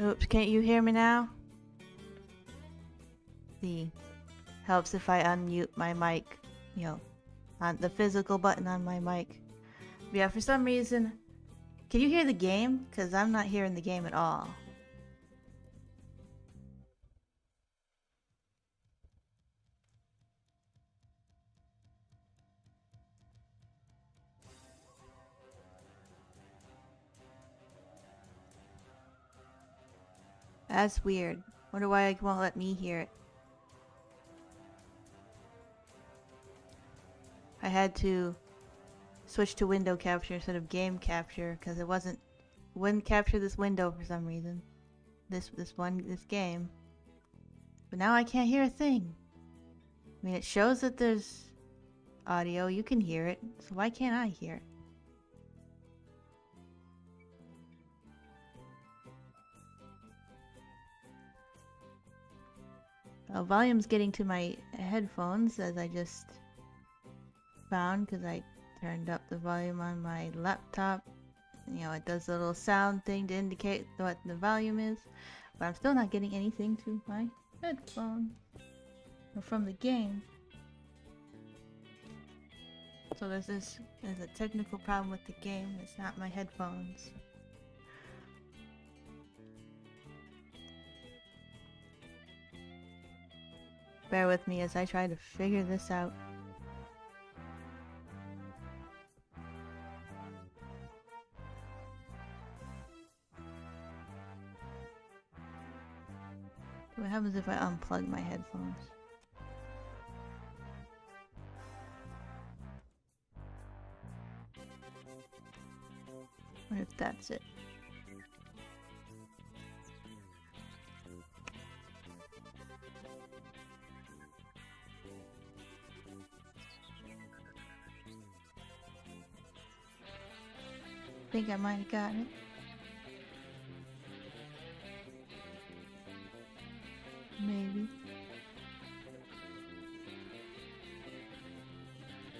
Oops, can't you hear me now? Helps if I unmute my mic, on the physical button on my mic. But yeah, for some reason, can you hear the game? Because I'm not hearing the game at all. That's weird. Wonder why it won't let me hear it. I had to switch to window capture instead of game capture because it wouldn't capture this window for some reason. This game. But now I can't hear a thing. I mean, it shows that there's audio. You can hear it. So why can't I hear it? Volume's getting to my headphones, as I just found, because I turned up the volume on my laptop. It does a little sound thing to indicate what the volume is, but I'm still not getting anything to my headphone or from the game. So there's a technical problem with the game. It's not my headphones. Bear with me as I try to figure this out. What happens if I unplug my headphones? What if that's it? I think I might have gotten it. Maybe.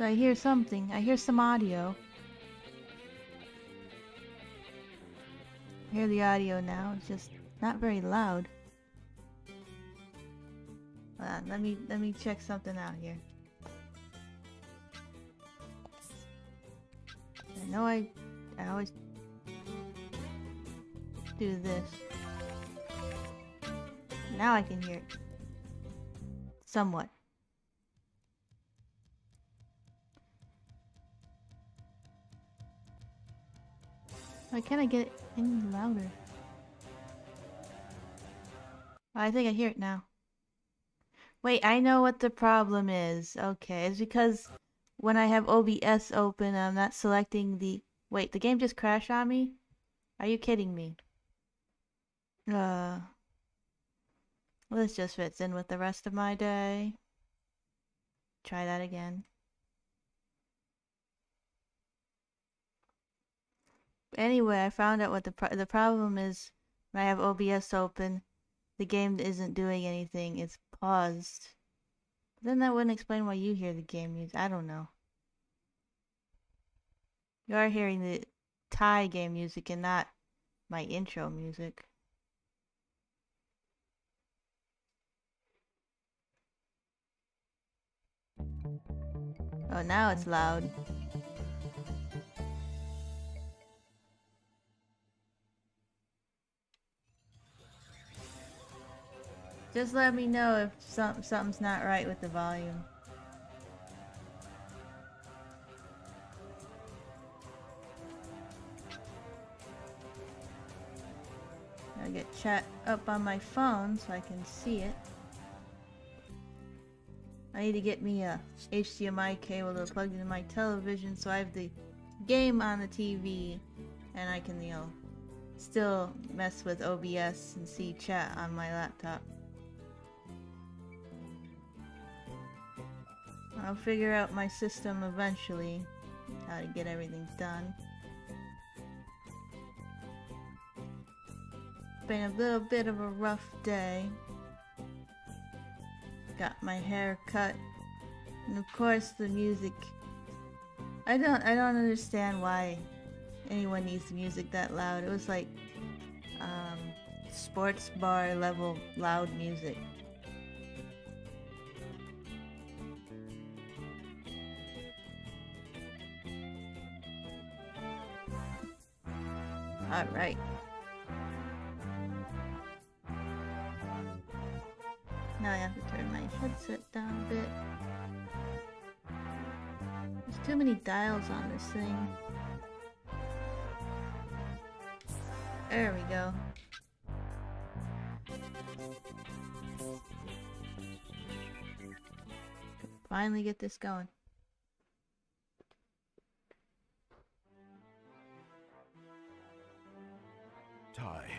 I hear something. I hear some audio. I hear the audio now. It's just not very loud. Hold on, let me check something out here. I know I always do this. Now I can hear it. Somewhat. Why can't I get it any louder? I think I hear it now. Wait, I know what the problem is. Okay, it's because when I have OBS open, I'm not selecting the... Wait, the game just crashed on me? Are you kidding me? Well, this just fits in with the rest of my day. Try that again. Anyway, I found out what the problem is. When I have OBS open, the game isn't doing anything. It's paused. But then that wouldn't explain why you hear the game music. I don't know. You are hearing the Thai game music and not my intro music. Oh, now it's loud. Just let me know if something's not right with the volume. I get chat up on my phone so I can see it. I need to get me a HDMI cable to plug into my television so I have the game on the TV and I can, still mess with OBS and see chat on my laptop. I'll figure out my system eventually, how to get everything done. Been a little bit of a rough day. Got my hair cut, and of course the music. I don't understand why anyone needs the music that loud. It was like sports bar level loud music. Alright. Now I have to turn my headset down a bit. There's too many dials on this thing. There we go. Finally get this going. Ty,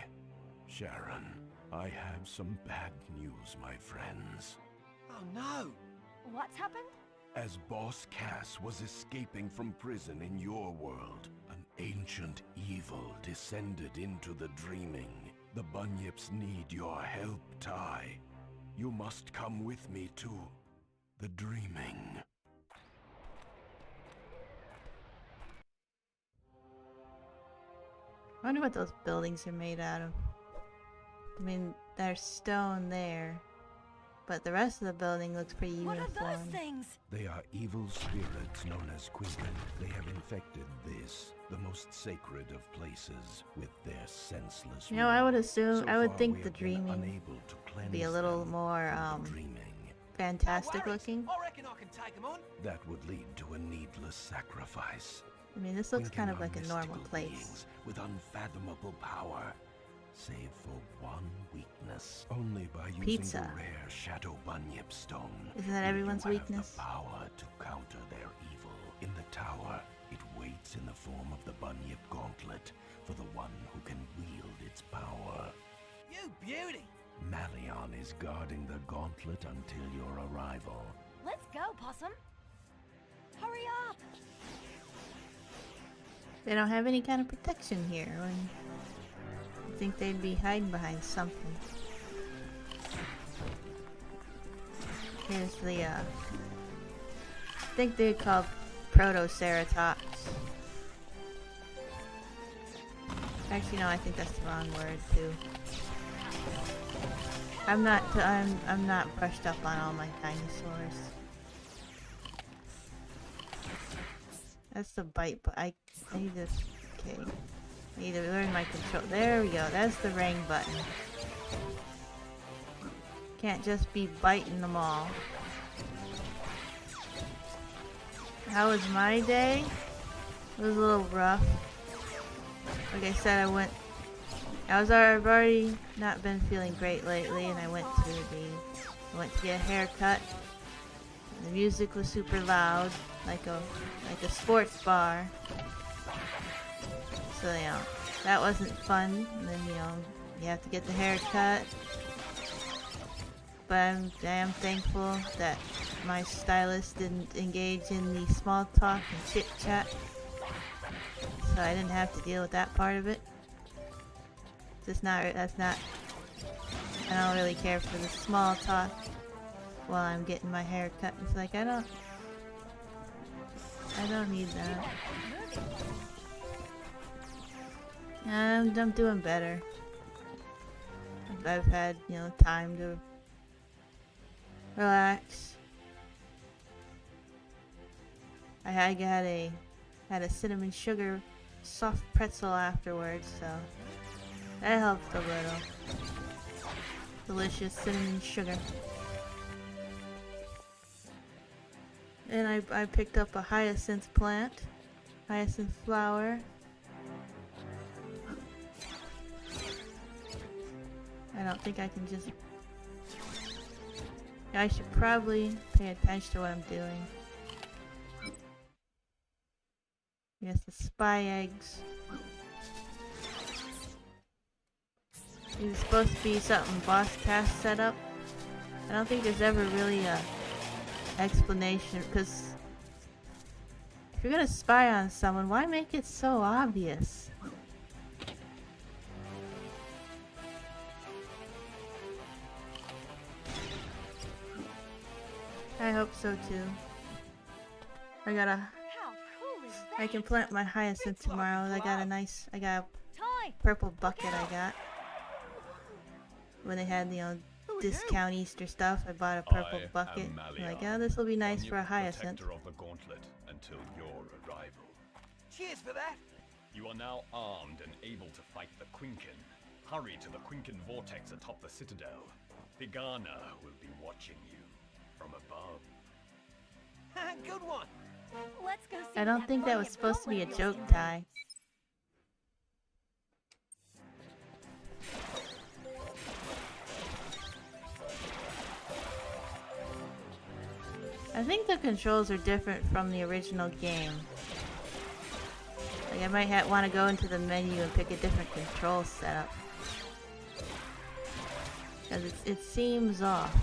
Sharon, I have some bad news, my friends. Oh no! What's happened? As Boss Cass was escaping from prison in your world, an ancient evil descended into the Dreaming. The Bunyips need your help, Ty. You must come with me to the Dreaming. I wonder what those buildings are made out of. I mean, there's stone there, but the rest of the building looks pretty uniform. What are those things? They are evil spirits known as Quinlan. They have infected this, the most sacred of places, with their senseless You know, I would rule. assume, So I would far, think we the have been Dreaming unable to cleanse be a little them more, from the Dreaming. fantastic No worries. looking. I reckon I can take them on. That would lead to a needless sacrifice. I mean, this looks Quinlan kind of are like a normal mystical place. beings with unfathomable power, save for one weakness. Only by using Pizza. the rare Shadow Bunyip Stone Isn't that will everyone's you have weakness? the power to counter their evil. In the tower, it waits in the form of the Bunyip Gauntlet for the one who can wield its power. You beauty! Malion is guarding the gauntlet until your arrival. Let's go, Possum. Hurry up! They don't have any kind of protection here. I think they'd be hiding behind something. Here's the, I think they're called Protoceratops. Actually, no, I think that's the wrong word, too. I'm not brushed up on all my dinosaurs. That's the bite, but I need to, okay. I need to learn my control. There we go, that's the ring button. Can't just be biting them all. How was my day? It was a little rough. Like I said, I've already not been feeling great lately, and I went to get a haircut. The music was super loud, like a sports bar. So, you know, that wasn't fun. And then, you know, you have to get the haircut. But I am thankful that my stylist didn't engage in the small talk and chit chat. So I didn't have to deal with that part of it. I don't really care for the small talk while I'm getting my hair cut. It's like, I don't need that. I'm doing better. I've had, you know, time to relax. I had a cinnamon sugar soft pretzel afterwards, so that helped a little. Delicious cinnamon sugar. And I picked up a hyacinth plant, hyacinth flower. I don't think I can just... I should probably pay attention to what I'm doing. Yes, the spy eggs. It was supposed to be something Boss Cass set up. I don't think there's ever really a explanation, because if you're gonna spy on someone, why make it so obvious? I hope so too. How cool is that? I can plant my hyacinth tomorrow. I got a Ty! purple bucket I got. when they had, Who are you? discount Easter stuff, I bought a purple I bucket. am I'm like, Malian, oh, this will be nice for a Bunyip hyacinth. protector of the gauntlet until your arrival. Cheers for that. You are now armed and able to fight the Quinkin. Hurry to the Quinkin vortex atop the citadel. Thigana will be watching you from above. Good one. Let's go see I don't think that was bunyip supposed to be a gauntlet of joke, yours Ty. I think the controls are different from the original game. Like, I might want to go into the menu and pick a different control setup. Because it seems off.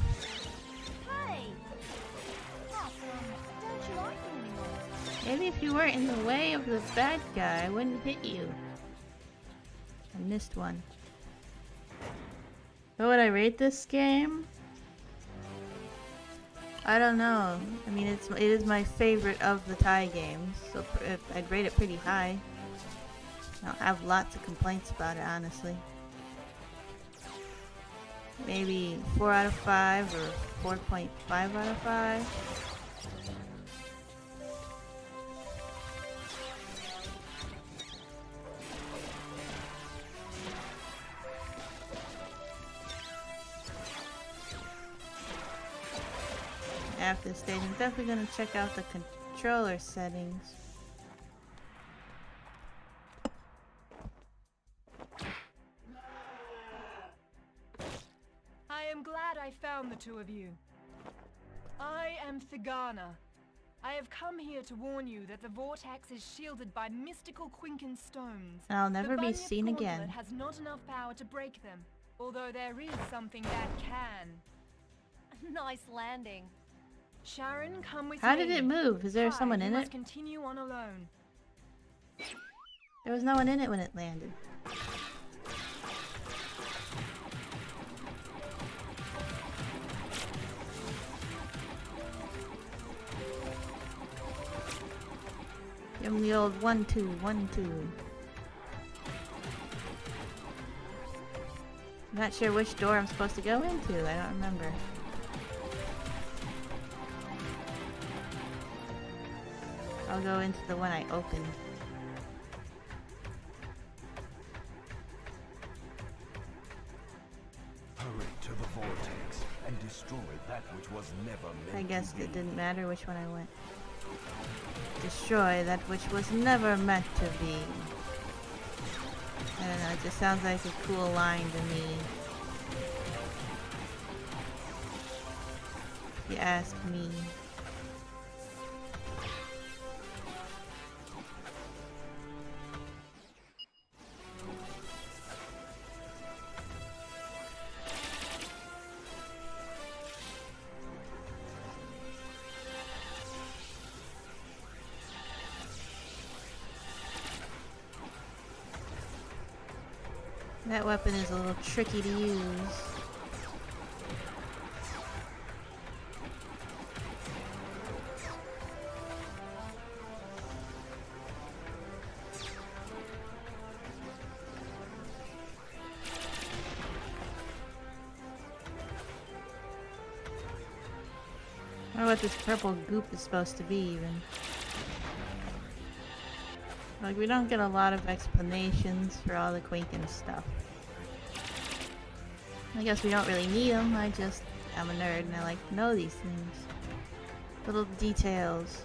Hey! Awesome. Don't you like me anymore? Maybe if you weren't in the way of the bad guy, I wouldn't hit you. I missed one. What would I rate this game? I don't know. I mean, it is my favorite of the Thai games, so I'd rate it pretty high. I don't have lots of complaints about it, honestly. Maybe 4 out of 5 or 4.5 out of 5. After this stage, I'm definitely going to check out the controller settings. I am glad I found the two of you. I am Thigana. I have come here to warn you that the vortex is shielded by mystical Quinkin stones. And I'll never The be Bunyip seen Gauntlet again. has not enough power to break them, although there is something that can. Nice landing. Sharon, come with How me. did it move? Is there Ty, someone you in must it? continue on alone. There was no one in it when it landed. Give him the old 1-2, 1-2. I'm not sure which door I'm supposed to go into. I don't remember. I'll go into the one I opened. Hurry to the vortex and destroy that which was never meant I guess to be. it didn't matter which one I went. Destroy that which was never meant to be. I don't know, it just sounds like a cool line to me. If you ask me. That weapon is a little tricky to use. I wonder what this purple goop is supposed to be, even. Like, we don't get a lot of explanations for all the Quaken stuff. I guess we don't really need them. I'm a nerd and I like to know these things. Little details.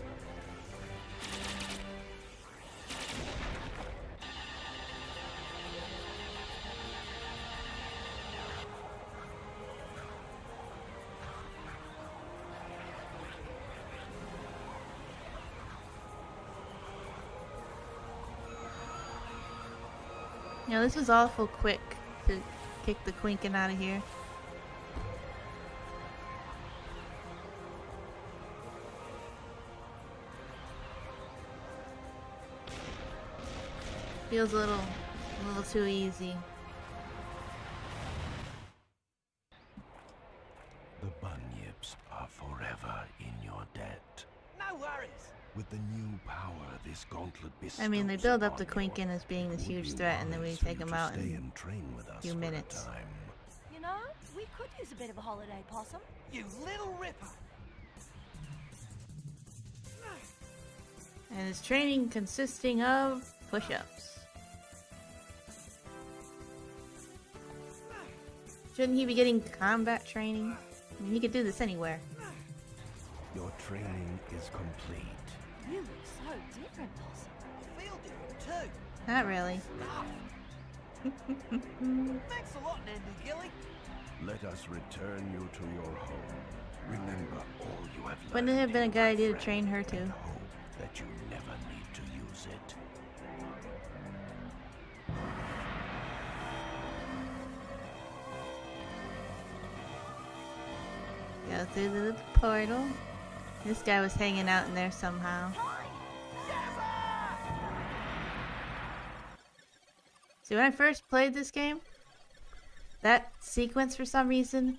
You know, this was awful quick to kick the Quinken out of here. Feels a little too easy. The Bunyips are forever in your debt. No worries. With the new power this gauntlet bestows I mean, they build up upon the Quinken as being you, this it would huge be threat, and then we wise for take you him to out stay in and train with us few for a minutes. time. You know, could use a bit of a holiday, Possum. You little ripper! And his training consisting of push-ups. Shouldn't he be getting combat training? I mean, he could do this anywhere. Your training is complete. You look so different, Possum. I feel different too. Not really. Thanks a lot, Nandy Gilly. Let us return you to your home. Remember all you have learned. Wouldn't it have been a here, good my idea to friend, train her too? and hope that you never need to use it. Go through the little portal. This guy was hanging out in there somehow. See, when I first played this game, that sequence for some reason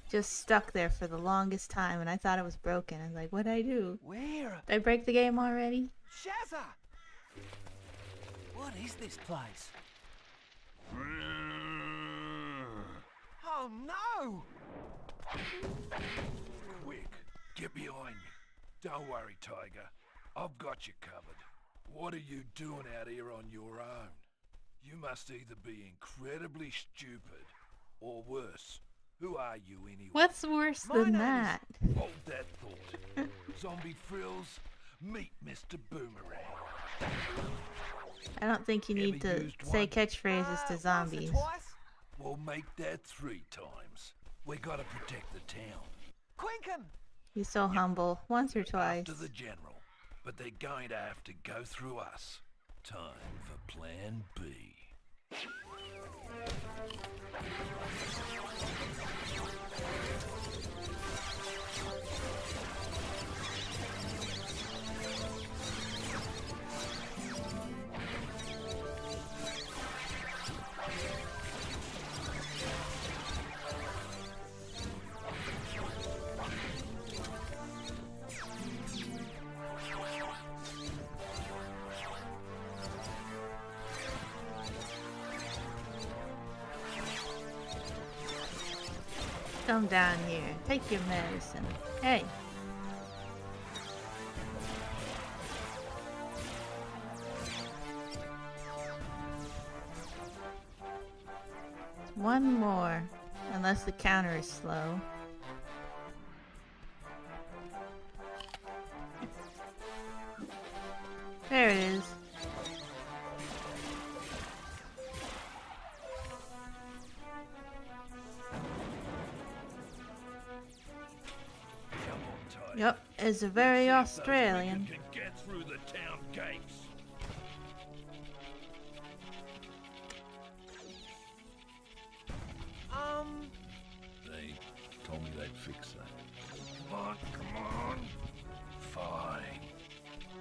just stuck there for the longest time, and I thought it was broken. I was like, what'd I do? Where? Did I break the game already? Shazza! What is this place? Oh no! Quick, get behind me. Don't worry, Tiger. I've got you covered. What are you doing out here on your own? You must either be incredibly stupid, or worse. Who are you anyway? What's worse than that? Hold that thought. Zombie frills, meet Mr. Boomerang. I don't think you need Ever to used say one? catchphrases to Once or zombies. twice? We'll make that 3 times. We gotta protect the town. Quinken! He's so humble. Once or twice. After the general, but they're going to have to go through us. Time for Plan B. Come down here. Take your medicine. Hey. One more. Unless the counter is slow. There it is. Come on, Tiger. Yep, it's a very See if those Australian. Quinken can get through the town gates. They told me they'd fix that. Come on. Fine.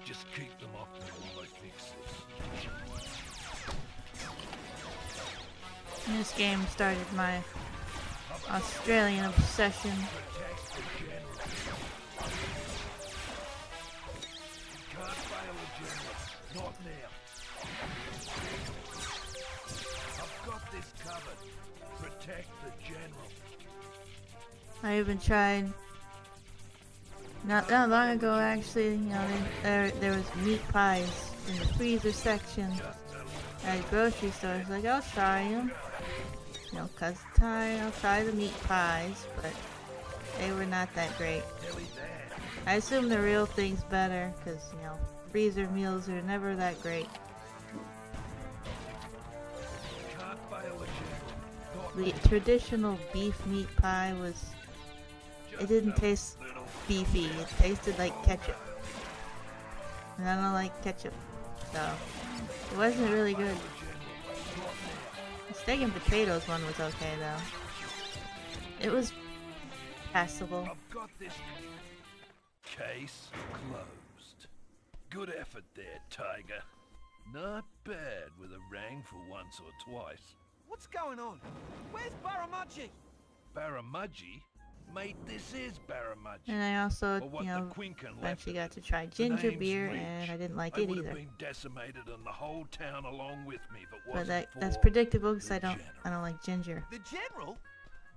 Just keep them off me while I fix this. This game started my Australian obsession. Protect the general. You can't fail the general. Not now. I've got this covered. Protect the general. I even tried not long ago actually, you know, there was meat pies in the freezer section at grocery stores. Like, I'll try them. You know, 'cause I'll try the meat pies, but they were not that great. I assume the real thing's better, 'cause, you know, freezer meals are never that great. Can't fail the general. Not The traditional beef meat pie it didn't taste beefy, it tasted like ketchup. And I don't like ketchup, so it wasn't really good. The steak and potatoes one was okay though. It was passable. I've got this. Case closed. Good effort there, Tiger. Not bad with a rang for once or twice. What's going on? Where's Baramudji? Baramudji? Mate, this is Baramudji. And I also, Or what you the know, Quinken left eventually of got it. to try The ginger name's beer, Reach. and I didn't like I it would either. have been decimated and the whole town along with me if it But wasn't that's for predictable because the I don't general. like ginger. The general?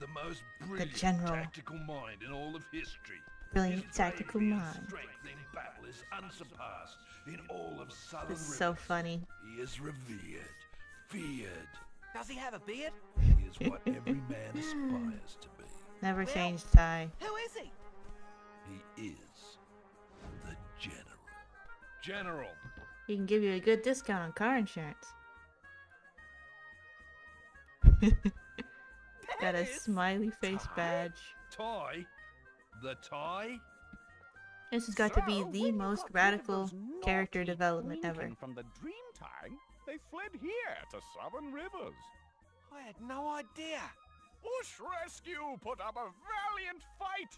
the most brilliant general. tactical mind in all of history. Brilliant His tactical bravery and mind. strength in battle is unsurpassed in all of Southern This is so Rivers. funny. He is revered, feared. Does he have a beard? He is what every man aspires to be. Never Well- changed Ty. Who is he? He is the General. General. He can give you a good discount on car insurance. Got a smiley face badge. Tie? The tie? This has got to be the most radical character development ever. From the Dreamtime, they fled here to Southern Rivers. I had no idea. Bush Rescue put up a valiant fight,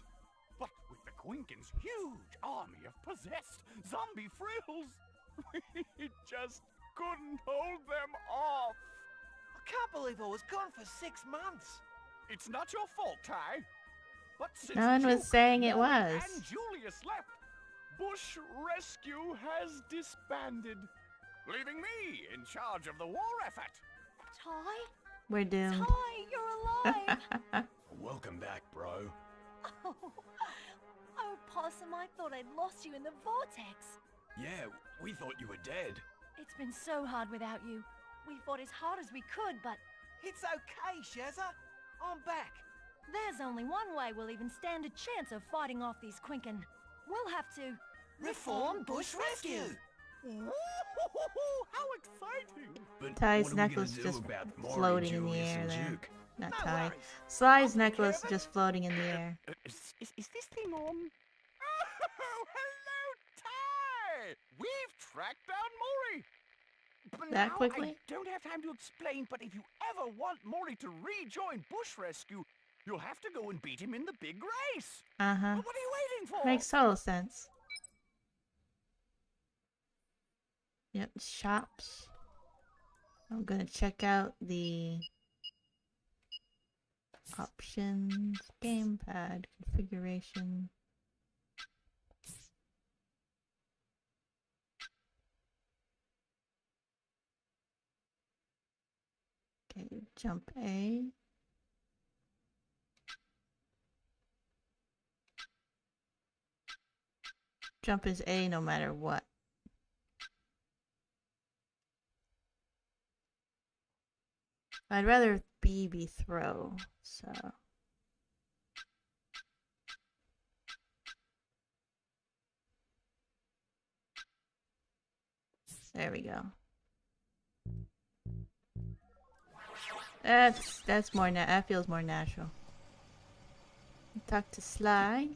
but with the Quinkin's huge army of possessed zombie frills, we just couldn't hold them off. I can't believe I was gone for 6 months. It's not your fault, Ty. But since No one was Duke, saying it Mona, was. and Julius left, Bush Rescue has disbanded, leaving me in charge of the war effort. Ty? We're doomed. Ty, you're alive! Welcome back, bro. Oh, Possum, I thought I'd lost you in the vortex. Yeah, we thought you were dead. It's been so hard without you. We fought as hard as we could, but It's okay, Shazza. I'm back. there's only one way we'll even stand a chance of fighting off these Quinkin. We'll have to Reform Bush Rescue. Woo-hoo-hoo-hoo, how exciting! But Ty's what are we gonna necklace do just about Maury, floating in the Julius, air and there. Duke? Not No Ty. worries. Sly's necklace just floating in the air. Is this thing on? Oh, hello, Ty! We've tracked down Maury! But That now quickly? I don't have time to explain, but if you ever want Maury to rejoin Bush Rescue, you'll have to go and beat him in the big race. Uh-huh. Well, what are you waiting for? Makes total sense. Yep, shops. I'm gonna check out the options, gamepad, configuration. Okay, jump A. Jump is A no matter what. I'd rather B be throw, so. There we go. That's more that feels more natural. Talk to Sly.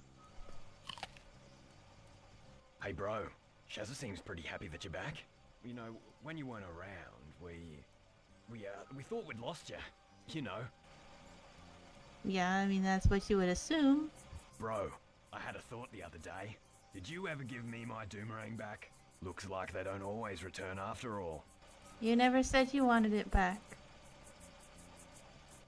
Hey, bro. Shazza seems pretty happy that you're back. You know, when you weren't around, we thought we'd lost you. You know. Yeah, I mean that's what you would assume. Bro, I had a thought the other day. Did you ever give me my Doomerang back? Looks like they don't always return after all. You never said you wanted it back.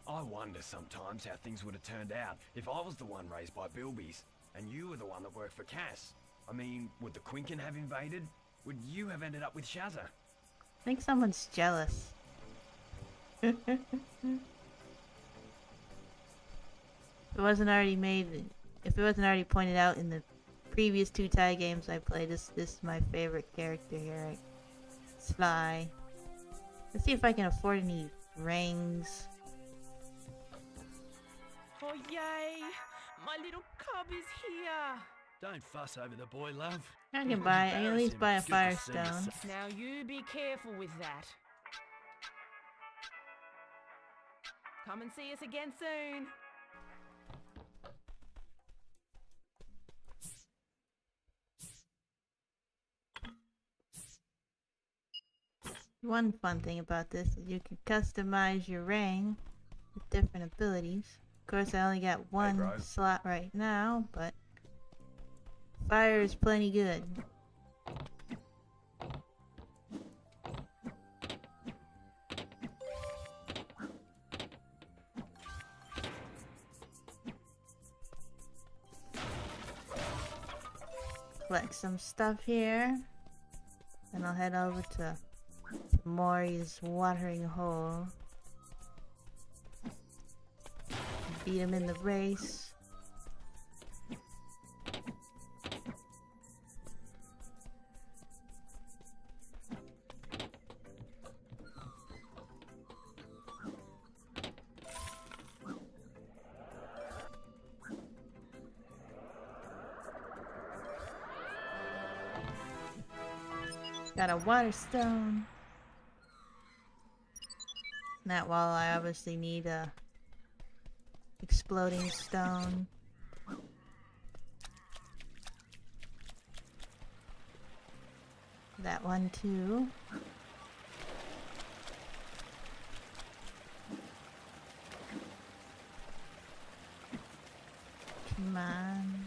I wonder sometimes how things would have turned out if I was the one raised by Bilbies, and you were the one that worked for Cass. I mean, would the Quinkin have invaded? Would you have ended up with Shazza? I think someone's jealous. If it wasn't already already pointed out in the previous 2 Thai games I played, this is my favorite character here, right? Sly. Let's see if I can afford any rings. Oh, yay! My little cub is here! Don't fuss over the boy, love. I can at least buy a firestone. Now you be careful with that. Come and see us again soon. One fun thing about this is you can customize your ring with different abilities. Of course, I only got one bro. slot right now, but fire is plenty good. Collect some stuff here, and I'll head over to Maury's watering hole. beat him in the race. Got a water stone. That wall, I obviously need a exploding stone. That one too. Come on.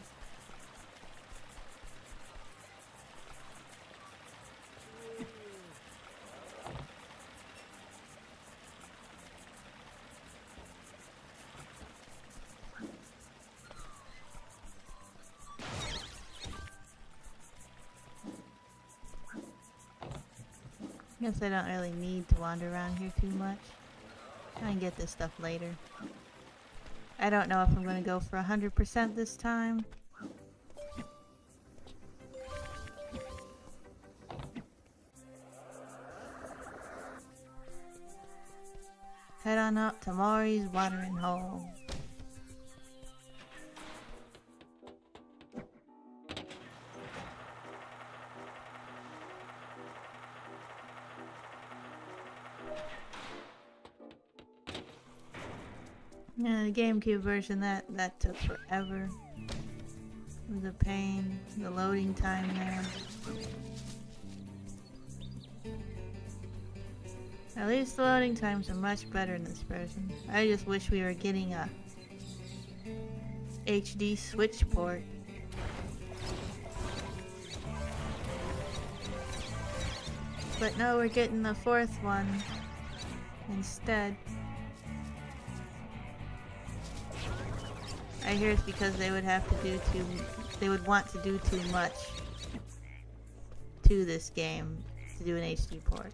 Guess I don't really need to wander around here too much. I can get this stuff later. I don't know if I'm going to go for 100% this time. Head on up to Maury's watering hole. Yeah, the GameCube version, that took forever. It was a pain, the loading time there. At least the loading times are much better in this version. I just wish we were getting a HD Switch port. But no, we're getting the fourth one instead. I hear it's because they would have to do they would want to do too much to this game to do an HD port.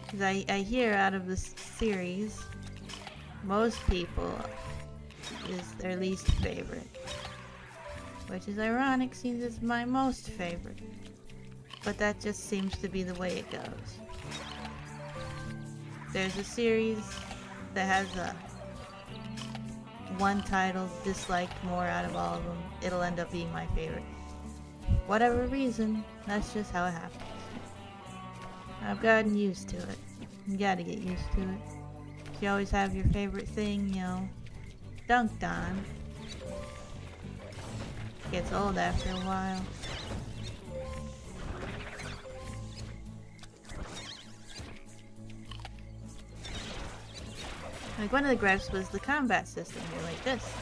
Because I hear out of this series, most people is their least favorite. Which is ironic since it's my most favorite. But that just seems to be the way it goes. There's a series that has one title disliked more out of all of them. It'll end up being my favorite. Whatever reason, that's just how it happens. I've gotten used to it. You gotta get used to it. You always have your favorite thing, you know, dunked on. Gets old after a while. Like, one of the gripes was the combat system here, like this.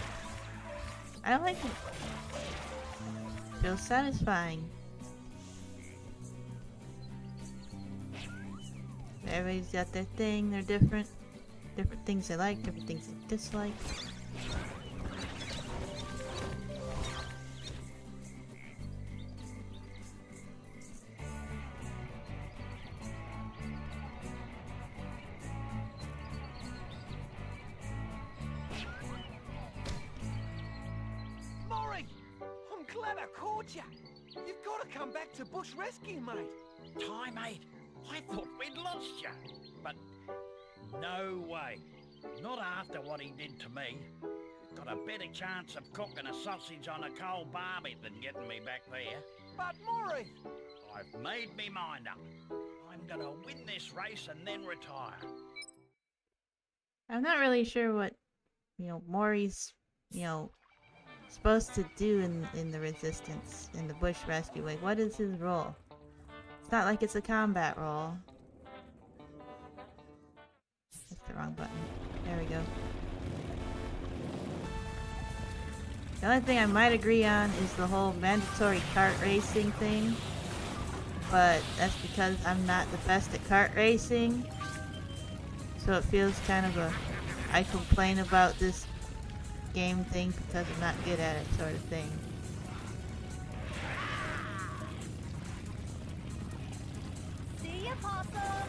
I like it. Feels satisfying. Everybody's got their thing, they're different. Different things they like, different things they dislike. Maury! I'm glad I caught you. You've got to come back to bush rescue, mate. Ty, mate, I thought we'd lost you. But no way. Not after what he did to me. Got a better chance of cooking a sausage on a coal barbie than getting me back there. But Maury! I've made me mind up. I'm gonna win this race and then retire. I'm not really sure what, Maury's, supposed to do in the resistance, in the bush rescue. Like, what is his role? It's not like it's a combat role. That's the wrong button. There we go. The only thing I might agree on is the whole mandatory kart racing thing. But that's because I'm not the best at kart racing. So it feels kind of I complain about this game thing because I'm not good at it sort of thing. See ya, Possum!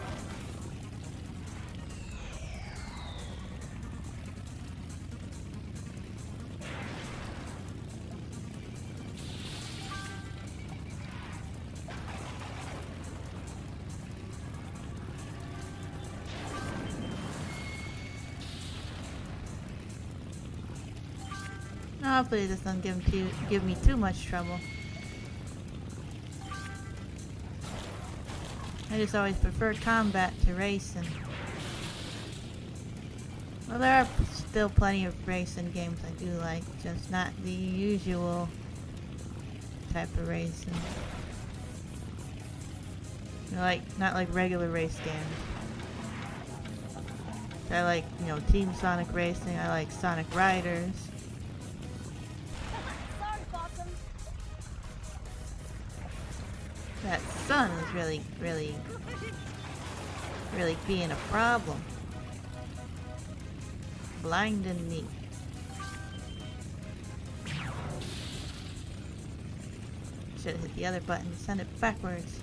Hopefully this doesn't give me too much trouble. I just always prefer combat to racing. Well, there are still plenty of racing games I do like, just not the usual type of racing. Not like regular race games. I like, you know, Team Sonic Racing. I like Sonic Riders. Sorry, Bottom. That sun is really being a problem. Blinding me. Should have hit the other button. Send it backwards.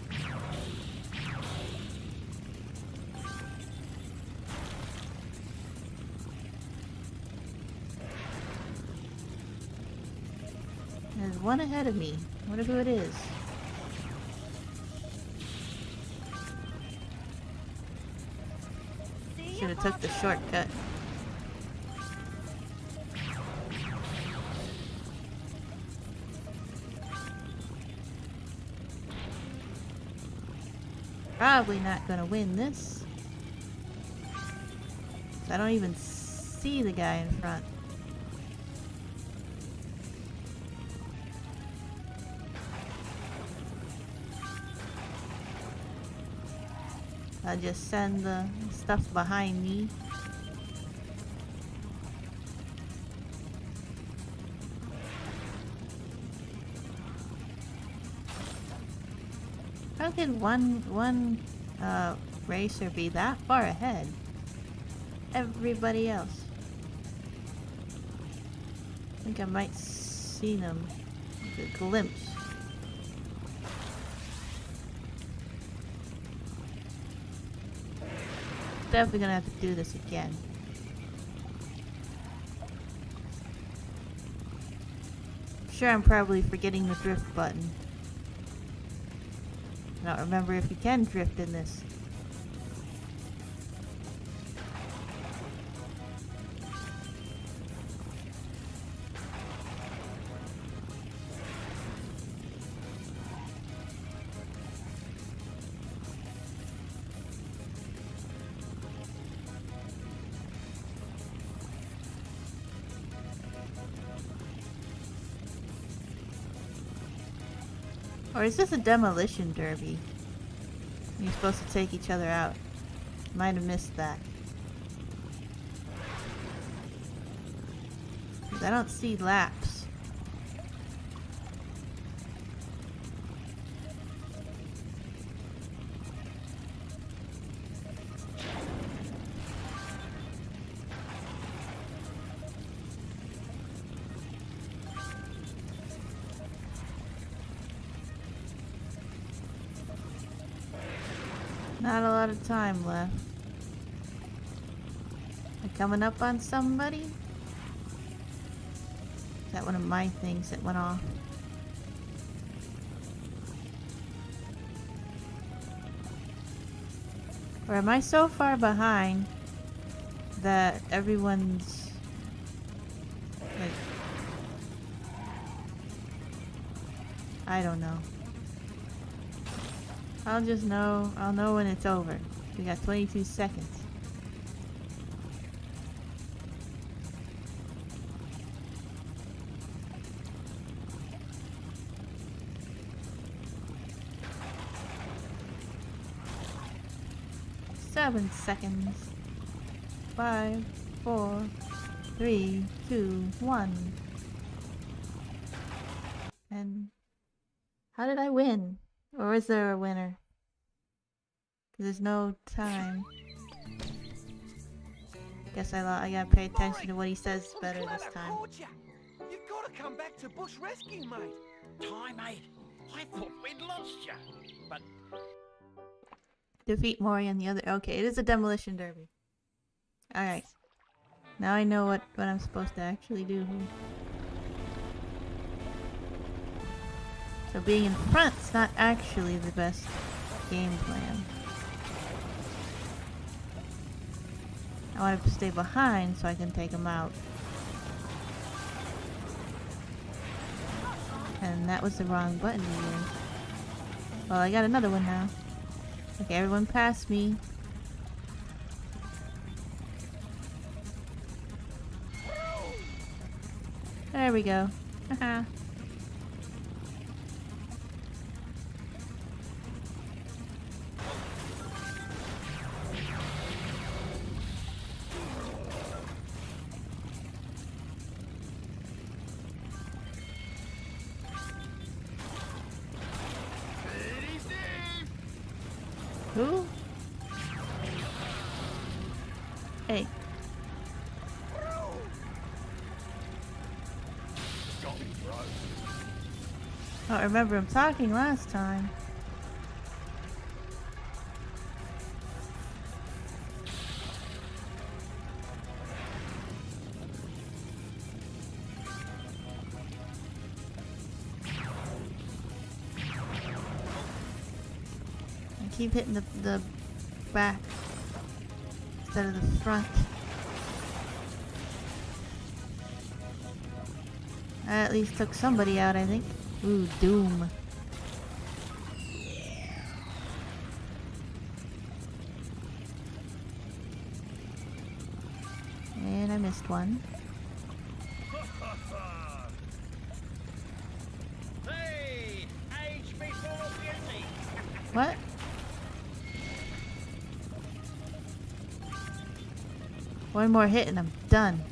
There's one ahead of me. I wonder who it is. Should have took the shortcut. Probably not gonna win this. I don't even see the guy in front. I'll just send the stuff behind me. How could one racer be that far ahead? Everybody else. I think I might see them. Like a glimpse. Definitely gonna have to do this again. Sure, I'm probably forgetting the drift button. I don't remember if you can drift in this. Or is this a demolition derby? You're supposed to take each other out. Might have missed that. 'Cause I don't see laps. Not a lot of time left. Am I coming up on somebody? Is that one of my things that went off? Or am I so far behind that everyone's like, I don't know. I'll know when it's over. We got 22 seconds. Seven seconds. 5, 4, 3, 2, 1. And how did I win? Or is there a winner? 'Cause there's no time. Guess I gotta pay attention to what he says better this time. You've got to come back to bush rescue, mate. Ty, mate, I thought we'd lost you. But Defeat Mori on the other. Okay, it is a demolition derby. Alright. Now I know what I'm supposed to actually do here. So being in front's not actually the best game plan. I want to stay behind so I can take them out. And that was the wrong button to use. Well, I got another one now. Okay, everyone pass me. There we go. Haha. Who? Hey. I don't remember him talking last time. I keep hitting the back instead of the front. I at least took somebody out, I think. Ooh, Doom. And I missed one. Hey, age before beauty. What? One more hit and I'm done.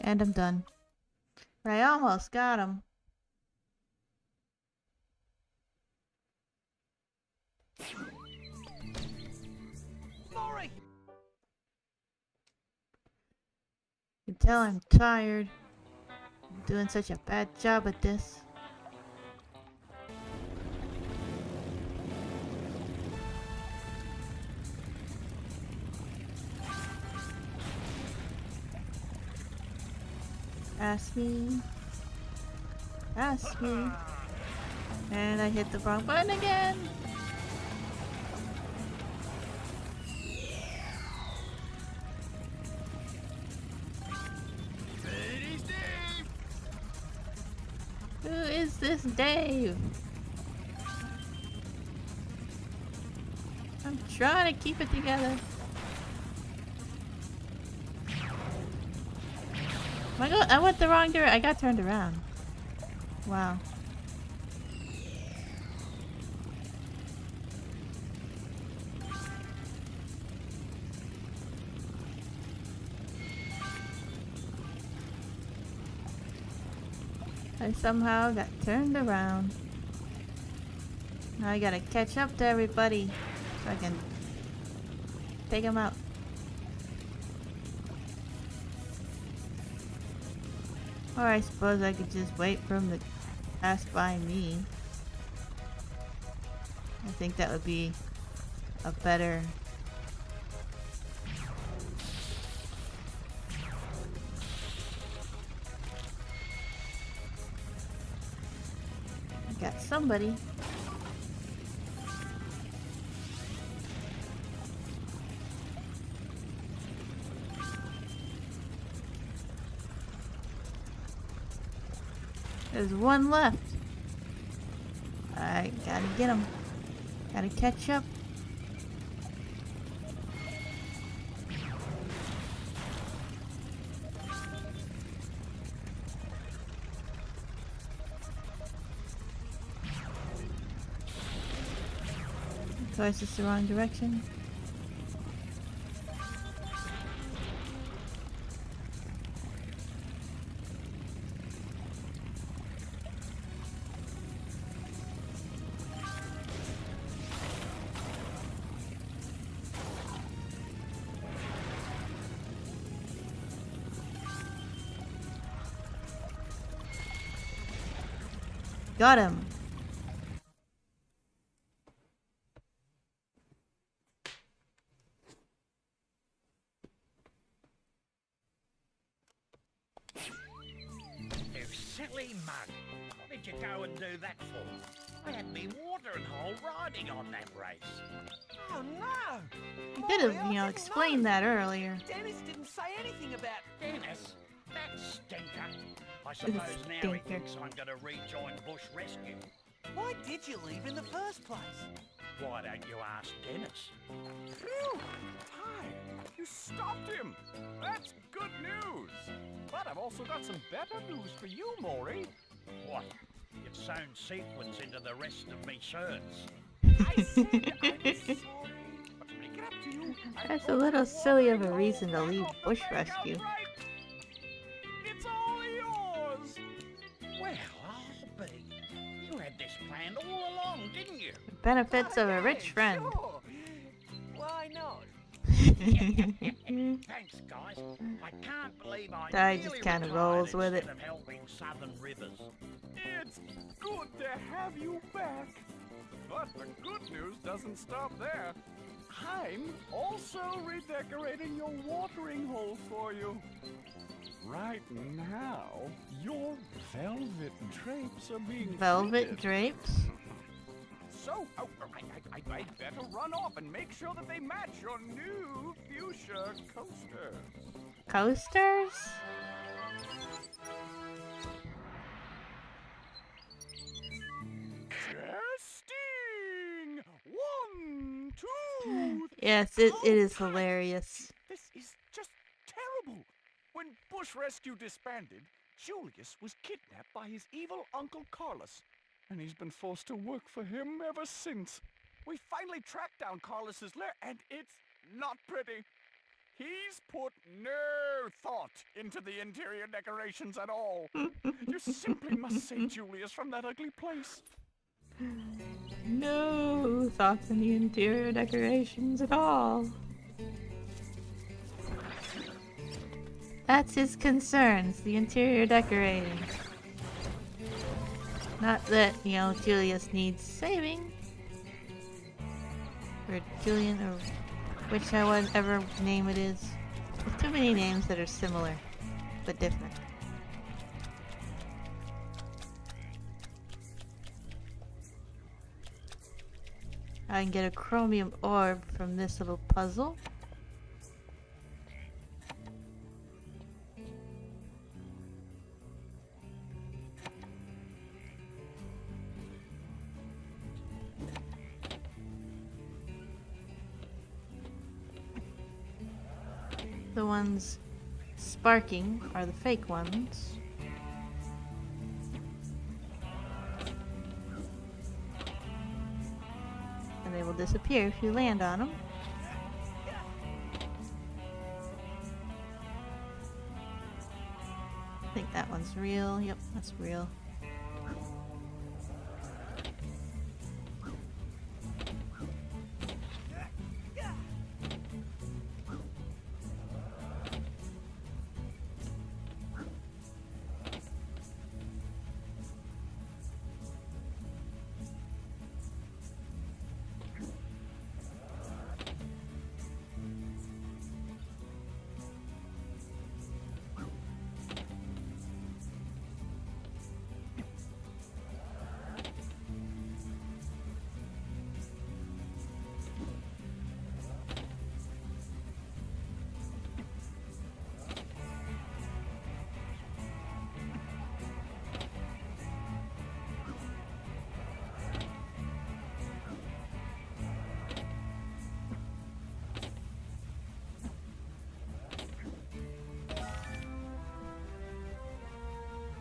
And I'm done. But I almost got him. Laurie! You can tell I'm tired. I'm doing such a bad job at this. Ask me. Ask me. And I hit the wrong button again. Who is this Dave? I'm trying to keep it together. I went the wrong direction. I got turned around. Wow. I somehow got turned around. Now I gotta catch up to everybody so I can take them out. Or I suppose I could just wait for him to pass by me. I think that would be a better... I got somebody. There's one left. I gotta get him. Gotta catch up. Twice it's the wrong direction. Got him. silly mug. What did you go and do that for? I had me watering hole riding on that race. Oh no! You could have, Maury, I you know, didn't explained know. that earlier. Dennis didn't say anything about... Dennis? That stinker. I suppose now he Stinker. thinks I'm going to rejoin Bush Rescue. Why did you leave in the first place? Why don't you ask Dennis? Phew! Ty, you stopped him. That's good news. But I've also got some better news for you, Maury. What? You've sewn sequins into the rest of me shirts. I said I'm sorry, but to make it up to you, That's a little silly of a reason to leave Bush Rescue. It's all yours. Well, I'll be. You had this planned all along, didn't you? Benefits of a Yeah, rich friend. Sure. Why not? Thanks, guys. I can't believe I Di nearly just kinda retired rolls with it. instead of helping Southern Rivers. It's good to have you back. But the good news doesn't stop there. I'm also redecorating your watering hole for you. Right now, your velvet drapes are being Velvet fitted. drapes? So, I'd better run off and make sure that they match your new fuchsia coasters. Coasters? Testing! 1, 2, Yes, it is hilarious. This is just terrible. When Bush Rescue disbanded, Julius was kidnapped by his evil Uncle Carlos, and he's been forced to work for him ever since. We finally tracked down Carlos's lair, and it's not pretty. He's put no thought into the interior decorations at all. You simply must save Julius from that ugly place. No thoughts in the interior decorations at all. That's his concerns, the interior decorating. Not that, you know, Julius needs saving. Or Julian, or whichever name it is. There's too many names that are similar, but different. I can get a chromium orb from this little puzzle. The ones sparking are the fake ones. And they will disappear if you land on them. I think that one's real. Yep, that's real.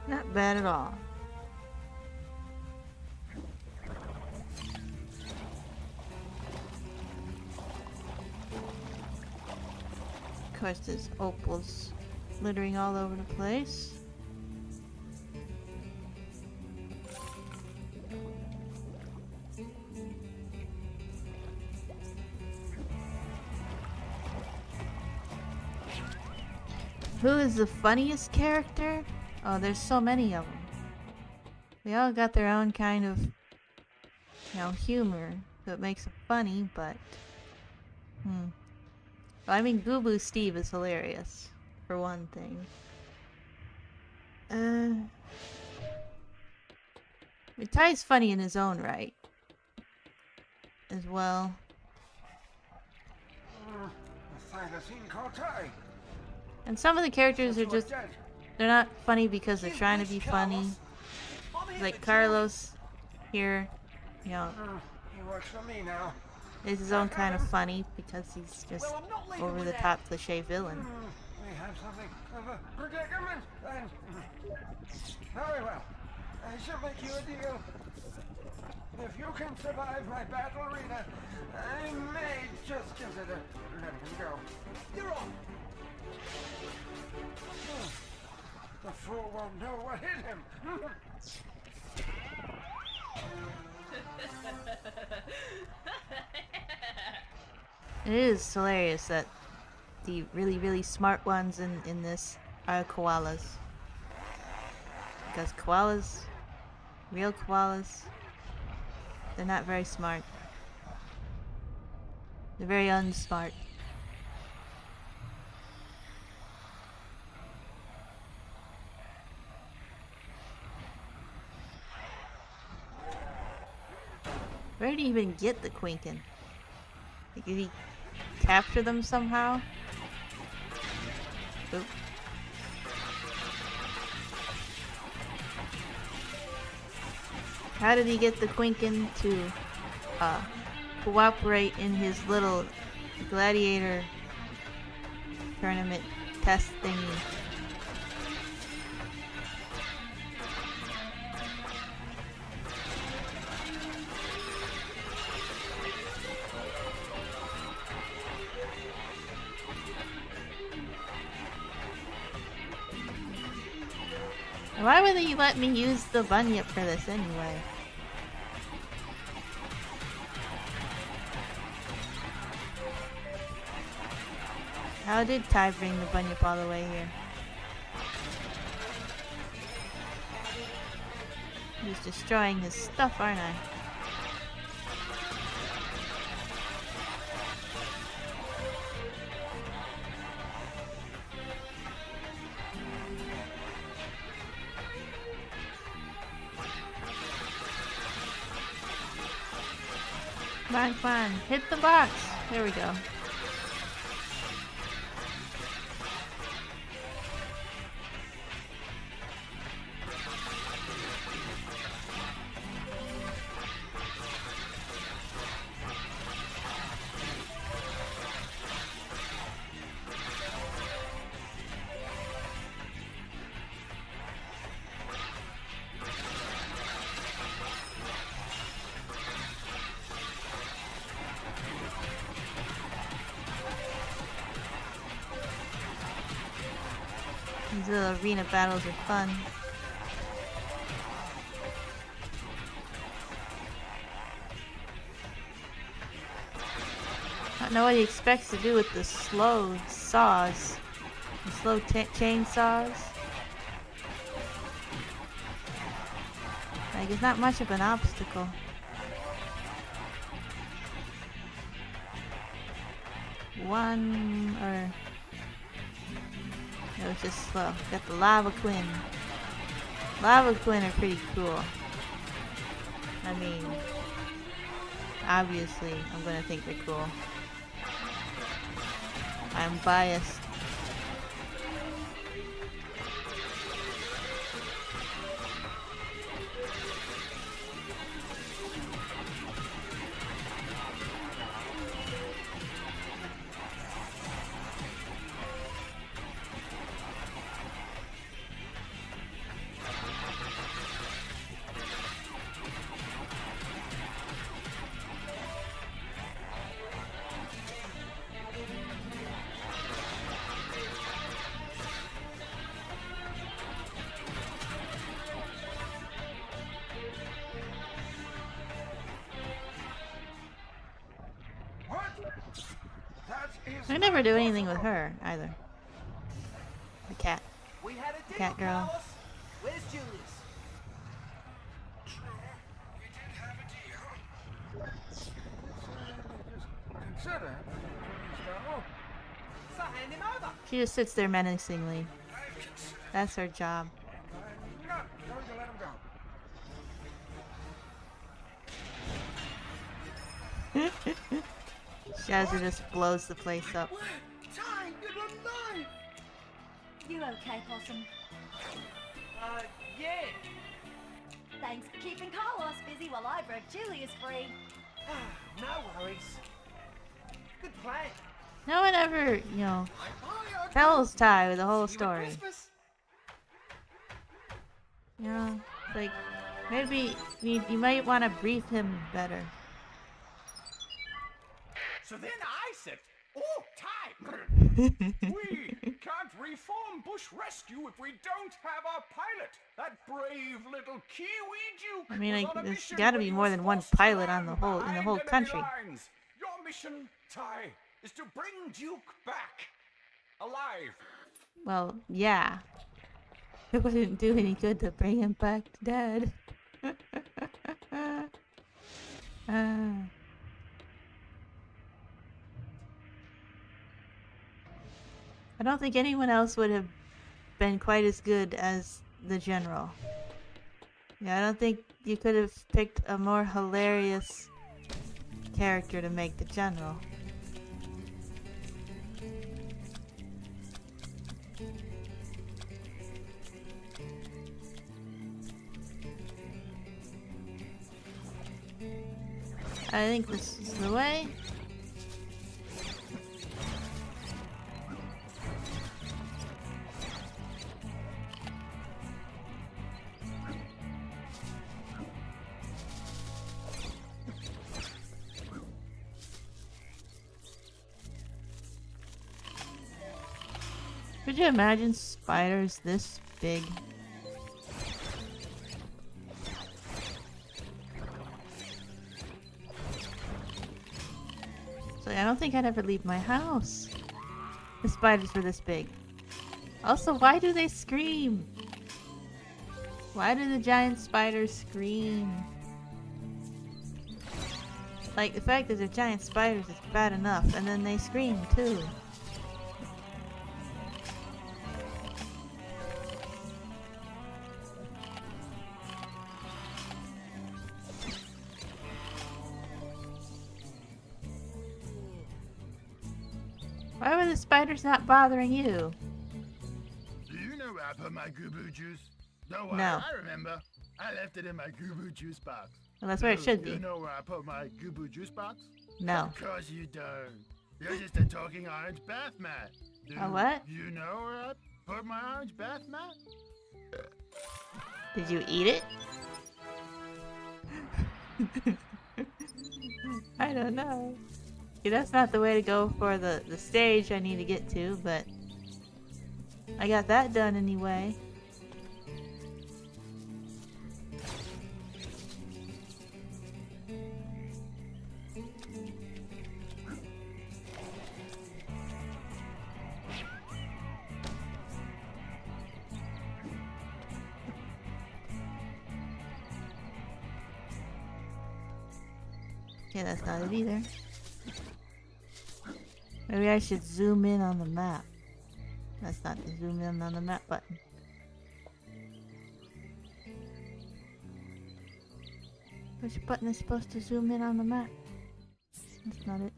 Not bad at all. Of course, there's opals littering all over the place. Who is the funniest character? Oh, there's so many of them. They all got their own kind of, you know, humor, so it makes it funny, but... Well, I mean, Goo Boo Steve is hilarious, for one thing. Ty's funny in his own right. As well. And some of the characters are just... They're not funny because they're trying to be funny. Like Carlos here, you know, He works for me now. is his own kind of funny because he's just over the top cliche villain. We have something of a predicament, then. Very well. I shall make you a deal. If you can survive my battle arena, I may just consider letting him go. You're on. The fool won't know what hit him. It is hilarious that the really smart ones in this are koalas. Because koalas, real koalas, they're not very smart. They're very unsmart. Where did he even get the Quinkin? Like, did he capture them somehow? Oop. How did he get the Quinkin to cooperate in his little gladiator tournament test thingy? Why would he let me use the bunyip for this anyway? How did Ty bring the bunyip all the way here? He's destroying his stuff, aren't I? Come on, hit the box. There we go. These little arena battles are fun. I don't know what he expects to do with the slow saws. The slow chainsaws. Like, it's not much of an obstacle. It was just slow. Got the Lava Quinn. Lava Quinn are pretty cool. I mean, obviously, I'm gonna think they're cool. I'm biased. I never do anything with her either. The cat. We had a deal, Cat girl. Carlos. Where's Julius? True, we did have a deal. Consider. So hand him over. She just sits there menacingly. That's her job. I'm not going to let him go. Shazza just blows the place up. Ty, you're alive! You okay, Possum? Yeah. Thanks for keeping Carlos busy while I broke Julius free. No worries. Good plan. No one ever, tells Ty the whole story. Like, maybe you might want to brief him better. So then I said, oh, Ty! We can't reform Bush Rescue if we don't have our pilot. That brave little Kiwi Duke. I mean, was on a there's mission got to when be he more was than one forced to pilot on land the whole in the behind whole enemy country. lines. Your mission, Ty, is to bring Duke back alive. Well, yeah. It wouldn't do any good to bring him back dead. I don't think anyone else would have been quite as good as the general. Yeah, I don't think you could have picked a more hilarious character to make the general. I think this is the way. Could you imagine spiders this big? So I don't think I'd ever leave my house. The spiders were this big. Also, why do they scream? Why do the giant spiders scream? Like, the fact that they're giant spiders is bad enough, and then they scream too. Why were the spiders not bothering you? Do you know where I put my Goo juice? Don't worry, No. I remember. I left it in my Goo juice box. Well, that's where it should be. You know where I put my Goo juice box? No. Of course you don't. You're just a talking orange bath mat. Do A what? You know where I put my orange bath mat? Did you eat it? I don't know. Yeah, that's not the way to go for the stage I need to get to, but I got that done anyway. Okay, that's not it either. Maybe I should zoom in on the map. That's not the zoom in on the map button. Which button is supposed to zoom in on the map? That's not it.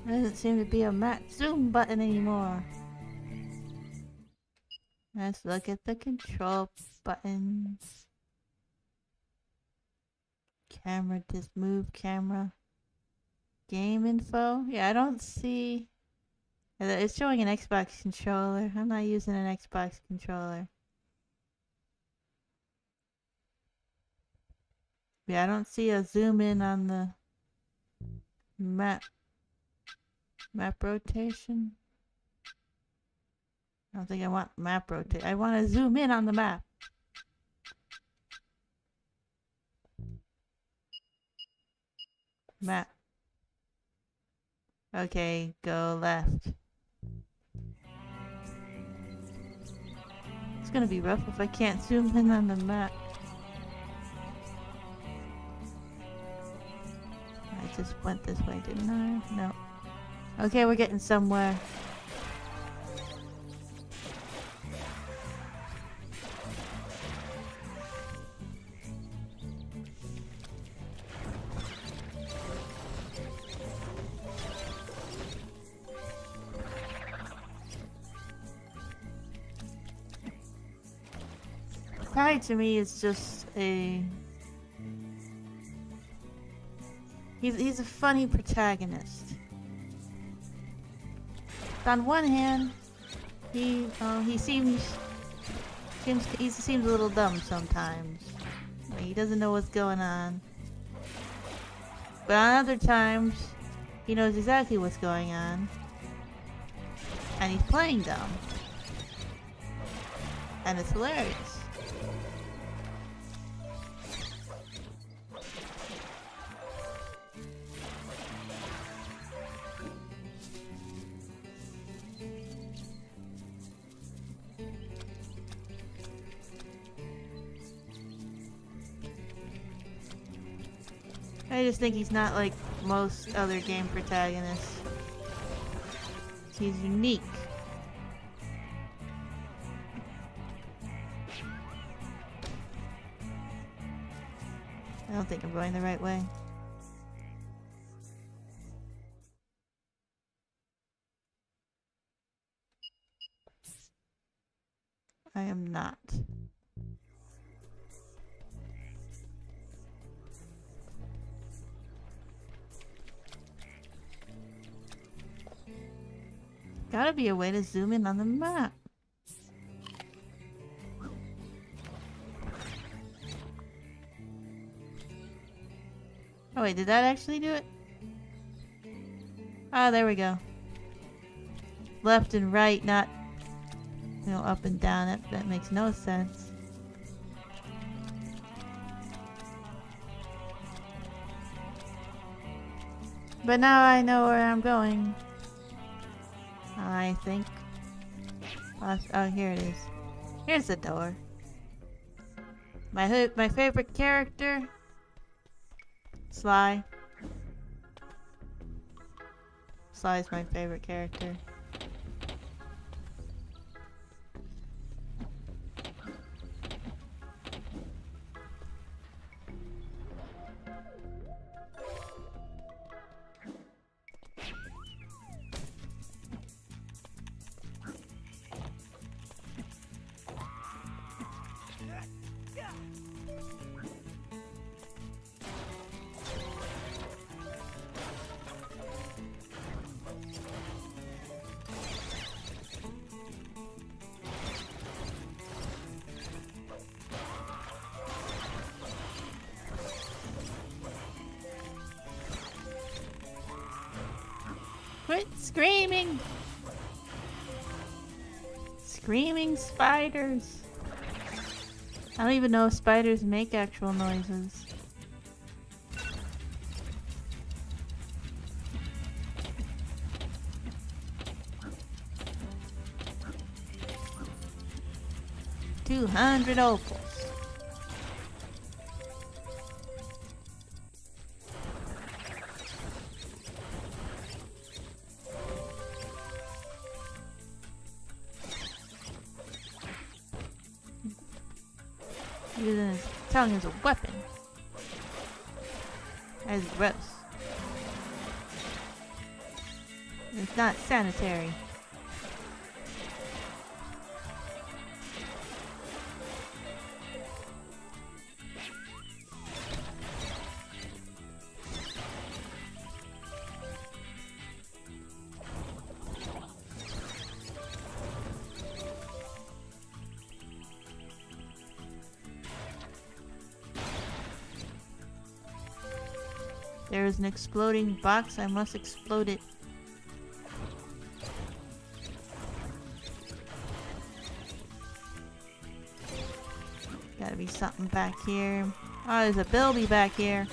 There doesn't seem to be a map zoom button anymore. Let's look at the control buttons. Camera, just move camera. Game info? Yeah, I don't see... It's showing an Xbox controller. I'm not using an Xbox controller. Yeah, I don't see a zoom in on the map. Map rotation. I don't think I want map rotate. I want to zoom in on the map. Map. Okay, go left. It's gonna be rough if I can't zoom in on the map. I just went this way, didn't I? No. Okay, we're getting somewhere. Kai to me is just a... He's a funny protagonist. On one hand, he seems a little dumb sometimes. Like, he doesn't know what's going on. But on other times, he knows exactly what's going on. And he's playing dumb. And it's hilarious. I just think he's not like most other game protagonists. He's unique. I don't think I'm going the right way. I am not. Gotta be a way to zoom in on the map. Oh wait, did that actually do it? Ah, there we go. Left and right, not, you know, up and down. That makes no sense. But now I know where I'm going. I think. Oh, here it is. Here's the door. My favorite character, Sly. Sly's my favorite character. Quit screaming! Screaming spiders! I don't even know if spiders make actual noises. $200 opals. Using his tongue as a weapon. That is gross. It's not sanitary. There is an exploding box. I must explode it. Gotta be something back here. Oh, there's a Bilby back here.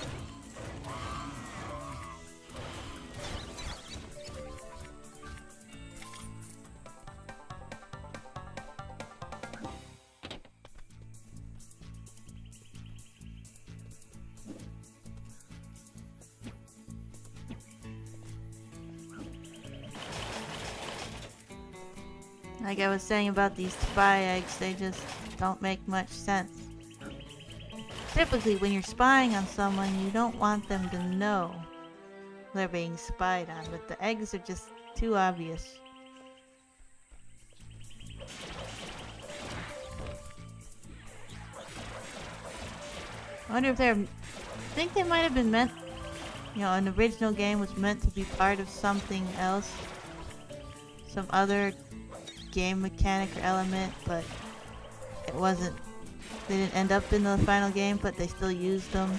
Like I was saying about these spy eggs, they just don't make much sense. Typically, when you're spying on someone, you don't want them to know they're being spied on, but the eggs are just too obvious. I wonder if they're... I think they might have been meant... You know, an original game was meant to be part of something else. Some other game mechanic or element, but it wasn't... They didn't end up in the final game, but they still used them.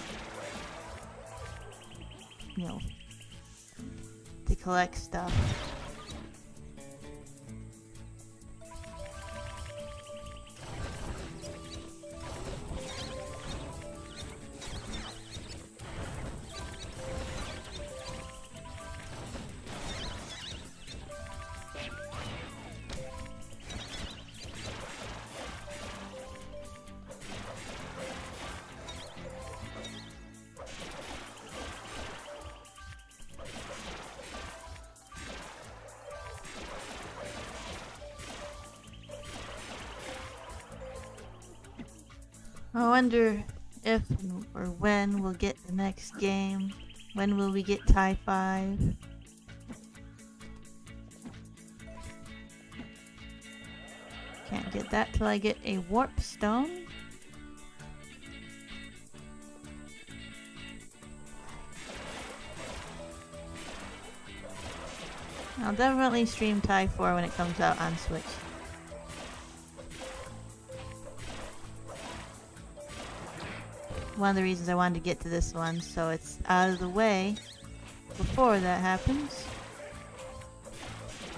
You know, to collect stuff. I wonder if or when we'll get the next game. When will we get TIE 5? Can't get that till I get a warp stone. I'll definitely stream TIE 4 when it comes out on Switch. One of the reasons I wanted to get to this one, so it's out of the way before that happens.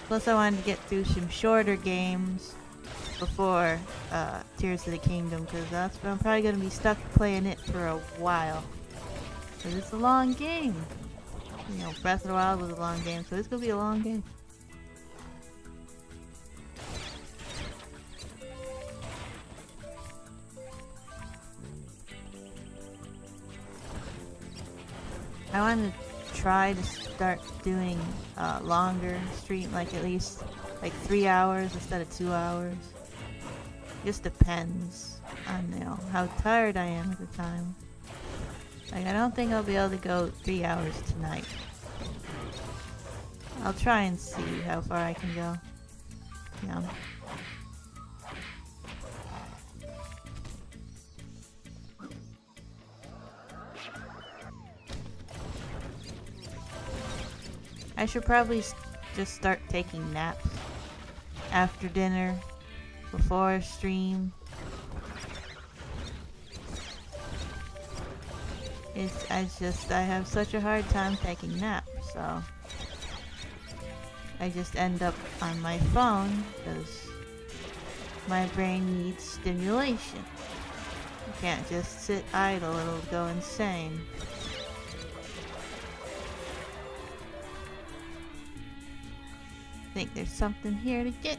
Plus I wanted to get through some shorter games before Tears of the Kingdom, because that's I'm probably going to be stuck playing it for a while. Because it's a long game. You know, Breath of the Wild was a long game, so it's going to be a long game. I want to try to start doing longer stream, like at least like 3 hours instead of 2 hours. Just depends on, you know, how tired I am at the time. Like, I don't think I'll be able to go 3 hours tonight. I'll try and see how far I can go. Yeah. I should probably just start taking naps after dinner, before stream. I have such a hard time taking naps, so I just end up on my phone because my brain needs stimulation. You can't just sit idle, it'll go insane. I think there's something here to get.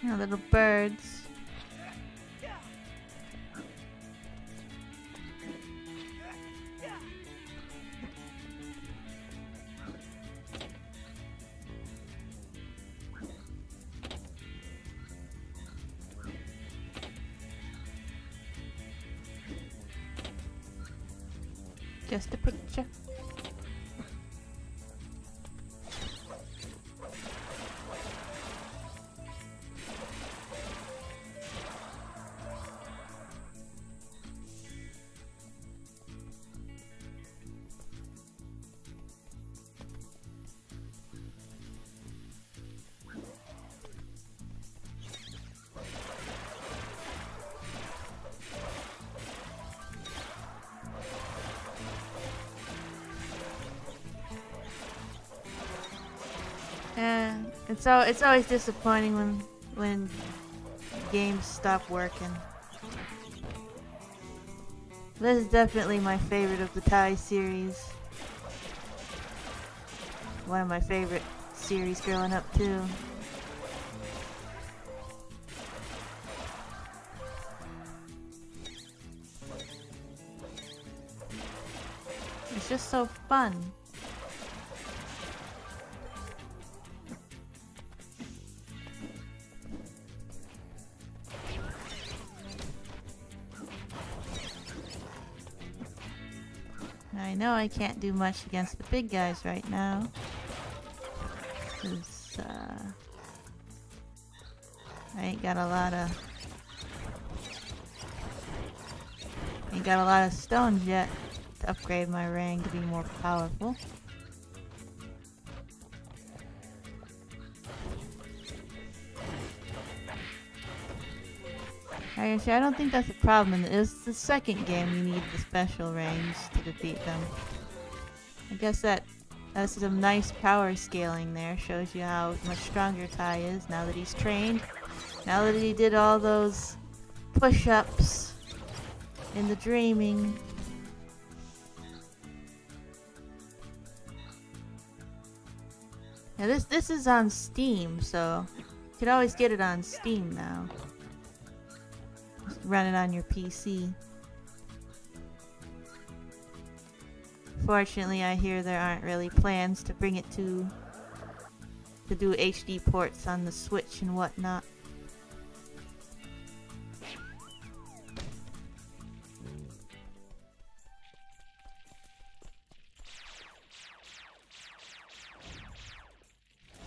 You know, little birds. Just a picture. It's always disappointing when games stop working. This is definitely my favorite of the TIE series. One of my favorite series growing up too. It's just so fun. I know I can't do much against the big guys right now. 'Cause, I ain't got a lot of Ain't got a lot of stones yet to upgrade my ring to be more powerful. Actually, I don't think that's a problem. It's the second game you need the special rings to defeat them. I guess that's some nice power scaling there. Shows you how much stronger Ty is now that he's trained. Now that he did all those push-ups in the dreaming. Now this is on Steam, so you could always get it on Steam now. Just run it on your PC. Fortunately, I hear there aren't really plans to bring it to do HD ports on the Switch and whatnot.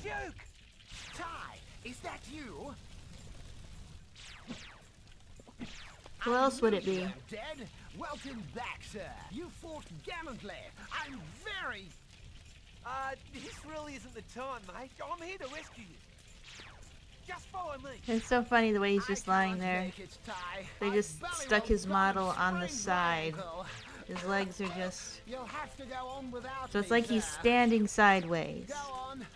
Duke! Ty, is that you? Who else would it be? Dead? Welcome back, sir. You fought gallantly. I'm very... This really isn't the time, mate. I'm here to rescue you. Just follow me. It's so funny the way he's just lying there. They just stuck his model on the side. His legs are just... You'll have to go on without So it's me, like he's sir. standing sideways. Go on.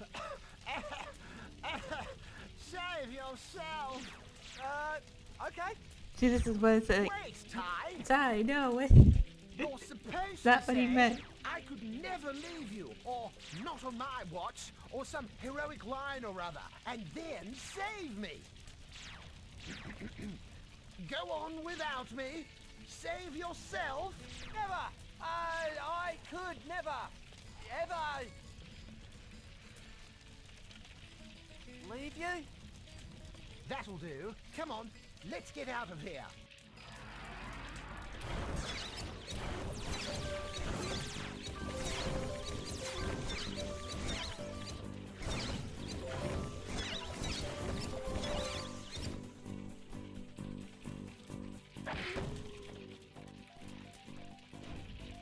Save yourself. Okay. See, this is what it's like. Wait, Ty. Ty, no, wait. You're supposed That's to what he say, meant. I could never leave you, or not on my watch, or some heroic line or other, and then save me. Go on without me. Save yourself. Never. I could never, ever leave you. That'll do. Come on, let's get out of here.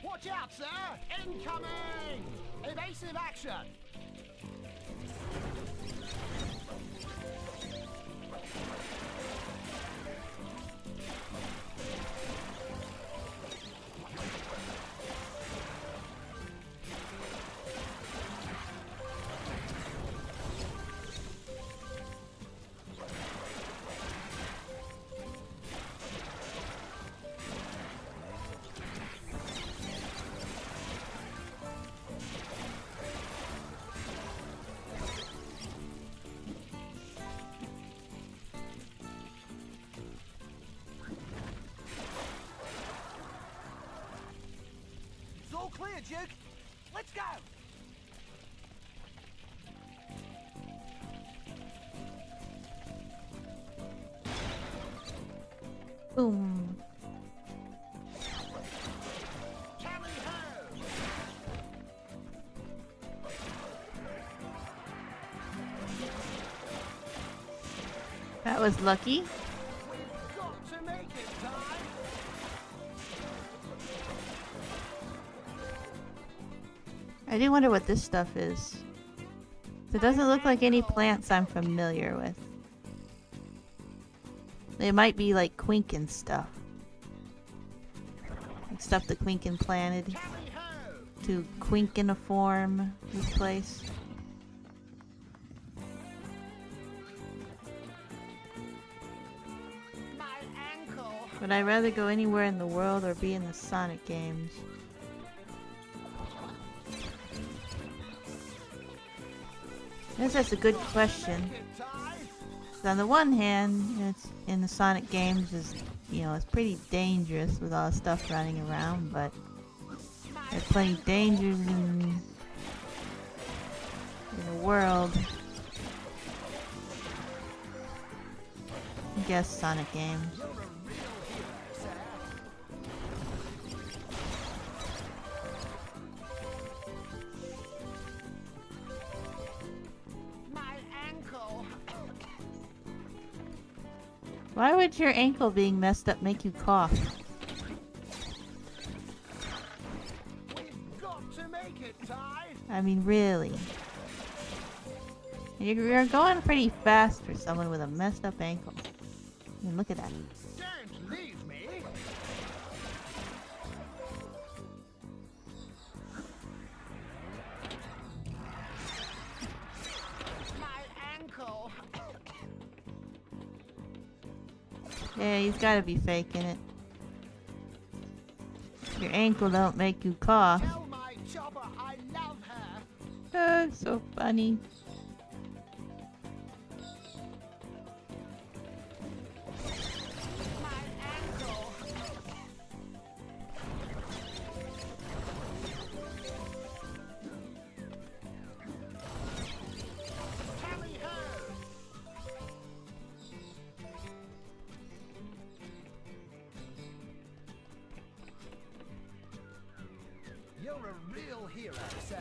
Watch out, sir! Incoming! Evasive action! It's all clear, Duke. Let's go. Boom. That was lucky. We've got to make it, Ty. I do wonder what this stuff is. It doesn't look like any plants I'm familiar with. They might be like Quinkin stuff. Like stuff that Quinkin planted to Quinkiniform this place. My ankle. Would I rather go anywhere in the world or be in the Sonic games? I guess that's a good question. So on the one hand, it's in the Sonic games is, it's pretty dangerous with all the stuff running around, but there's plenty of dangers in the world. I guess Sonic games. Why would your ankle being messed up make you cough? it, Ty. I mean, really. You're going pretty fast for someone with a messed up ankle. I mean, look at that. Don't leave me. My ankle. Yeah, he's gotta be faking it. Your ankle don't make you cough. Tell my chopper I love her. Oh, so funny. My ankle. Tally ho. You're a real hero, sir.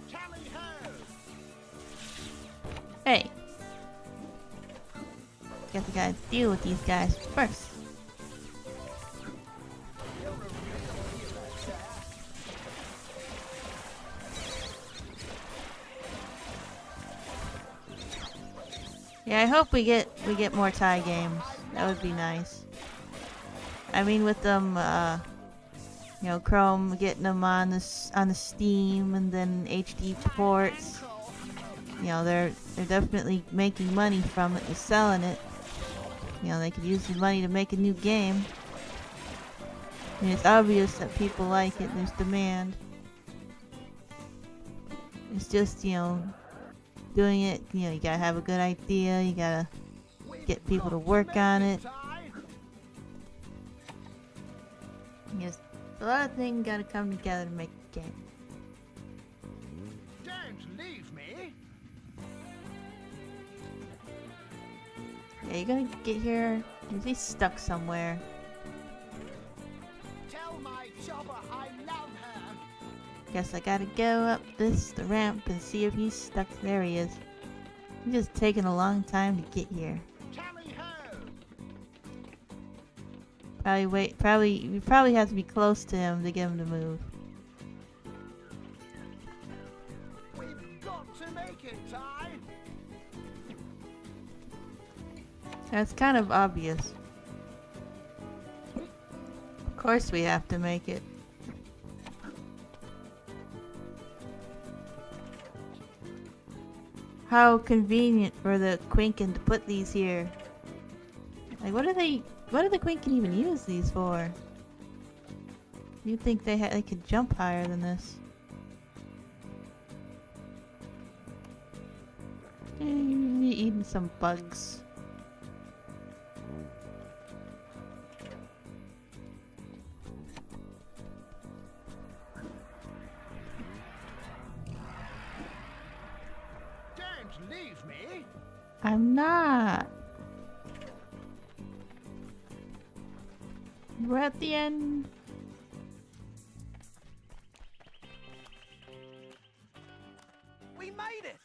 Tally ho! Hey. Guess we gotta deal with these guys first. You're a real hero, sir. Yeah, I hope we get more Thai games. That would be nice. I mean, with them, you know, Chrome getting them on the Steam and then HD ports. You know, they're definitely making money from it and selling it. You know, they could use the money to make a new game. I mean, it's obvious that people like it. There's demand. It's just, you know, doing it. You know, you gotta have a good idea. You gotta get people to work on it. Yes, a lot of things gotta come together to make a game. Don't leave me. Yeah, you're gonna get here. He's stuck somewhere. Tell my chopper I love her. Guess I gotta go up the ramp and see if he's stuck. There he is. He's just taking a long time to get here. Tally ho. We probably have to be close to him to get him to move. We've got to make it, Ty. That's kind of obvious. Of course we have to make it. How convenient for the Quinkin to put these here. Like, what do the Quinkin even use these for? You'd think they could jump higher than this. You're eating some bugs. Don't leave me. I'm not. We're at the end. We made it!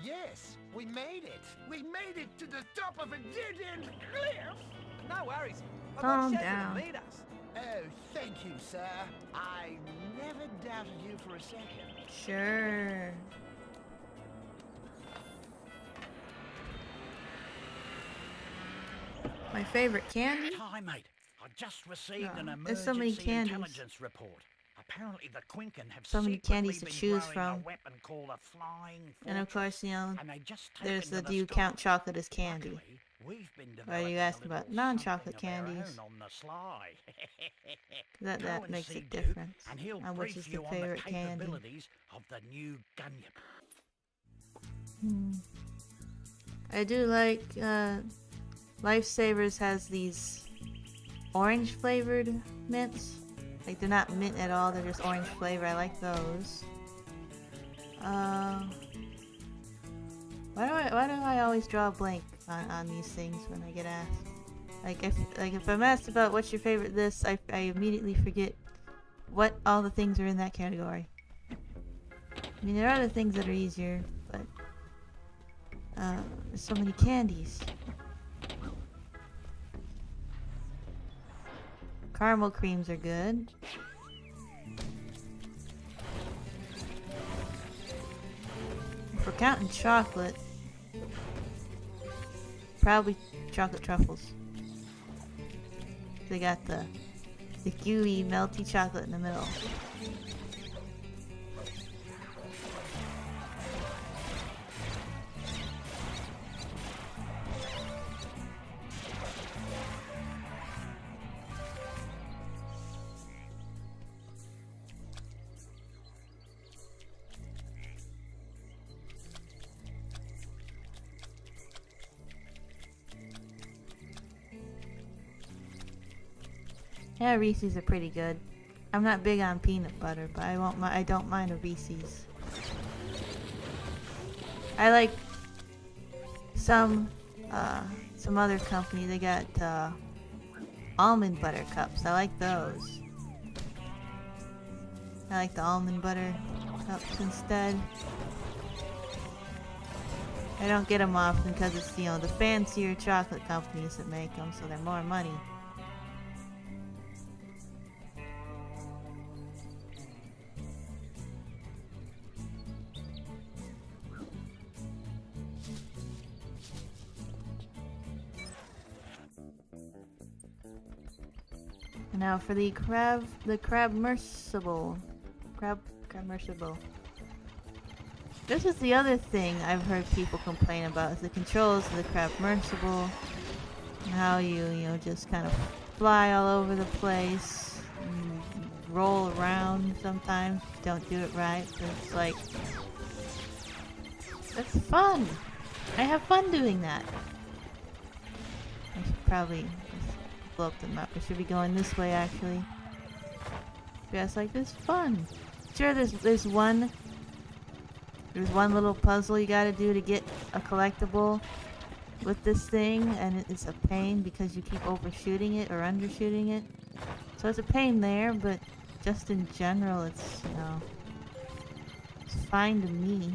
Yes, we made it. We made it to the top of a dead-end cliff. No worries. I've Calm got Shazza down. to lead us. Oh, thank you, sir. I never doubted you for a second. Sure. My favorite candy? Hi, mate. I just received Oh, an there's so many emergency candies. intelligence report. Apparently the Quinkin have So many secretly candies to been choose growing from. a weapon called a flying And of fortress, course, you know, and they just take there's into the do you sky. count chocolate as candy? Luckily, we've been Why are you developing a asking about little non-chocolate something of our candies? own on the sly. That Go and makes see a Duke, difference and he'll on which brief is you the on the favorite candy. capabilities of the new Gunyip. I do like Lifesavers has these orange flavored mints. Like, they're not mint at all, they're just orange flavor. I like those. Why do I always draw a blank on these things when I get asked? If I'm asked about what's your favorite this, I immediately forget what all the things are in that category. I mean, there are other things that are easier, but there's so many candies. Caramel creams are good. If we're counting chocolate, probably chocolate truffles. They got the gooey, melty chocolate in the middle. Yeah, Reese's are pretty good. I'm not big on peanut butter, but I don't mind a Reese's. I like some other company. They got almond butter cups. I like those. I like the almond butter cups instead. I don't get them often because it's, you know, the fancier chocolate companies that make them, so they're more money. Now for the crabmersible. Crabmersible. This is the other thing I've heard people complain about, is the controls of the crabmersible. And how you just kind of fly all over the place. And roll around sometimes if you don't do it right. But it's like, that's fun. I have fun doing that. I should probably blow up the map. I should be going this way actually. Yeah, it's like this fun. Sure, there's one little puzzle you gotta do to get a collectible with this thing, and it's a pain because you keep overshooting it or undershooting it. So it's a pain there, but just in general, it's, you know, it's fine to me.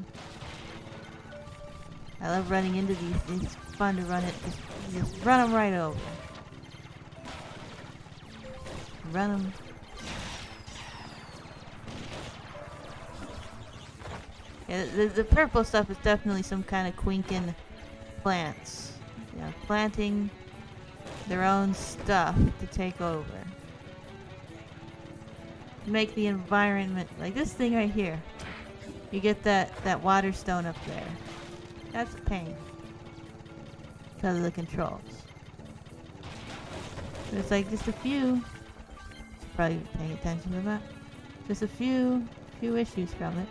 I love running into these. It's fun to run it. Just run them right over. Run them. Yeah, the purple stuff is definitely some kind of Quinkin plants. Yeah, planting their own stuff to take over. Make the environment, like this thing right here. You get that water stone up there. That's a pain. Because of the controls. There's like just a few. Probably paying attention to that. Just a few issues from it.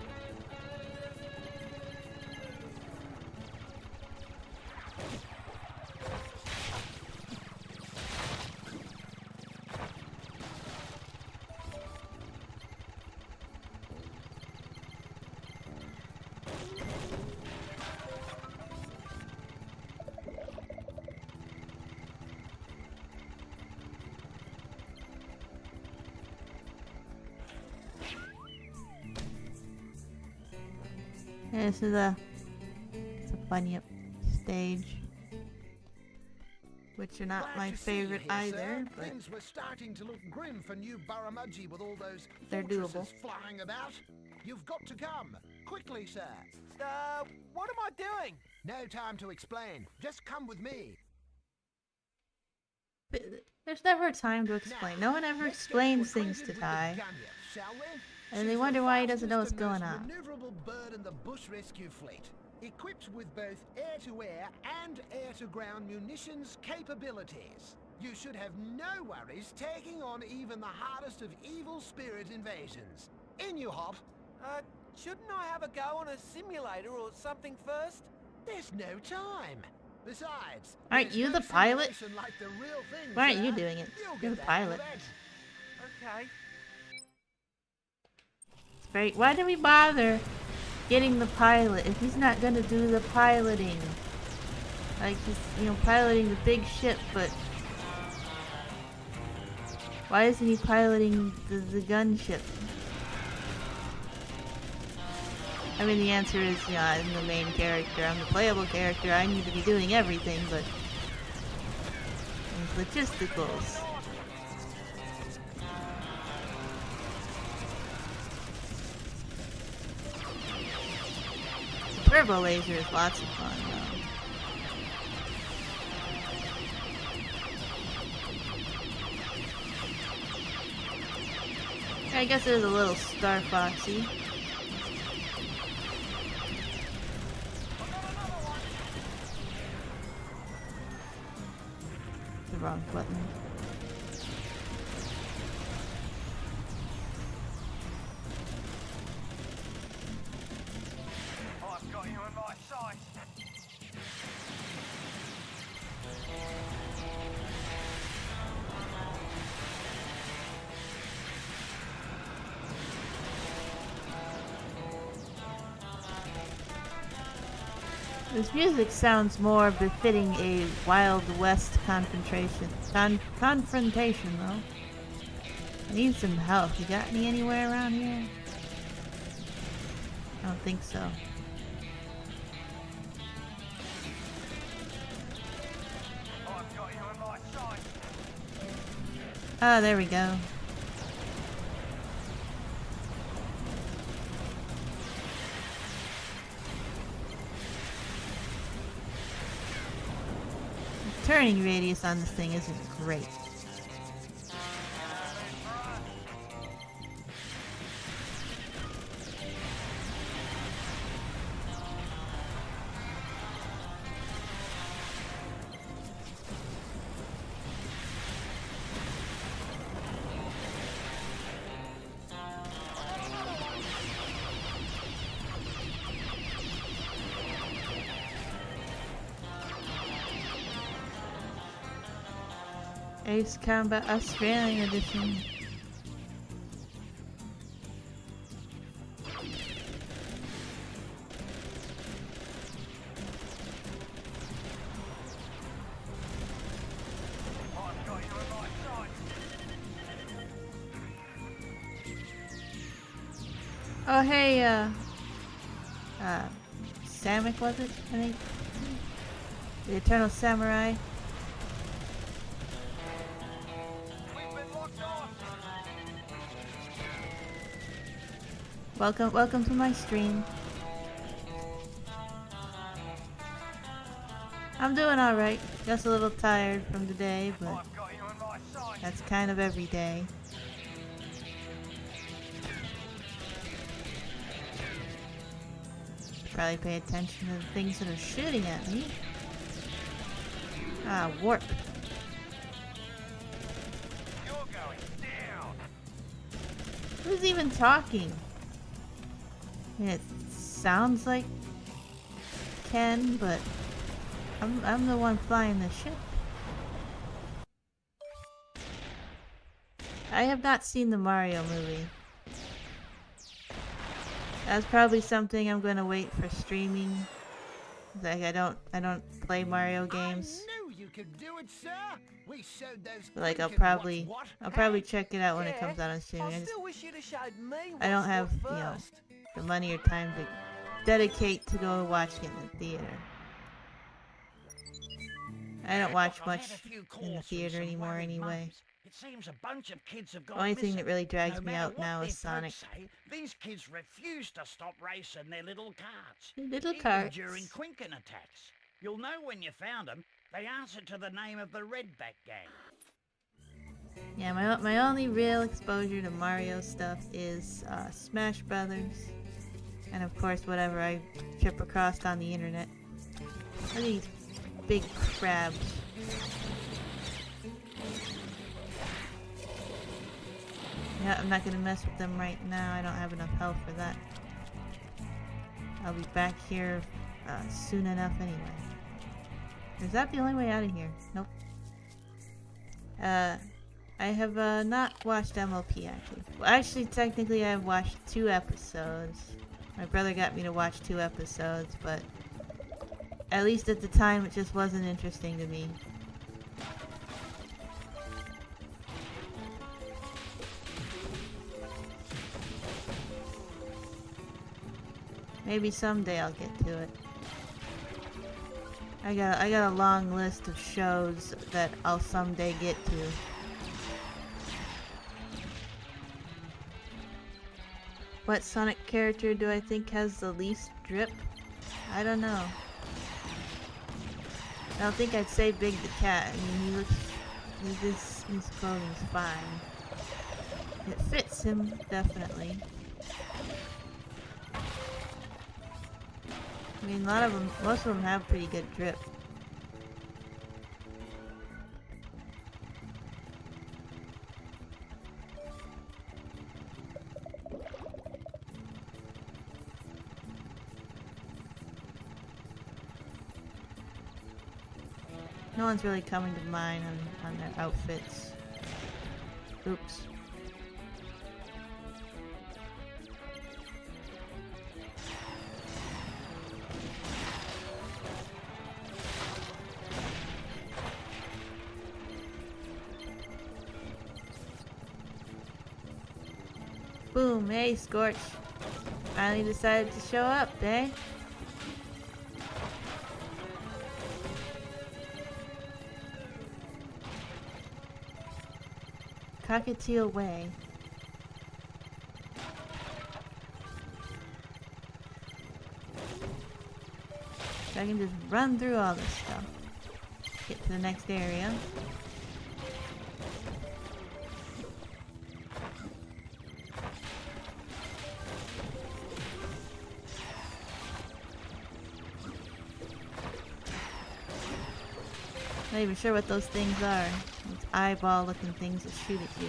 Yeah, this is it's a bunyip stage, which are not my favorite either, but things were starting to look grim for New Barramudgee with all those they're doable. Flying about. You've got to come quickly, sir. What am I doing? No time to explain. Just come with me. But there's never a time to explain. No one ever explains things to Ty. And they wonder why he doesn't know what's going on. Maneuverable bird in the bush rescue fleet, equipped with both air-to-air and air-to-ground munitions capabilities. You should have no worries taking on even the hardest of evil spirit invasions. In you hop. Shouldn't I have a go on a simulator or something first? There's no time. Besides, aren't you the pilot? Like the real thing, why aren't you doing it? You're the pilot. Okay. Right? Why do we bother getting the pilot if he's not gonna do the piloting? Like he's, you know, piloting the big ship, but why isn't he piloting the gunship? I mean, the answer is, you know, I'm the main character, I'm the playable character, I need to be doing everything, but logisticals. Turbo laser is lots of fun though. I guess it was a little Star Foxy. The wrong button. I've got you in my sight. This music sounds more befitting a Wild West confrontation though. I need some help. You got any anywhere around here? I don't think so. I've got you in my sight. Oh, there we go. The turning radius on this thing isn't great. Ace Combat Australian Edition. I've got you in my sight. Oh hey, Samek was it? I think the Eternal Samurai. Welcome to my stream. I'm doing alright. Just a little tired from today, but that's kind of every day. Probably pay attention to the things that are shooting at me. Ah, warp. You're going down. Who's even talking? It sounds like Ken, but I'm the one flying the ship. I have not seen the Mario movie. That's probably something I'm gonna wait for streaming. Like I don't play Mario games. I knew you could do it, sir. We showed those Like I'll Quicken probably what, check it out when it comes out on streaming. I still wish you'd have showed me I don't what's have, what you know, first. the money or time to dedicate to go watching it in the theater. I don't watch much in the theater anymore anyway. It seems a bunch of kids have The gone only thing missing. that really drags No me matter out what now their is Sonic. folks say, these kids refuse to stop racing their little carts. The little Even carts. during Quinken attacks. You'll know when you found them. They answer to the name of the Redback Gang. Yeah, my only real exposure to Mario stuff is Smash Brothers, and of course whatever I trip across on the internet. Look at these big crabs. Yeah, I'm not gonna mess with them right now. I don't have enough health for that. I'll be back here soon enough anyway. Is that the only way out of here? Nope. I have not watched MLP actually. Well, actually, technically, I've watched 2 episodes. My brother got me to watch 2 episodes, but at least at the time, it just wasn't interesting to me. Maybe someday I'll get to it. I got a long list of shows that I'll someday get to. What Sonic character do I think has the least drip? I don't know. I don't think I'd say Big the cat. I mean, he looks... His clothing's fine. It fits him, definitely. I mean, most of them have pretty good drip. No one's really coming to mind on their outfits. Oops. Boom, hey Scorch. Finally decided to show up, eh? Cockatiel Way. So I can just run through all this stuff. Get to the next area. Not even sure what those things are. Those eyeball looking things that shoot at you.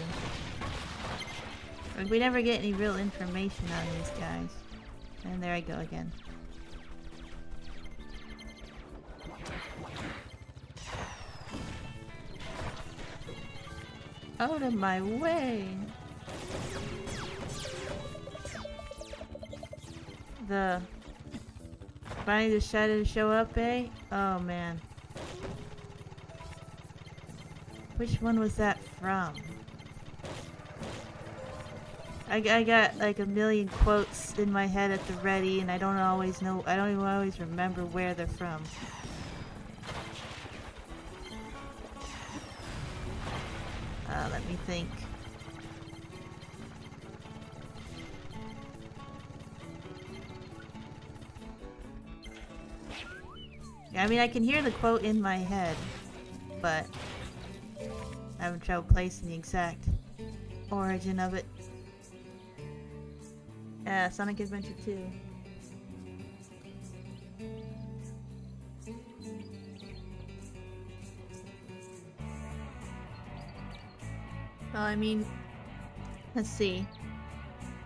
Like, we never get any real information on these guys. And there I go again. Out of my way! The... Finally decided to show up, eh? Oh man. Which one was that from? I got like a million quotes in my head at the ready, and I don't even always remember where they're from. Let me think. Yeah, I mean, I can hear the quote in my head, but I'm having trouble placing the exact origin of it. Yeah, Sonic Adventure 2. Well, I mean, let's see.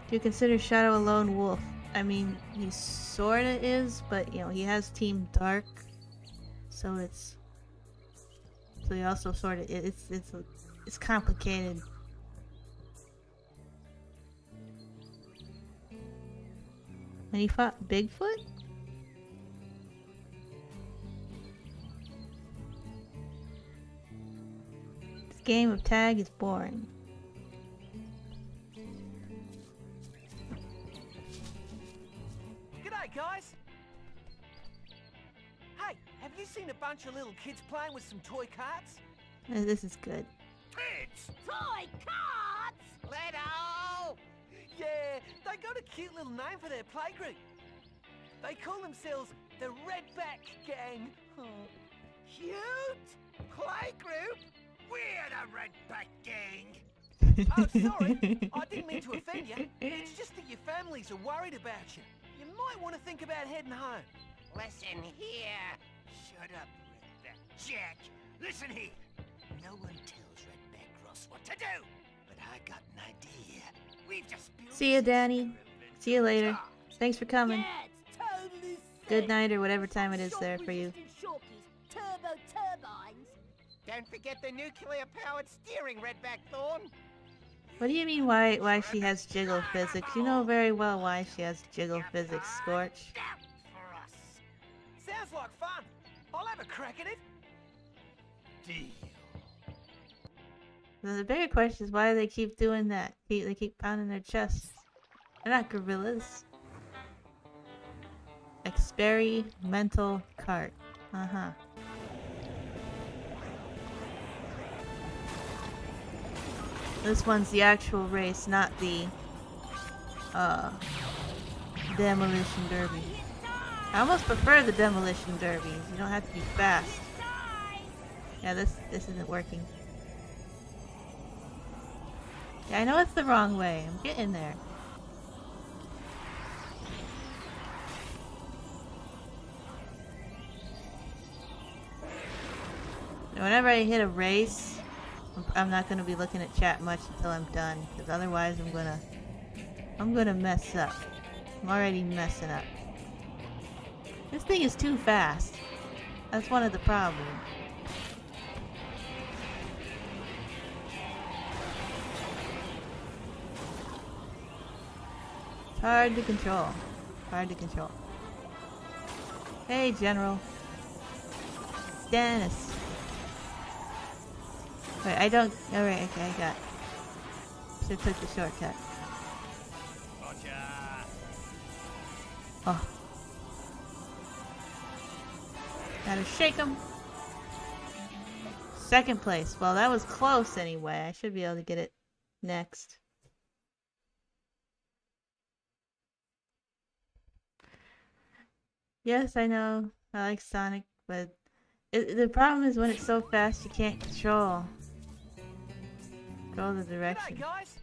Do you consider Shadow a lone wolf? I mean, he sorta is, but you know, he has Team Dark, so it's... So he also sorta... It's complicated. And he fought Bigfoot? This game of tag is boring. G'day, guys. Hey, have you seen a bunch of little kids playing with some toy carts? This is good. Kids! Toy carts! Leto! Yeah, they got a cute little name for their playgroup. They call themselves the Redback Gang. Oh. Cute! Playgroup? We're the Redback Gang! Oh, sorry. I didn't mean to offend you. It's just that your families are worried about you. You might want to think about heading home. Listen here. Shut up, Redback Jack. Listen here. No one tells Redback Ross what to do. But I got an idea. We've just built... See ya, Danny. See you later. Thanks for coming. Yeah, it's totally sick. Good night or whatever time it is there for you. Turbo turbines. Don't forget the nuclear-powered steering, Redback Thorn. What do you mean why she has jiggle physics? You know very well why she has jiggle physics, Scorch. Sounds like fun. I'll have a crack at it. Deal. The bigger question is why do they keep doing that? They keep pounding their chests. They're not gorillas. Experimental cart. Uh-huh. This one's the actual race, not the demolition derby. I almost prefer the demolition derbies. You don't have to be fast. Yeah, this isn't working. Yeah, I know it's the wrong way. I'm getting there. Whenever I hit a race, I'm not gonna be looking at chat much until I'm done, because otherwise I'm gonna mess up. I'm already messing up. This thing is too fast. That's one of the problems. It's hard to control. Hard to control. Hey, General. Dennis. Wait, I don't... Alright, okay, I got... Should've took the shortcut. Gotcha. Oh. Gotta shake him. Second place. Well, that was close anyway. I should be able to get it next. Yes, I know. I like Sonic, but the problem is when it's so fast you can't control the direction. G'day, guys.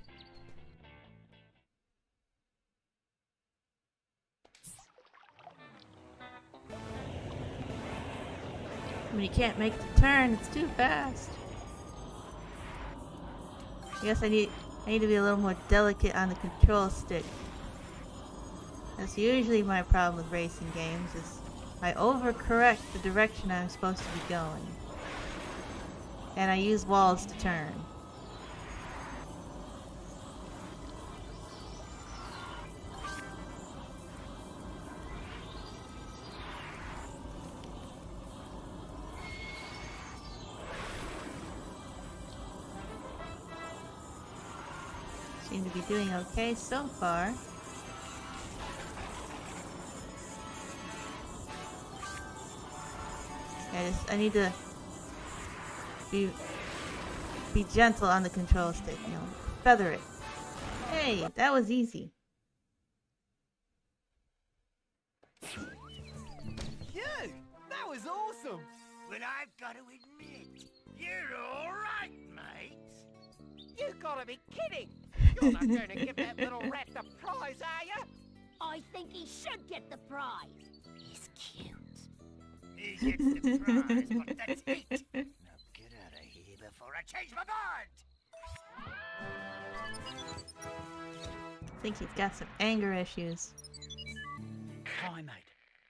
When you can't make the turn, it's too fast. I guess I need to be a little more delicate on the control stick. That's usually my problem with racing games, is I overcorrect the direction I'm supposed to be going. And I use walls to turn. Seem to be doing okay so far. I need to be gentle on the control stick, you know, feather it. Hey, that was easy. You! That was awesome! But I've got to admit, you're all right, mate. You gotta be kidding! You're not going to give that little rat the prize, are you? I think he should get the prize. He's cute. He gets the prize, but that's it. Now get out of here before I change my mind. I think he's got some anger issues. Hi, mate.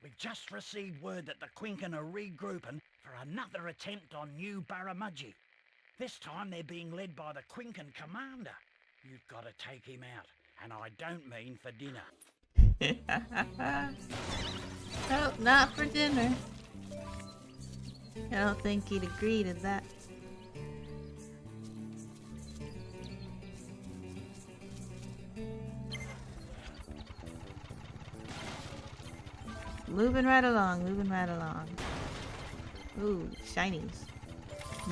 We've just received word that the Quinken are regrouping for another attempt on New Barramudgee. This time they're being led by the Quinken commander. You've got to take him out, and I don't mean for dinner. Oh, not for dinner. I don't think he'd agree to that. Moving right along, moving right along. Ooh, shinies.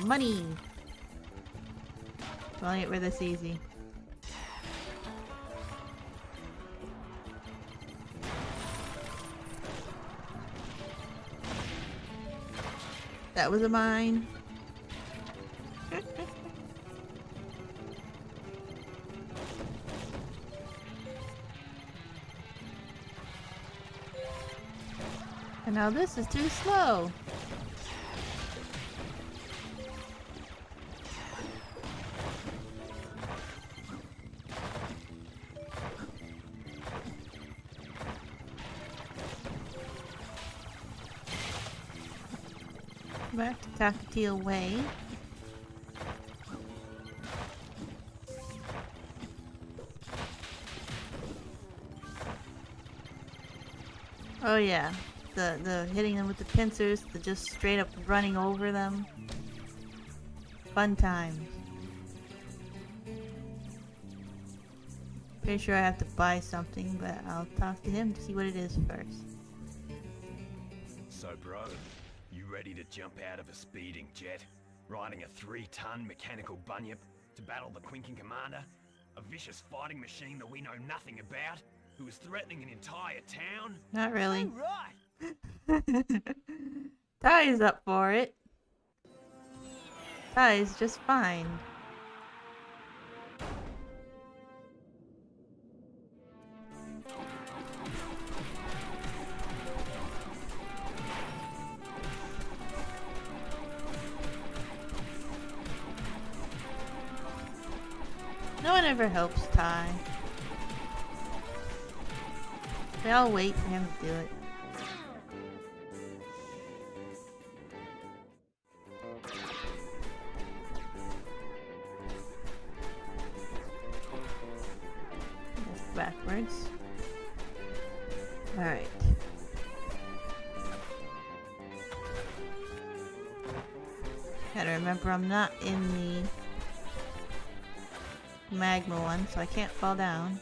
Money! Well, ain't were this easy. That was a mine. And now this is too slow. Back to Cockatiel Way. Oh yeah, the hitting them with the pincers, the just straight up running over them. Fun times. Pretty sure I have to buy something, but I'll talk to him to see what it is first. So, bro, you ready to jump out of a speeding jet, riding a 3-ton mechanical bunyip to battle the Quinken commander? A vicious fighting machine that we know nothing about, who is threatening an entire town? Not really. Oh, right! Ty's up for it. Ty's just fine. No one ever helps Ty. They all wait for him to do it. Just backwards. Alright. Gotta remember I'm not in the magma one, so I can't fall down.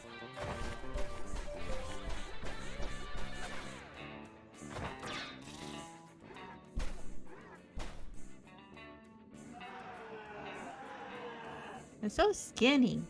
They're so skinny.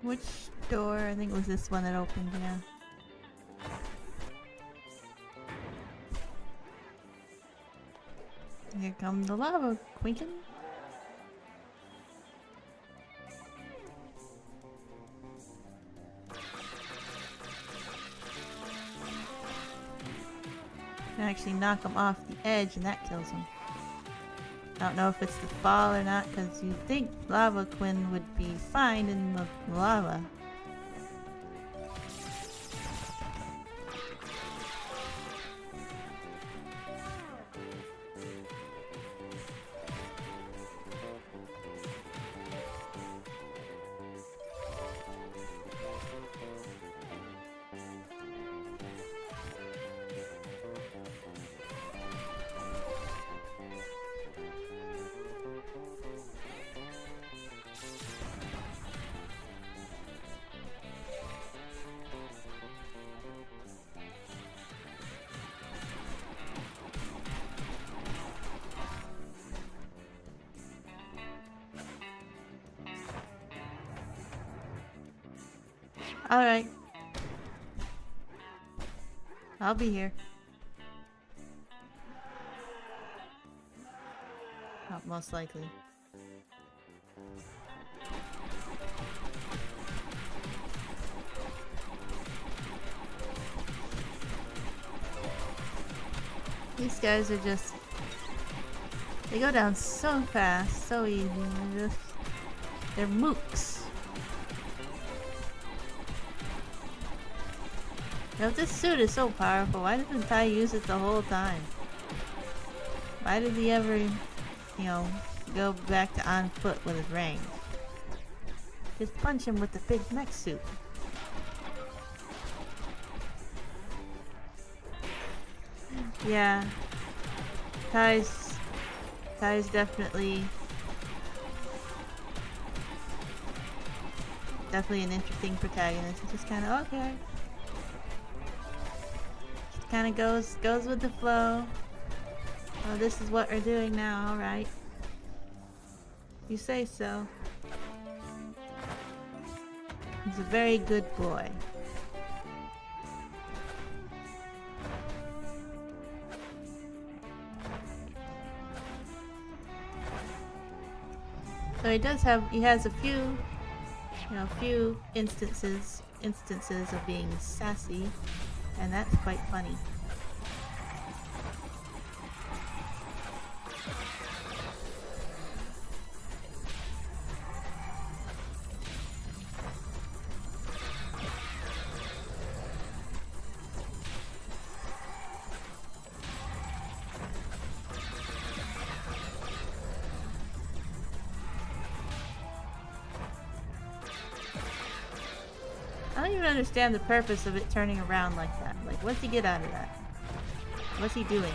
Which door? I think it was this one that opened, yeah. Here come the lava, Quinkin. Can actually knock him off the edge and that kills him. I don't know if it's the fall or not, because you'd think Lava Quinn would be fine in the lava. Alright. I'll be here. Not most likely. These guys are just... they go down so fast, so easy. They're mooks. Now, if this suit is so powerful, why didn't Ty use it the whole time? Why did he ever, you know, go back to on foot with his range? Just punch him with the big mech suit. Yeah. Ty's definitely an interesting protagonist. It's just kind of okay. Kind of goes with the flow. Oh, this is what we're doing now. All right. You say so. He's a very good boy. So he has a few, instances of being sassy. And that's quite funny. don't even understand the purpose of it turning around like that. Like, what's he get out of that? What's he doing?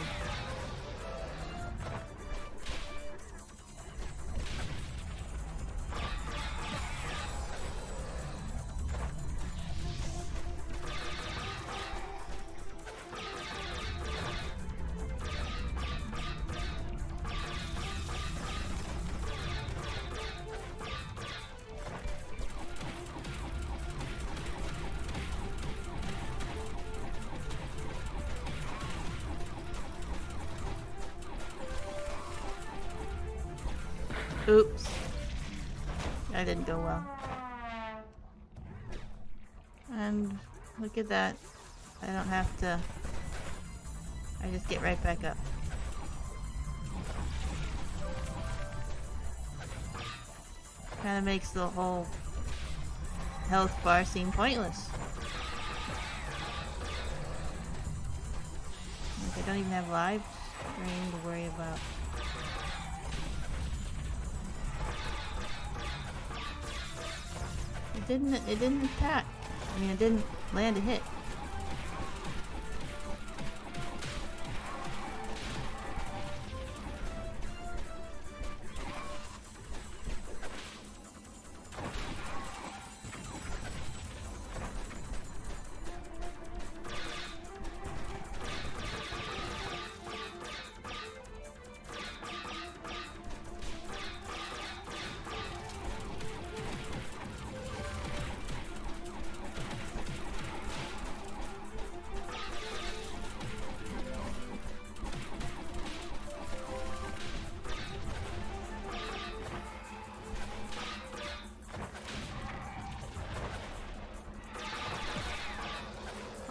Oops. That didn't go well. And look at that. I don't have to... I just get right back up. Kinda makes the whole health bar seem pointless. Like, I don't even have lives or anything to worry about. It didn't attack. I mean, it didn't land a hit.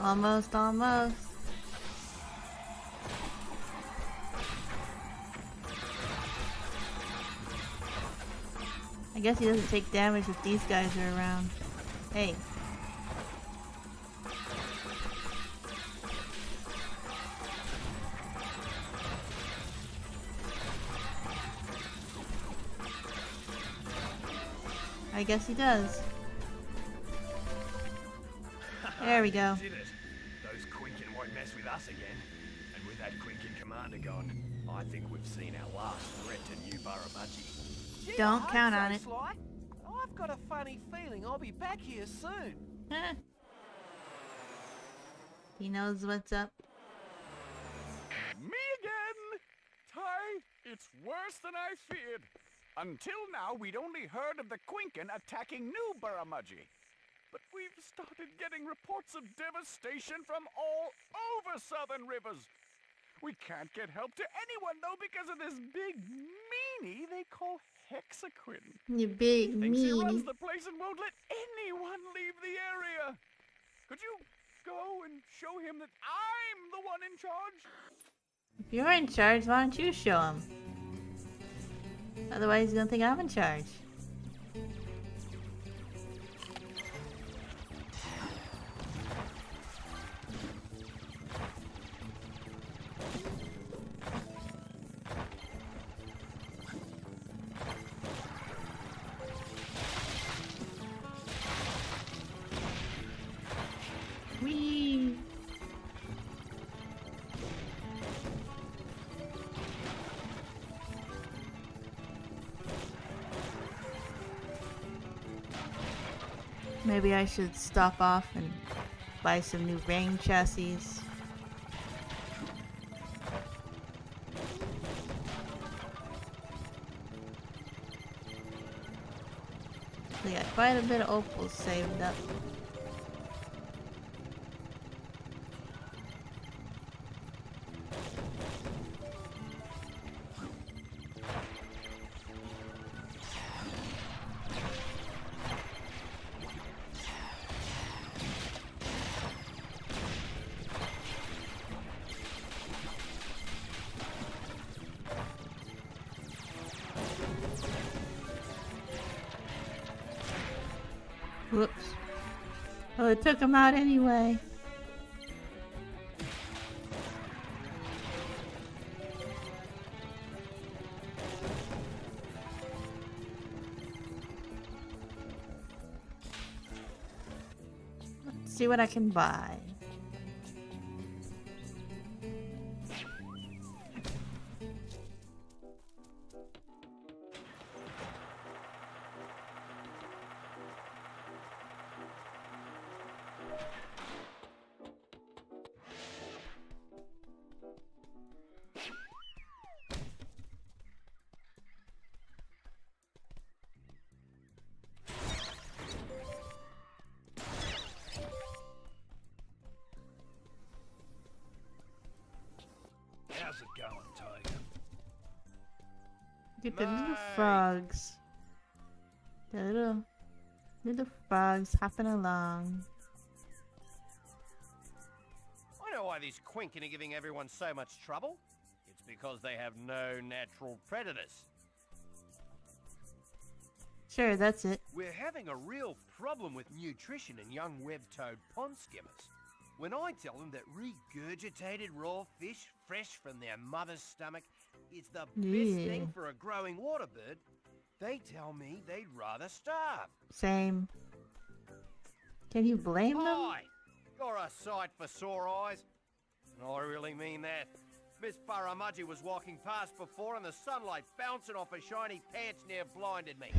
Almost, almost. I guess he doesn't take damage if these guys are around. Hey. I guess he does. There we go. Did it. Those Quinkin won't mess with us again. And with that Quinkin commander gone, I think we've seen our last threat to New Burramudgee. Don't count on it. Sly. I've got a funny feeling I'll be back here soon. He knows what's up. Me again! Ty, it's worse than I feared. Until now, we'd only heard of the Quinkin attacking New Burramudgee. But we've started getting reports of devastation from all over Southern Rivers. We can't get help to anyone, though, because of this big meanie they call Hexaquin. You big He thinks he meanie. runs the place and won't let anyone leave the area. Could you go and show him that I'm the one in charge? If you're in charge, why don't you show him? Otherwise, he's gonna think I'm in charge. Whee! Maybe I should stop off and buy some new rain chassis. We got quite a bit of opals saved up. Whoops. Oh, it took him out anyway. see what I can buy. How's it going, Tiger? Get the little frogs. The little frogs hopping along. I know why these Quinkin are giving everyone so much trouble. It's because they have no natural predators. Sure, that's it. We're having a real problem with nutrition in young web-toed pond skimmers. When I tell them that regurgitated raw fish fresh from their mother's stomach is the best thing for a growing water bird, they tell me they'd rather starve. Same. Can you blame them? Hi! You're a sight for sore eyes. And I really mean that. Miss Burramudgee was walking past before and the sunlight bouncing off her shiny pants near blinded me.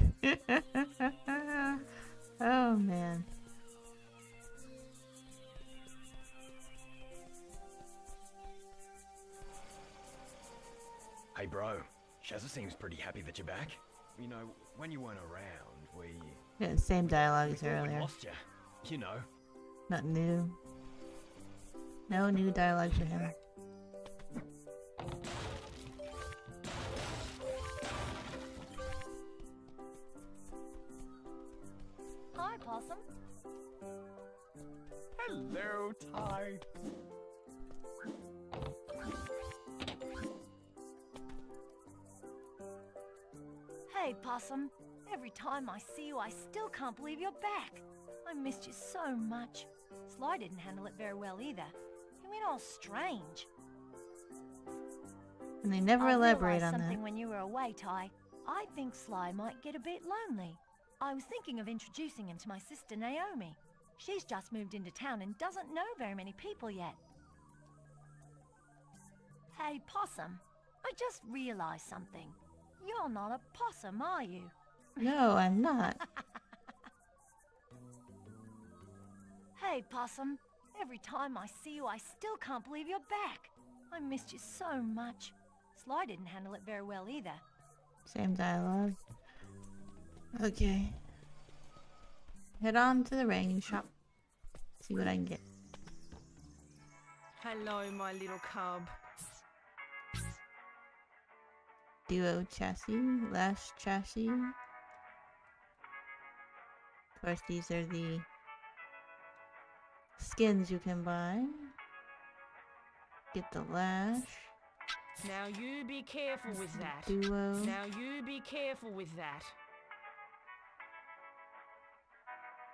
Oh, man. Hey bro, Shazza seems pretty happy that you're back. You know, when you weren't around, we... Yeah, same dialogue as we thought we'd earlier. lost you. You know. Not new. No new dialogue for him. Hi, Possum. Hello, Ty. Hey, Possum. Every time I see you, I still can't believe you're back. I missed you so much. Sly didn't handle it very well either. He went all strange. And they never I elaborate realised on something that. when you were away, Ty. I think Sly might get a bit lonely. I was thinking of introducing him to my sister Naomi. She's just moved into town and doesn't know very many people yet. Hey, Possum. I just realised something. You're not a possum, are you? No, I'm not. Hey, Possum. Every time I see you, I still can't believe you're back. I missed you so much. Sly didn't handle it very well either. Same dialogue. Okay. Head on to the writing shop. See what I can get. Hello, my little cub. Duo chassis, lash chassis. Of course, these are the skins you can buy. Get the lash. Now you be careful with that. Duo. Now you be careful with that.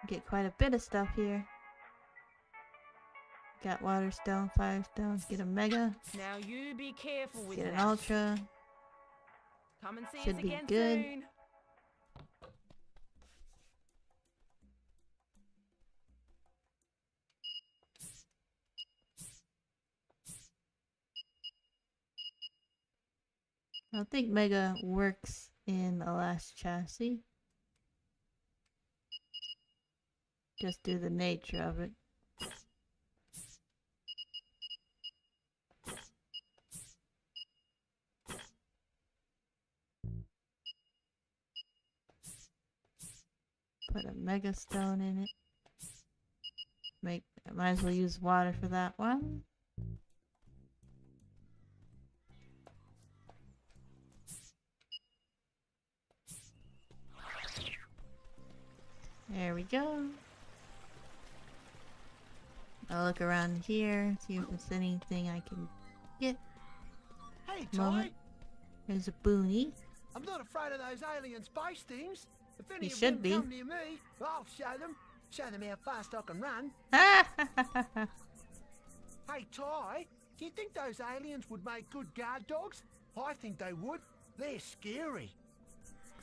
Get quite a bit of stuff here. Got water stone, fire stone. Get a mega. Now you be careful with Get that. an ultra. Come and see Should us be again good. soon. I don't think mega works in a last chassis. Just due to the nature of it. Put a mega stone in it. I might as well use water for that one. There we go. I'll look around here, see if there's anything I can get. Hey, Ty. Moment. There's a boonie. I'm not afraid of those alien space things. If any You of should them be. come near me, I'll show them. Show them how fast I can run. Hey, Ty, do you think those aliens would make good guard dogs? I think they would. They're scary.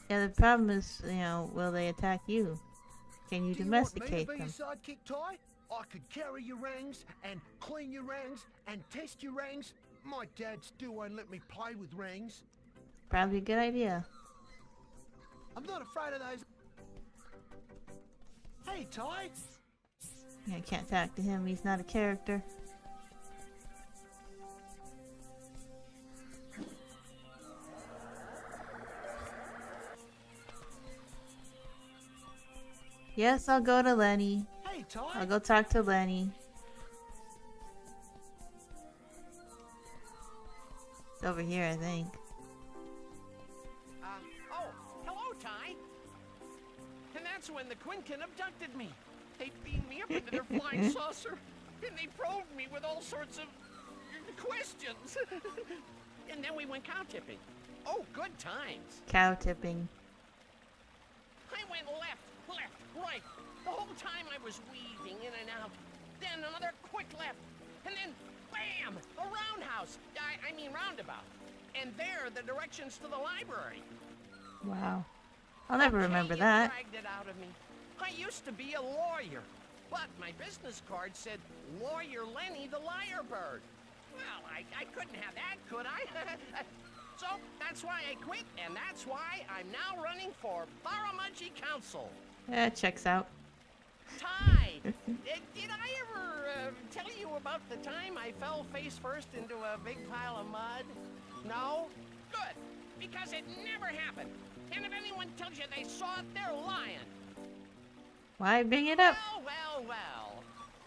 Yeah, the problem is, you know, will they attack you? Can you Do you want me domesticate to be them? your sidekick, Ty? I could carry your rings and clean your rings and test your rings. My dad still won't let me play with rings. Probably a good idea. I'm not afraid of those. Hey, Ty. Yeah, I can't talk to him. He's not a character. Yes, I'll go to Lenny. Hey, Ty. I'll go talk to Lenny. It's over here, I think. Oh, hello, Ty. And that's when the Quinkin abducted me. They beamed me up into their flying saucer, and they probed me with all sorts of questions. And then we went cow tipping. Oh, good times. Cow tipping. I went left, right. The whole time I was weaving in and out. Then another quick left. And then, bam! A roundhouse. I mean roundabout. And there, the directions to the library. Wow. I'll never remember You that. dragged it out of me. I used to be a lawyer. But my business card said, Lawyer Lenny the Liar Bird. Well, I couldn't have that, could I? So, that's why I quit, and that's why I'm now running for Baramudgee Council. Yeah, it checks out. Ty, did I ever tell you about the time I fell face first into a big pile of mud? No? Good, because it never happened. And if anyone tells you they saw it, they're lying. Why bring it up? Well.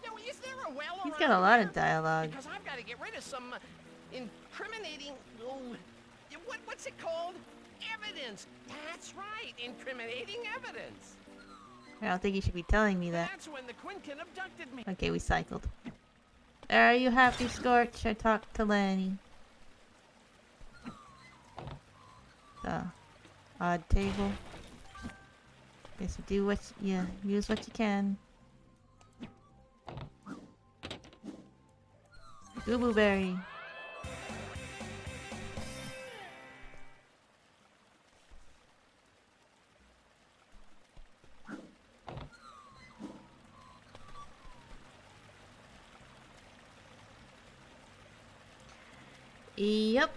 No, is there a well He's around got a lot here? of dialogue. Because I've got to get rid of some incriminating... what's it called? Evidence. That's right, incriminating evidence. I don't think you should be telling me that. That's when the Quinkin abducted me. Okay, we cycled. Are you happy, Scorch? I talked to Lenny. Odd table. Guess you do what you use what you can. Boo berry. Yep.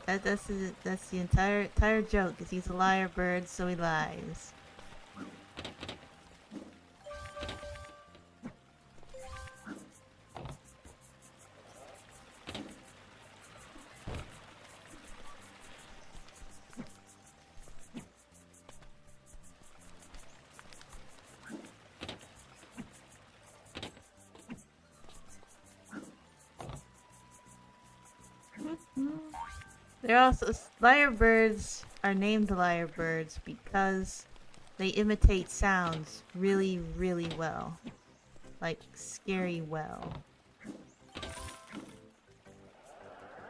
That's the entire joke. Is he's a liar bird, so he lies. They're also lyrebirds are named lyrebirds because they imitate sounds really, really well, like scary well.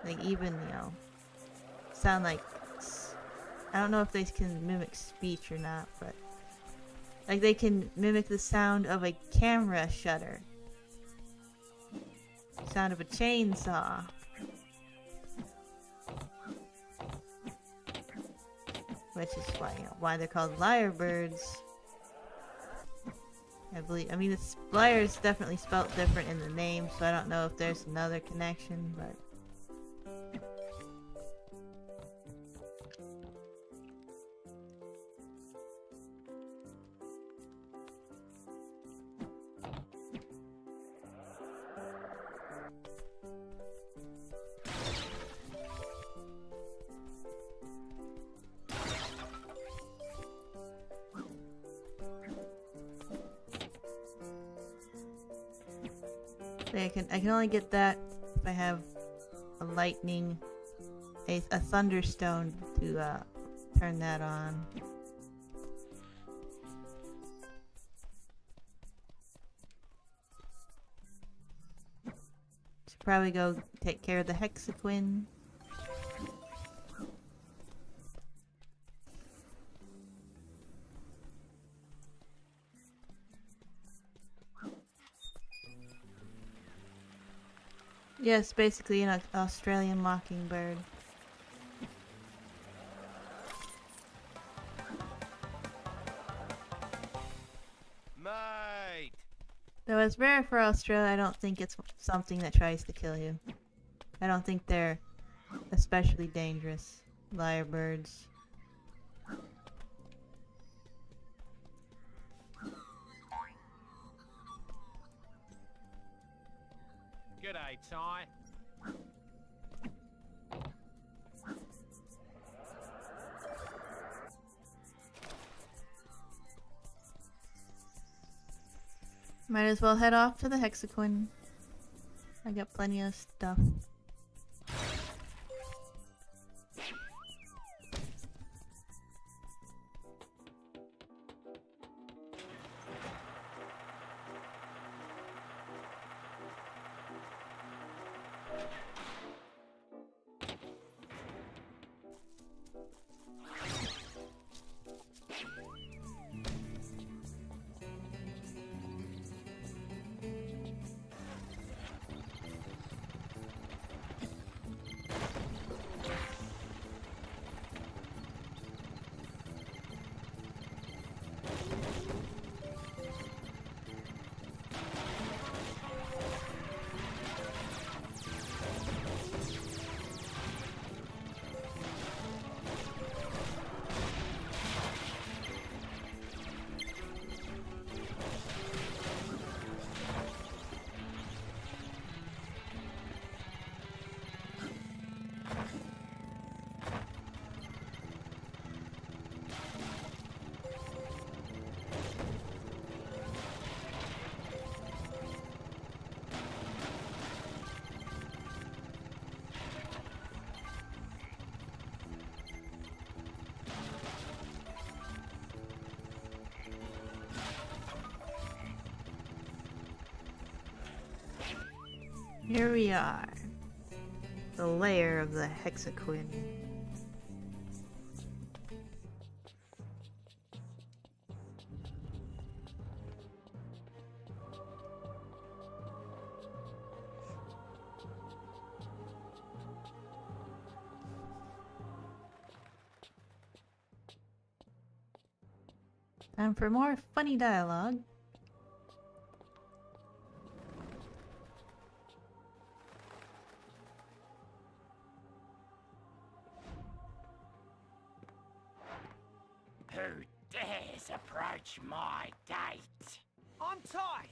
Like even sound like I don't know if they can mimic speech or not, but like they can mimic the sound of a camera shutter, sound of a chainsaw. Which is why they're called lyrebirds. I mean, lyre is definitely spelt different in the name, so I don't know if there's another connection, but. I can only get that if I have a lightning, a thunderstone to turn that on. Should probably go take care of the hexaquin. Yes, basically an Australian mockingbird. Mate! Though it's rare for Australia, I don't think it's something that tries to kill you. I don't think they're especially dangerous. Lyrebirds. G'day, Ty. Might as well head off to the Hexaquin. I got plenty of stuff. Here we are. The lair of the Hexaquin. Time for more funny dialogue. Who dares approach my gate? I'm Ty,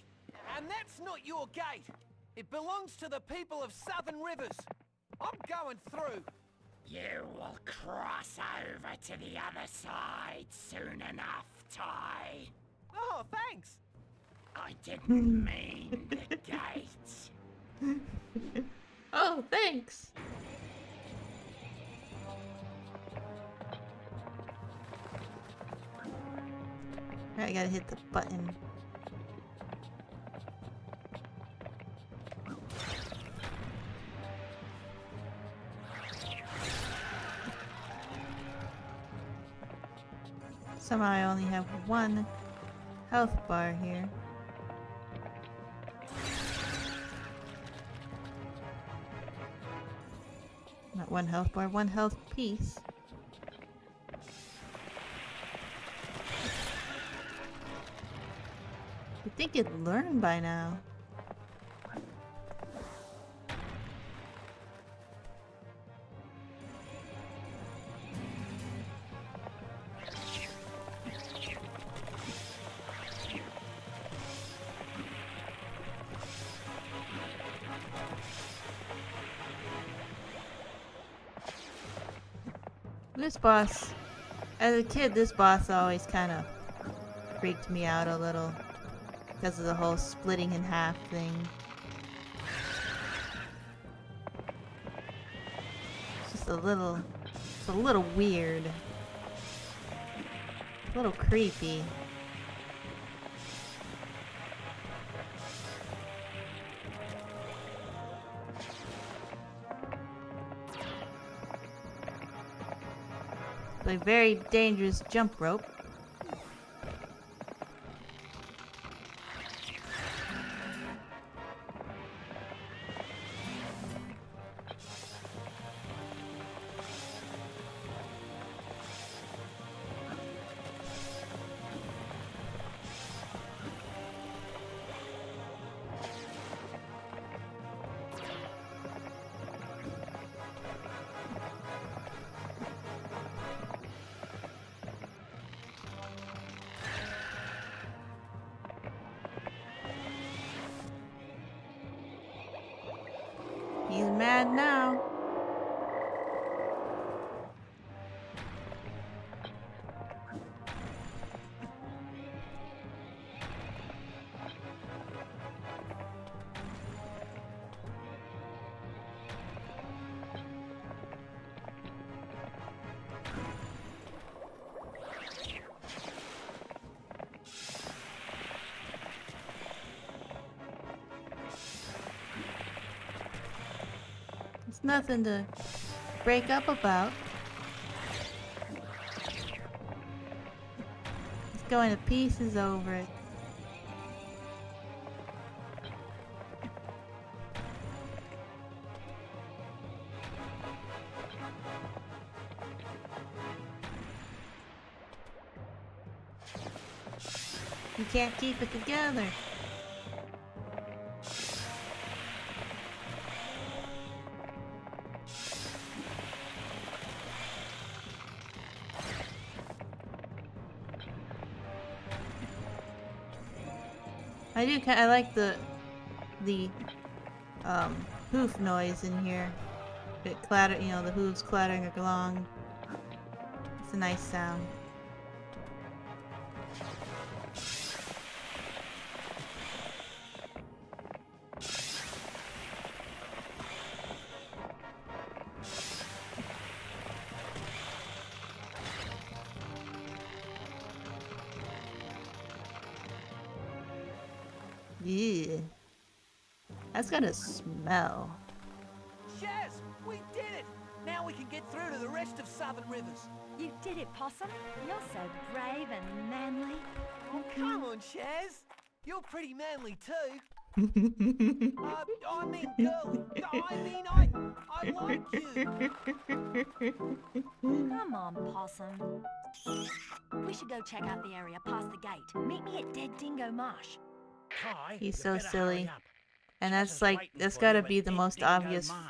and that's not your gate. It belongs to the people of Southern Rivers. I'm going through. You will cross over to the other side soon enough, Ty. Oh, thanks. I didn't mean the gate. Oh, thanks. Alright, I gotta hit the button. Somehow I only have one health bar here. Not one health bar, one health piece. I think it'd learn by now. This boss, as a kid, this boss always kind of freaked me out a little because of the whole splitting in half thing. It's just it's a little weird. A little creepy. A very dangerous jump rope. mad now. It's nothing to break up about. It's going to pieces over it. You can't keep it together. I like the hoof noise in here. It clatter, you know, the hooves clattering along. It's a nice sound. Yeah. That's got a smell. Shaz, we did it! Now we can get through to the rest of Southern Rivers. You did it, Possum. You're so brave and manly. Oh, come on, Shaz. You're pretty manly too. I mean, girl. I like you. Come on, Possum. We should go check out the area past the gate. Meet me at Dead Dingo Marsh. Kai, He's you so better silly. hurry up. And Shaz that's is like, waiting that's for gotta you be at the Dead most Dingo obvious Marsh.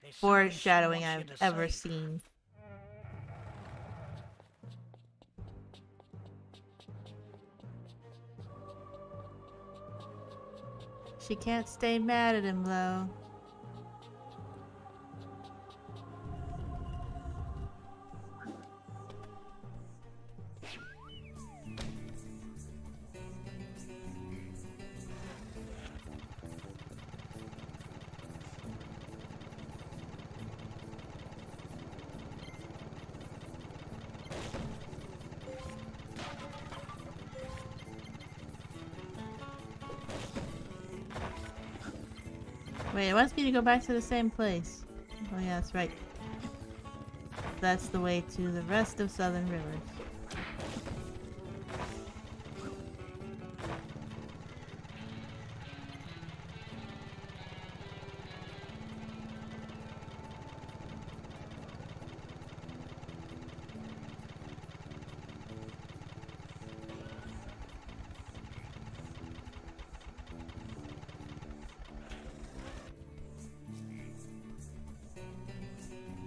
There's something she foreshadowing wants you I've to ever see. seen. She can't stay mad at him though. Wait, it wants me to go back to the same place. Oh yeah, that's right. That's the way to the rest of Southern Rivers.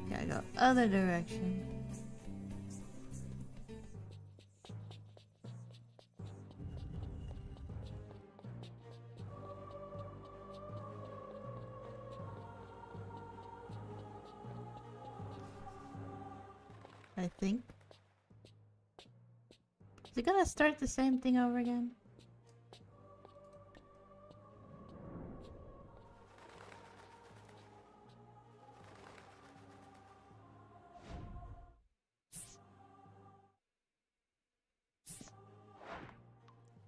Gotta go other direction. I think. Is it gonna start the same thing over again?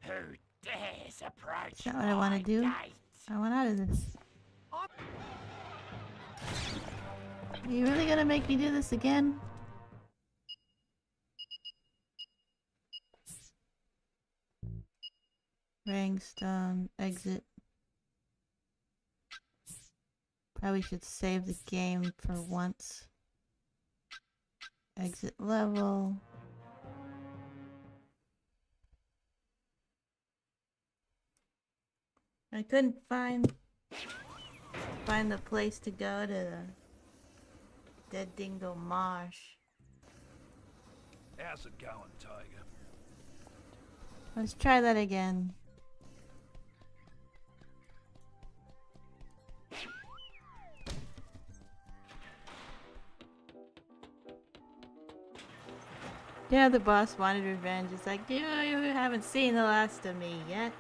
Who dares approach Is that what I want to do? I want out of this. Are you really gonna make me do this again? Rangstone, exit. Probably should save the game for once. Exit level. I couldn't find the place to go to the Dead Dingo Marsh. How's it going, Tiger? Let's try that again. Yeah, the boss wanted revenge. It's like, you haven't seen the last of me yet.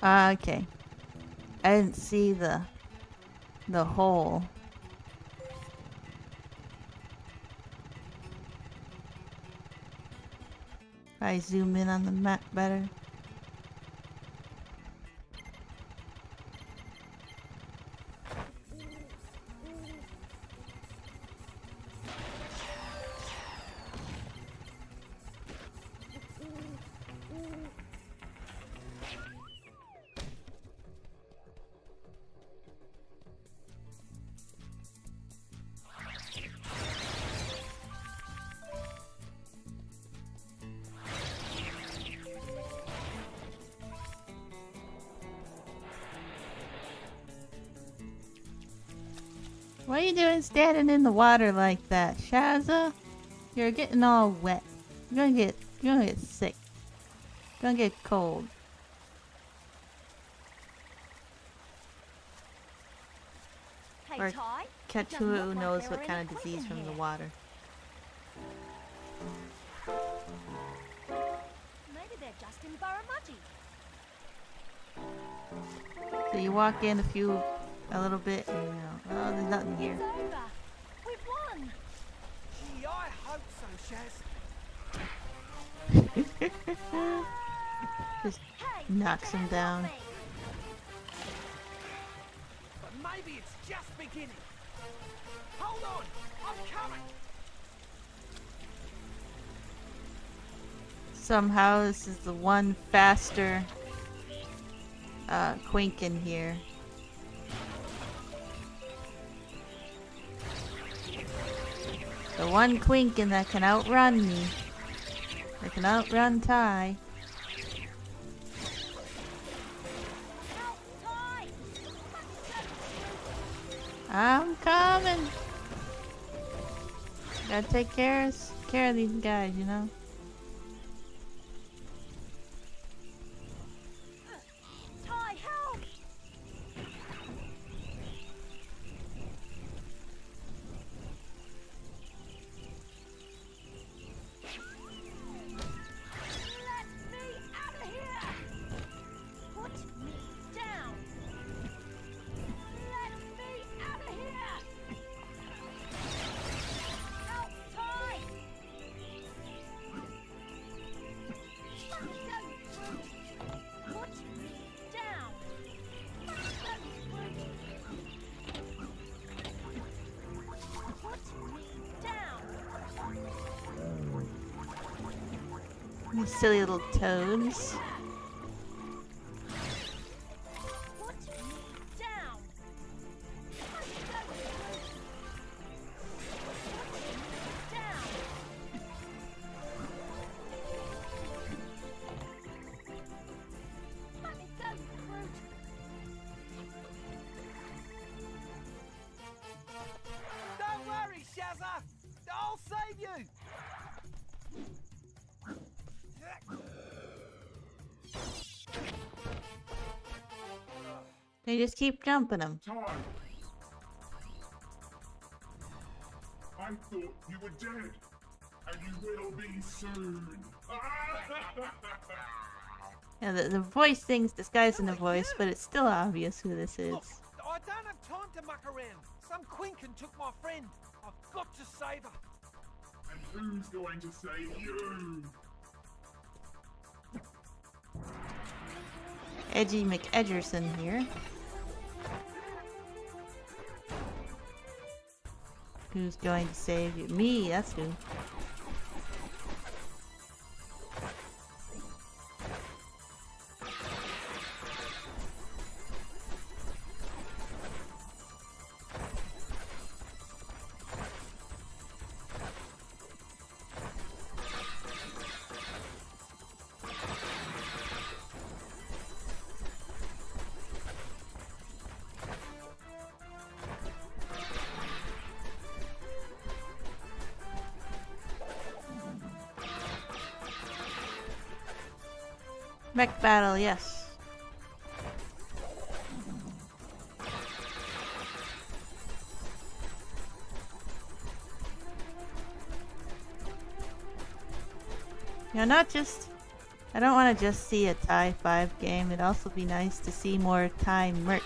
Okay. I didn't see the hole. I zoom in on the map better. What are you doing standing in the water like that, Shazza? You're getting all wet. You're gonna get sick. You're gonna get cold. Hey, Or Ty. catch doesn't who look like knows there what were kind any of disease Quinken from the here. water. Maybe they're just in Burramudgee. So you walk in a little bit, and you know, oh, there's nothing here. It's over. We've won. Gee, I hope so, Shaz. Just Hey, knocks him down. me. But maybe it's just beginning. Hold on, I'm coming. Somehow this is the one faster Quinken here. The one Quinken that can outrun me. That can outrun Ty. Help, Ty. I'm coming. Gotta take care of these guys, you know. Ty, help. Let me out of here. Put me down. Let me out of here. Help, Ty. Put me down. Put me down. These silly little toads. Put me down. Let me go, brute. Don't worry, Shazza. I'll save you. They just keep jumping them. Time. I thought you were dead, and you will be soon. Yeah, the voice thing's disguising the voice, but it's still obvious who this is. Look, I don't have time to muck around. Some Quinken took my friend. I've got to save her. And who's going to save you? Edgy McEdgerson here. Who's going to save you? Me, that's who. Mech battle, yes. Yeah, not just... I don't want to just see a TIE 5 game. It'd also be nice to see more TIE merch.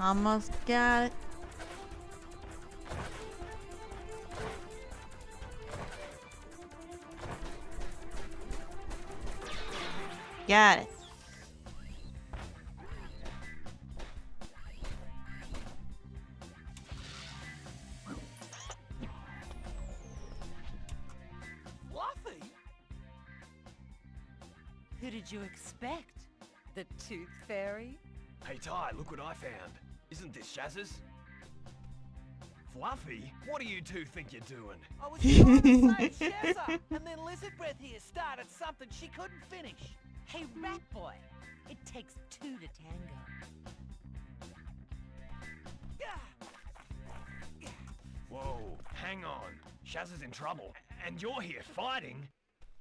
Almost got it. Got it. Fluffy? Who did you expect? The Tooth Fairy? Hey Ty, look what I found. Isn't this Shaz's? Fluffy? What do you two think you're doing? I was trying to save Shazza, and then Lizard Breath here started something she couldn't finish. Hey, Rat Boy, it takes two to tango. Whoa, hang on. Shaz is in trouble, and you're here fighting.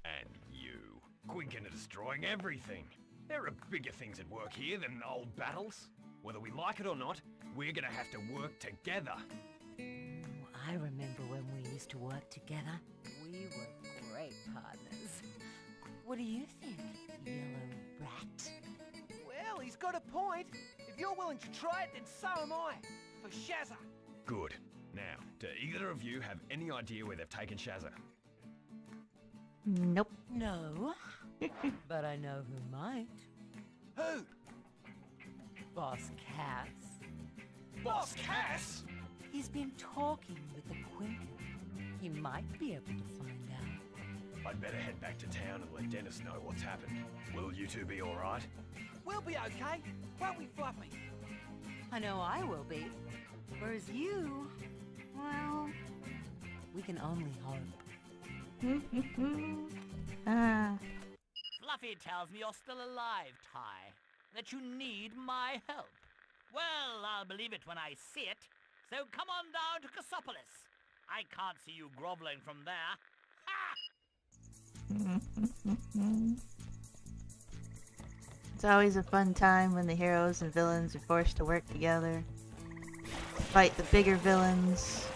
And you. Quinkin are destroying everything. There are bigger things at work here than old battles. Whether we like it or not, we're gonna have to work together. I remember when we used to work together. We were great partners. What do you think, Yellow Rat? Well, he's got a point. If you're willing to try it, then so am I. For Shazza. Good. Now, do either of you have any idea where they've taken Shazza? Nope. No. But I know who might. Who? Boss Cass. Boss Cass? He's been talking with the Quinkin. He might be able to find out. I'd better head back to town and let Dennis know what's happened. Will you two be alright? We'll be okay, won't we, Fluffy? I know I will be. Whereas you, well, we can only hope. Ah. Fluffy tells me you're still alive, Ty. That you need my help. Well, I'll believe it when I see it. So come on down to Cassopolis. I can't see you groveling from there. Ha! It's always a fun time when the heroes and villains are forced to work together. Fight the bigger villains.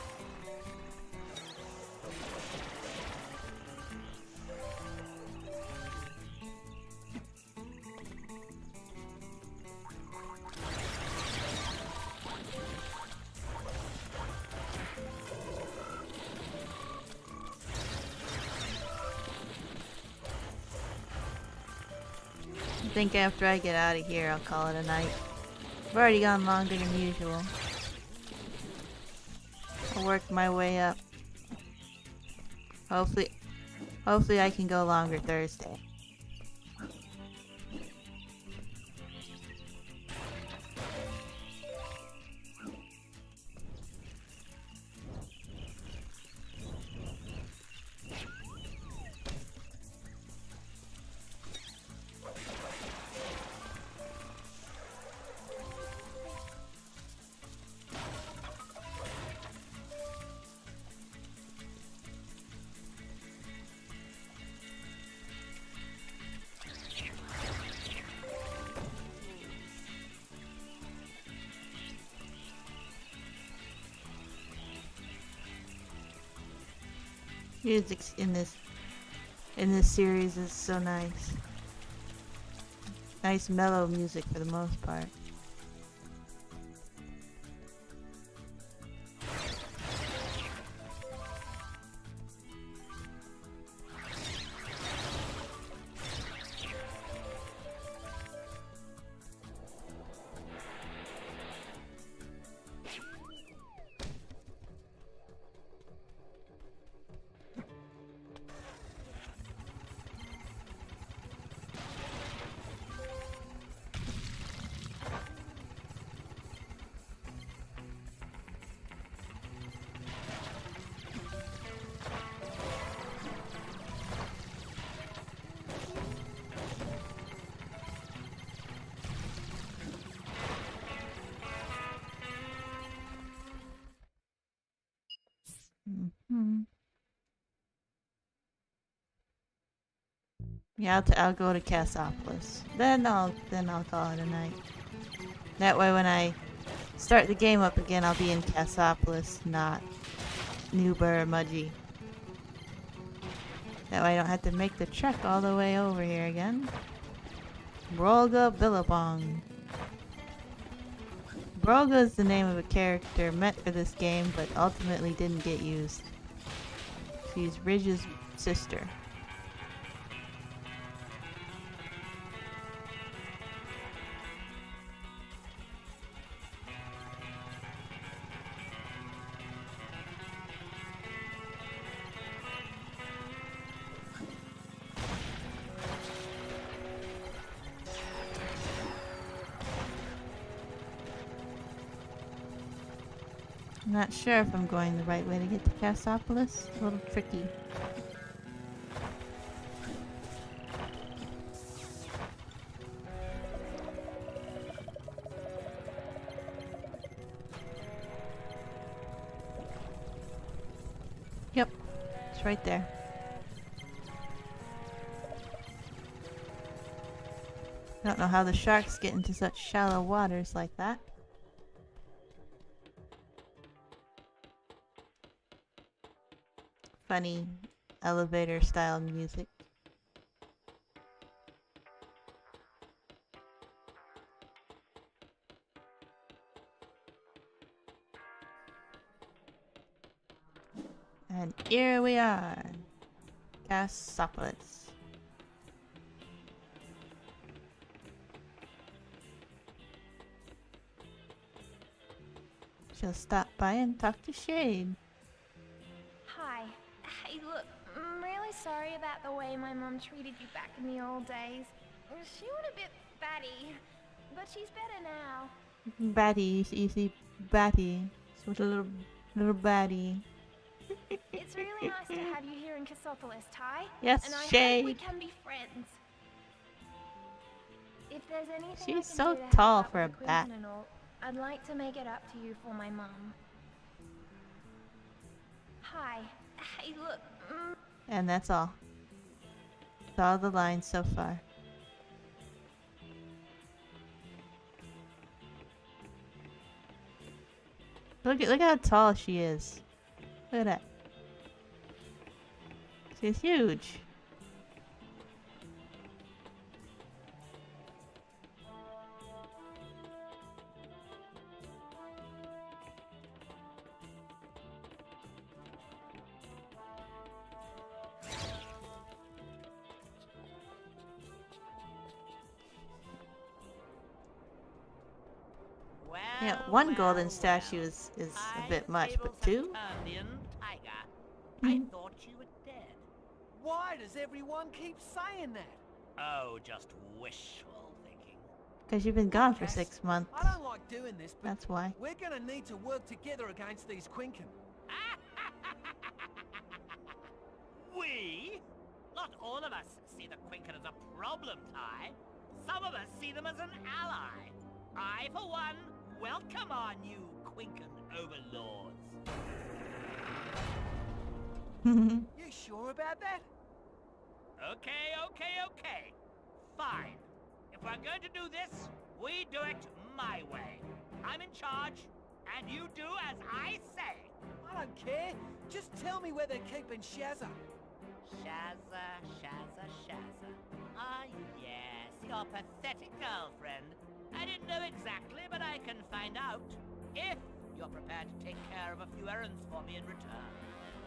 I think after I get out of here, I'll call it a night. I've already gone longer than usual. I'll work my way up. Hopefully I can go longer Thursday. Music in this series is so nice. Nice mellow music for the most part. Yeah, I'll go to Cassopolis. Then I'll call it a night. That way, when I start the game up again, I'll be in Cassopolis, not Newbur or Mudgee. That way, I don't have to make the trek all the way over here again. Brolga Billabong. Brolga is the name of a character meant for this game, but ultimately didn't get used. She's Ridge's sister. I'm not sure if I'm going the right way to get to Cassopolis. A little tricky. Yep, it's right there. I don't know how the sharks get into such shallow waters like that. Funny elevator style music. And here we are, Cassopolis. She'll stop by and talk to Shade. Hi. Hey, look, I'm really sorry about the way my mum treated you back in the old days. She was a bit batty, but she's better now. Batty, you see Batty. She was a little batty. It's really nice to have you here in Cassopolis, Ty. Yes, and I Shade. hope we can be friends. If there's anything I She's can so do to tall help out for a with the bat. Quinton and all, I'd like to make it up to you for my mum. Hi. Hey, look. And that's all. That's all the lines so far. Look how tall she is. Look at that. She's huge. Yeah, one golden statue is a bit much, but two? Tasmanian tiger. I thought you were dead. Why does everyone keep saying that? Oh, just wishful thinking. Because you've been gone for Cass, 6 months. I don't like doing this, but That's why. we're gonna need to work together against these Quinken. We? Not all of us see the Quinken as a problem, Ty. Some of us see them as an ally. I, for one, welcome our new Quinken overlords. You sure about that? Okay. Fine. If we're going to do this, we do it my way. I'm in charge, and you do as I say. I don't care. Just tell me where they're keeping Shazza. Shazza. Ah, yes, your pathetic girlfriend. I didn't know exactly, but I can find out. If you're prepared to take care of a few errands for me in return.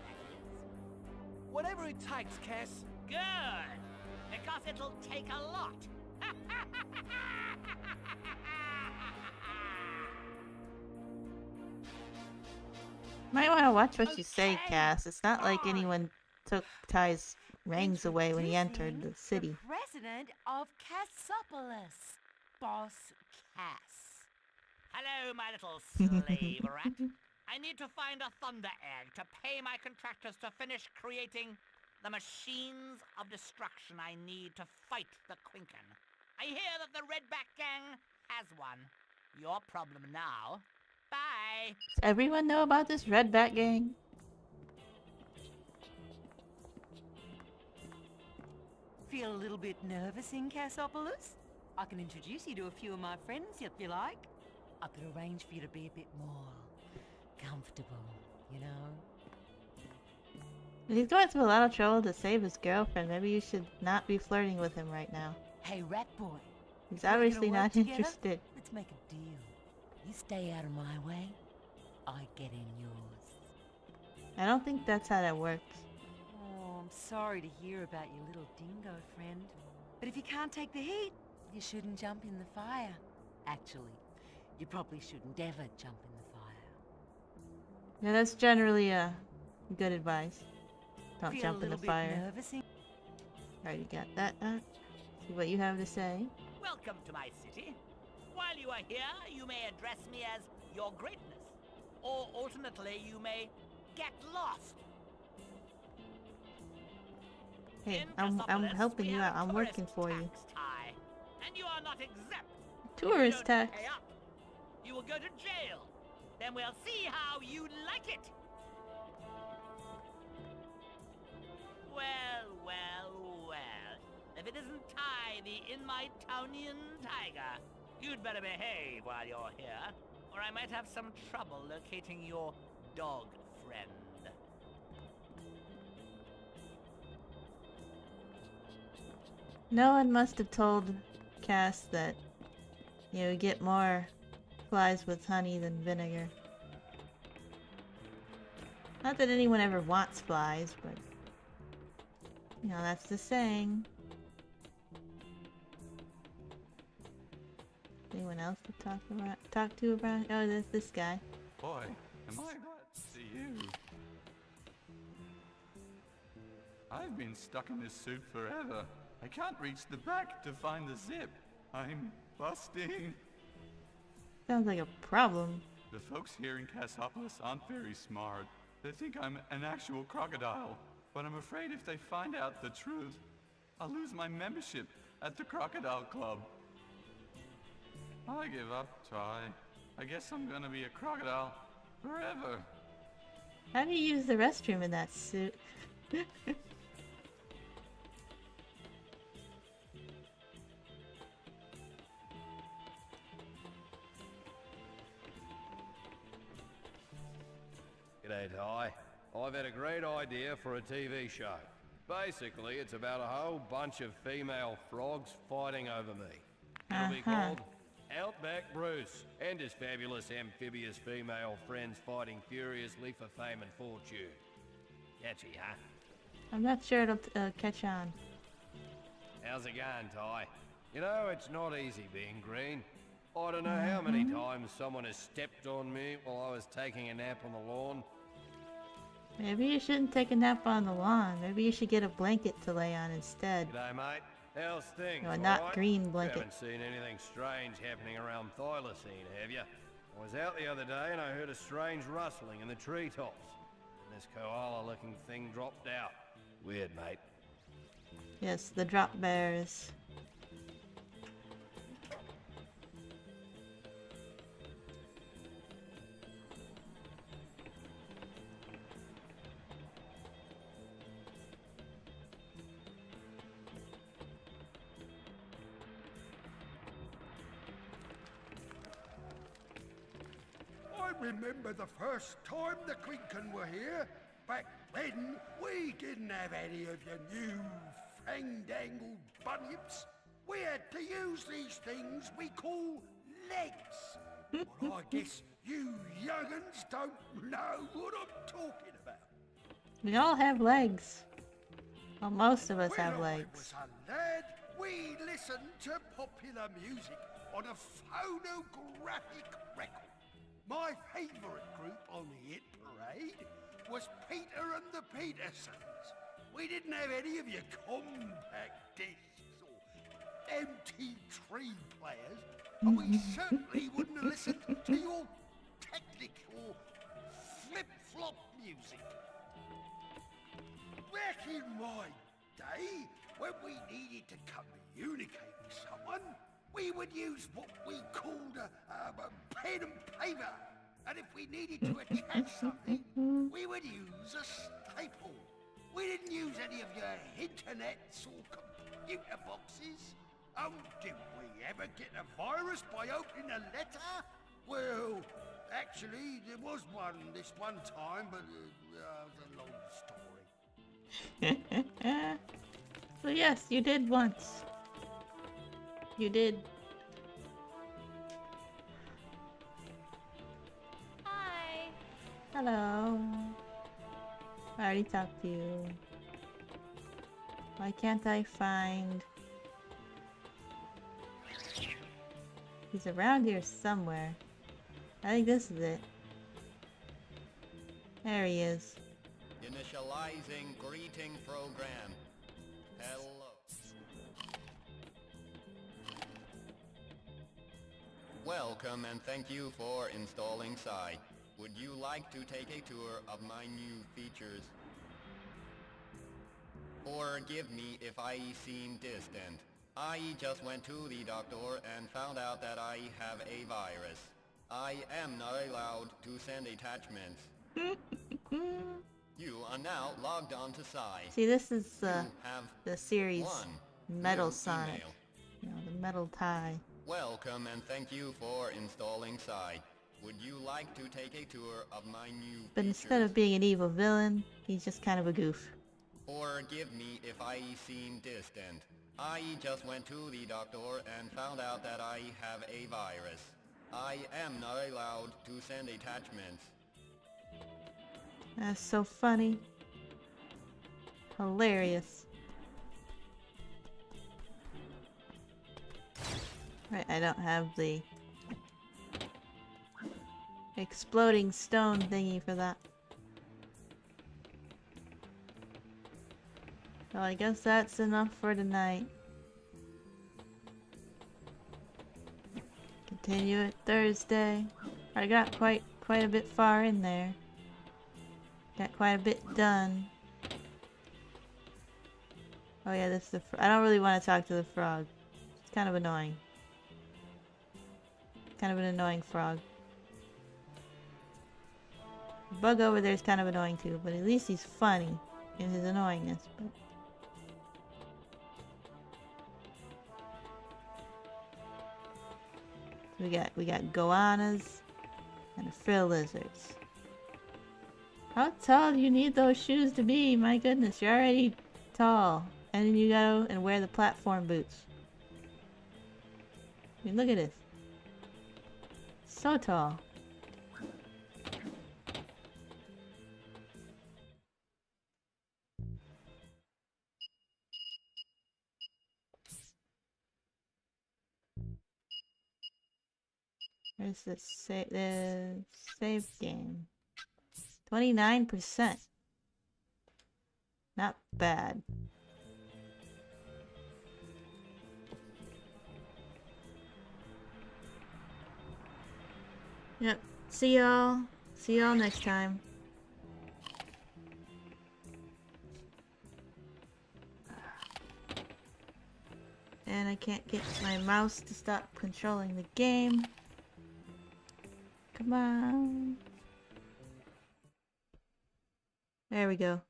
That is. Whatever it takes, Cass. Good, because it'll take a lot. Might want to watch what you say, Cass. It's not like anyone took Ty's rings away when he entered the city. The president of Cassopolis, Boss Cass. Hello, my little slave rat. I need to find a thunder egg to pay my contractors to finish creating the machines of destruction I need to fight the Quinken. I hear that the Redback Gang has one. Your problem now. Bye. Does everyone know about this Redback Gang? Feel a little bit nervous in Cassopolis? I can introduce you to a few of my friends if you like. I could arrange for you to be a bit more comfortable, you know? He's going through a lot of trouble to save his girlfriend. Maybe you should not be flirting with him right now. Hey, rat boy. He's We're gonna obviously work not together? interested. Let's make a deal. You stay out of my way, I get in yours. I don't think that's how that works. Oh, I'm sorry to hear about your little dingo friend. But if you can't take the heat, you shouldn't jump in the fire. Actually, you probably shouldn't ever jump in the fire. Yeah, that's generally good advice. Don't Feel jump a in the little bit fire. nervous in- Already got that. See what you have to say. Welcome to my city. While you are here, you may address me as your greatness. Or alternately, you may get lost. Hey, In I'm Cassopolis, helping we you have out. I'm tourist working for you. tax, Ty, and you are not exempt. Tourist If you don't tax. pay up, you will go to jail. Then we'll see how you like it. Well. If it isn't Ty, the in-my-townian tiger, you'd better behave while you're here, or I might have some trouble locating your dog friend. No one must have told Cass that you get more flies with honey than vinegar. Not that anyone ever wants flies, but you know, that's the saying. Anyone else to talk to about? Oh, there's this guy. Boy, am I glad to see you. I've been stuck in this suit forever. I can't reach the back to find the zip. I'm busting. Sounds like a problem. The folks here in Cassopolis aren't very smart. They think I'm an actual crocodile. But I'm afraid if they find out the truth, I'll lose my membership at the Crocodile Club. I give up, Ty. I guess I'm gonna be a crocodile forever. How do you use the restroom in that suit? G'day, Ty. I've had a great idea for a TV show. Basically, it's about a whole bunch of female frogs fighting over me. It'll be called Outback Bruce and his fabulous amphibious female friends fighting furiously for fame and fortune. Catchy, huh? I'm not sure it'll catch on. How's it going, Ty? You know, it's not easy being green. I don't know how many times someone has stepped on me while I was taking a nap on the lawn. Maybe you shouldn't take a nap on the lawn. Maybe you should get a blanket to lay on instead. G'day, mate. How's things, No, not alright? green blanket. You haven't seen anything strange happening around Thylacine, have you? I was out the other day and I heard a strange rustling in the treetops. And this koala-looking thing dropped out. Weird, mate. Yes, the drop bears. I remember the first time the Quinken were here. Back then, we didn't have any of your new fandangled bunyips. We had to use these things we call legs. But I guess you young'uns don't know what I'm talking about. We all have legs. Well, most of us When have I legs. was a lad, we listened to popular music on a phonographic record. My favourite group on the hit parade was Peter and the Petersons. We didn't have any of your compact discs or MT3 players, and we certainly wouldn't have listened to your technical flip-flop music. Back in my day, when we needed to communicate with someone, we would use what we called a pen and paper. And if we needed to attach something, we would use a staple. We didn't use any of your internets or computer boxes. Oh, did we ever get a virus by opening a letter? Well, actually, there was one this one time, but it was a long story. So yes, you did once. You did. Hi. Hello. I already talked to you. Why can't I find... He's around here somewhere. I think this is it. There he is. Initializing greeting program. Hello. Welcome and thank you for installing Site. Would you like to take a tour of my new features? Forgive me if I seem distant. I just went to the doctor and found out that I have a virus. I am not allowed to send attachments. You are now logged on to Site. See, this is the series Metal Sonic. You know, the metal tie. Welcome and thank you for installing Site. Would you like to take a tour of my new But instead of being an evil villain, he's just kind of a goof. Forgive me if I seem distant. I just went to the doctor and found out that I have a virus. I am not allowed to send attachments. That's so funny. Hilarious. Right, I don't have the exploding stone thingy for that. Well, I guess that's enough for tonight. Continue it Thursday. I got quite a bit far in there. Got quite a bit done. Oh yeah, this is I don't really want to talk to the frog. It's kind of annoying. Kind of an annoying frog. The bug over there is kind of annoying too, but at least he's funny in his annoyingness. But we got goannas and frill lizards. How tall do you need those shoes to be? My goodness, you're already tall. And then you go and wear the platform boots. I mean, look at this. So tall. Where's the save game? 29%. Not bad. Yep. See y'all. See y'all next time. And I can't get my mouse to stop controlling the game. Come on. There we go.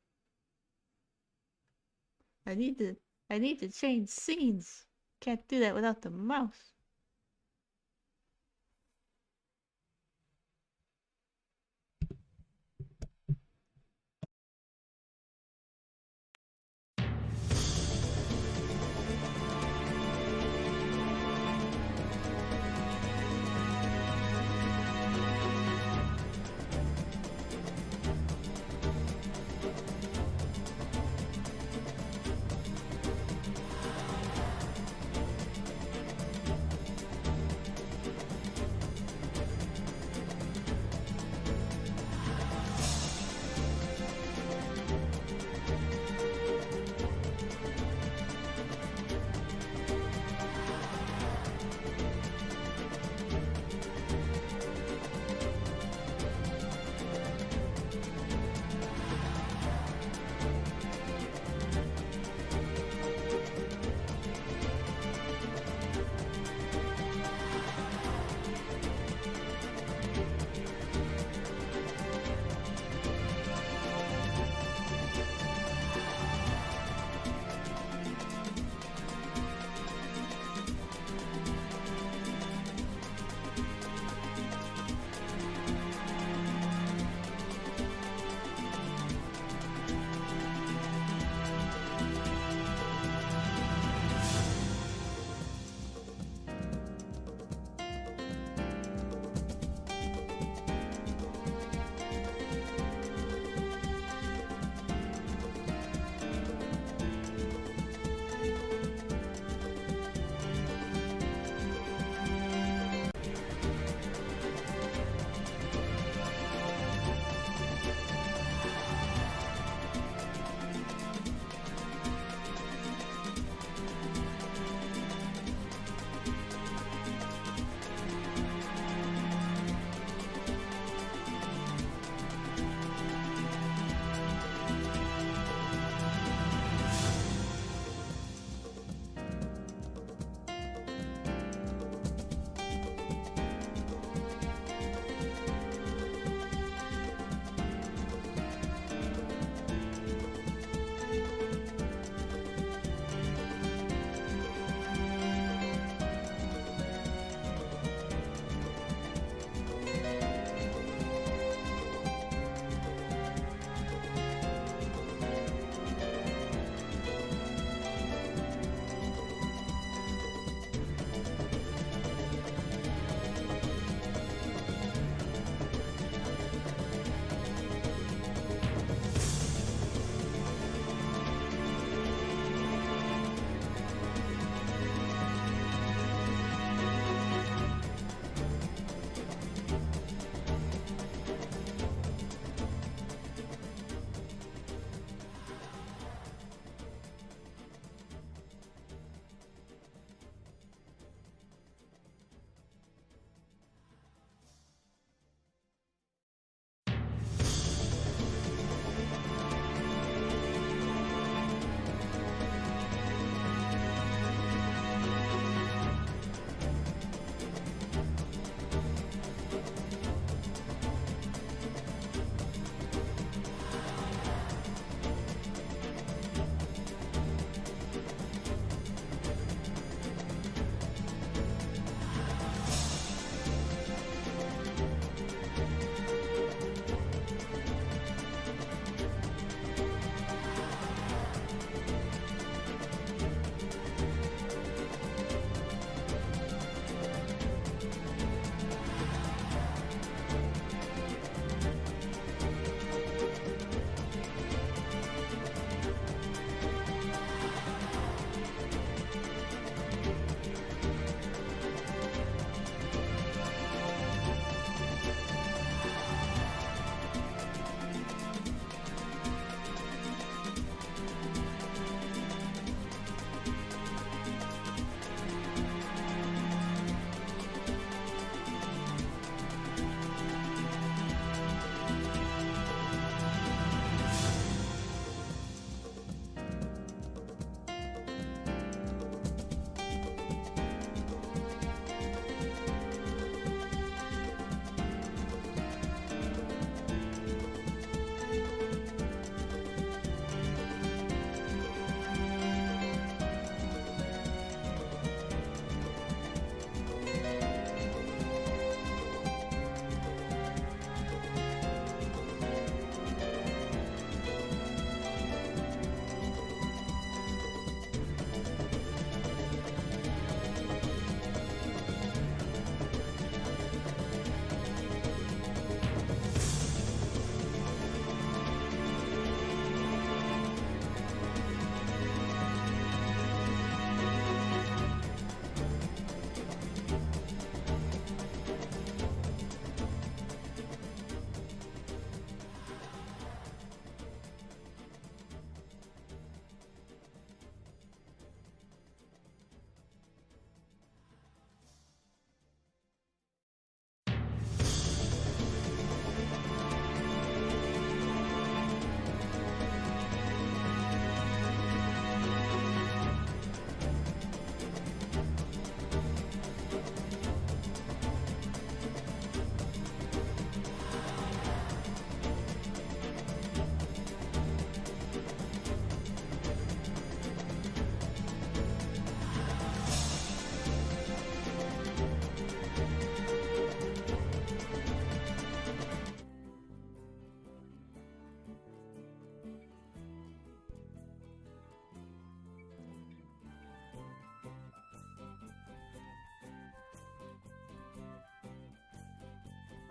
I need to change scenes. Can't do that without the mouse.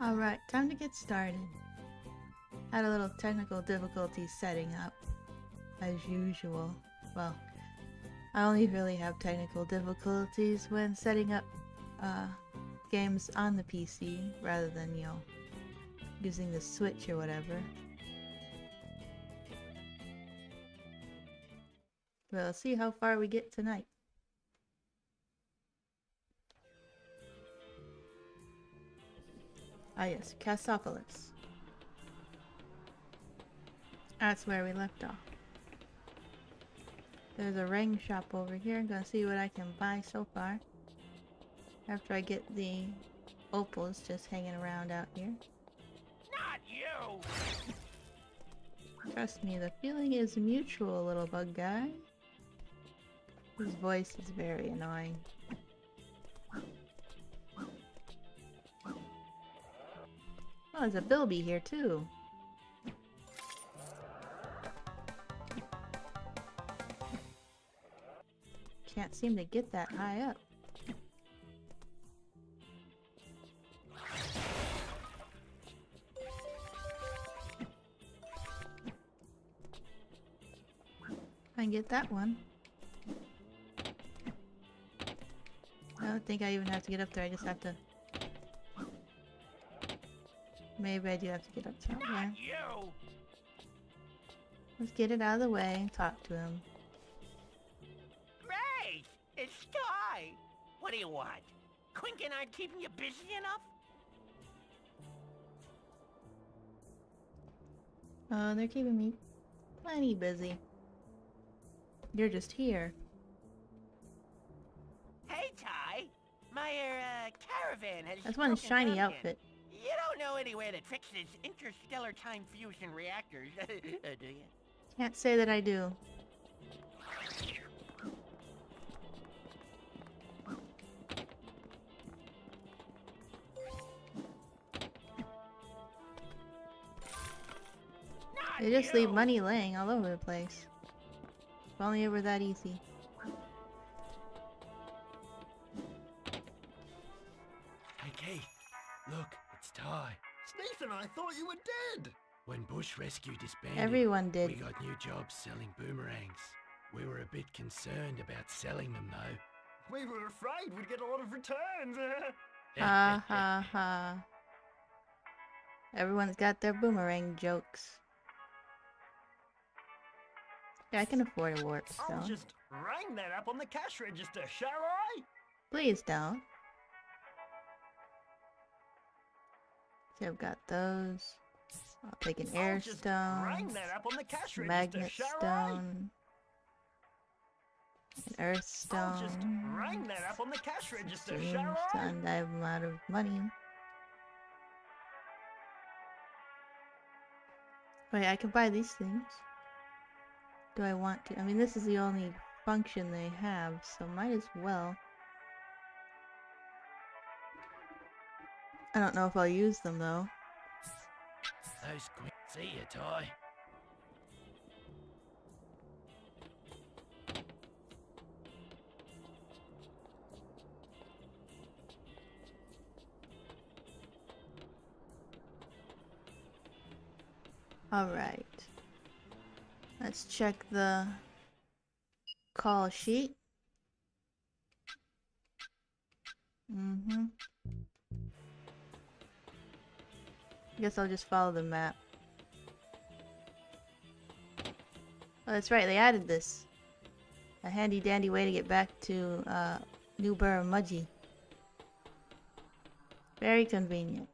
Alright, time to get started. Had a little technical difficulty setting up, as usual. Well, I only really have technical difficulties when setting up games on the PC rather than, you know, using the Switch or whatever. But let's see how far we get tonight. Ah yes, Cassopolis. That's where we left off. There's a ring shop over here. I'm gonna see what I can buy so far. After I get the opals just hanging around out here. Not you! Trust me, the feeling is mutual, little bug guy. His voice is very annoying. Oh, there's a bilby here too. Can't seem to get that high up. I can get that one. I don't think I even have to get up there, I just have to... Maybe I do have to get up top there. You! Let's get it out of the way and talk to him. Great! It's Sky! What do you want? Quinkin aren't keeping you busy enough? Oh, they're keeping me plenty busy. You're just here. Hey, Ty! My, caravan has That's one broken shiny down again. outfit. You don't know anywhere that fixes interstellar time fusion reactors, do you? Can't say that I do. They just leave money laying all over the place. If only it were that easy. Hey, Kate, look, it's Ty. Nathan, I thought you were dead. When Bush Rescue disbanded, Everyone did. we got new jobs selling boomerangs. We were a bit concerned about selling them, though. We were afraid we'd get a lot of returns. Ha ha ha. Everyone's got their boomerang jokes. Yeah, I can afford a warp I'll stone. just ring that up on the cash register, shall I? Please don't. So I've got those. I'll take an air just stone, ring that up on the cash register, magnet shall I? stone, an earth I'll just stone. ring that up on the cash register, Seems shall I? I have a lot of money. Wait, I can buy these things. Do I want to? I mean, this is the only function they have, so might as well. I don't know if I'll use them though. Those quick. See you, Ty. Alright. Let's check the call sheet. Guess I'll just follow the map. Oh, that's right, they added this. A handy dandy way to get back to New Mudgee. Very convenient.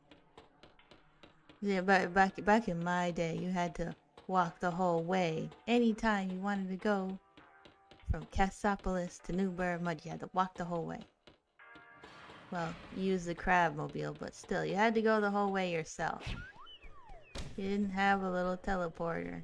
Yeah, back in my day, you had to walk the whole way. Anytime you wanted to go from Cassopolis to New Mudgee, you had to walk the whole way. Well, use the crab mobile, but still, you had to go the whole way yourself. You didn't have a little teleporter.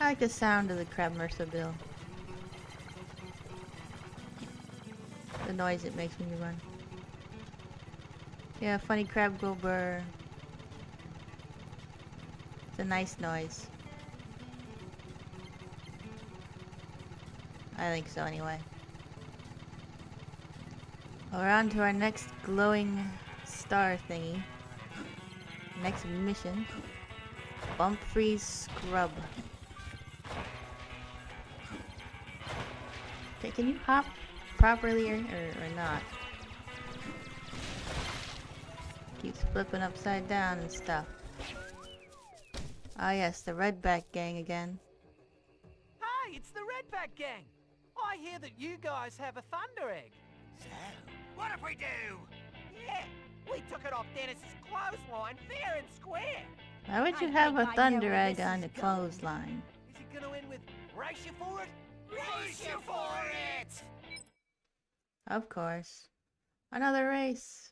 I like the sound of the crab marsupial. The noise it makes when you run. Yeah, funny crab go burr. It's a nice noise. I think so anyway. We're on to our next glowing star thingy. Next mission. Bump freeze scrub. Okay, can you hop properly or not? Keeps flipping upside down and stuff. Ah yes, the Redback gang again. Hey, it's the Redback gang. I hear that you guys have a thunder egg. So, what if we do? Yeah, we took it off Dennis's clothesline fair and square. Why would you have a thunder egg on the clothesline? Is it gonna end with race you for it? Race you for it! Of course. Another race.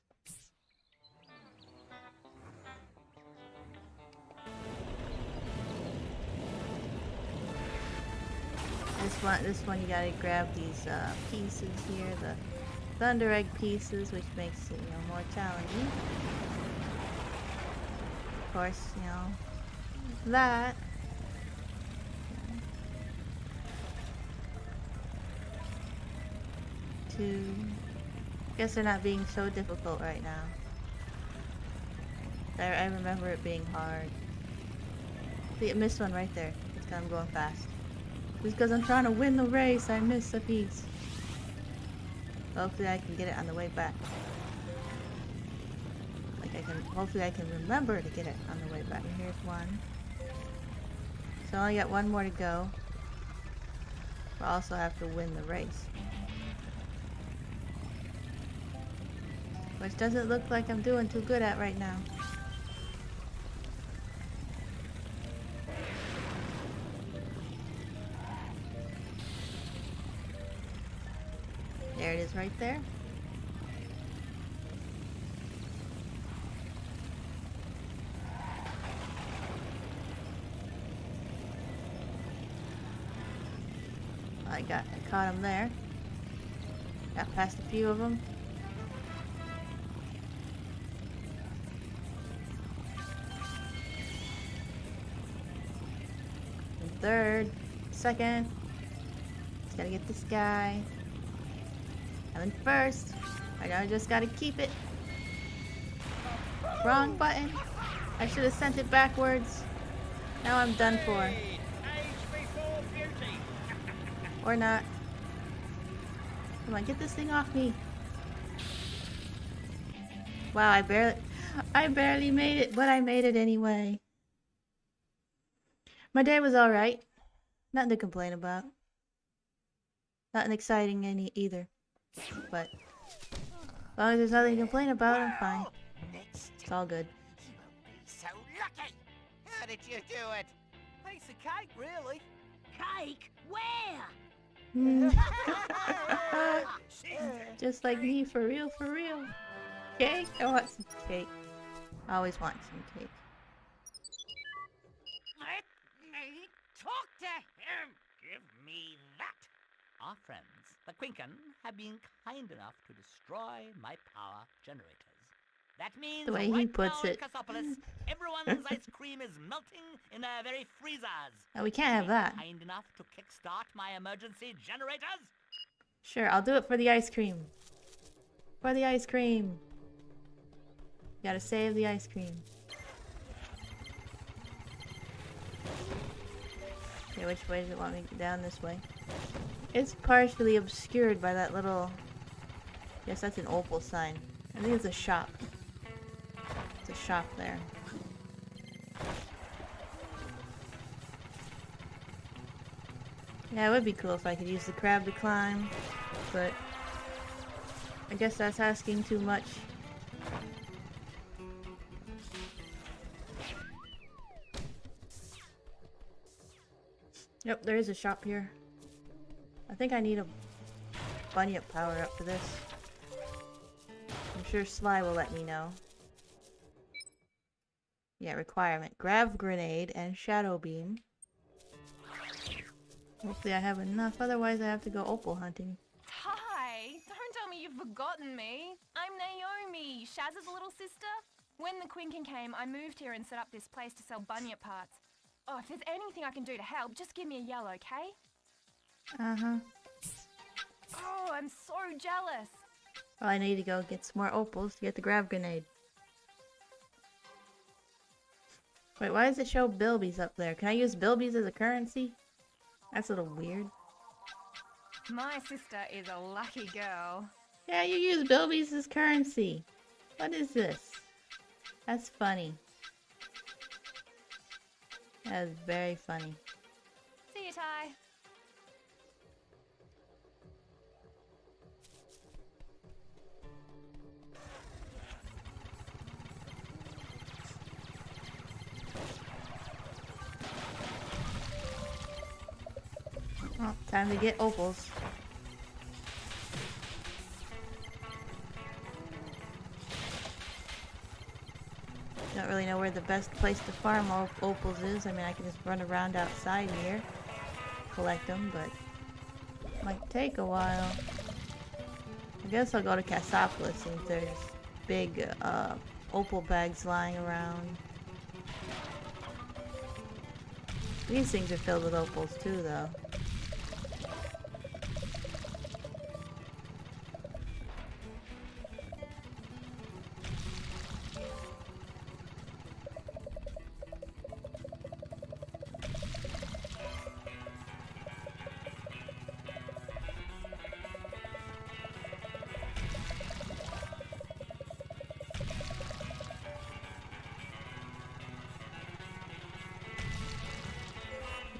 This one you gotta grab these pieces here, the thunder egg pieces, which makes it, more challenging. Of course, that. Guess they're not being so difficult right now. I remember it being hard. See, I missed one right there. It's because I'm going fast. Just because I'm trying to win the race, I missed a piece. Hopefully I can get it on the way back. Hopefully I can remember to get it on the way back. And here's one. So I only got one more to go. But I also have to win the race. Which doesn't look like I'm doing too good at right now. There it is right there. I caught him there. Got past a few of them. And third, second. Just gotta get this guy. I'm in first. I just gotta keep it. Wrong button. I should have sent it backwards. Now I'm done for. Or not. Come on, get this thing off me. Wow, I barely made it, but I made it anyway. My day was alright. Nothing to complain about. Nothing exciting either. But as long as there's nothing to complain about, I'm fine. It's all good. So lucky! How did you do it? Piece of cake, really. Cake? Where? Just like me, for real, for real. Cake? I want some cake. I always want some cake. Let me talk to him! Give me that! Our friends, the Quinken, have been kind enough to destroy my power generators. That means The way he puts it. in Cassopolis, everyone's ice cream is melting in their very freezers. Oh, we can't have that. Kind enough to kickstart my emergency generators? Sure, I'll do it for the ice cream. For the ice cream. Gotta save the ice cream. Okay, which way does it want me to go? Down this way? It's partially obscured by that little... Yes, that's an opal sign. I think it's a shop. It's a shop there. Yeah, it would be cool if I could use the crab to climb, but I guess that's asking too much. Yep, there is a shop here. I think I need a bunyip power up for this. I'm sure Sly will let me know. Yeah, requirement. Grav grenade and shadow beam. Hopefully I have enough, otherwise I have to go opal hunting. Hi! Don't tell me you've forgotten me. I'm Naomi, Shaz's little sister. When the Quinkin came, I moved here and set up this place to sell bunyip parts. Oh, if there's anything I can do to help, just give me a yell, okay? Uh-huh. Oh, I'm so jealous. Well, I need to go get some more opals to get the grab grenade. Wait, why does it show bilbies up there? Can I use bilbies as a currency? That's a little weird. My sister is a lucky girl. Yeah, you use bilbies as currency. What is this? That's funny. That is very funny. See you, Ty. Well, time to get opals. Don't really know where the best place to farm opals is. I mean, I can just run around outside here, collect them, but it might take a while. I guess I'll go to Cassopolis since there's big opal bags lying around. These things are filled with opals too, though.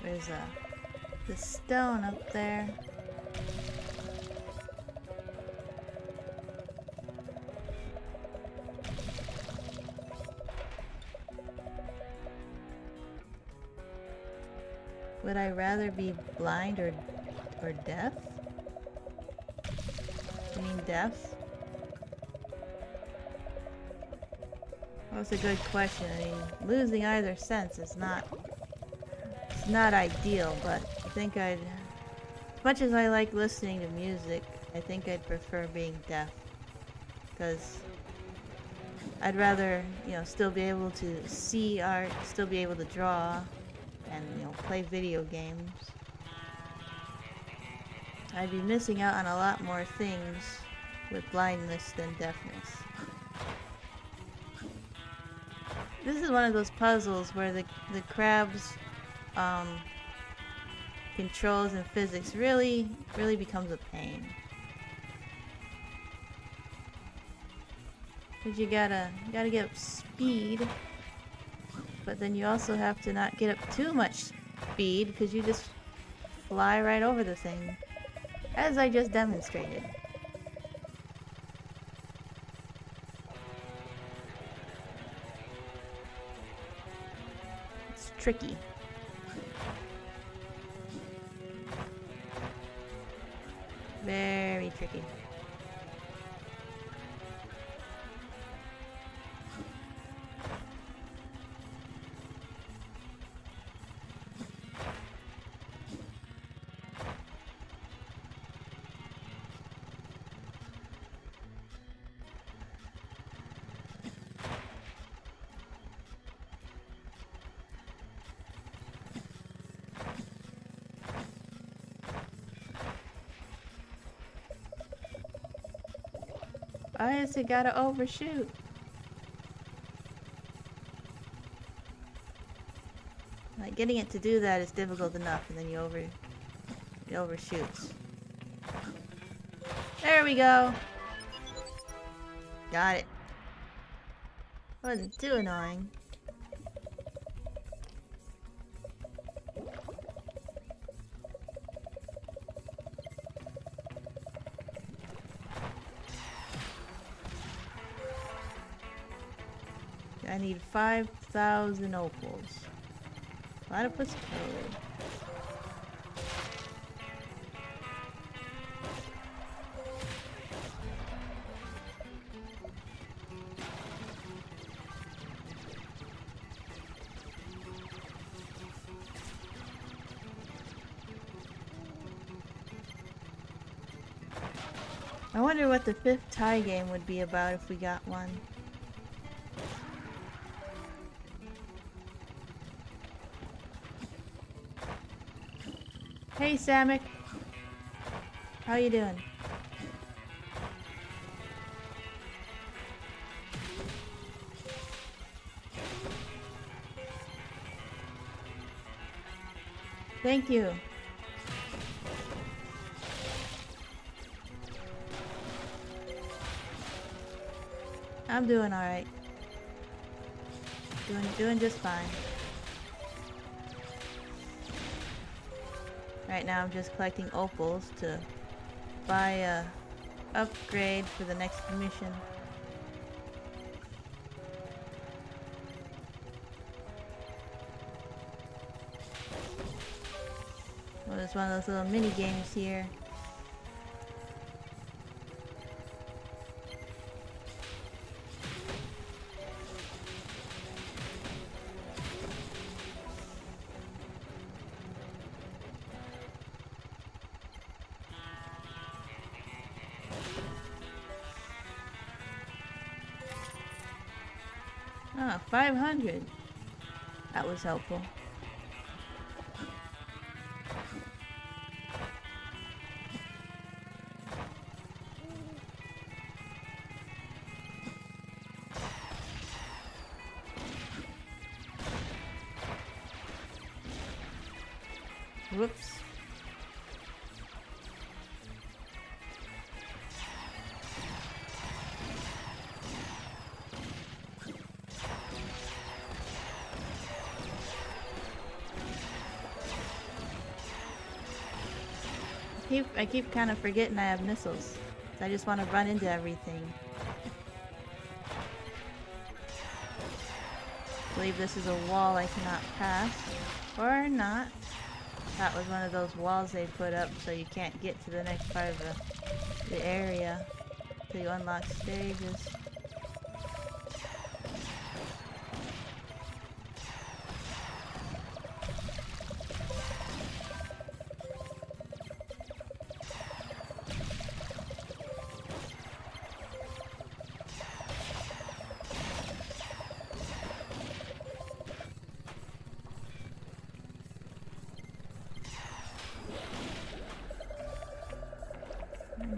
There's the stone up there. Would I rather be blind or deaf? You mean deaf? That's a good question. I mean, losing either sense is not ideal, but I think as much as I like listening to music, I think I'd prefer being deaf, because I'd rather, you know, still be able to see art, still be able to draw, and, you know, play video games. I'd be missing out on a lot more things with blindness than deafness. This is one of those puzzles where the crab's controls and physics really becomes a pain. Cause you gotta get up speed, but then you also have to not get up too much speed because you just fly right over the thing, as I just demonstrated. It's tricky. Very tricky. Why is it gotta overshoot? Like, getting it to do that is difficult enough, and then it overshoots. There we go. Got it. Wasn't too annoying. I need 5,000 opals. Platypus code. I wonder what the 5th tie game would be about if we got one. Hey Samek, how you doing? Thank you. I'm doing alright. Doing just fine. Right now I'm just collecting opals to buy a upgrade for the next mission. Well, there's one of those little mini games here. Ah, 500. That was helpful. Whoops. I keep kind of forgetting I have missiles. I just want to run into everything. I believe this is a wall I cannot pass. Or not. That was one of those walls they put up so you can't get to the next part of the area till you unlock stages.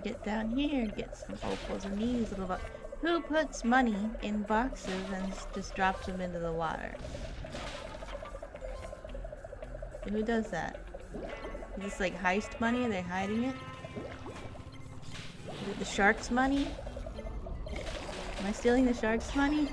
Get down here, get some opals and these little boxes. Who puts money in boxes and just drops them into the water? Who does that? Is this like heist money? Are they hiding it? Is it the shark's money? Am I stealing the shark's money?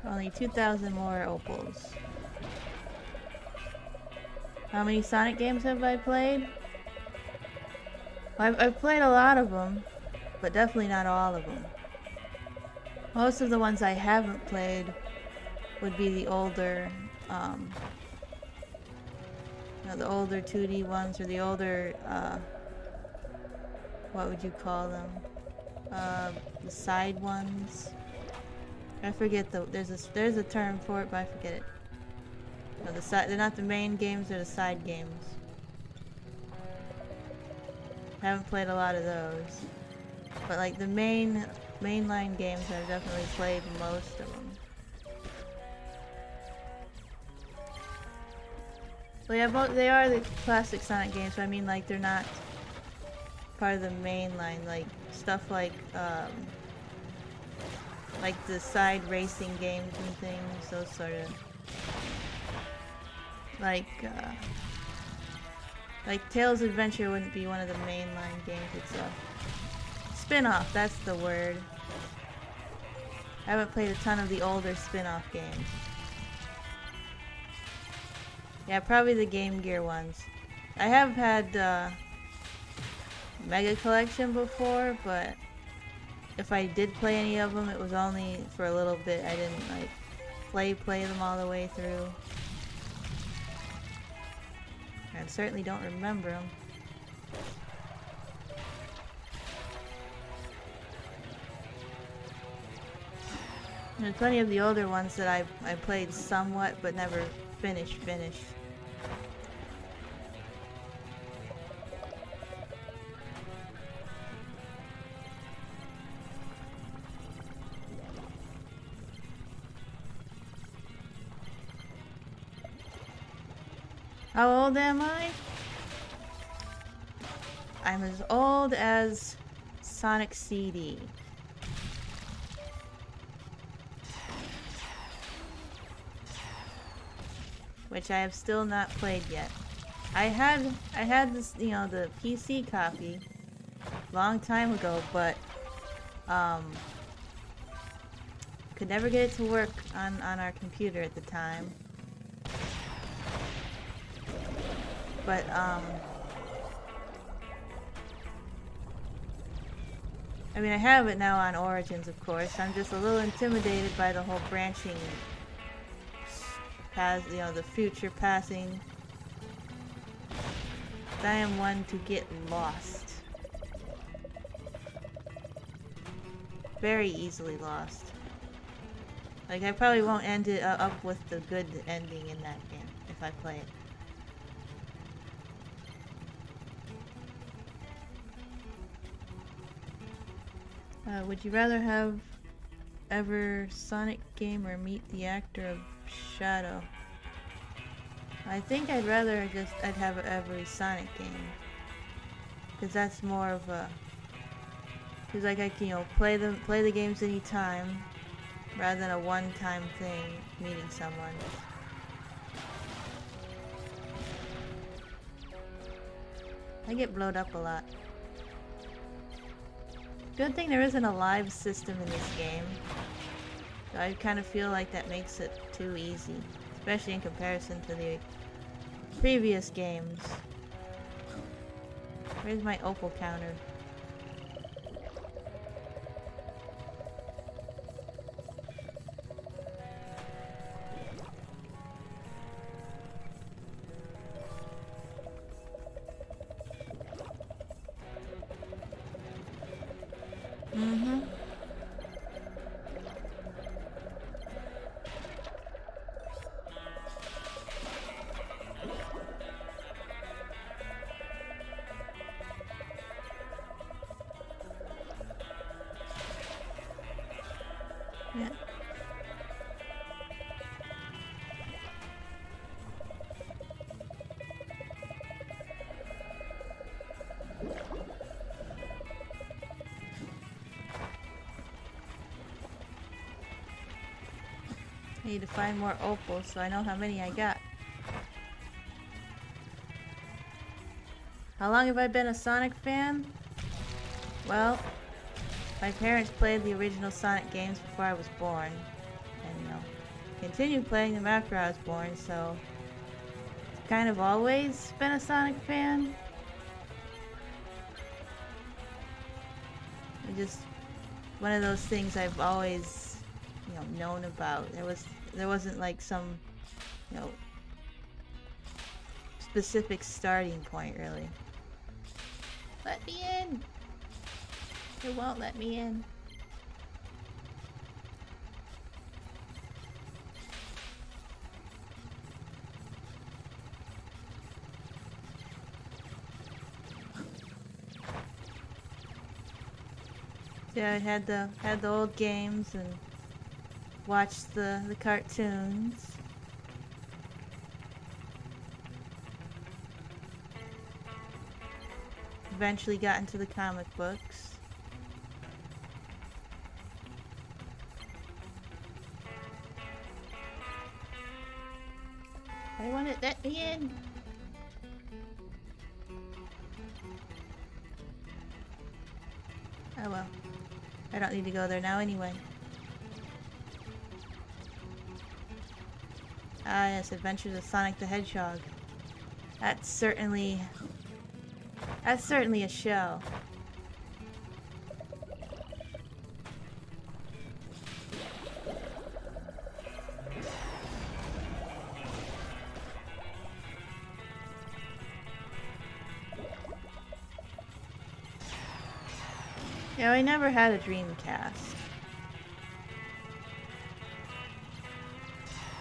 Only 2,000 more opals. How many Sonic games have I played? I've played a lot of them, but definitely not all of them. Most of the ones I haven't played would be the older, the older 2D ones, or the older, what would you call them? The side ones. I forget there's a term for it, but I forget it. No, they're not the main games, they're the side games. I haven't played a lot of those. But like the mainline games, I've definitely played most of them. Well, yeah, they are the classic Sonic games, but I mean like they're not part of the mainline, like stuff like the side racing games and things, those sort of like Tails Adventure wouldn't be one of the mainline games, it's a spin-off, that's the word. I haven't played a ton of the older spin-off games. Yeah, probably the Game Gear ones. I have had Mega Collection before, but if I did play any of them, it was only for a little bit. I didn't like play them all the way through. I certainly don't remember them. There's plenty of the older ones that I played somewhat, but never finished. How old am I? I'm as old as Sonic CD. Which I have still not played yet. I had this, you know, the PC copy long time ago, but could never get it to work on our computer at the time. But I mean, I have it now on Origins, of course. I'm just a little intimidated by the whole branching, you know, the future passing. I am one to get lost. Very easily lost. Like, I probably won't end it up with the good ending in that game if I play it. Would you rather have ever Sonic game or meet the actor of Shadow? I think I'd rather I'd have every Sonic game. Because that's more of a... Because like I can, you know, play the games anytime rather than a one-time thing, meeting someone. I get blowed up a lot. Good thing there isn't a live system in this game. So I kind of feel like that makes it too easy. Especially in comparison to the previous games. Where's my opal counter? Yeah. I need to find more opals so I know how many I got. How long have I been a Sonic fan? Well, my parents played the original Sonic games before I was born, and, you know, continued playing them after I was born, so I've kind of always been a Sonic fan. It's just one of those things I've always, you know, known about. There wasn't like some, you know, specific starting point, really. Let me in! It won't let me in. Yeah, I had the old games and watched the cartoons. Eventually got into the comic books. I want it, let me in. Oh well. I don't need to go there now anyway. Ah yes, Adventures of Sonic the Hedgehog. That's certainly a show. Yeah, I never had a Dreamcast.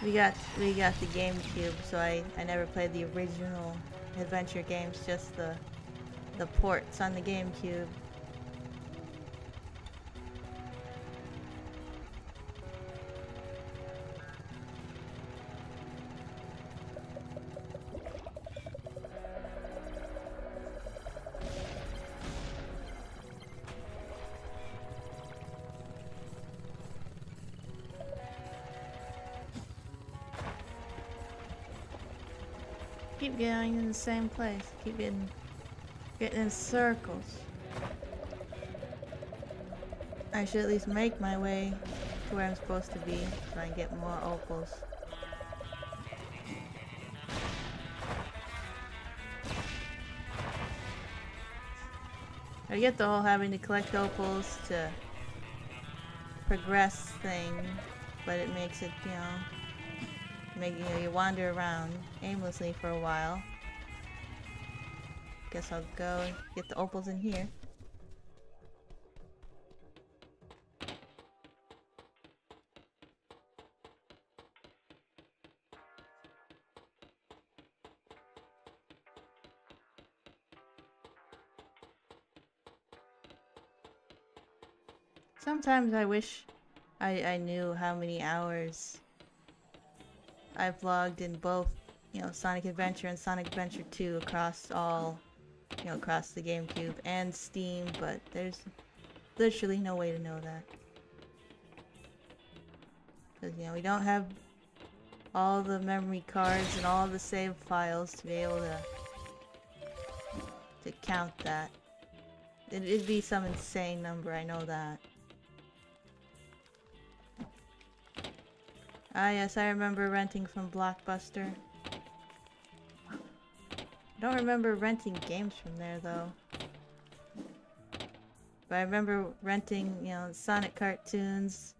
We got the GameCube, so I never played the original adventure games, just the ports on the GameCube. Keep going in the same place. Keep getting in circles. I should at least make my way to where I'm supposed to be so I can get more opals. I get the whole having to collect opals to progress thing, but it makes it, you wander around aimlessly for a while. Guess I'll go get the opals in here. Sometimes I wish I knew how many hours I've logged in both, Sonic Adventure and Sonic Adventure 2 across all, across the GameCube and Steam, but there's literally no way to know that. Because, we don't have all the memory cards and all the save files to be able to count that. It'd be some insane number, I know that. Ah yes, I remember renting from Blockbuster. I don't remember renting games from there though. But I remember renting, Sonic cartoons,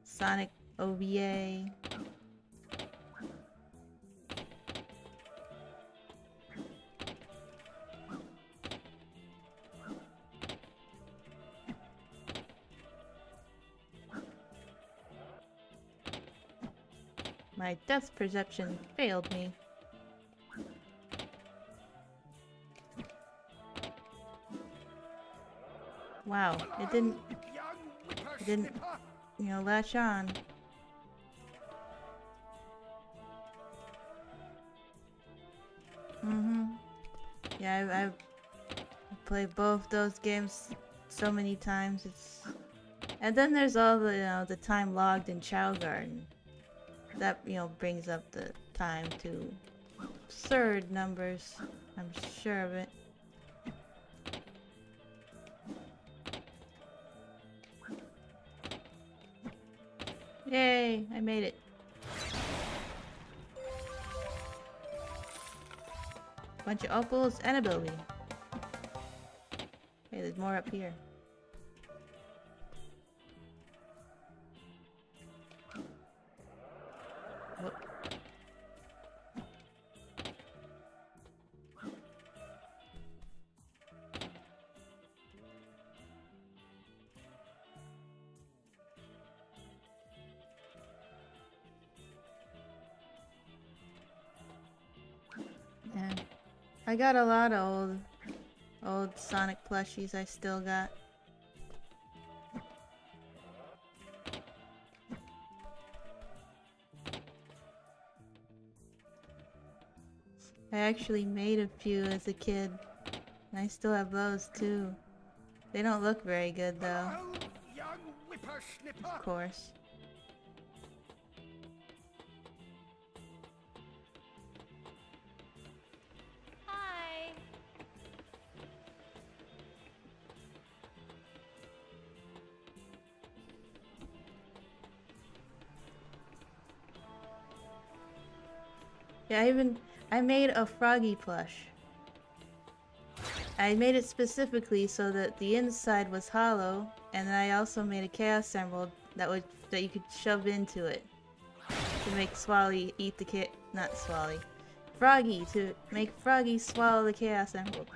Sonic OVA. My depth perception failed me. Wow, it didn't, latch on. Yeah, I've played both those games so many times. And then there's all the, the time logged in Chow Garden. That, brings up the time to absurd numbers. I'm sure of it. Yay, I made it. Bunch of opals and a building. Hey, there's more up here. Whoop. And I got a lot of old Sonic plushies I still got. I actually made a few as a kid, and I still have those too. They don't look very good though. Of course. Hi. Yeah, I made a Froggy plush. I made it specifically so that the inside was hollow, and then I also made a Chaos Emerald that you could shove into it to make Swally eat the not Swally, Froggy, to make Froggy swallow the Chaos Emerald.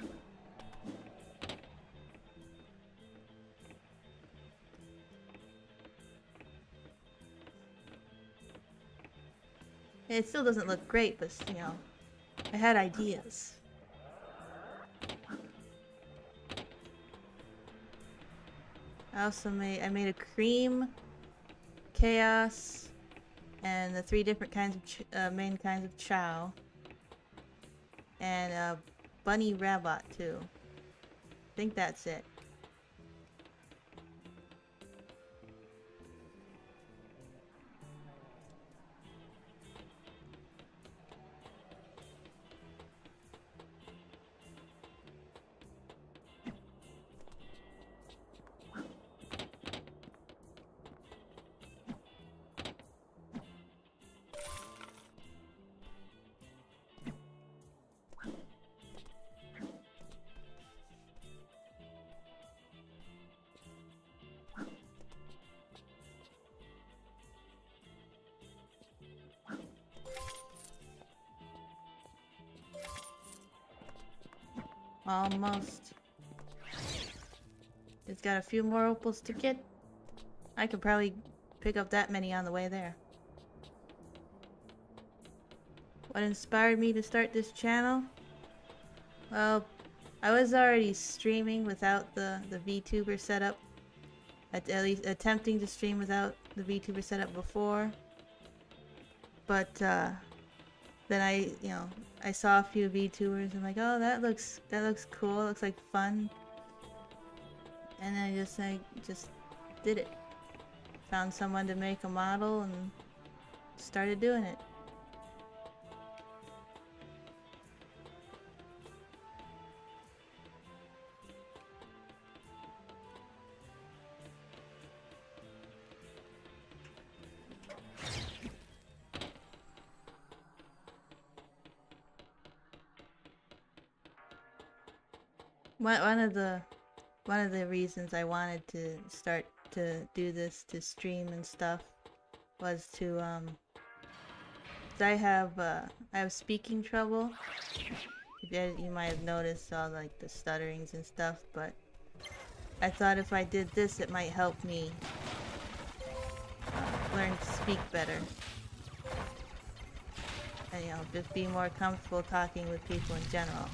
It still doesn't look great, but you know, I had ideas. I made a cream, chaos, and the 3 different kinds of main kinds of chow, and a bunny rabbit too. I think that's it. Almost. It's got a few more opals to get. I could probably pick up that many on the way there. What inspired me to start this channel? Well, I was already streaming without the VTuber setup. At least attempting to stream without the VTuber setup before. But then I saw a few VTubers. I'm like, oh, that looks cool. It looks like fun. And then I just did it. Found someone to make a model and started doing it. One of the reasons I wanted to start to do this, to stream and stuff, was to I have speaking trouble. You might have noticed all like the stutterings and stuff, but I thought if I did this, it might help me learn to speak better. And, you know, just be more comfortable talking with people in general.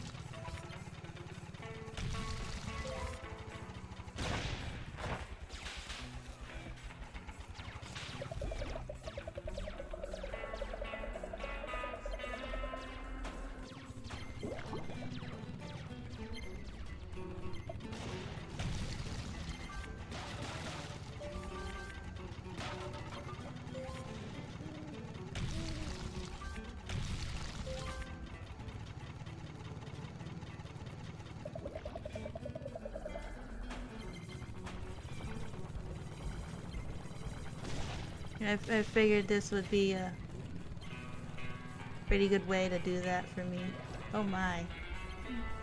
I figured this would be a pretty good way to do that for me. Oh my.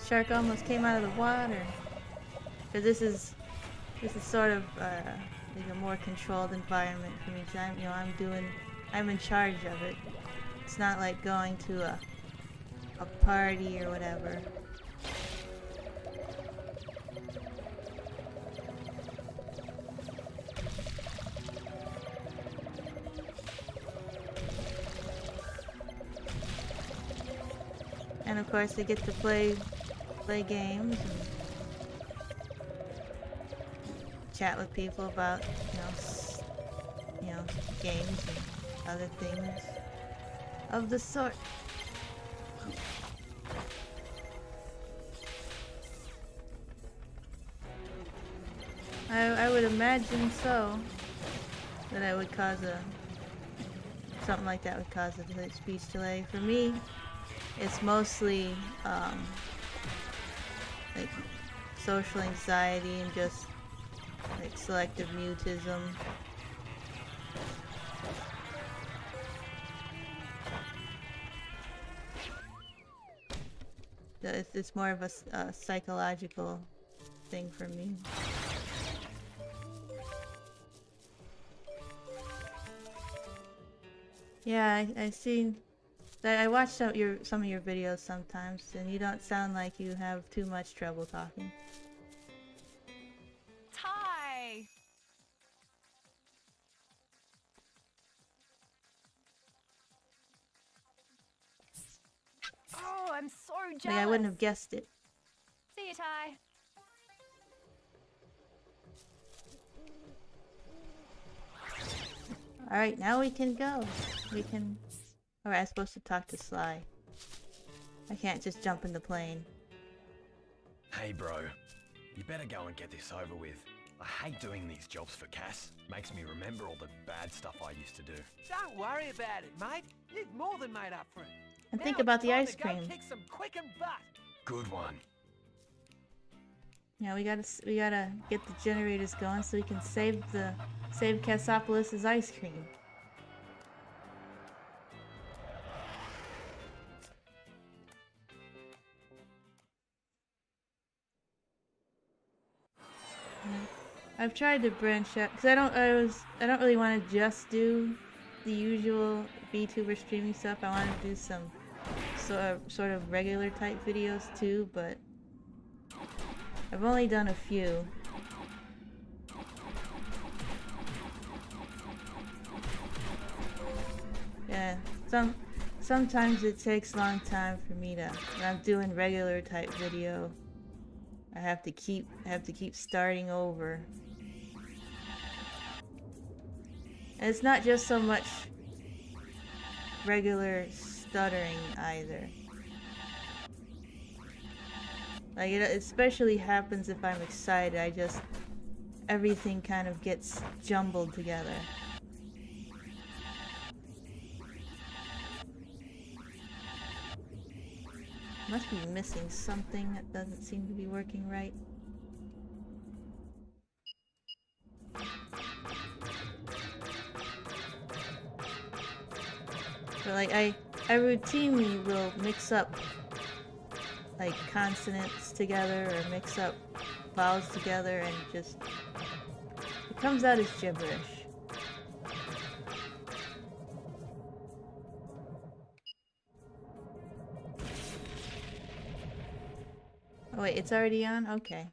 Shark almost came out of the water. But this is sort of like a more controlled environment for me. So I'm in charge of it. It's not like going to a party or whatever. And of course, I get to play games and chat with people about games and other things of the sort. I would imagine so. That I would cause something like that would cause a speech delay. For me, it's mostly like social anxiety and just like selective mutism. It's more of a psychological thing for me. Yeah, I see. I watch some of your videos sometimes, and you don't sound like you have too much trouble talking. Ty! I'm so jealous. Like, I wouldn't have guessed it. See you, Ty. Alright, now we can go. We can... Alright, I'm supposed to talk to Sly. I can't just jump in the plane. Hey bro, you better go and get this over with. I hate doing these jobs for Cass. Makes me remember all the bad stuff I used to do. Don't worry about it, mate. You've more than made up for it. And think Now about it's the time ice to go cream. kick some quicken butt. Good one. Yeah, we gotta get the generators going so we can save Cassopolis' ice cream. I've tried to branch out because I don't really want to just do the usual VTuber streaming stuff. I want to do some sort of regular type videos too, but I've only done a few. Yeah, sometimes it takes a long time for me to, when I'm doing regular type video, I have to keep starting over. And it's not just so much regular stuttering either. Like, it especially happens if I'm excited. Everything kind of gets jumbled together. Must be missing something that doesn't seem to be working right. But like, I routinely will mix up like consonants together or mix up vowels together and just, it comes out as gibberish. Oh wait, it's already on? Okay.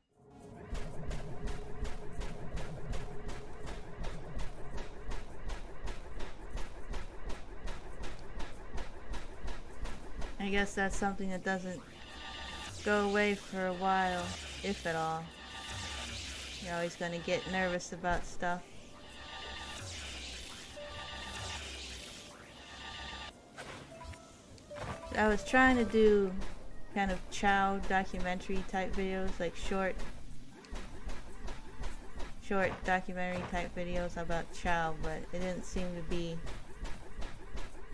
I guess that's something that doesn't go away for a while, if at all. You're always gonna get nervous about stuff. I was trying to do kind of chow documentary type videos, like short documentary type videos about chow, but it didn't seem to be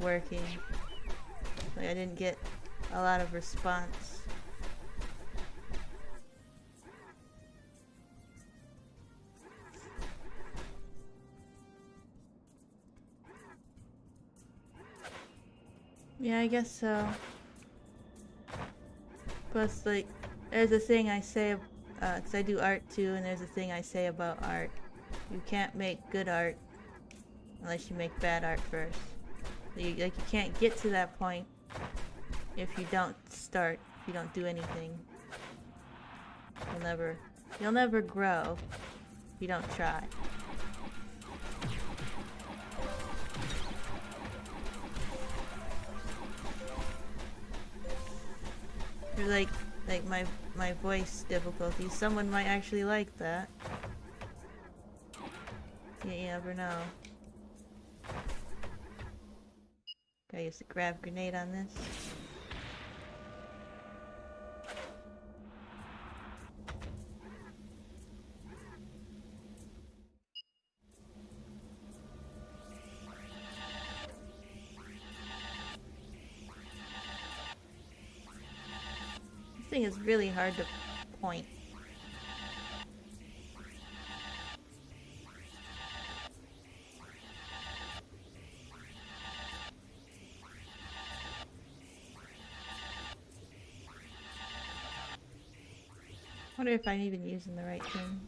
working. Like, I didn't get a lot of response. Yeah, I guess so. Plus, like, there's a thing I say, 'cause I do art too, and there's a thing I say about art. You can't make good art unless you make bad art first. You can't get to that point if you don't start, if you don't do anything. You'll never grow if you don't try. Or like my voice difficulties. Someone might actually like that. You never know. Gotta use the grab grenade on this. This thing is really hard to point. I wonder if I'm even using the right thing.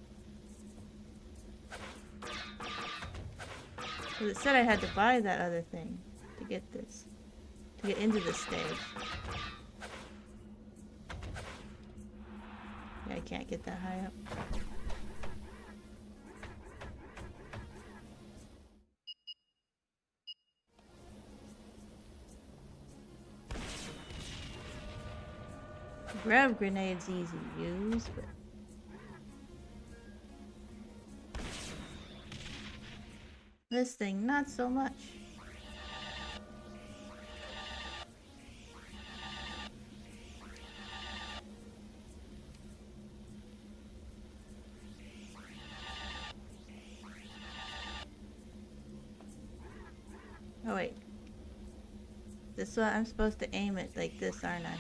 Because it said I had to buy that other thing to get this. To get into this stage. Yeah, I can't get that high up. Grab grenade's easy to use, but this thing not so much. Oh wait. This one I'm supposed to aim it like this, aren't I?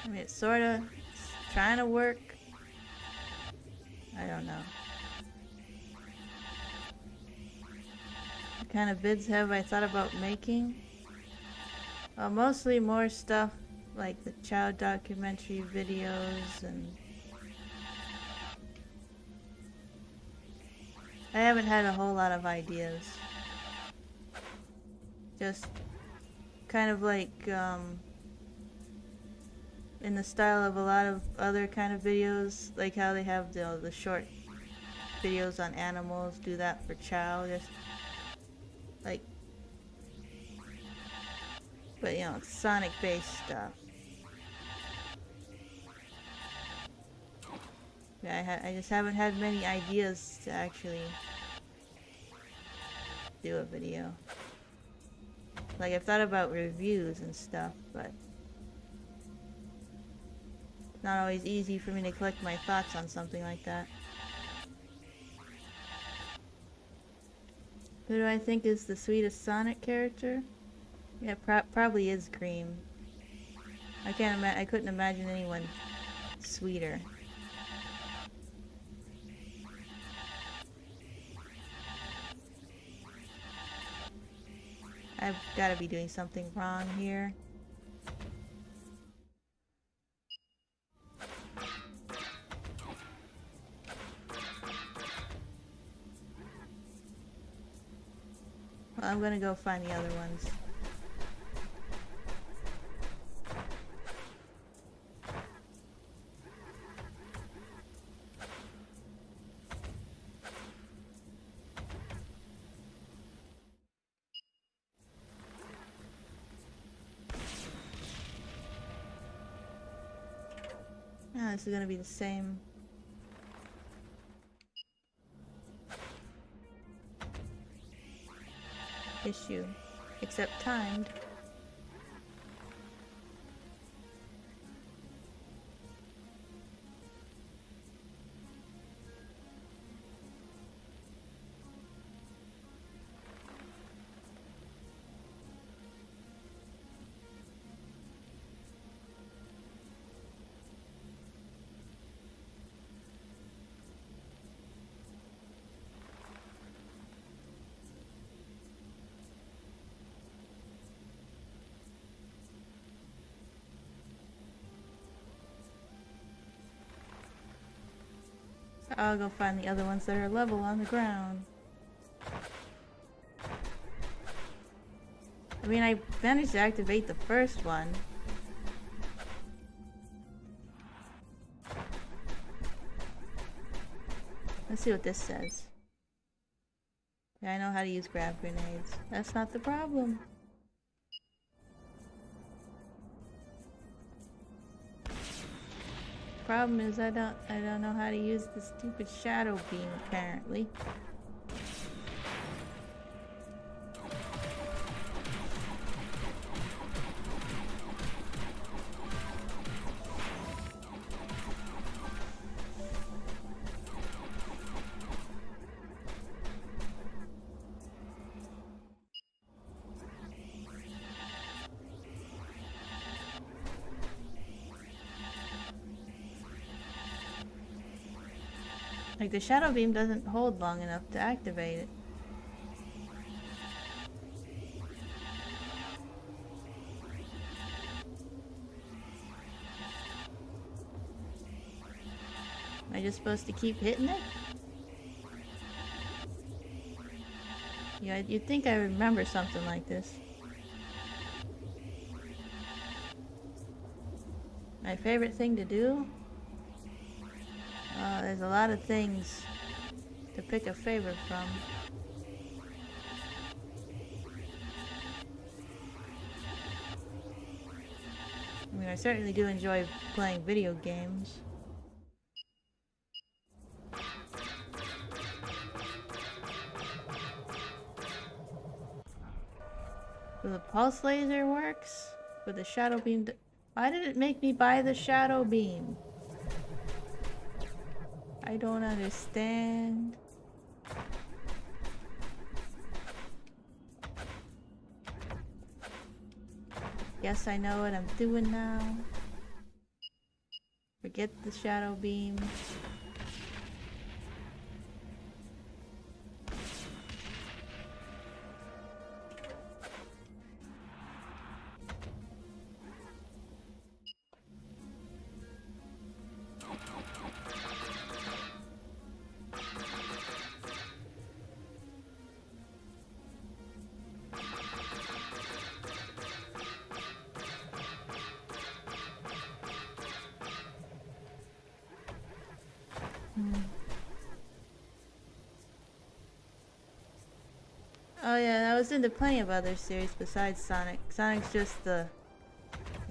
I mean, it's sorta trying to work. I don't know. What kind of vids have I thought about making? Mostly more stuff like the child documentary videos, and I haven't had a whole lot of ideas. Just kind of like in the style of a lot of other kind of videos, like how they have the short videos on animals, do that for child, just like, but you know, Sonic based stuff. Yeah, I just haven't had many ideas to actually do a video. Like, I've thought about reviews and stuff, but it's not always easy for me to collect my thoughts on something like that. Who do I think is the sweetest Sonic character? Yeah, probably is Cream. I couldn't imagine anyone sweeter. I've got to be doing something wrong here. Well, I'm gonna go find the other ones. This is gonna be the same. Issue, except timed. I'll go find the other ones that are level on the ground. I mean, I managed to activate the first one. Let's see what this says. Yeah, I know how to use grab grenades. That's not the problem. Problem is I don't know how to use the stupid shadow beam apparently. Like, the shadow beam doesn't hold long enough to activate it. Am I just supposed to keep hitting it? Yeah, you'd think I remember something like this. My favorite thing to do? There's a lot of things to pick a favorite from. I mean, I certainly do enjoy playing video games. So the pulse laser works, but the shadow beam. Why did it make me buy the shadow beam? I don't understand. Guess I know what I'm doing now. Forget the shadow beam. Oh yeah, I was into plenty of other series besides Sonic. Sonic's just the,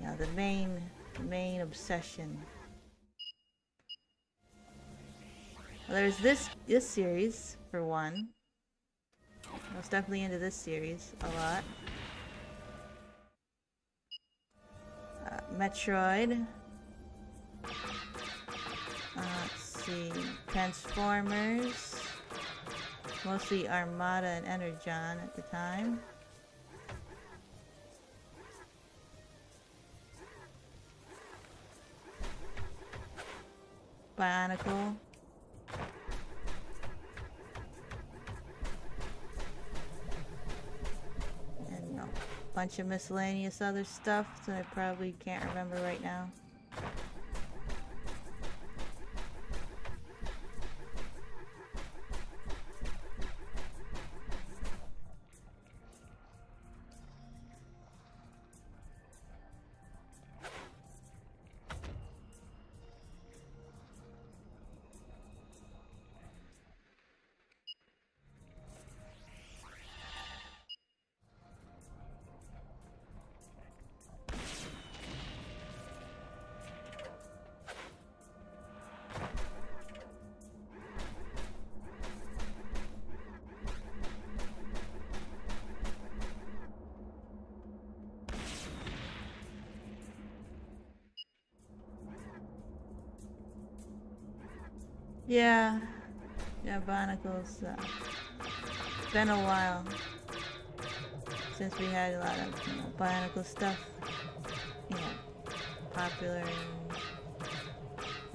you know, the main obsession. Well, there's this series for one. I was definitely into this series a lot. Metroid. Let's see, Transformers. Mostly Armada and Energon at the time. Bionicle. And you know, a bunch of miscellaneous other stuff that I probably can't remember right now. Yeah, Bionicle's been a while since we had a lot of, you know, Bionicle stuff, you know, popular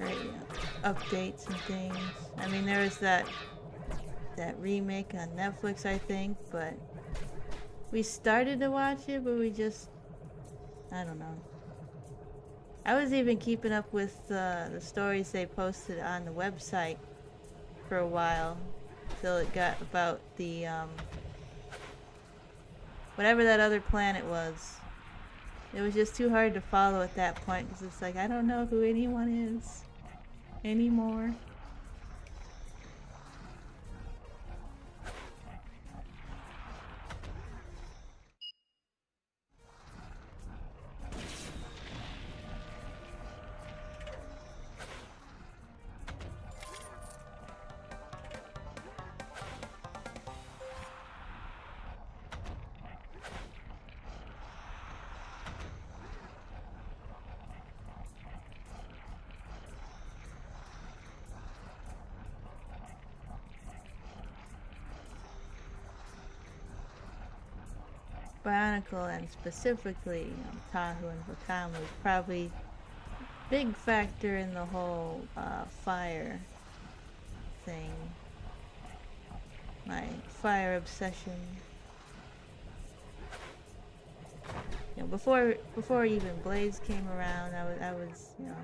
and, or, you know, updates and things. I mean, there was that remake on Netflix, I think, but we started to watch it, but we just, I don't know. I was even keeping up with the stories they posted on the website for a while, till it got about the whatever that other planet was. It was just too hard to follow at that point, because it's like, I don't know who anyone is anymore. Bionicle, and specifically, you know, Tahu and Vakam, was probably a big factor in the whole fire thing. My fire obsession. You know, before even Blaze came around, I was you know,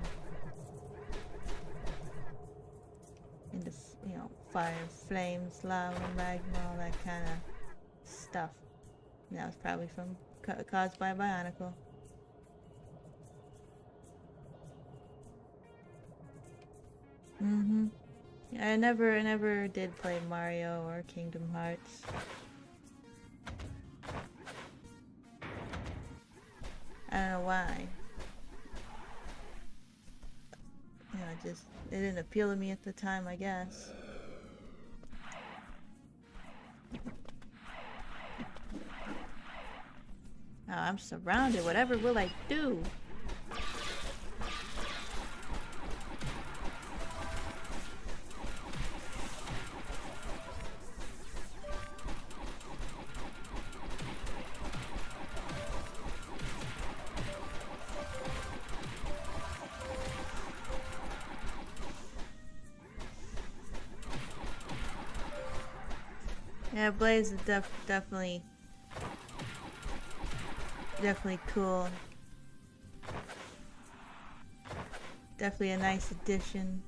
into, you know, fire, flames, lava, magma, all that kind of stuff. And that was probably from caused by Bionicle. I never did play Mario or Kingdom Hearts. I don't know why. You know, it didn't appeal to me at the time, I guess. Oh, I'm surrounded. Whatever will I do? Yeah, Blaze is definitely cool. Definitely a nice addition.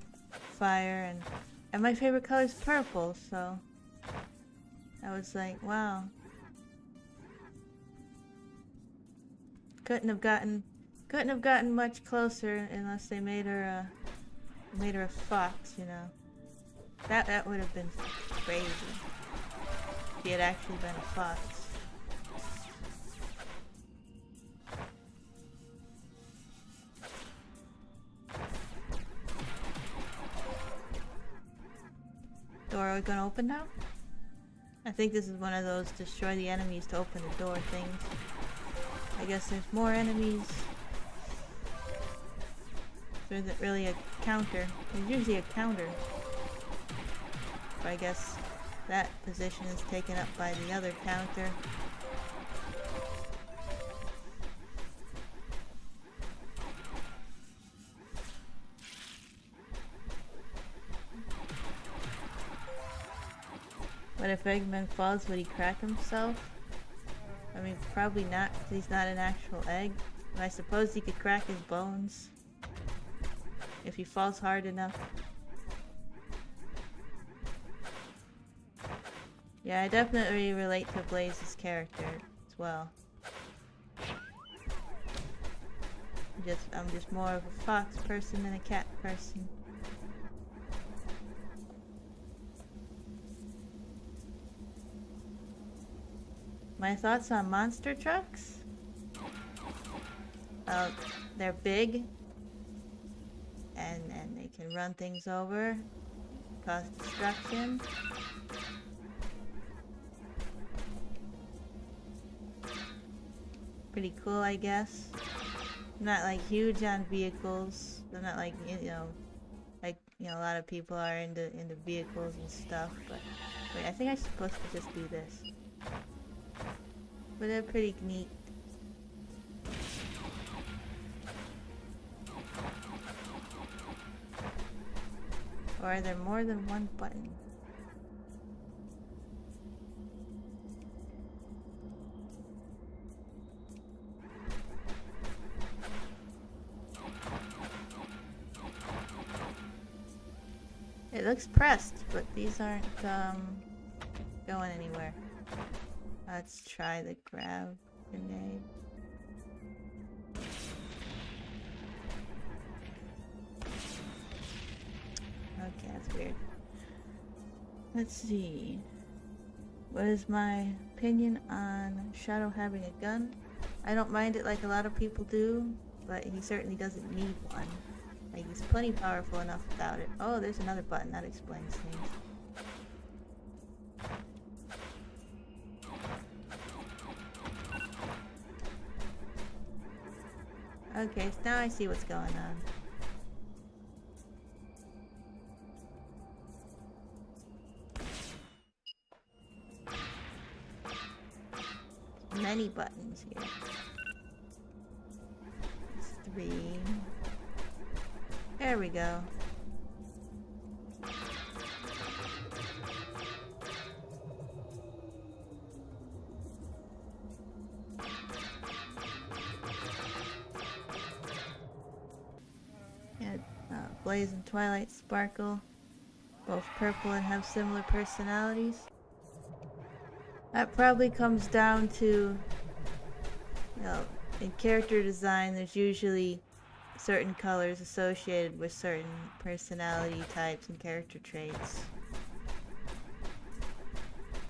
Fire and my favorite color is purple, so I was like, wow. Couldn't have gotten much closer unless they made her a fox, you know. That would have been crazy. If he had actually been a fox. Door, are we gonna open now? I think this is one of those destroy the enemies to open the door things. I guess there's more enemies. There isn't really a counter. There's usually a counter. But I guess that position is taken up by the other counter. But if Eggman falls, would he crack himself? I mean, probably not, because he's not an actual egg. But I suppose he could crack his bones if he falls hard enough. Yeah, I definitely relate to Blaze's character as well. I'm just more of a fox person than a cat person. My thoughts on monster trucks? Well, they're big, and they can run things over, cause destruction. Pretty cool, I guess. I'm not like huge on vehicles. I'm not like, a lot of people are into vehicles and stuff. But wait, I think I'm supposed to just do this. But they're pretty neat. Or are there more than one button? It looks pressed, but these aren't going anywhere. Let's try the grab grenade. Okay, that's weird. Let's see. What is my opinion on Shadow having a gun? I don't mind it like a lot of people do, but he certainly doesn't need one. Like, he's plenty powerful enough without it. Oh, there's another button that explains things. Okay, so now I see what's going on. Many buttons here. It's 3. There we go. Yeah, Blaze and Twilight Sparkle, both purple and have similar personalities. That probably comes down to, in character design, there's usually certain colors associated with certain personality types and character traits.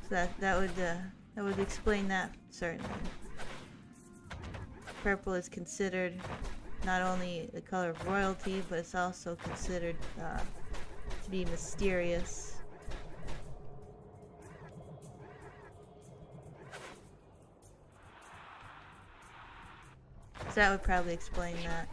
So that would explain that certainly. Purple is considered not only the color of royalty, but it's also considered to be mysterious. So that would probably explain that.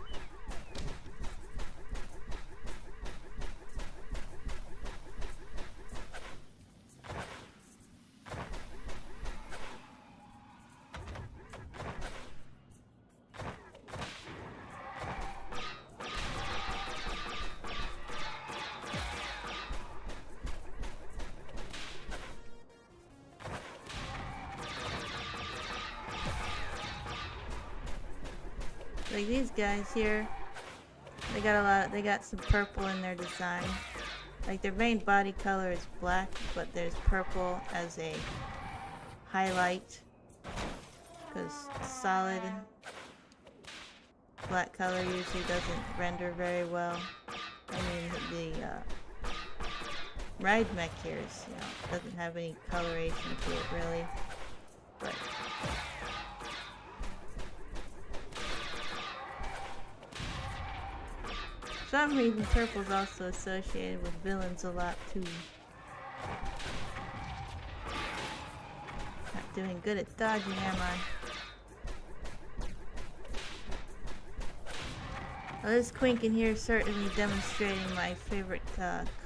Like these guys here, they got some purple in their design. Like their main body color is black, but there's purple as a highlight. Because solid black color usually doesn't render very well. I mean, the ride mech here is, doesn't have any coloration to it really. But for some reason, purple's also associated with villains a lot too. Not doing good at dodging, am I? Well, this Quink in here is certainly demonstrating my favorite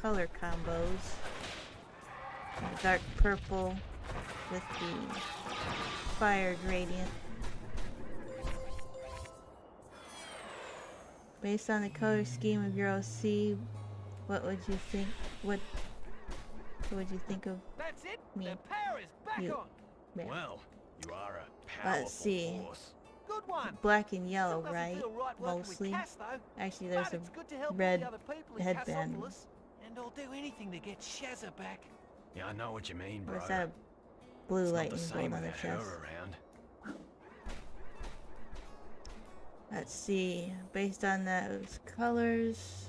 color combos. The dark purple with the fire gradient. Based on the color scheme of your OC, what would you think? What would you think of That's it. me? The power is back You. on. Yeah. Well, you are a powerful Let's see. force. Good one. Black and yellow, Still doesn't right? feel right working with Mostly. Cass, though. Actually, there's But a it's good to help all red the other people in headband. Cassopolis, and I'll do anything to get Shazza back. Yeah, I know what you mean, Or bro. is that a blue It's not lightning the bolt same on the without chest? her around. Let's see. Based on those colors,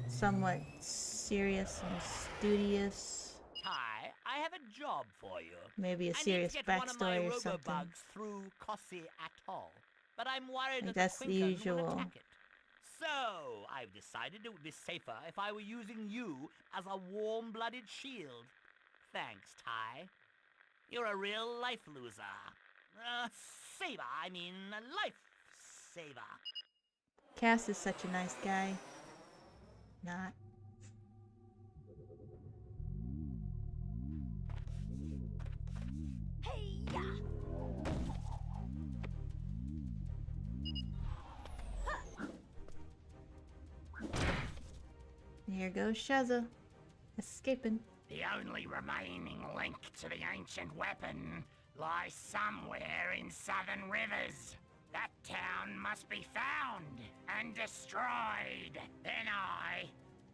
somewhat serious and studious. Hi, I have a job for you. Maybe a I serious need to get one of my backstory or something. robobugs through Kossi Atoll, but I'm worried Like that that's the the Quinken will usual. attack it. So I've decided it would be safer if I were using you as a warm-blooded shield. Thanks, Ty. You're a real life loser. Saver, I mean a life saver. Cass is such a nice guy. Not. Here goes Shazza, escaping. The only remaining link to the ancient weapon lies somewhere in southern rivers. That town must be found and destroyed. Then I,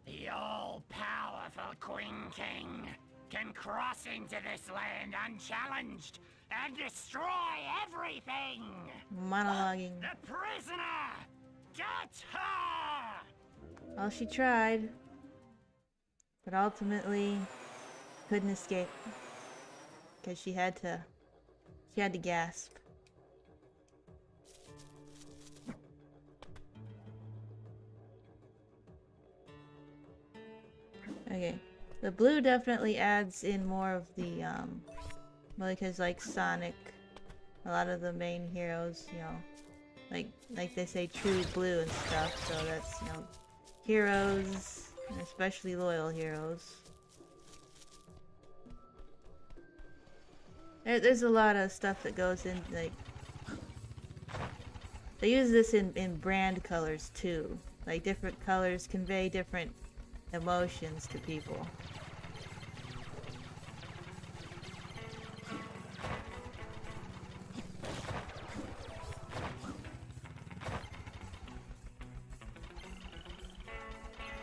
the all-powerful Queen King, can cross into this land unchallenged and destroy everything. Monologuing. The prisoner! Get her! Well, she tried, but ultimately couldn't escape because she had to gasp. Okay, the blue definitely adds in more of the well, because like Sonic, a lot of the main heroes, like they say true blue and stuff, so that's, heroes, and especially loyal heroes. There's a lot of stuff that goes in, like, they use this in brand colors too. Like different colors convey different emotions to people.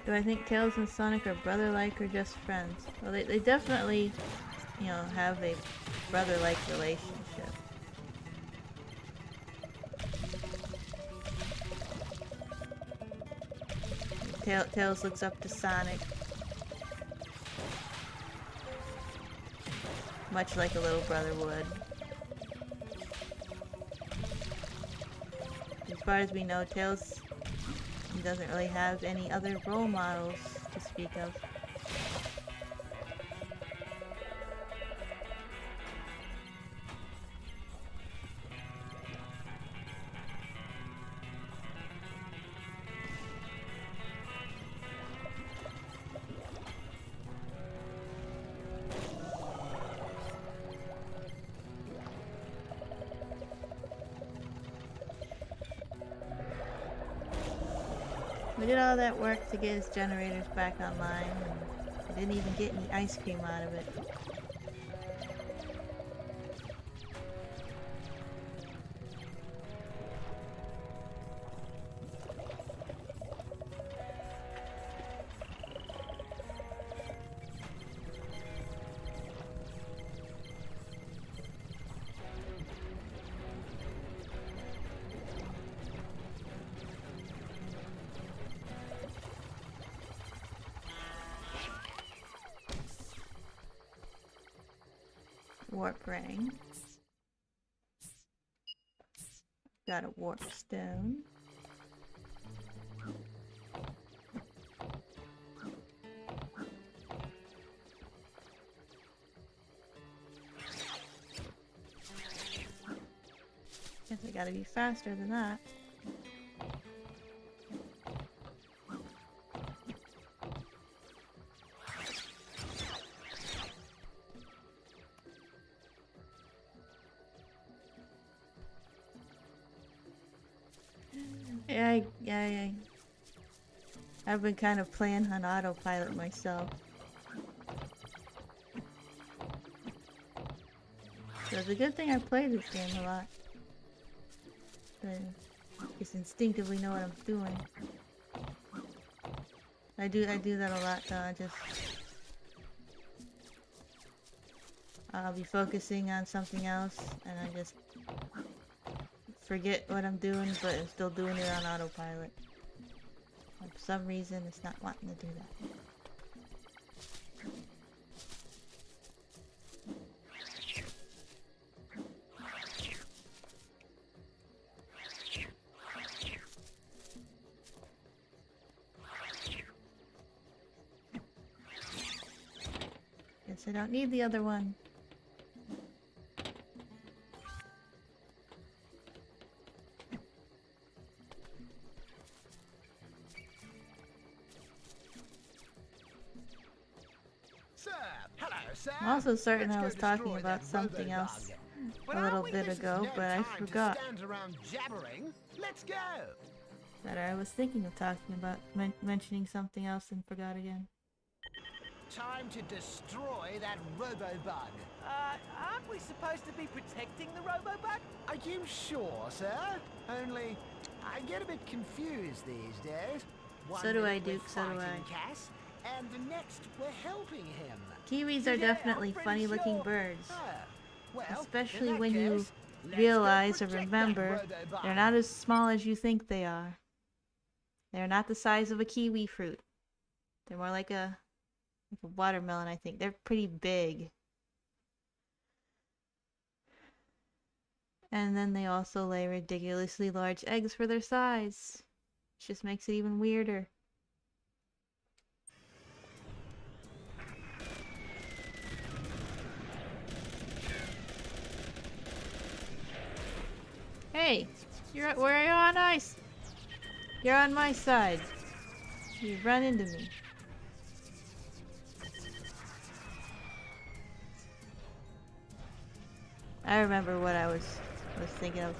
Do I think Tails and Sonic are brother-like or just friends? Well, they definitely, have a brother-like relationship. Tails looks up to Sonic. Much like a little brother would. As far as we know, Tails doesn't really have any other role models to speak of. We did all that work to get his generators back online, and we didn't even get any ice cream out of it. Warp ring. Got a warp stone. Guess I gotta be faster than that. Yeah, I've been kind of playing on autopilot myself. So it's a good thing I play this game a lot. I just instinctively know what I'm doing. I do that a lot though. I'll be focusing on something else and I just forget what I'm doing, but I'm still doing it on autopilot. And for some reason, it's not wanting to do that. Guess I don't need the other one. I'm also certain I was talking about something else a little bit ago, but I forgot. That I was thinking of talking about, mentioning something else and forgot again. Time to destroy that robo-bug. Aren't we supposed to be protecting the robo-bug? Are you sure, sir? Only, I get a bit confused these days. So do I, Duke, so do I. Cass, and the next we're helping him. Kiwis are definitely funny-looking birds. Especially when you realize or remember they're not as small as you think they are. They're not the size of a kiwi fruit. They're more like a watermelon, I think. They're pretty big. And then they also lay ridiculously large eggs for their size. Which just makes it even weirder. Hey, you're on ice. You're on my side. You run into me. I remember what I was thinking of.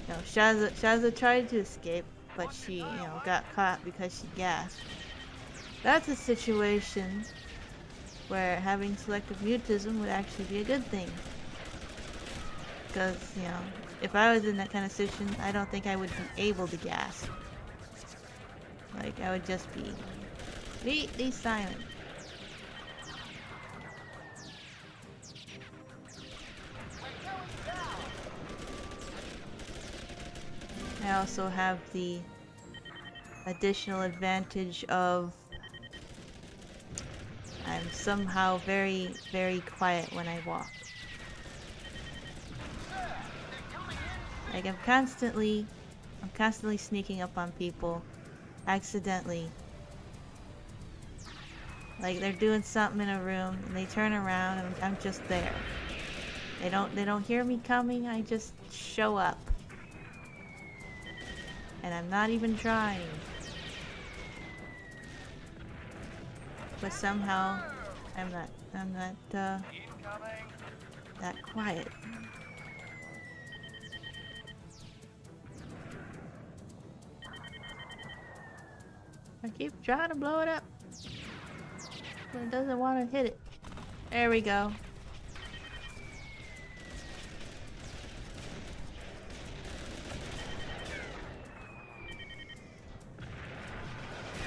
You know, Shazza tried to escape, but she, got caught because she gasped. That's a situation where having selective mutism would actually be a good thing. Because, if I was in that kind of situation, I don't think I would be able to gasp. Like, I would just be completely silent. I also have the additional advantage of I'm somehow very, very quiet when I walk. Like I'm constantly sneaking up on people accidentally. Like they're doing something in a room and they turn around and I'm just there. They don't hear me coming, I just show up. And I'm not even trying. But somehow I'm not that quiet. I keep trying to blow it up, but it doesn't want to hit it. There we go.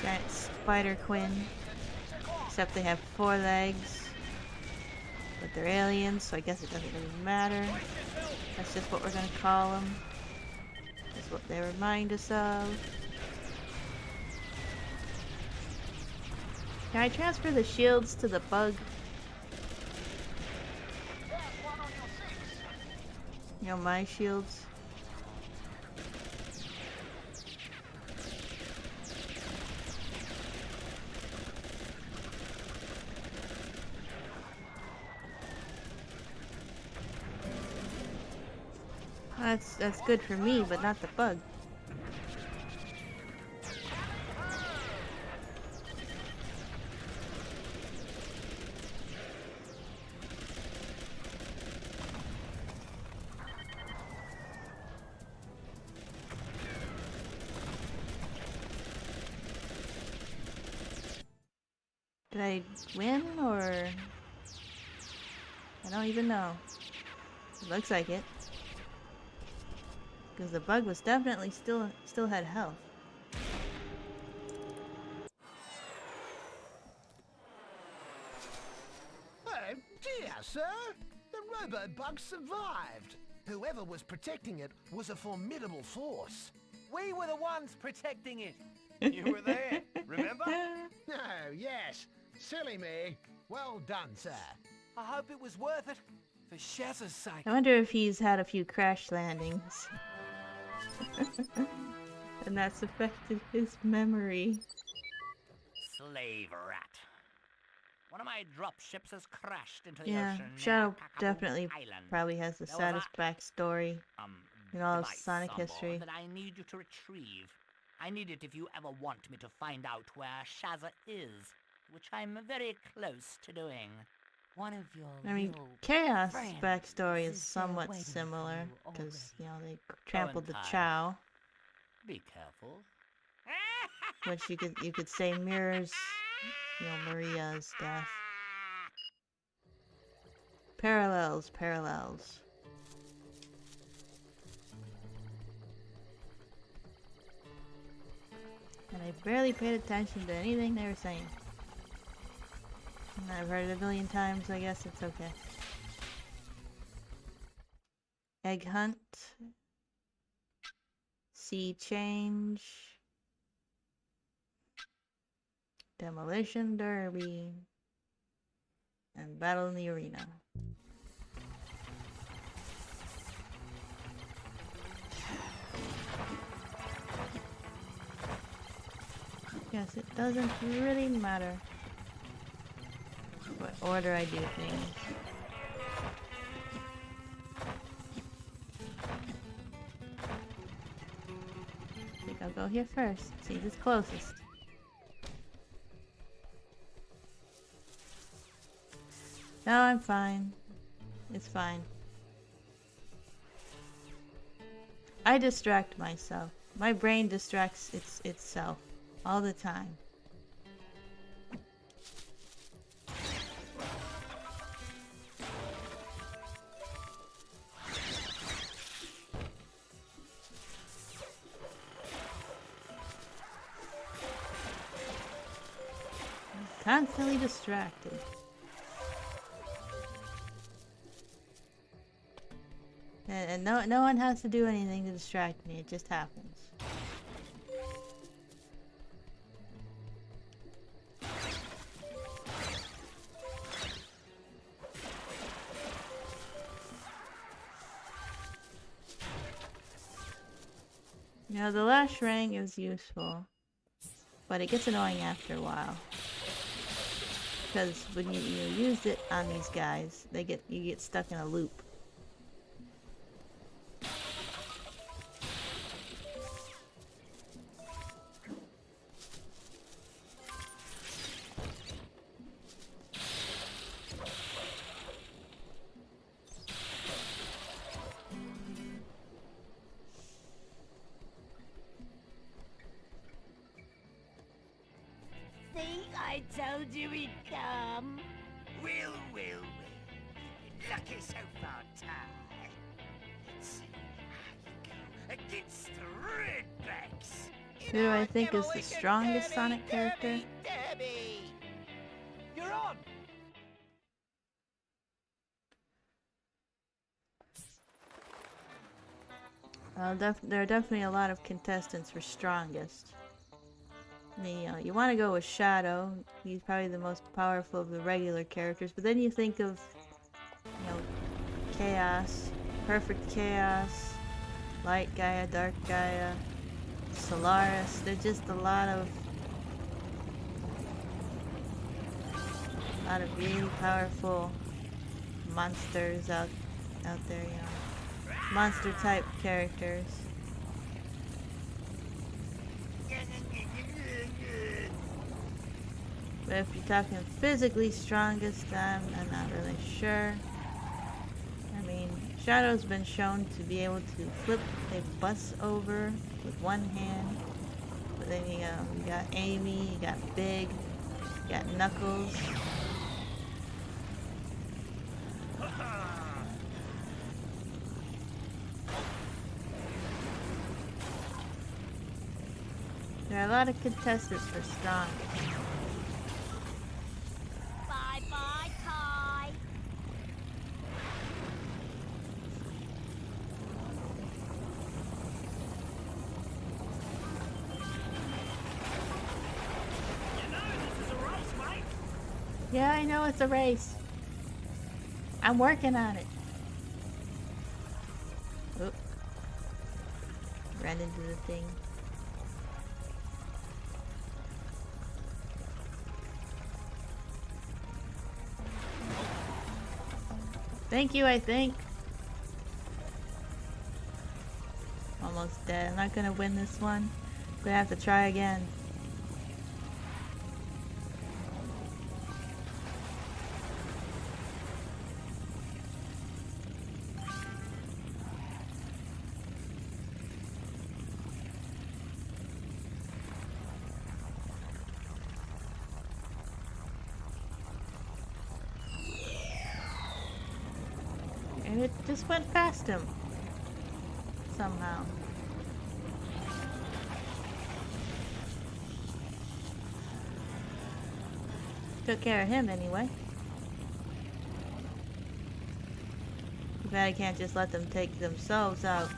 Giant spider queen. Except they have 4 legs. But they're aliens, so I guess it doesn't really matter. That's just what we're gonna call them. That's what they remind us of. Can I transfer the shields to the bug? You know, my shields. That's good for me, but not the bug. Did I win, or I don't even know. It looks like it. Because the bug was definitely still had health. Oh dear, sir! The robo-bug survived. Whoever was protecting it was a formidable force. We were the ones protecting it. You were there, remember? Oh, yes. Silly me. Well done, sir. I hope it was worth it. For Shazza's sake. I wonder if he's had a few crash landings. And that's affected his memory. Slave rat. One of my drop ships has crashed into the Yeah, ocean. Shadow definitely probably has the saddest backstory in all of Sonic history. That I need you to retrieve. I need it if you ever want me to find out where Shazza is, which I'm very close to doing. One of your I mean, Chaos' backstory is somewhat similar, because, you know, they trampled the Chow. Be careful. Which you could say mirrors, you know, Maria's death. Parallels. And I barely paid attention to anything they were saying. And I've heard it a million times, I guess it's okay. Egg hunt. Sea change. Demolition derby. And battle in the arena. Yes, it doesn't really matter what order I do things. I think I'll go here first, see who's closest. No, I'm fine. It's fine. I distract myself. My brain distracts itself all the time. I'm constantly distracted. And no one has to do anything to distract me, it just happens. Now the lash ring is useful, but it gets annoying after a while. Because when you use it on these guys, you get stuck in a loop. See, I told you he'd come. Well. Lucky so far, Ty. Let's see how you go against the Redbacks. Who do I think is the strongest Sonic character? Derby! You're on! There are definitely a lot of contestants for strongest. You want to go with Shadow. He's probably the most powerful of the regular characters. But then you think of, Chaos, Perfect Chaos, Light Gaia, Dark Gaia, Solaris. There's just a lot of really powerful monsters out there. Monster type characters. But if you're talking physically strongest, I'm not really sure. I mean, Shadow's been shown to be able to flip a bus over with one hand. But then you got Amy, you got Big, you got Knuckles. There are a lot of contestants for strongest. Bye-bye, Ty. Yeah, I know it's a race. I'm working on it. Oop. Ran into the thing. Thank you, I think. Almost dead. I'm not gonna win this one. I'm gonna have to try again. And it just went past him. Somehow. Took care of him anyway. Too bad I can't just let them take themselves out.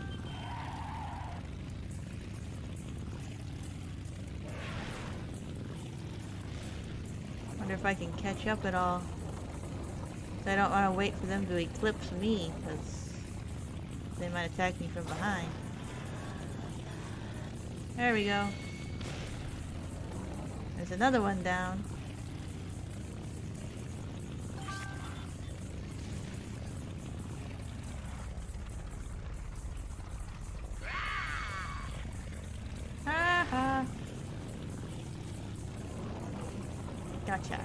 Wonder if I can catch up at all. I don't want to wait for them to eclipse me, because they might attack me from behind. There we go. There's another one down. Ha-ha. Gotcha.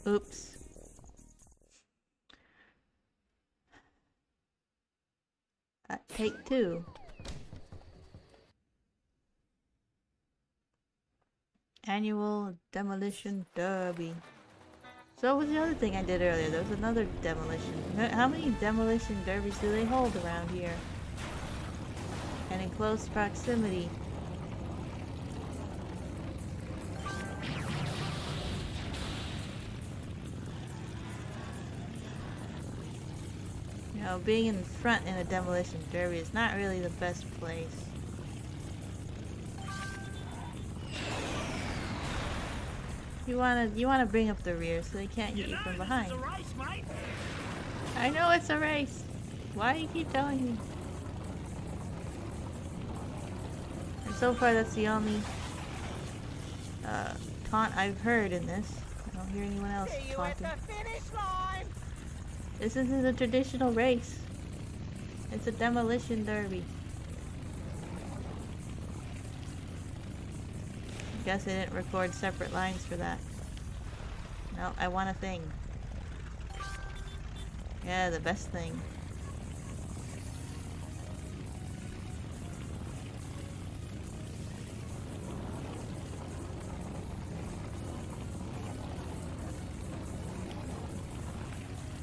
Oops. Take two. Annual Demolition Derby. So what was the other thing I did earlier? There was another demolition. How many demolition derbies do they hold around here? And in close proximity. You know, being in front in a demolition derby is not really the best place. You wanna bring up the rear so they can't hit you from behind. This is a race, mate. I know it's a race. Why do you keep telling me? And so far that's the only taunt I've heard in this. I don't hear anyone else See you taunting. at the finish line. This isn't a traditional race. It's a demolition derby. Guess I didn't record separate lines for that. No, I want a thing. Yeah, the best thing.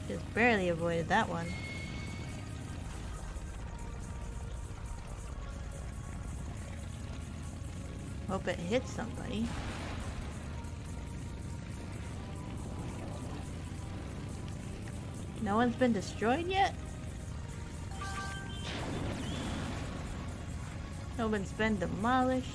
Just barely avoided that one. Hope it hits somebody. No one's been destroyed yet? No one's been demolished?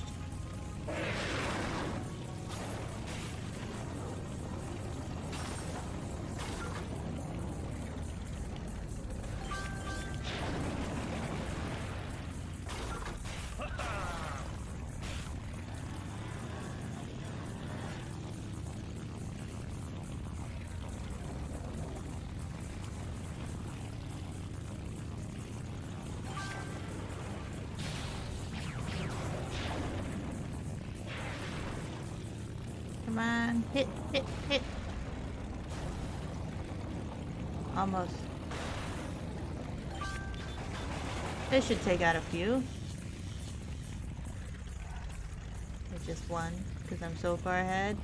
Come on, hit, hit, hit. Almost. This should take out a few. Or just one, because I'm so far ahead.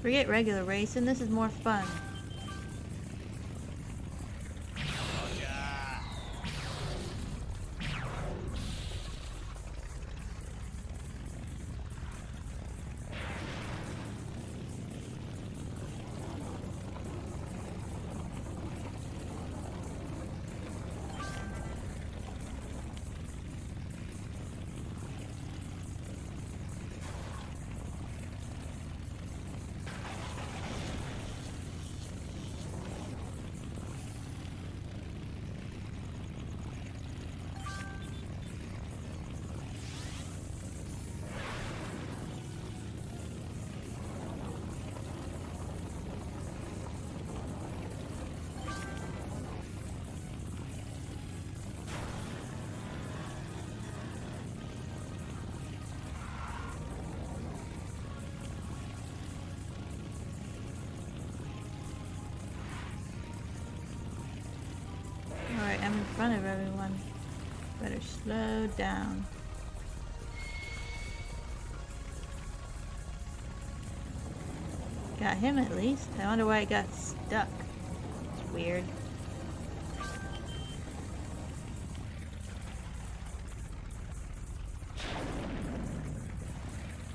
Forget regular racing, this is more fun. Alright, I'm in front of everyone. Better slow down. Got him at least. I wonder why it got stuck. It's weird.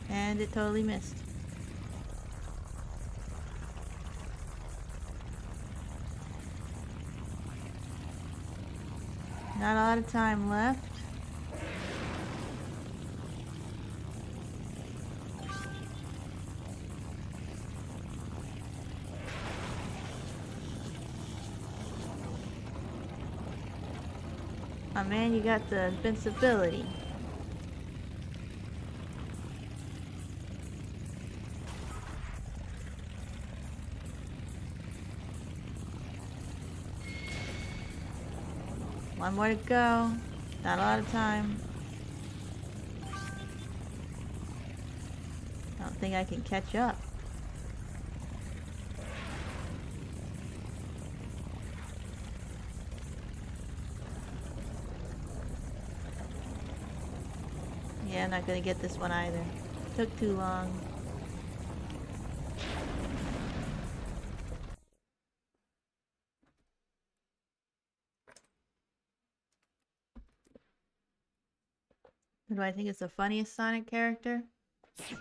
And it totally missed. Not a lot of time left. Oh man, you got the invincibility. One more to go. Not a lot of time. I don't think I can catch up. Yeah, I'm not gonna get this one either. Took too long. Who do I think is the funniest Sonic character? See,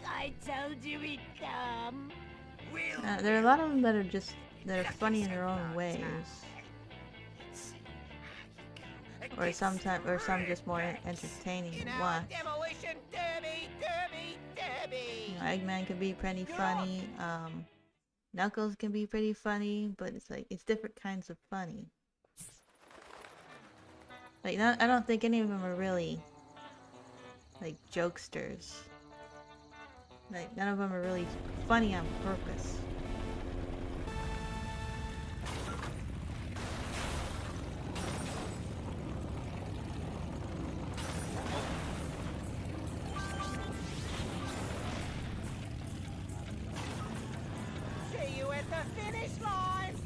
I told you he'd come. There are a lot of them that are just, that are funny in their own ways. or some just more entertaining to watch. Demolition derby, derby, derby. You know, Eggman can be pretty funny. Knuckles can be pretty funny, but it's like it's different kinds of funny. Like, I don't think any of them are really like jokesters. Like, none of them are really funny on purpose. See you at the finish line.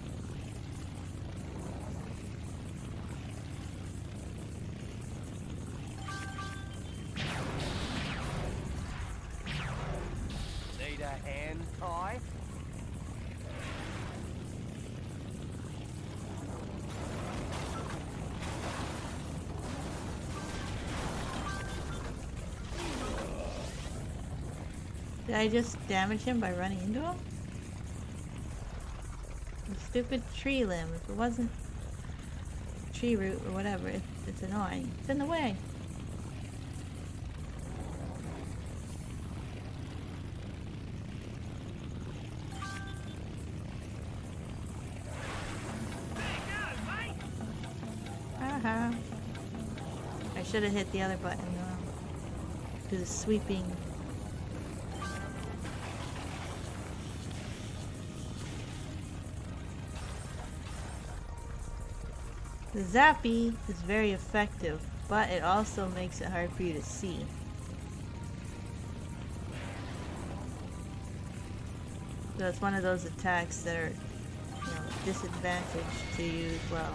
Need a hand tie? Did I just damage him by running into him? The stupid tree limb. If it wasn't tree root or whatever, it's annoying. It's in the way. Haha. I should have hit the other button though. Do the sweeping. The Zappy is very effective, but it also makes it hard for you to see. So it's one of those attacks that are, you know, disadvantaged to you as well.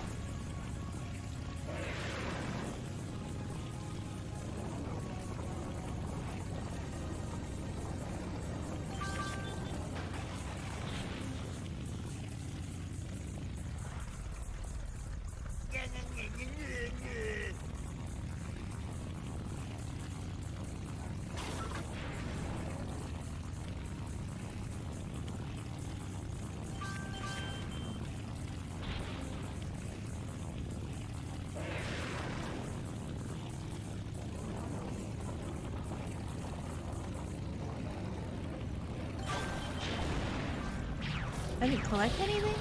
I didn't collect anything?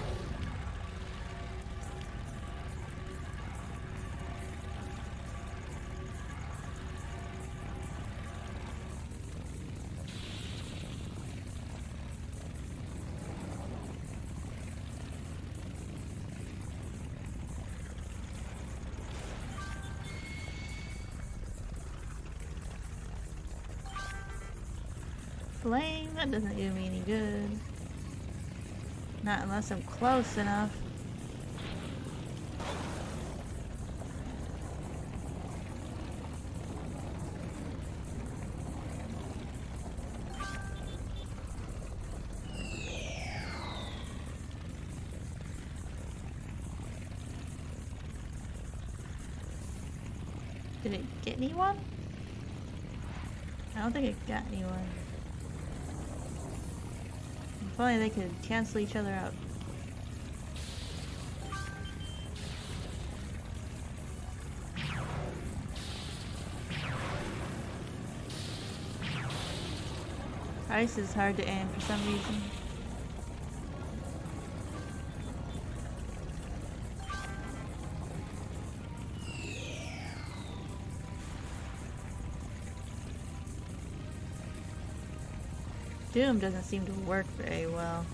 Flame? That doesn't do me any good. Not unless I'm close enough. Did it get anyone? I don't think it got anyone. If only they could cancel each other out. Ice is hard to aim for some reason. Doom doesn't seem to work very well.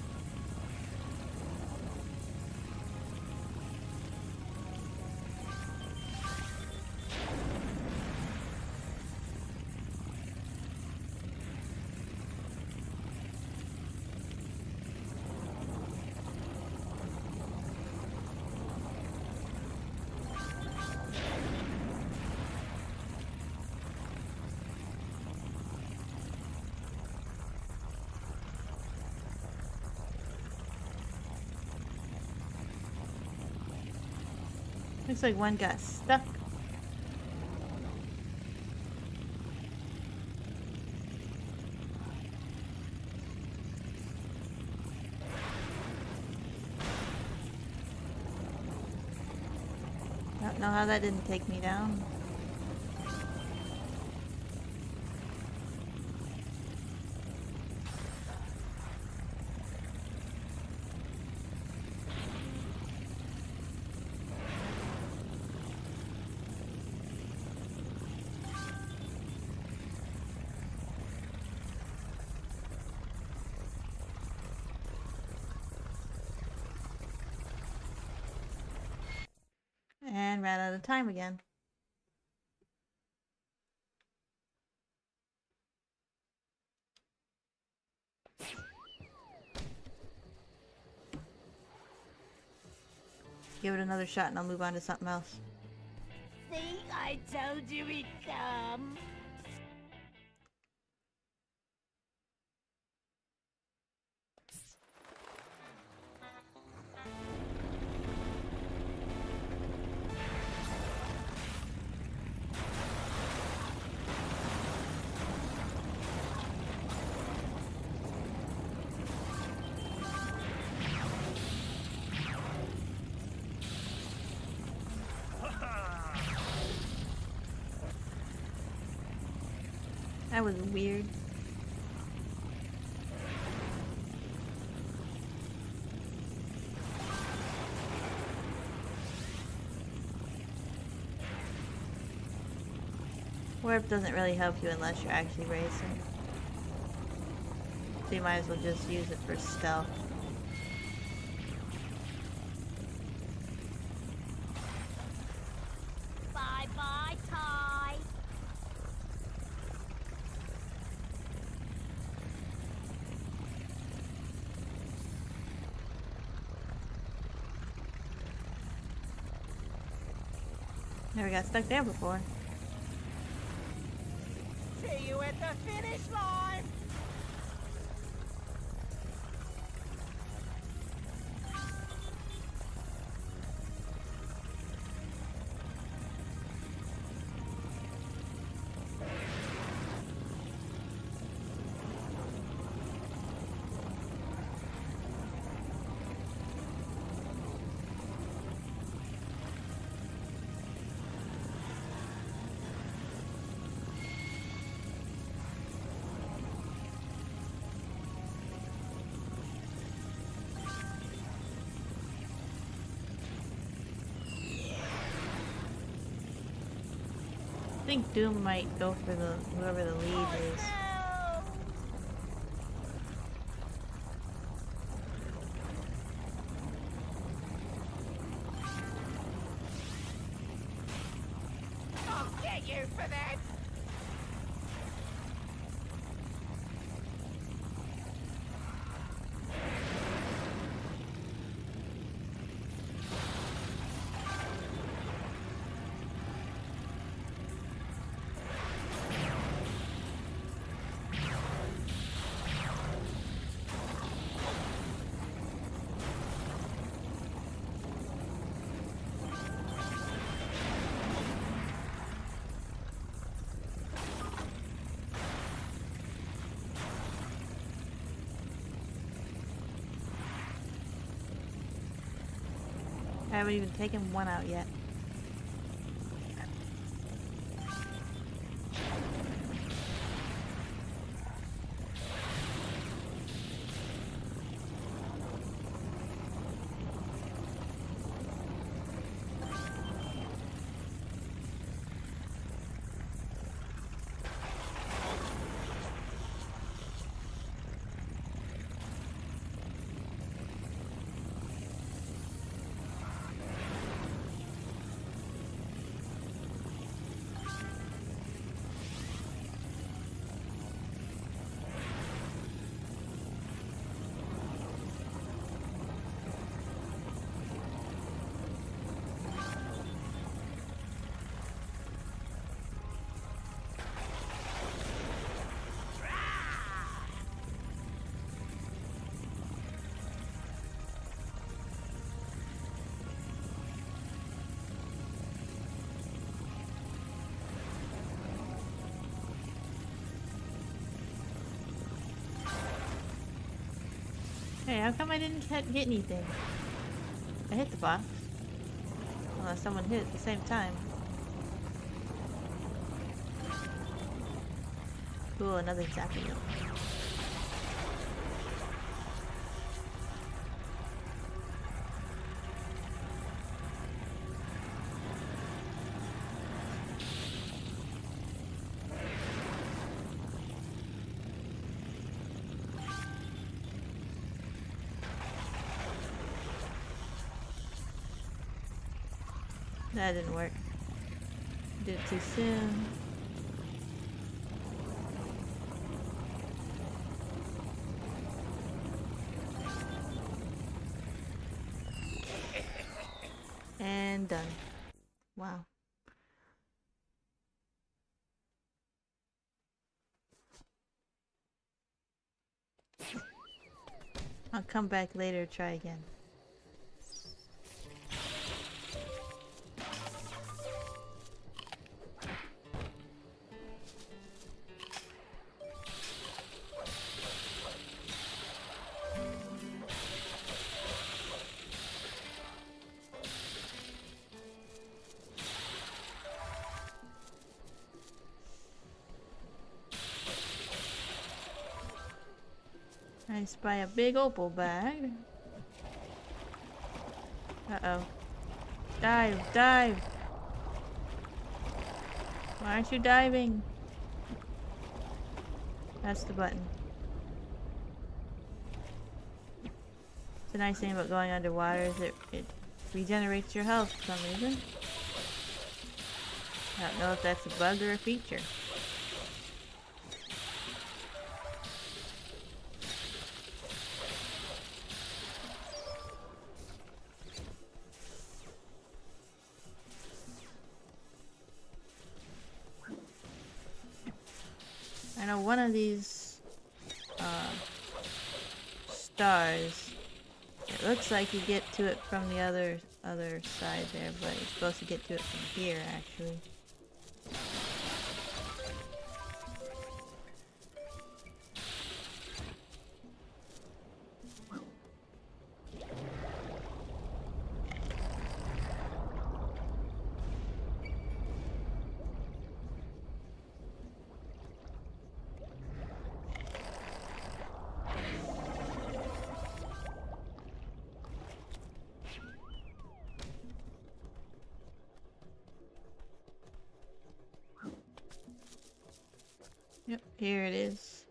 Looks like one got stuck. Know how that didn't take me down? And ran out of time again. Give it another shot and I'll move on to something else. See, I told you he'd come. That was weird. Warp doesn't really help you unless you're actually racing. So you might as well just use it for stealth. Bye-bye, Ty. Never got stuck there before. See you at the finish line. I think Doom might go for whoever the lead is. I'll get you for that. I haven't even taken one out yet. Hey, how come I didn't hit anything? I hit the box. Unless someone hit at the same time. Ooh, another zappy. That didn't work. Did it too soon. And done. Wow. I'll come back later to try again. I spy a big opal bag. Uh-oh. Dive, dive! Why aren't you diving? That's the button. The nice thing about going underwater is it regenerates your health for some reason. I don't know if that's a bug or a feature. I know one of these stars, it looks like you get to it from the other side there, but you're supposed to get to it from here actually. Yep, here it is.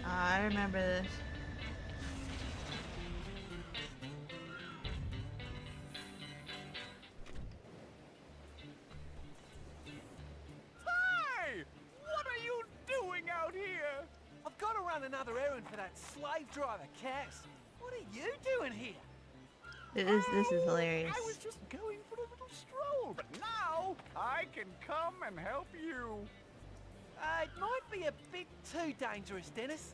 I remember this. I've got to run another errand for that slave driver, Cass. What are you doing here? This is hilarious. I was just going for a little stroll, but now I can come and help you. It might be a bit too dangerous, Dennis.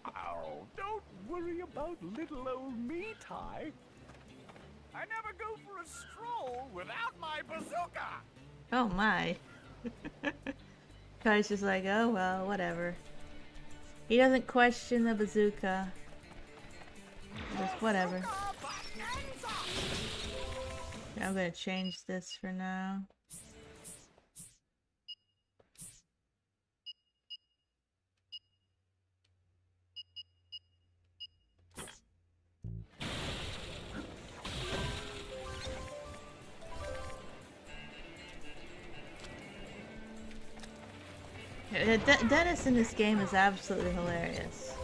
Oh, don't worry about little old me, Ty. I never go for a stroll without my bazooka. Oh my. Kai's just like, oh well, whatever. He doesn't question the bazooka. Just whatever. Okay, I'm gonna change this for now. Dennis in this game is absolutely hilarious.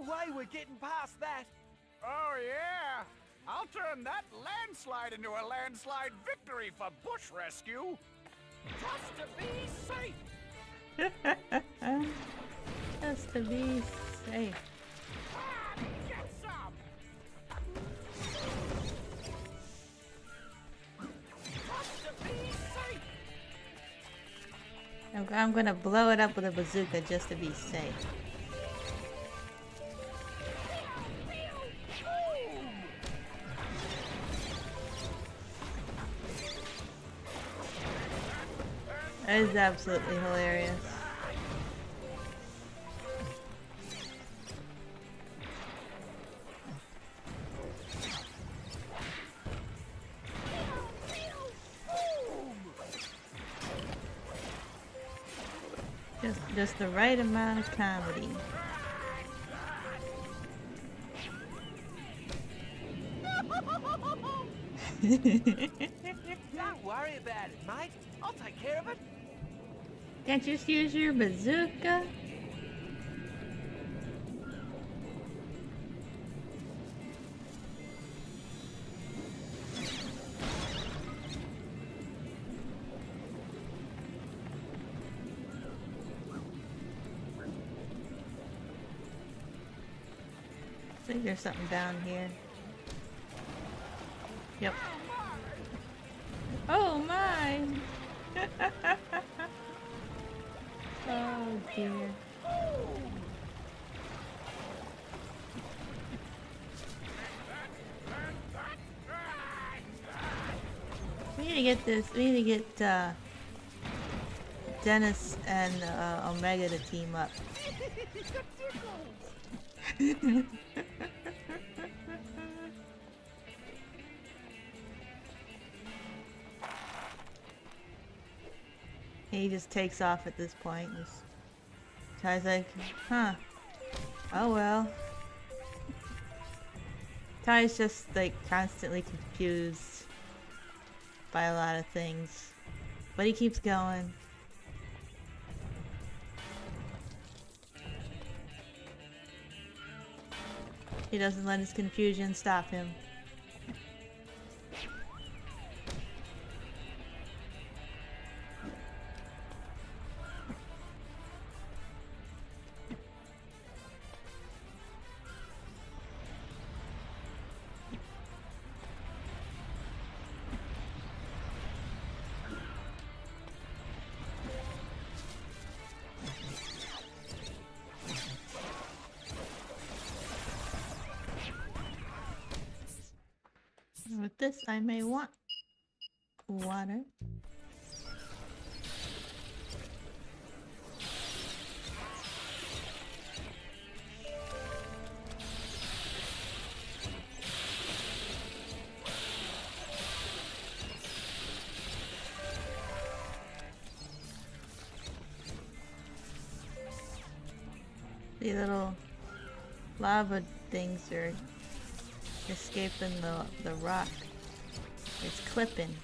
way we're getting past that. Oh, yeah? I'll turn that landslide into a landslide victory for bush rescue. Just to be safe. Just to be safe. Get some. Just to be safe. I'm gonna blow it up with a bazooka just to be safe. That is absolutely hilarious. Just the right amount of comedy. Don't worry about it, mate. I'll take care of it. Can't you just use your bazooka? I think there's something down here. Yep. Oh my! Oh dear. We need to get this. We need to get Dennis and Omega to team up. He just takes off at this point. Ty's like, huh. Oh well. Ty's just like constantly confused by a lot of things. But he keeps going. He doesn't let his confusion stop him. With this, I may want water. The little lava things are escaping the rock. It's clipping.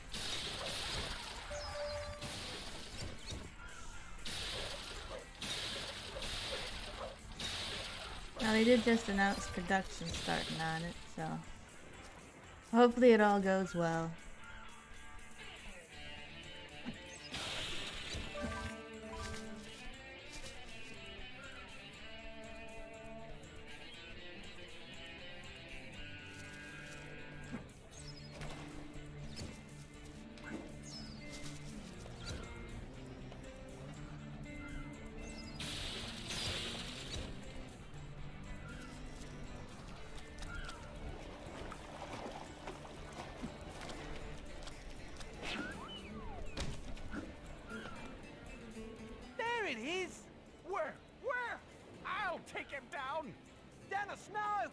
Now they did just announce production starting on it, so hopefully it all goes well. There it is! Where? I'll take him down! Dennis, no!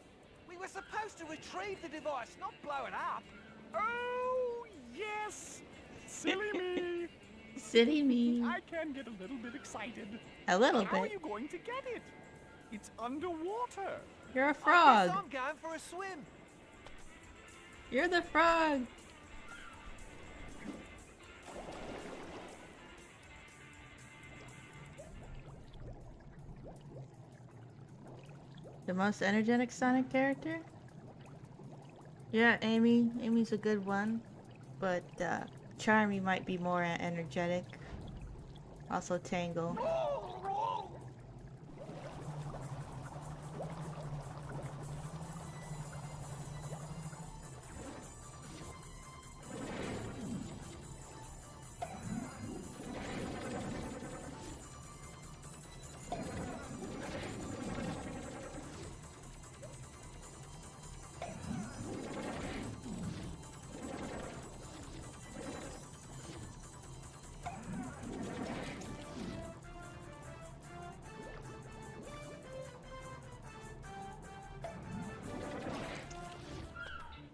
We were supposed to retrieve the device, not blow it up. Oh, yes! Silly me! Silly me. I can get a little bit excited. A little How are bit. you going to get it? It's underwater. You're a I frog. guess I'm going for a swim. You're the frog. The most energetic Sonic character? Yeah, Amy. Amy's a good one. But Charmy might be more energetic. Also Tangle.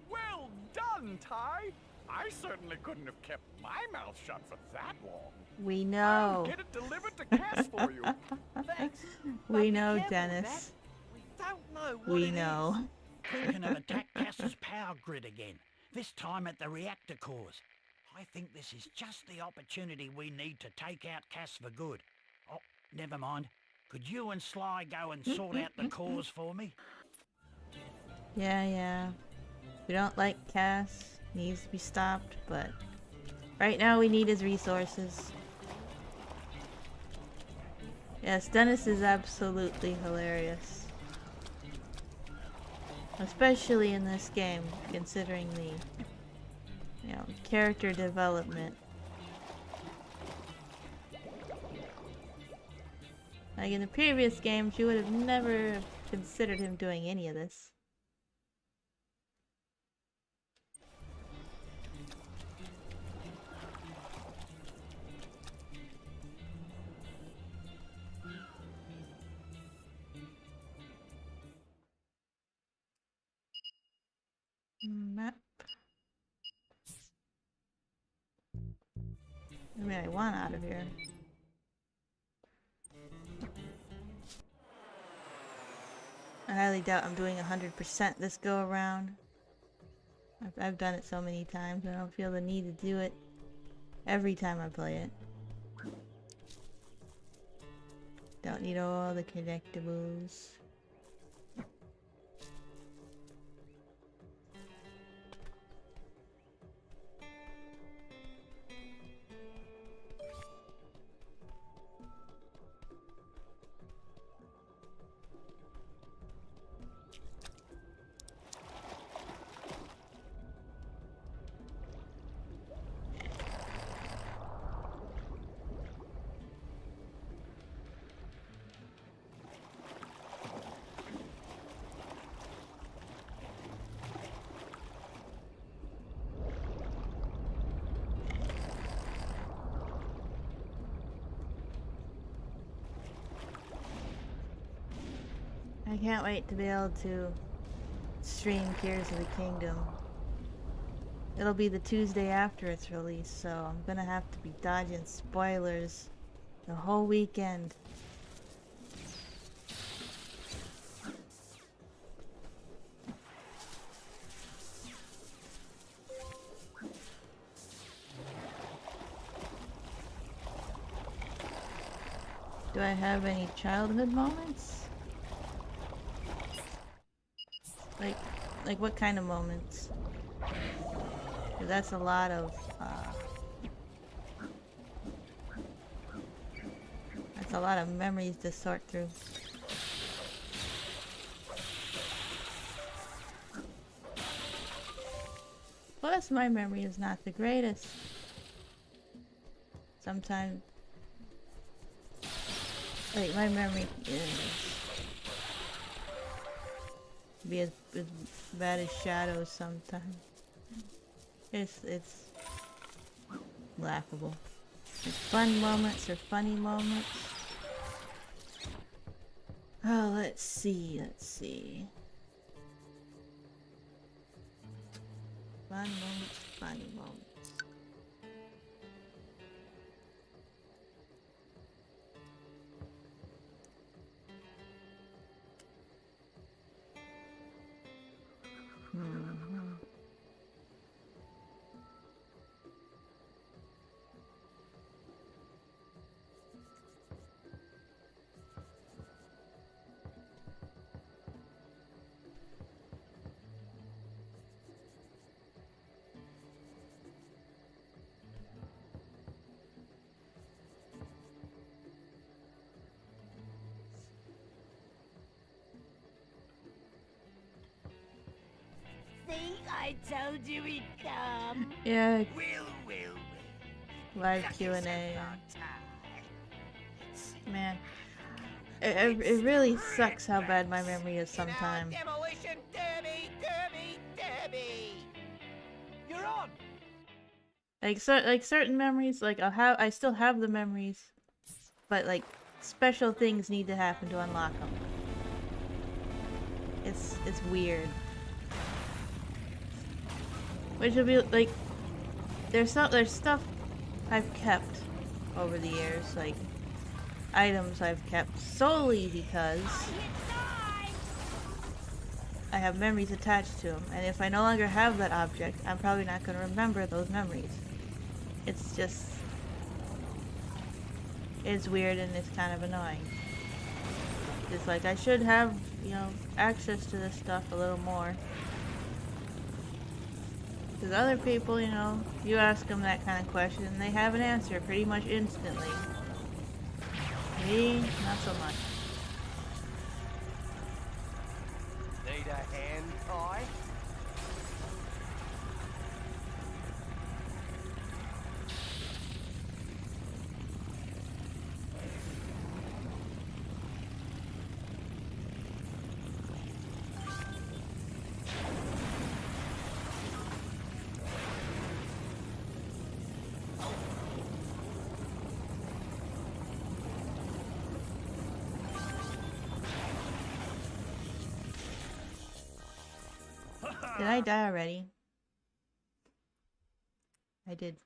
Well done, Ty. I certainly couldn't have kept my mouth shut for that long. We know. I'll get it delivered to Cass for you. Thanks. We But know, be careful, Dennis. Dad. We don't know what We it know. is. Quinken have attacked Cass's power grid again, this time at the reactor cores. I think this is just the opportunity we need to take out Cass for good. Oh, never mind. Could you and Sly go and sort out the cores for me? Yeah. We don't like Cass. Needs to be stopped, but right now we need his resources. Yes, Dennis is absolutely hilarious. Especially in this game, considering the, character development. Like in the previous games, you would have never considered him doing any of this. Map. I mean, I want out of here. I highly doubt I'm doing 100% this go around. I've done it so many times, I don't feel the need to do it every time I play it. Don't need all the collectibles. I can't wait to be able to stream Tears of the Kingdom. It'll be the Tuesday after its release, so I'm gonna have to be dodging spoilers the whole weekend. Do I have any childhood moments? Like what kind of moments? 'Cause that's a lot of, that's a lot of memories to sort through. Plus, my memory is not the greatest. Sometimes, like, my memory be as bad as Shadows sometimes. It's laughable. There's fun moments or funny moments. Oh, let's see. Fun moments, funny moments. think I told you he'd come? Yeah. Will. Live Q&A. Man. It really sucks how bad my memory is sometimes. Demolition derby! You're on! Like certain memories, like I still have the memories, but like special things need to happen to unlock them. It's weird. Which would be like, there's stuff I've kept over the years, like items I've kept solely because I have memories attached to them, and if I no longer have that object, I'm probably not going to remember those memories. It's just, it's weird and it's kind of annoying. It's like I should have, you know, access to this stuff a little more. Because other people, you know, you ask them that kind of question and they have an answer pretty much instantly. Me, not so much. Need a hand tie? Did I die already? I did.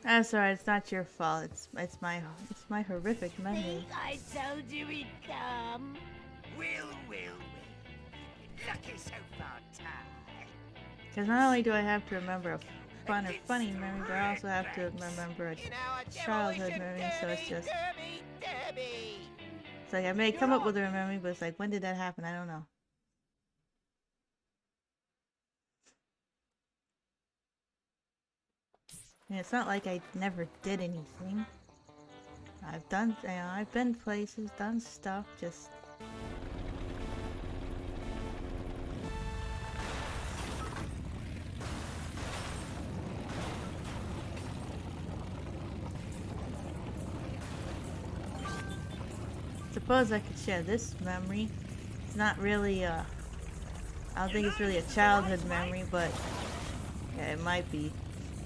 I'm sorry, it's not your fault. It's my horrific memory. Think I told you he'd come? Will. Lucky so far, Ty. Because not only do I have to remember a fun or funny memory, but I also have to remember a childhood memory, so it's just... It's like I may come up with a memory, but it's like, when did that happen? I don't know. And it's not like I never did anything. I've done, you know, I've been places, done stuff, just... Suppose I could share this memory. It's not really I don't think it's really a childhood memory, but yeah, it might be.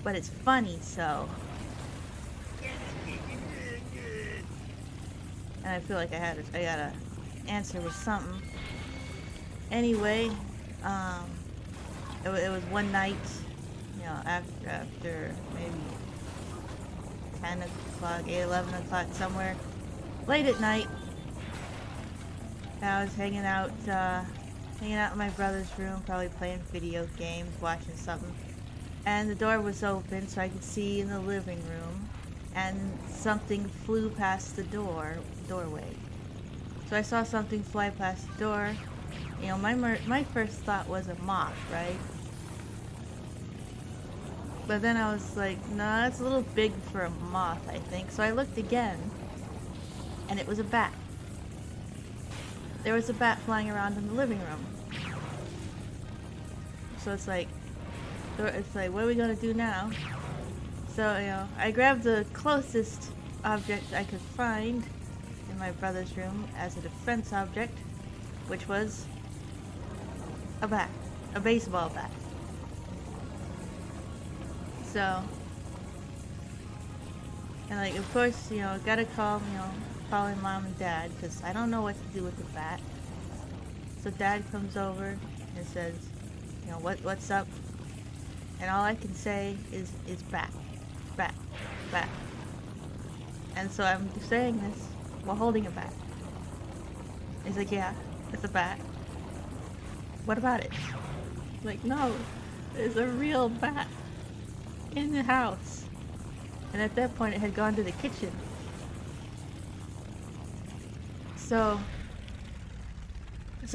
But it's funny, so. And I feel like I gotta answer with something. Anyway, it was one night, you know, after maybe 10 o'clock, 11 o'clock, somewhere late at night. I was hanging out in my brother's room, probably playing video games, watching something. And the door was open so I could see in the living room, and something flew past the doorway. So I saw something fly past the door. You know, my first thought was a moth, right? But then I was like, no, that's a little big for a moth, I think. So I looked again, and it was a bat. There was a bat flying around in the living room. So it's like, what are we gonna do now? So, you know, I grabbed the closest object I could find in my brother's room as a defense object, which was a bat, a baseball bat. So, and like, of course, you know, gotta calling mom and dad, because I don't know what to do with the bat. So dad comes over and says, you know, what's up? And all I can say is bat. And so I'm saying this while holding a bat. He's like, yeah, it's a bat. What about it? I'm like, no, there's a real bat in the house. And at that point it had gone to the kitchen. So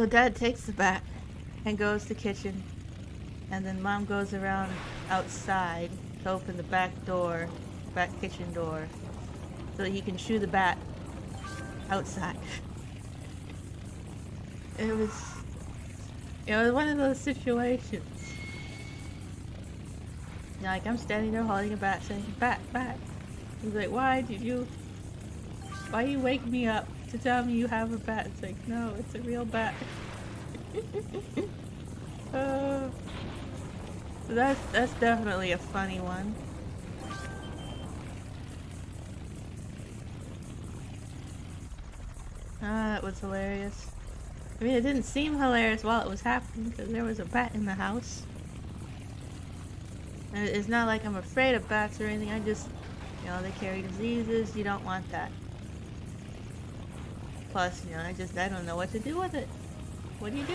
Dad takes the bat and goes to the kitchen, and then Mom goes around outside to open the back kitchen door, so that he can shoo the bat outside. It was one of those situations. Like, I'm standing there holding a bat saying, "Bat, bat." He's like, why you wake me up to tell me you have a bat? It's like, no, it's a real bat. That's definitely a funny one. That was hilarious. I mean, it didn't seem hilarious while it was happening because there was a bat in the house. And it's not like I'm afraid of bats or anything. I just, they carry diseases. You don't want that. Plus, I don't know what to do with it. What do you do?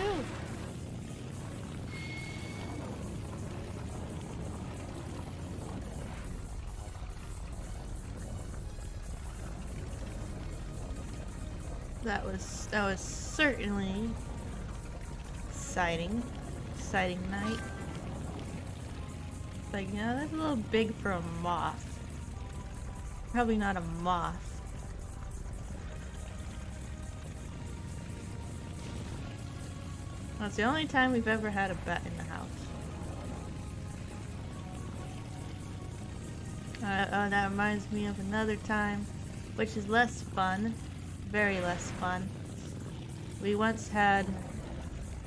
That was certainly exciting night. Like, that's a little big for a moth. Probably not a moth. That's the only time we've ever had a bat in the house. That reminds me of another time, which is less fun. Very less fun. We once had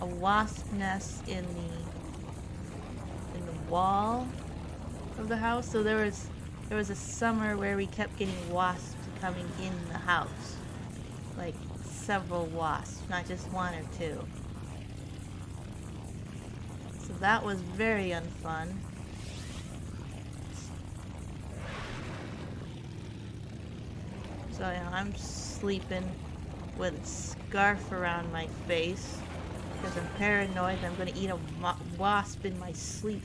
a wasp nest in the wall of the house. So there was a summer where we kept getting wasps coming in the house. Like several wasps, not just one or two. So that was very unfun. So I'm sleeping with a scarf around my face because I'm paranoid that I'm going to eat a wasp in my sleep.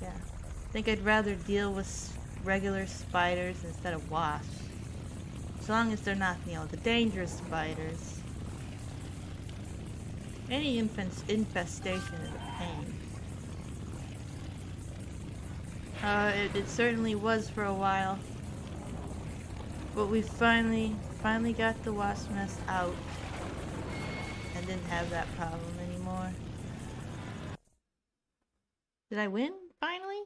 Yeah, I think I'd rather deal with regular spiders instead of wasps. As long as they're not, the dangerous spiders. Any infestation is a pain. It certainly was for a while. But we finally got the wasp nest out and didn't have that problem anymore. Did I win, finally?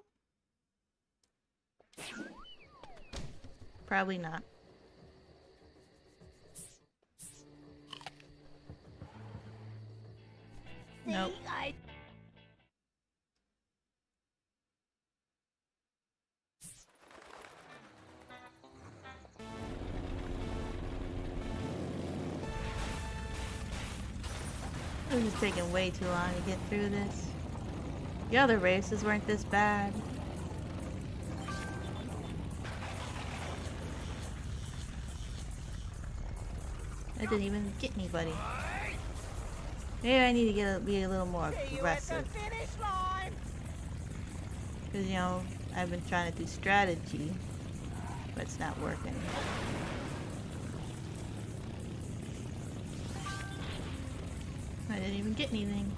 Probably not. Nope. This is taking way too long to get through this. The other races weren't this bad. I didn't even get anybody. Maybe I need to be a little more aggressive. Because, I've been trying to do strategy, but it's not working. I didn't even get anything.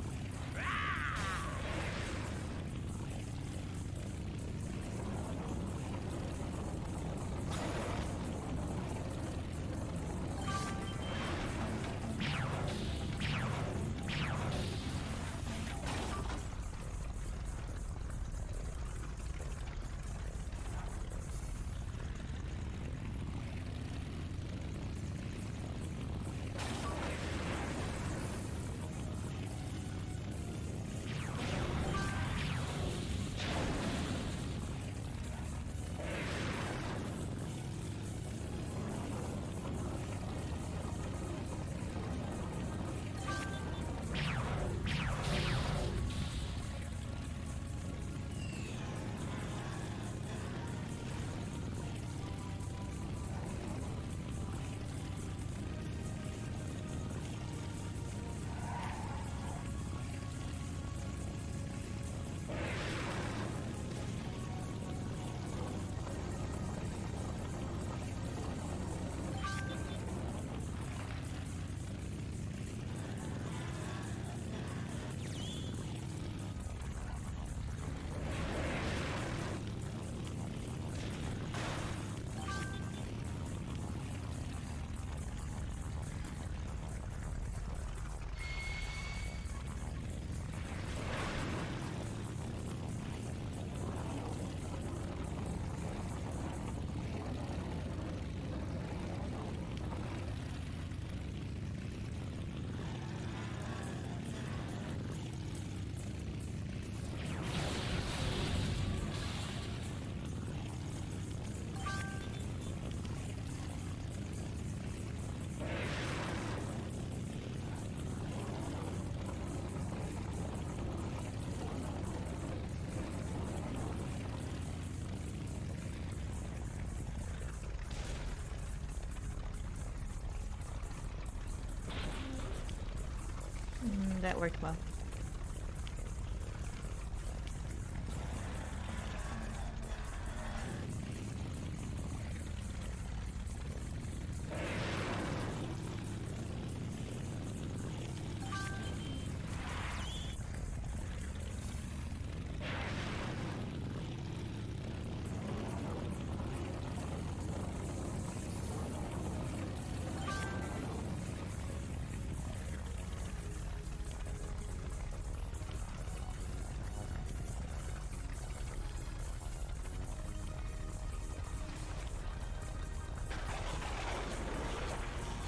That worked well.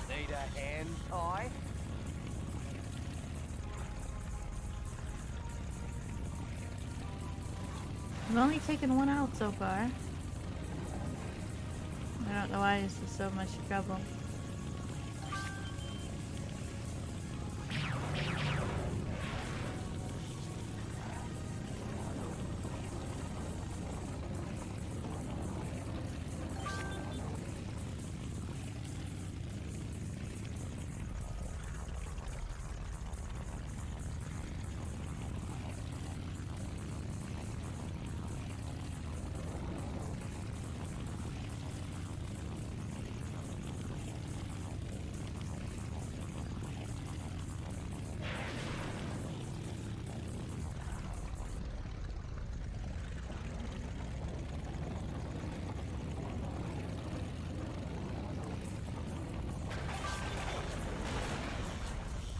Need a hand tie? I've only taken one out so far. I don't know why this is so much trouble.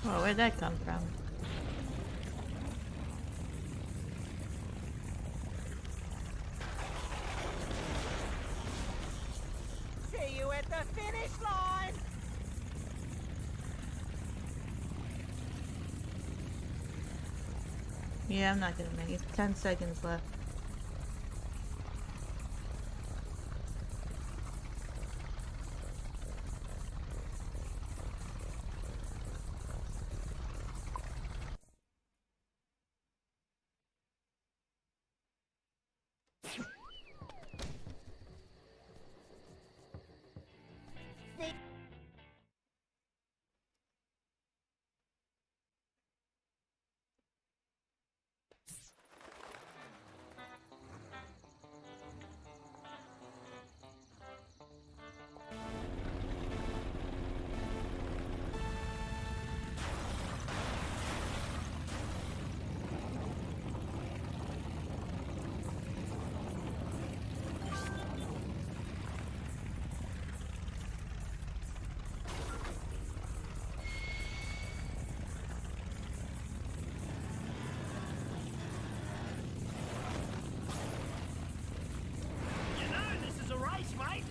Oh, where'd that come from? See you at the finish line! Yeah, I'm not gonna make it. 10 seconds left. You know this is a race, mate.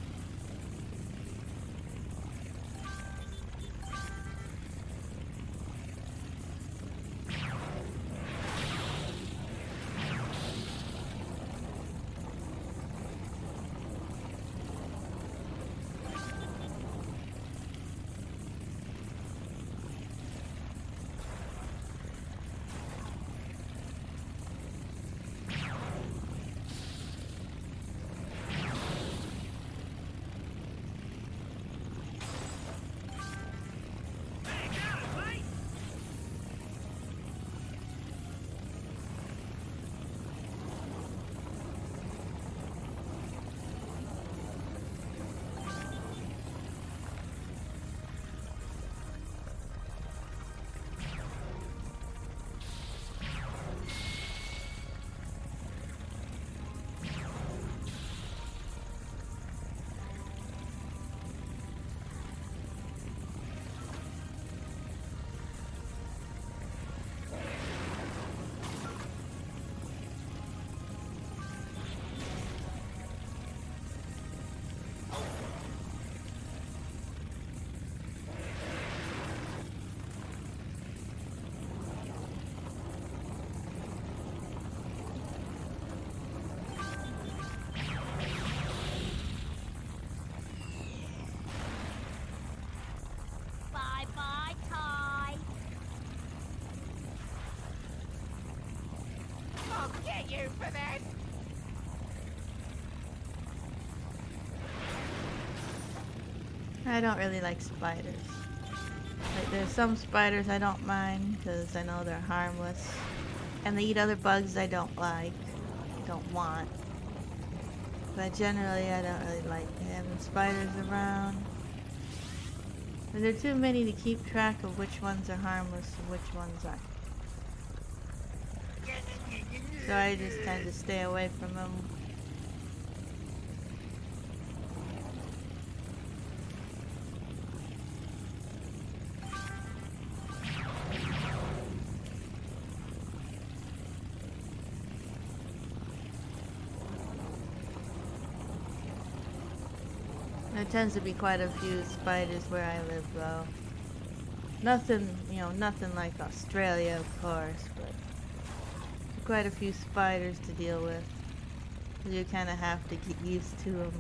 Bye-bye, Ty. I'll get you for this! I don't really like spiders. Like There's some spiders I don't mind because I know they're harmless. And they eat other bugs I don't like, don't want. But generally I don't really like having spiders around. And there are too many to keep track of which ones are harmless and which ones aren't. So I just tend to stay away from them. There tends to be quite a few spiders where I live though. Nothing, nothing like Australia of course, but quite a few spiders to deal with. You kind of have to get used to them.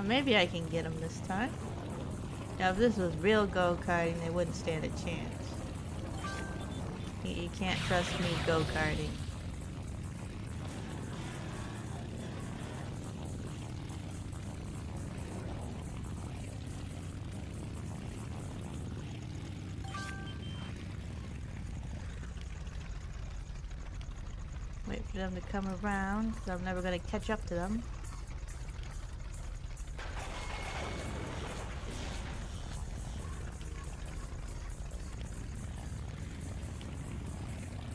Maybe I can get them this time. Now, if this was real go-karting, they wouldn't stand a chance. You can't trust me go-karting. Wait for them to come around, because I'm never going to catch up to them.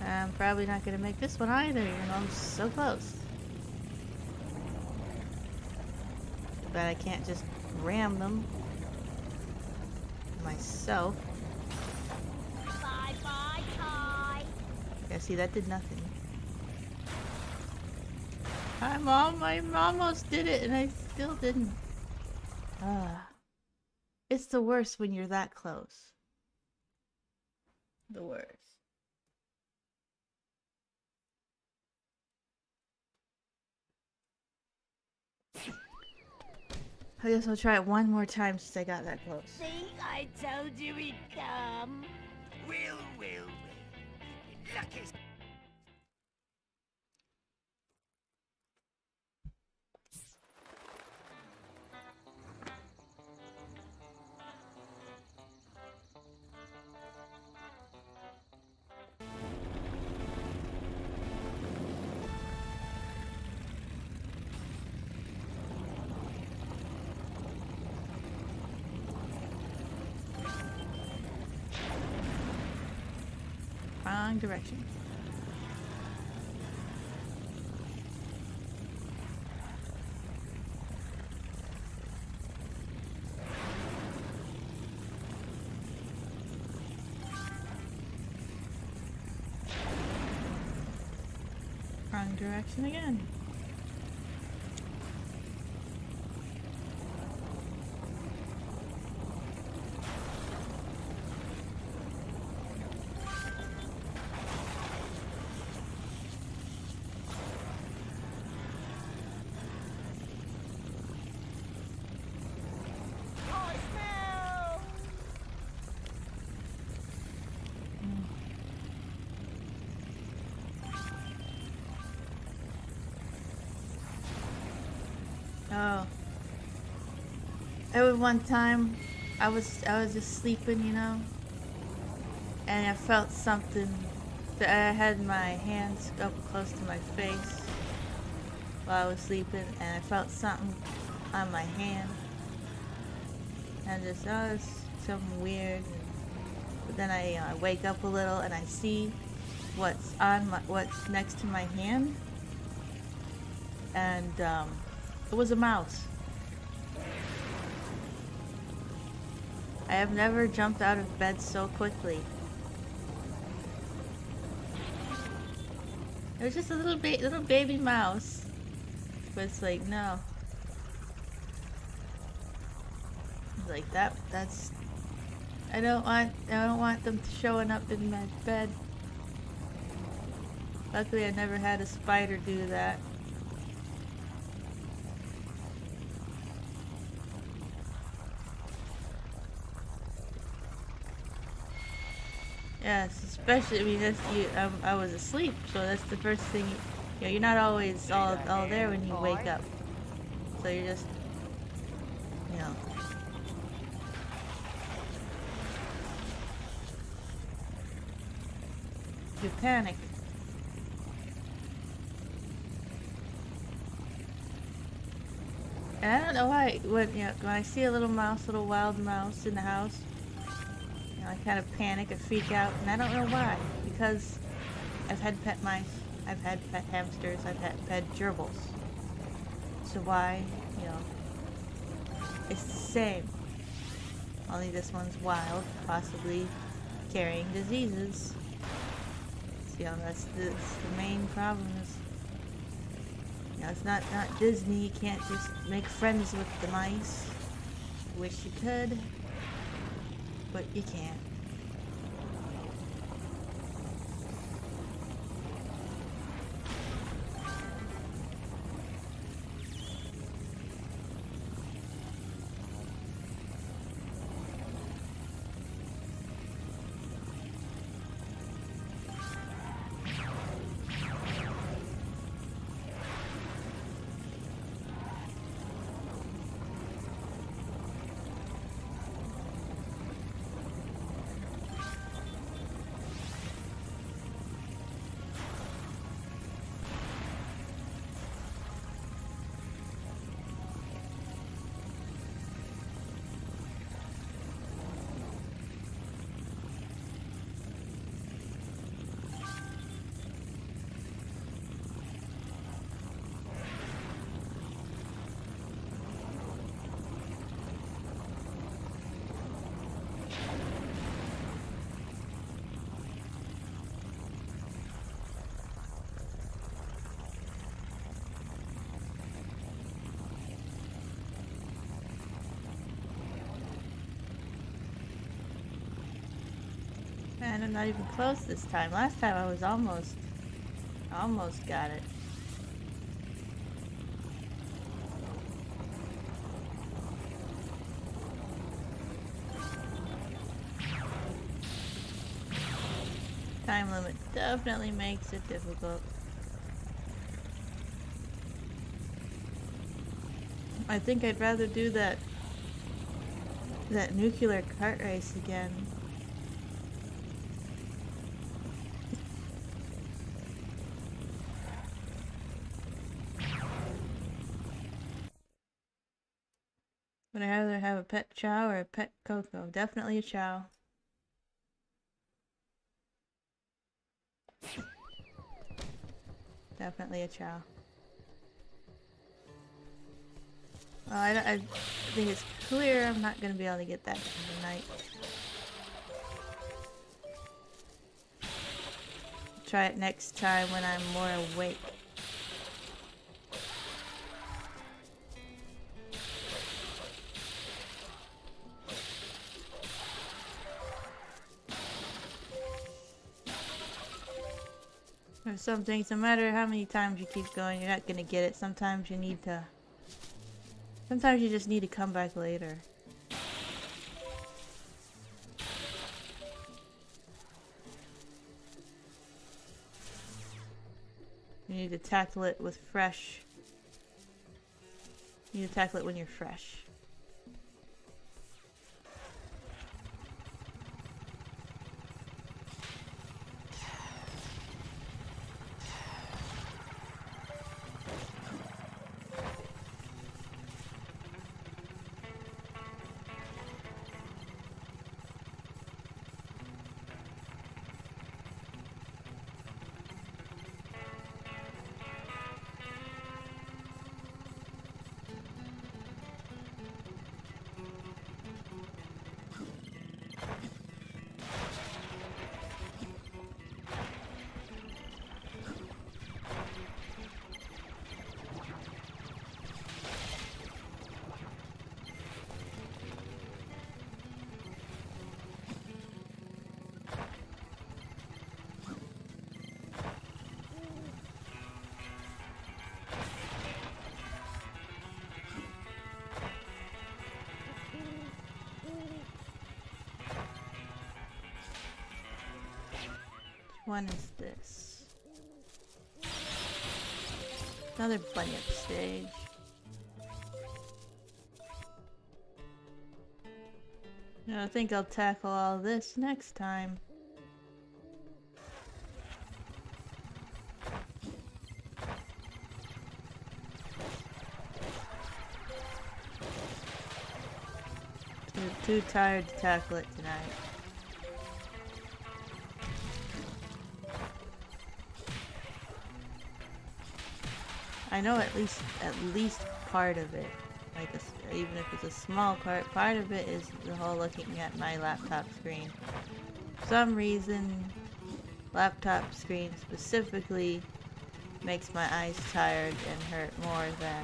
I'm probably not going to make this one either, even though I'm so close. But I can't just ram them myself. Bye-bye, Ty. Yeah, see, that did nothing. Hi, Mom. I almost did it, and I still didn't. It's the worst when you're that close. The worst. I guess I'll try it one more time since I got that close. See, I told you he'd come. Well. Luck is... Wrong direction. Wrong direction again. Oh. There was one time I was just sleeping, and I felt something. I had my hands up close to my face while I was sleeping, and I felt something on my hand. And just, it's something weird. But then I wake up a little and I see what's next to my hand, and It was a mouse. I have never jumped out of bed so quickly. It was just a little baby mouse. But it's like, no. It's like that's I don't want them showing up in my bed. Luckily I never had a spider do that. Yes, especially, I mean, that's I was asleep, so that's the first thing, you know, you're not always all there when you wake up. So you're just, you know. You panic. And I don't know why, when I see a little mouse, little wild mouse in the house, I kind of panic, I freak out, and I don't know why. Because I've had pet mice, I've had pet hamsters, I've had pet gerbils. So why, you know, it's the same. Only this one's wild, possibly carrying diseases. So, you know, that's the main problem is, you know, it's not Disney, you can't just make friends with the mice. Wish you could. But you can't. And I'm not even close this time. Last time I was almost got it. Time limit definitely makes it difficult. I think I'd rather do that nuclear kart race again. Would I rather have a pet chow or a pet Coco? Definitely a chow. Definitely a chow. Well, I think it's clear I'm not going to be able to get that tonight. Try it next time when I'm more awake. There's some things, no matter how many times you keep going, you're not gonna get it. Sometimes you need to... Sometimes you just need to come back later. You need to tackle it with fresh... You need to tackle it when you're fresh. one is this? Another bunyip stage. I think I'll tackle all this next time. Too tired to tackle it tonight. I know at least part of it. Like even if it's a small part of it is the whole looking at my laptop screen. For some reason, laptop screen specifically makes my eyes tired and hurt more than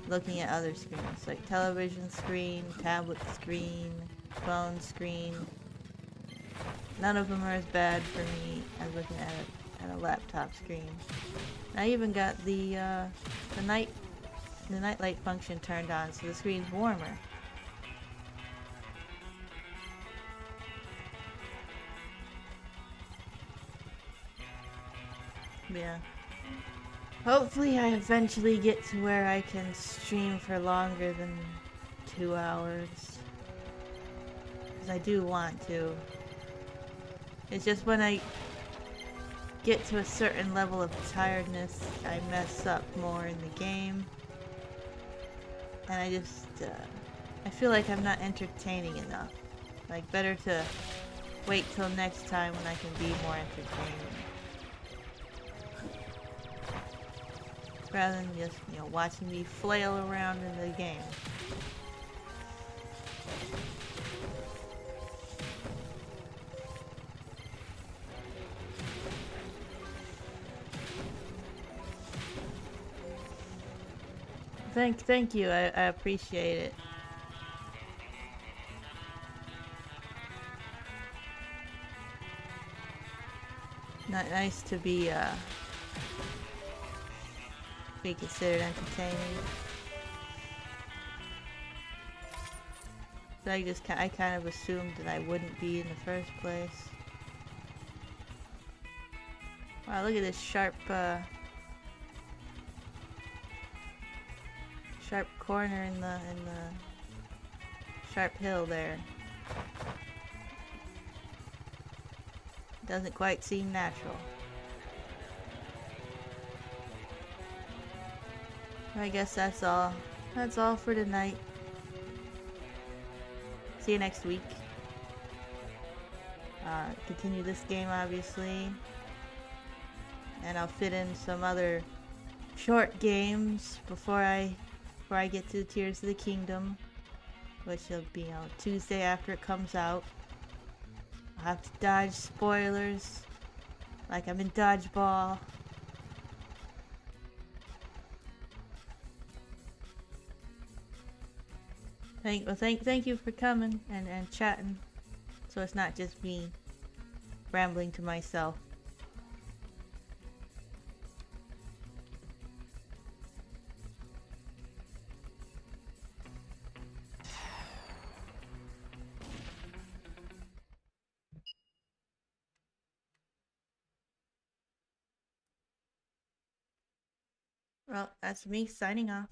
looking at other screens, like television screen, tablet screen, phone screen. None of them are as bad for me as looking at a laptop screen. I even got the nightlight function turned on, so the screen's warmer. Yeah. Hopefully I eventually get to where I can stream for longer than 2 hours. Because I do want to. It's just when I get to a certain level of tiredness, I mess up more in the game. And I just, I feel like I'm not entertaining enough. Like, better to wait till next time when I can be more entertaining. Rather than just, watching me flail around in the game. Thank you. I appreciate it. Nice to be considered entertaining. So I kind of assumed that I wouldn't be in the first place. Wow, look at this sharp corner in the sharp hill there. Doesn't quite seem natural. I guess that's all. That's all for tonight. See you next week. Continue this game, obviously. And I'll fit in some other short games before I get to the Tears of the Kingdom, which will be Tuesday after it comes out. I'll have to dodge spoilers, like I'm in dodgeball. Thank you for coming and chatting, so it's not just me rambling to myself. Well, that's me signing off.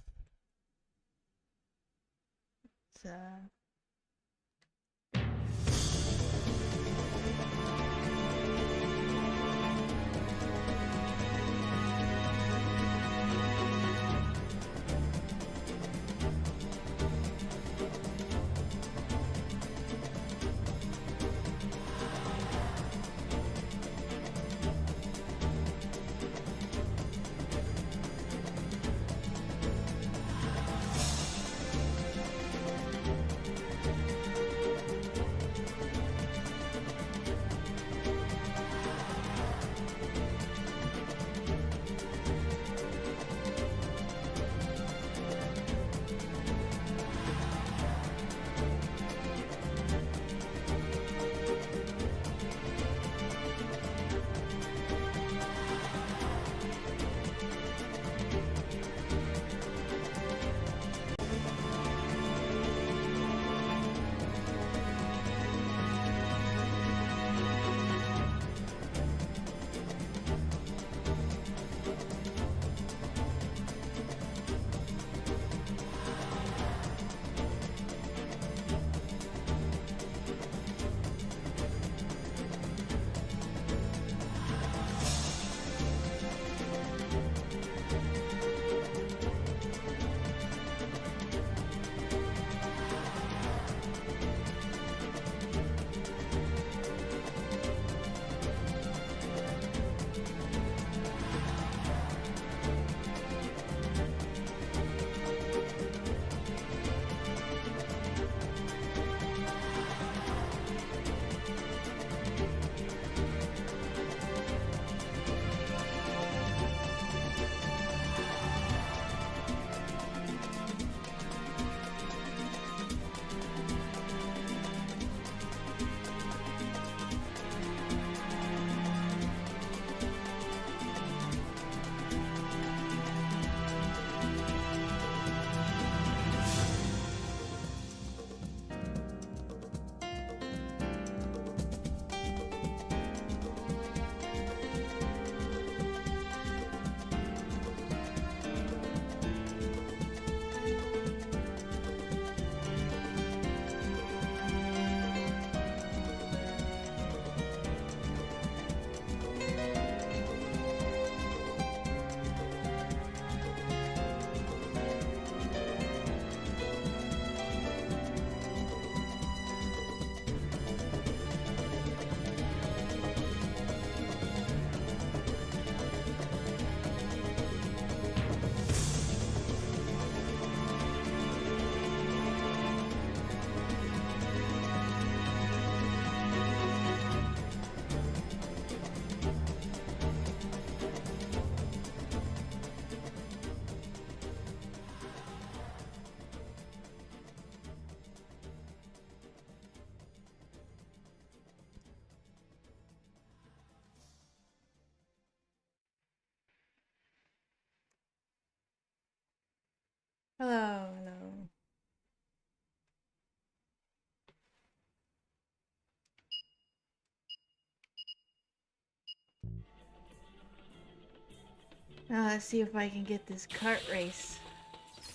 Now let's see if I can get this kart race,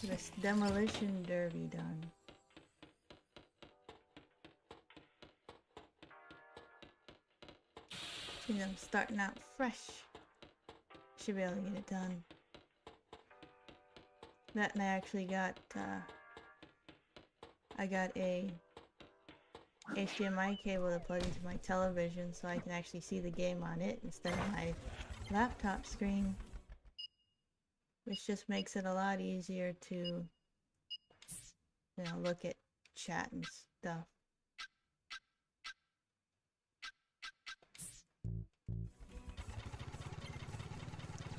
this demolition derby done. See, I'm starting out fresh. Should be able to get it done. That, and I actually got, I got a HDMI cable to plug into my television so I can actually see the game on it instead of my laptop screen. Which just makes it a lot easier to, you know, look at chat and stuff.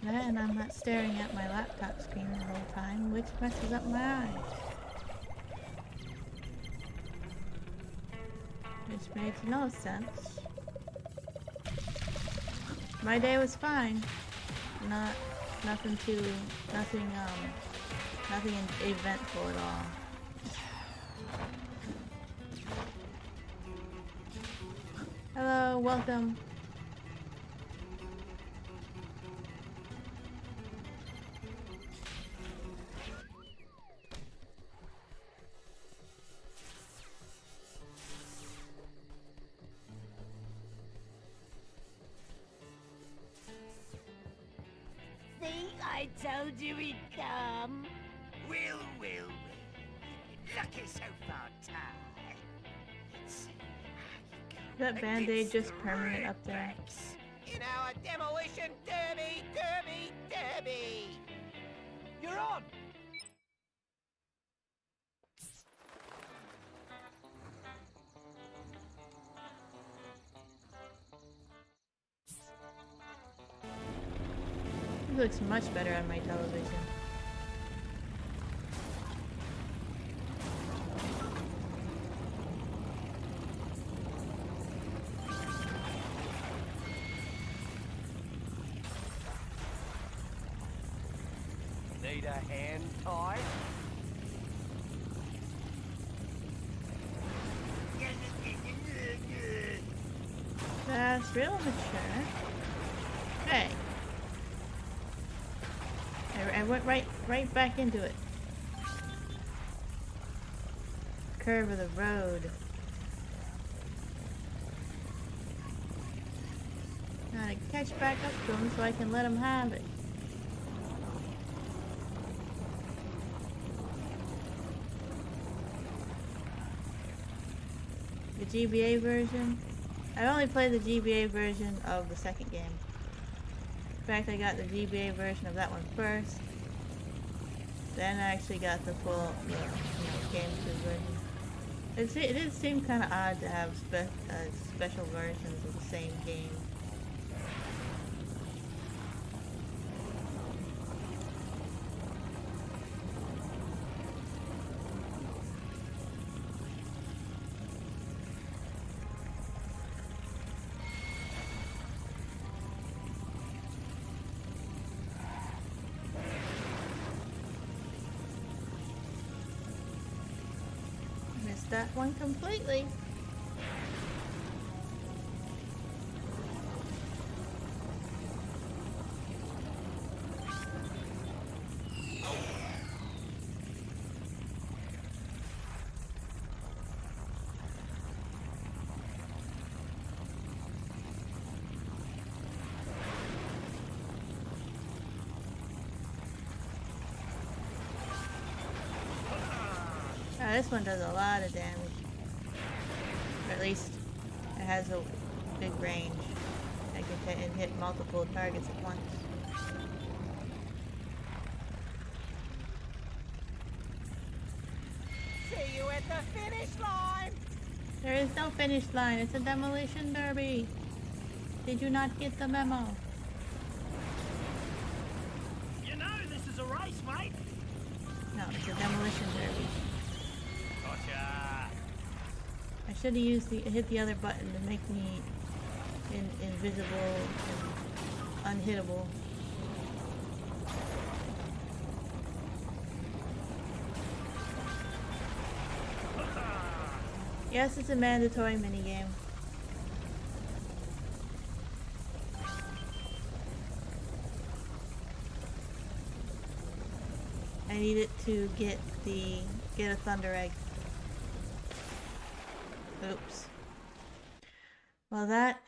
Yeah, and I'm not staring at my laptop screen the whole time, which messes up my eyes. Which makes no sense. My day was fine. Nothing eventful at all. Hello, welcome. See, I told you he'd come. Well. Lucky so far, Ty. That band-aid just permanent up there. In our demolition derby. You're on. It looks much better on my television. Need a hand tie? That's real mature. Hey. I went right back into it. Curve of the road. Gotta catch back up to him so I can let him have it. The GBA version? I only played the GBA version of the second game. In fact, I got the GBA version of that one first. Then I actually got the full, GameCube version. It did seem kind of odd to have special versions of the same game. That one completely. This one does a lot of damage. Or at least it has a big range. I can hit multiple targets at once. See you at the finish line! There is no finish line. It's a demolition derby. Did you not get the memo? You know this is a race, mate. No, it's a demolition derby. Gotcha. I should have hit the other button to make me invisible and unhittable. Yes, it's a mandatory minigame. need it to get a thunder egg. Oops. Well, that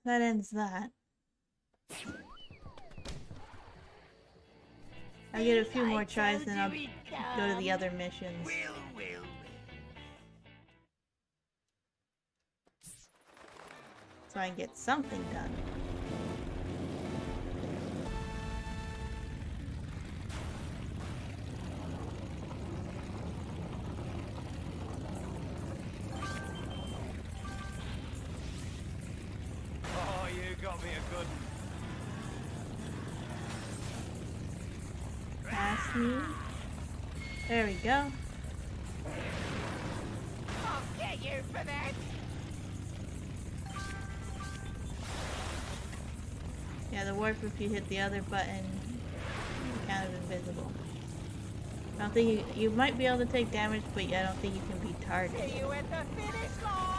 ends that. I'll get a few more tries, then I'll go to the other missions. So I can get something done. Oh, you got me a good one. Pass me. There we go. I'll get you for that. Yeah, the warp, if you hit the other button, you're kind of invisible. I don't think you might be able to take damage, but I don't think you can be targeted. See you at the finish line.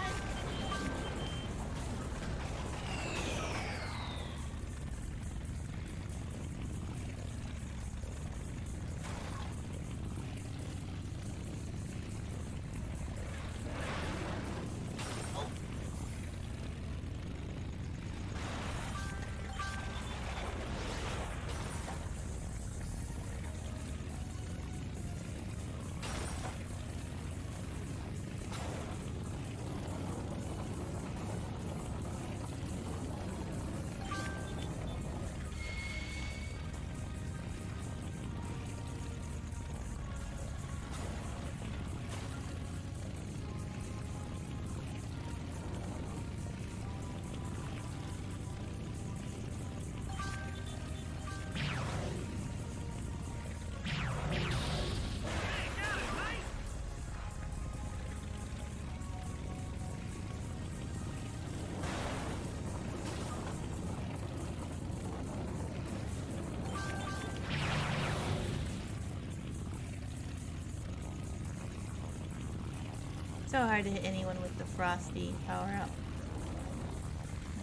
So hard to hit anyone with the frosty power up.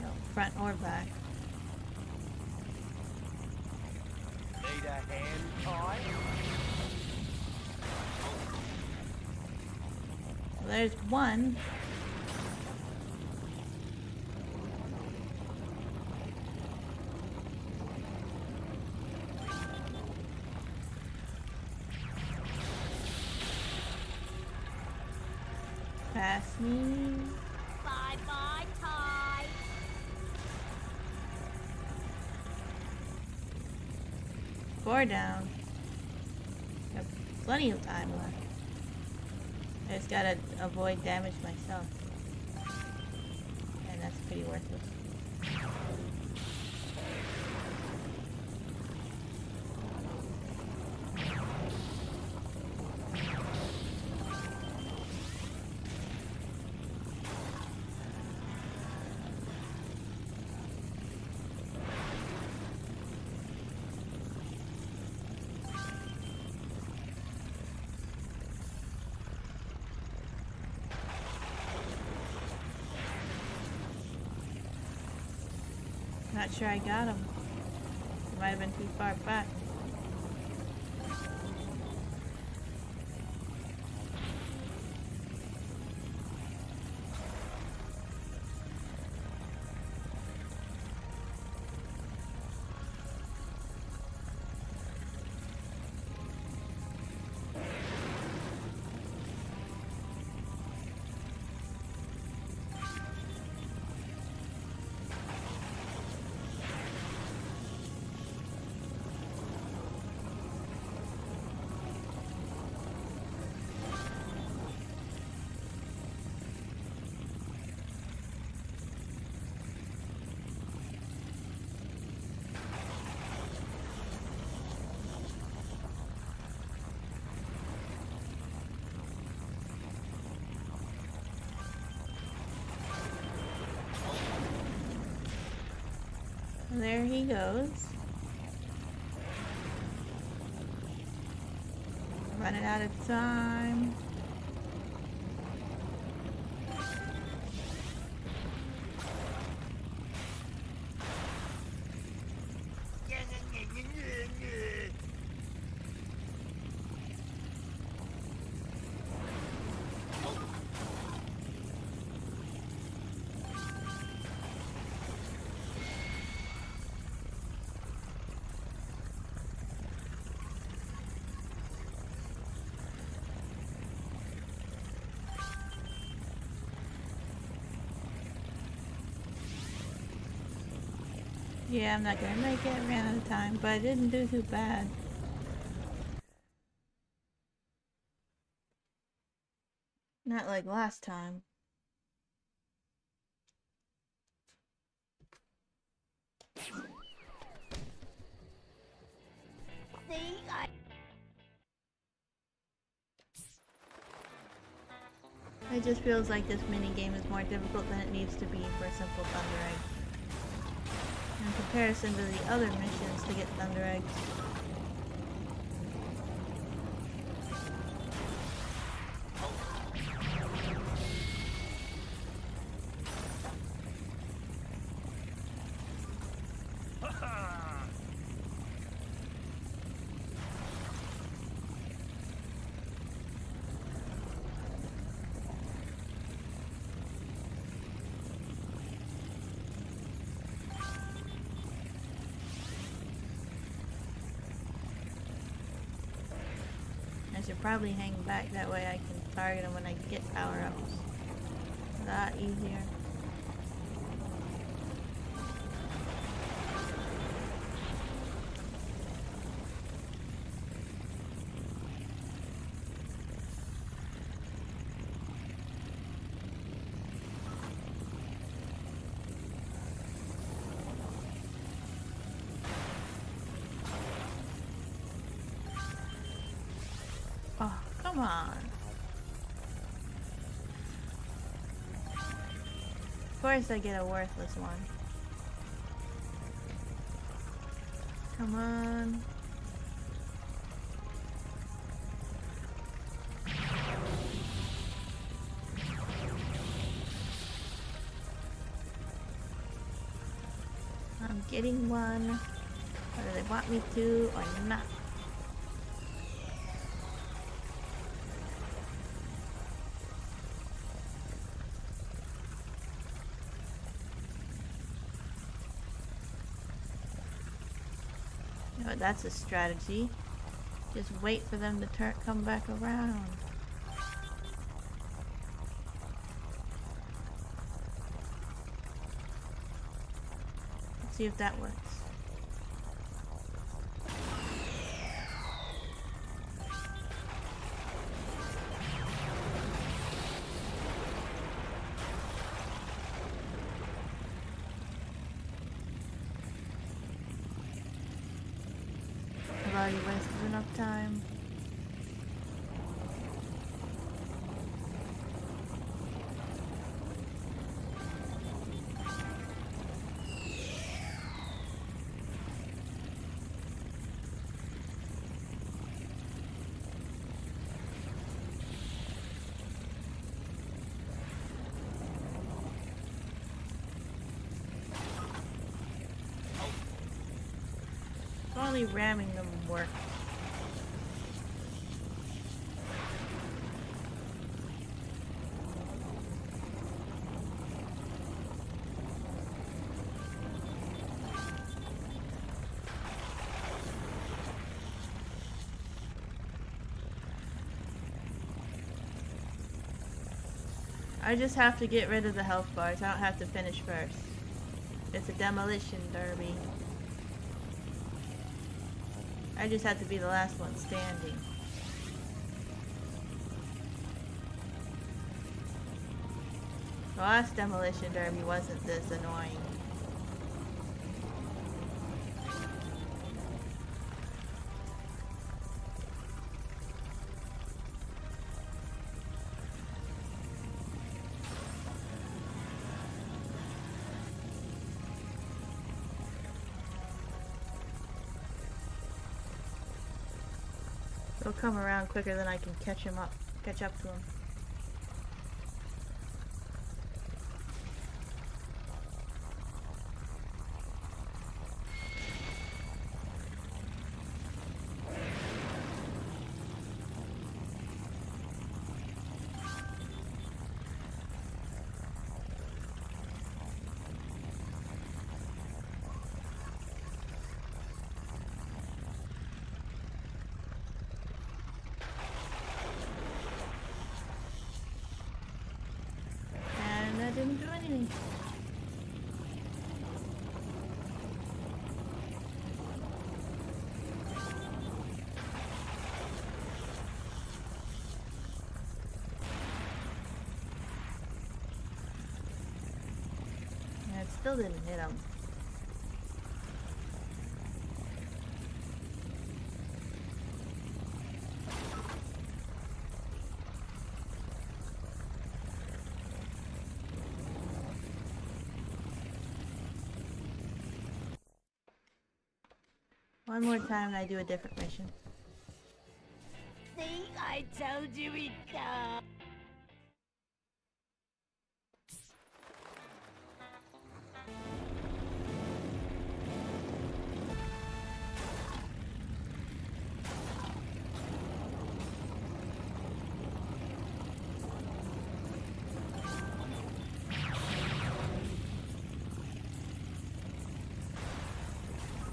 No, front or back. Need a hand tie? Well, there's one. Pass me. Bye-bye, Ty. 4 down. Got plenty of time left. I just gotta avoid damage myself. And that's pretty worthless. Not sure I got him. It might have been too far back. There he goes. Running out of time. Yeah, I'm not gonna make it. I ran out of time, but I didn't do too bad. Not like last time. See, It just feels like this mini game is more difficult than it needs to be for a simple Thunder Egg. In comparison to the other missions to get Thunder Eggs. I should probably hang back, that way I can target them when I get power-ups. A lot easier. Oh, come on. Of course I get a worthless one. Come on. I'm getting one, whether they want me to or not. You know, that's a strategy. Just wait for them to come back around. Let's see if that works. I've already wasted enough time. If only ramming them worked. I just have to get rid of the health bars. I don't have to finish first. It's a demolition derby. I just have to be the last one standing. The last demolition derby wasn't this annoying. They'll come around quicker than I can catch up to them. still didn't hit him. One more time and I do a different mission. See, I told you he'd come.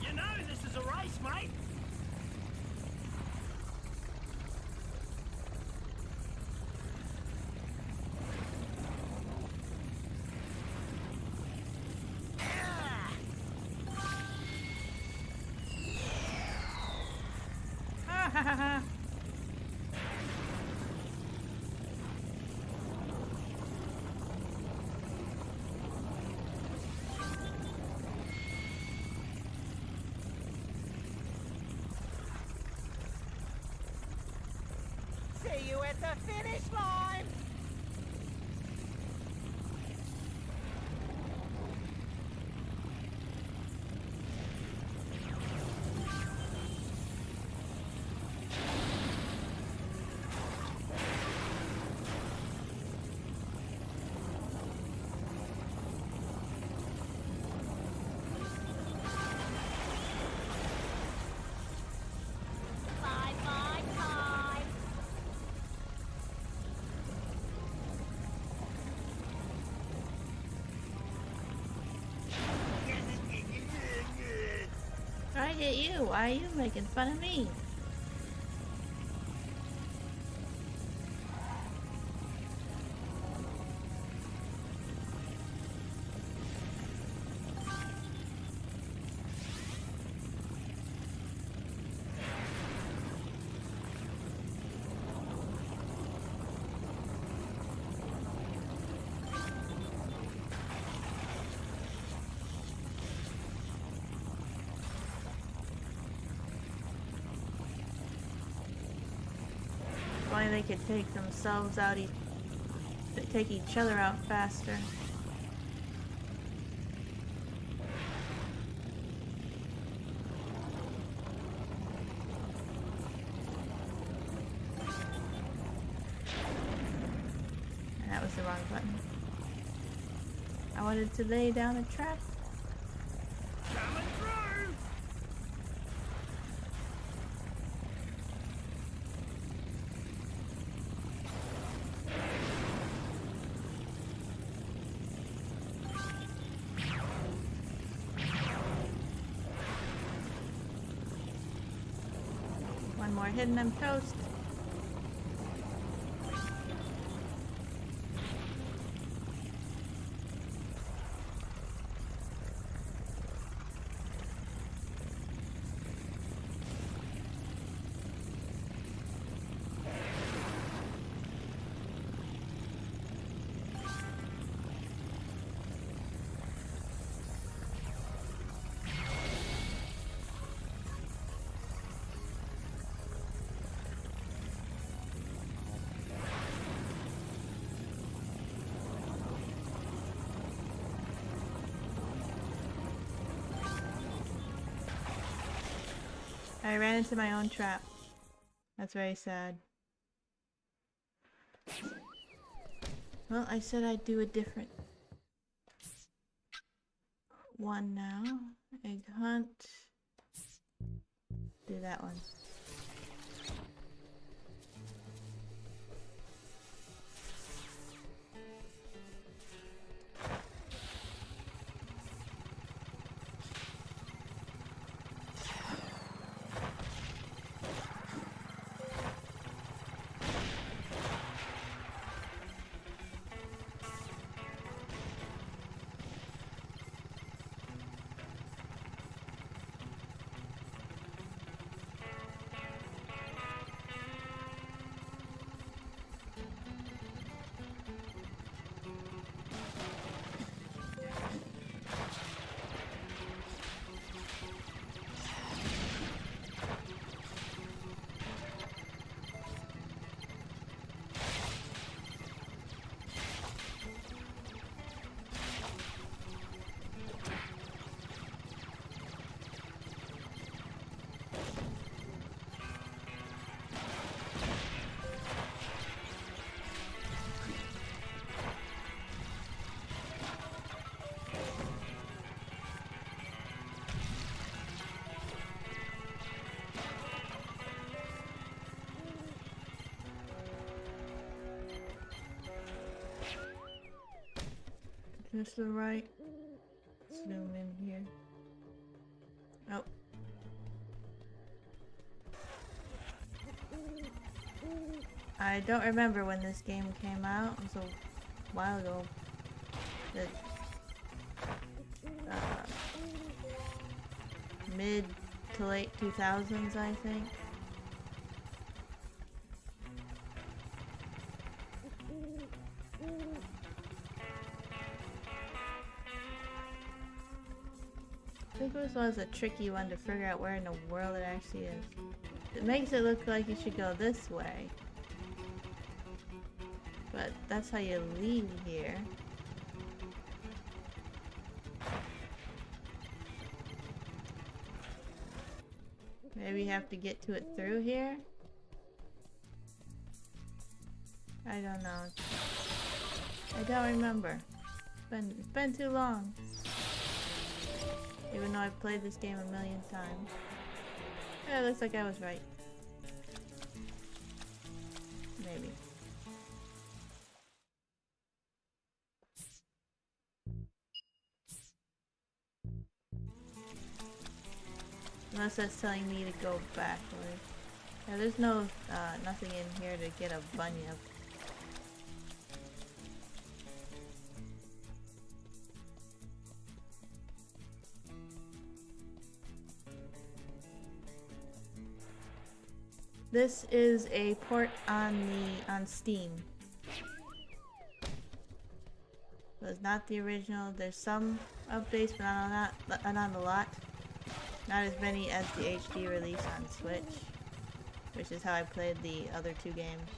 You know this is a race, mate. Ha ha ha ha! See you at the finish line! Bye, bye, bye. I hit you. Why are you making fun of me? Why they could take themselves out, take each other out faster. And that was the wrong button. I wanted to lay down a trap. Coming through. One more hit and I'm toast. I ran into my own trap. That's very sad. Well, I said I'd do a different one now. Egg hunt. Do that one. this the right? Zoom in here. Oh. I don't remember when this game came out. It was a while ago. The, mid to late 2000s, I think. I think this was a tricky one to figure out where in the world it actually is. It makes it look like you should go this way. But that's how you leave here. Maybe you have to get to it through here? I don't know. I don't remember. It's been too long. Even though I've played this game a million times. Yeah, it looks like I was right. Maybe. Unless that's telling me to go backward. Yeah, there's no, nothing in here to get a bunyip. This is a port on Steam. So it's not the original. There's some updates, but not a lot. Not as many as the HD release on Switch, which is how I played the other two games.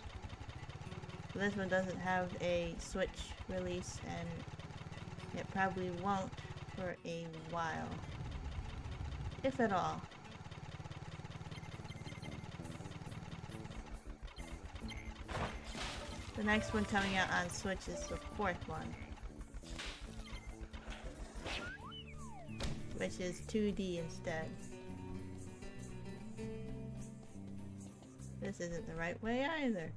So this one doesn't have a Switch release, and it probably won't for a while, if at all. The next one coming out on Switch is the fourth one, which is 2D instead. This isn't the right way either.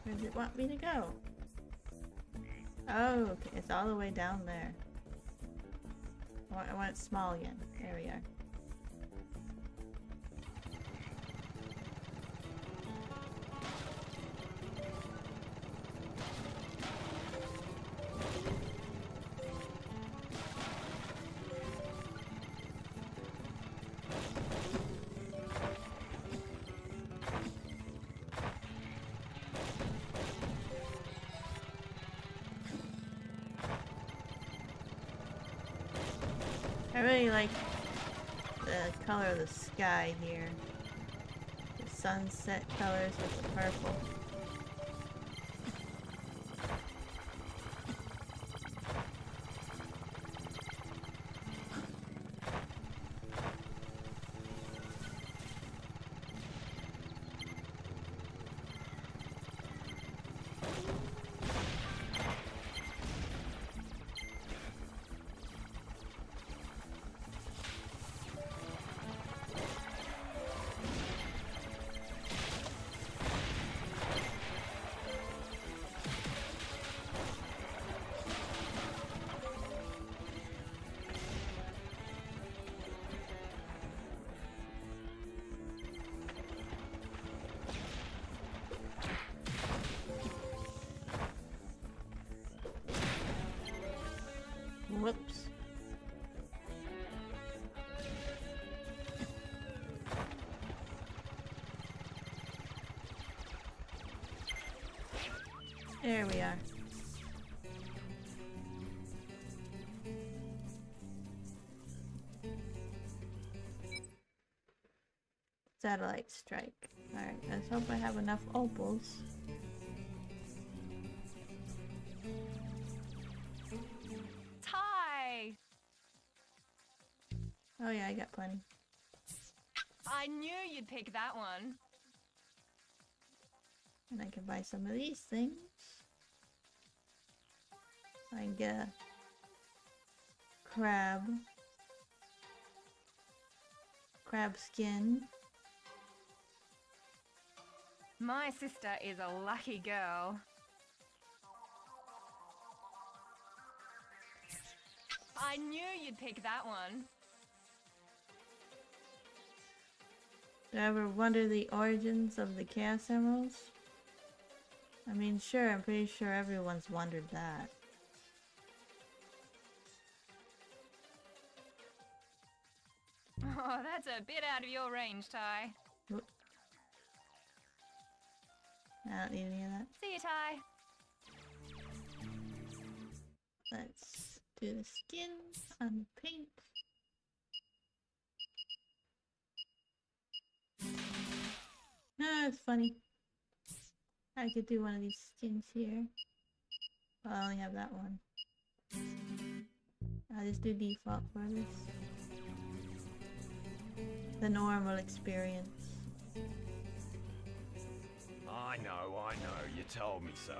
Where does it want me to go? Oh, okay, it's all the way down there. I want it small again. There we are. I really like the color of the sky here. The sunset colors with the purple. Whoops. There we are. Satellite strike. Alright, let's hope I have enough opals. Ty! Oh yeah, I got plenty. I knew you'd pick that one. And I can buy some of these things. I can get a crab skin. My sister is a lucky girl. I knew you'd pick that one. Do you ever wonder the origins of the Chaos Emeralds? I mean, sure, I'm pretty sure everyone's wondered that. Oh, that's a bit out of your range, Ty. Whoop. I don't need any of that. See you, Ty. Let's do the skins on paint. Ah, it's funny. I could do one of these skins here. Well, I only have that one. I'll just do default for this. The normal experience. I know, you told me so.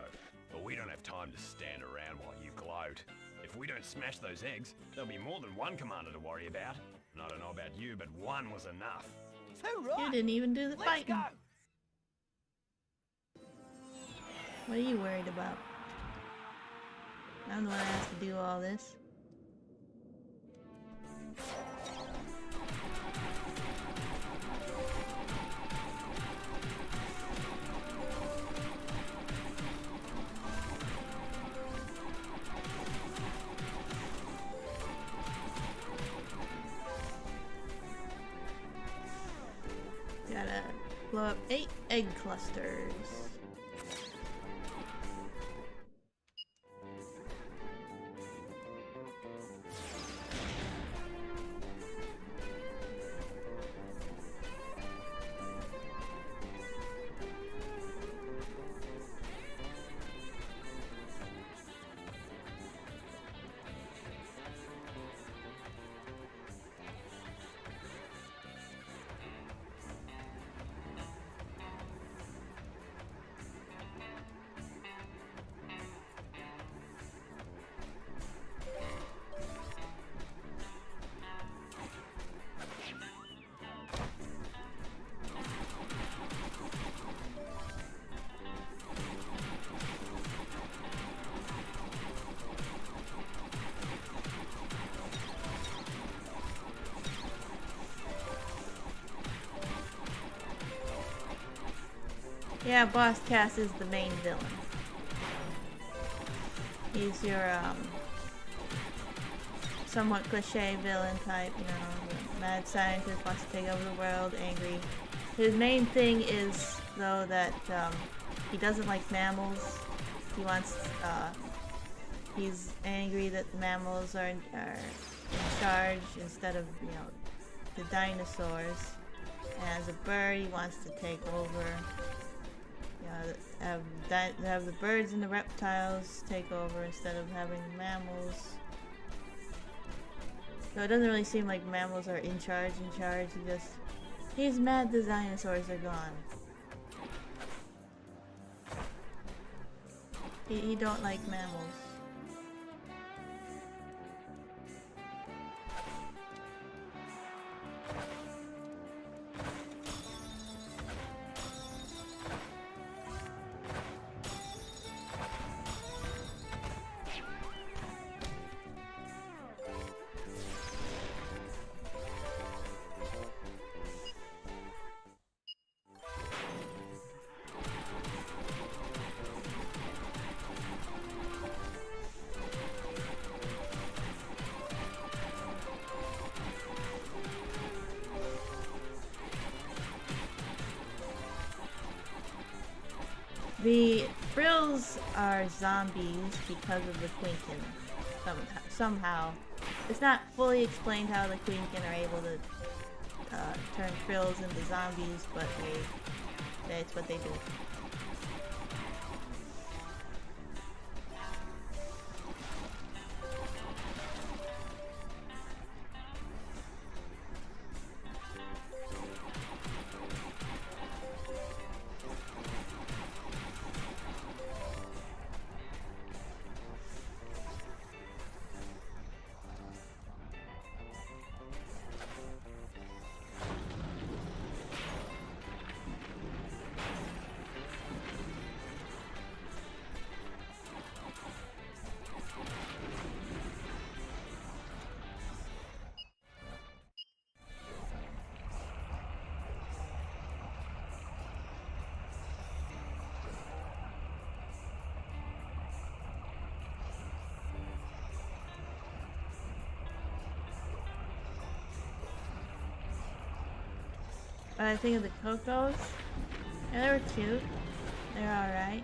But we don't have time to stand around while you gloat. If we don't smash those eggs, there'll be more than one commander to worry about. And I don't know about you, but one was enough. So right. You didn't even do the fighting. Go. What are you worried about? I'm the one that has to do all this. Gotta blow up 8 egg clusters. Yeah, Boss Cass is the main villain. He's your, somewhat cliche villain type, you know, mad scientist, wants to take over the world, angry. His main thing is, though, that, he doesn't like mammals. He wants, he's angry that mammals are in charge instead of, you know, the dinosaurs. And as a bird, he wants to take over. Have the birds and the reptiles take over instead of having mammals. So it doesn't really seem like mammals are in charge. He's mad the dinosaurs are gone. He don't like mammals. The Frills are zombies because of the Quinkin. Somehow. It's not fully explained how the Quinkin are able to turn Frills into zombies, but that's what they do. What I think of the Cocos? Yeah, they were cute. They're alright.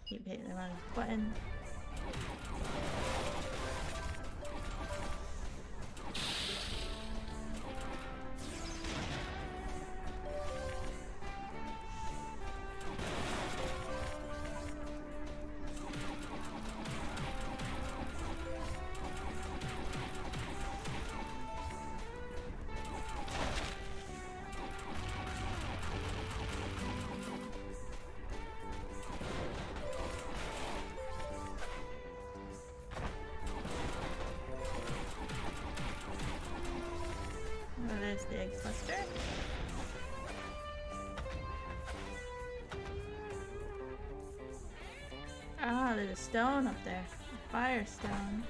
Keep hitting the wrong button. Oh, there's the egg cluster. Ah, there's a stone up there. A fire stone.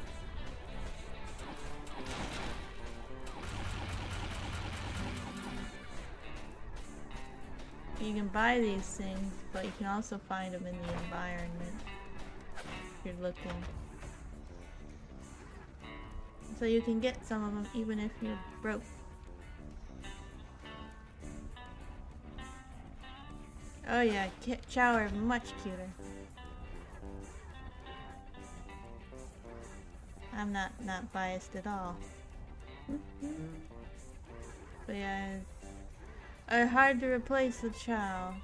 You can buy these things, but you can also find them in the environment if you're looking. So you can get some of them even if you're broke. Oh yeah, Chow are much cuter. I'm not biased at all. But yeah, are hard to replace with Chow.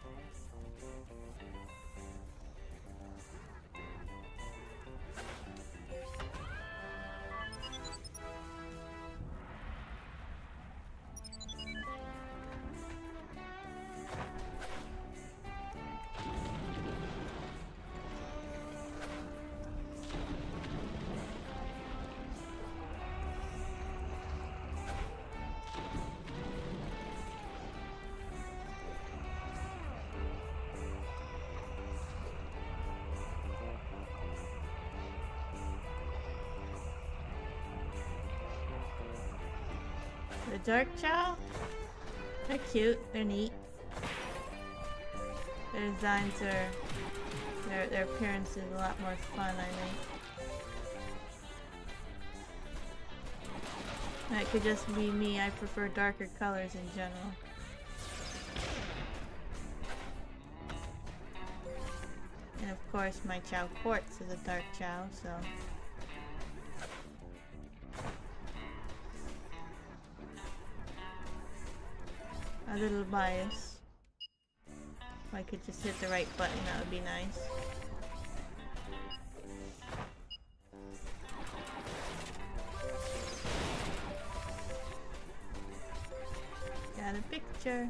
The dark Chow? They're cute, they're neat. Their designs are, their appearance is a lot more fun, I think. That could just be me, I prefer darker colors in general. And of course my Chow Quartz is a dark Chow, so... a little bias. If I could just hit the right button, that would be nice. Got a picture.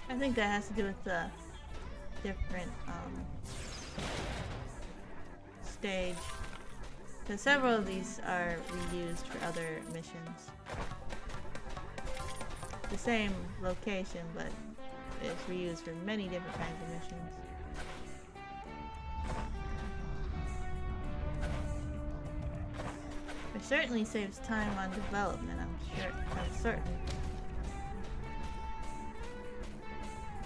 I think that has to do with the different stage. So several of these are reused for other missions. The same location, but it's reused for many different kinds of missions. It certainly saves time on development, I'm certain.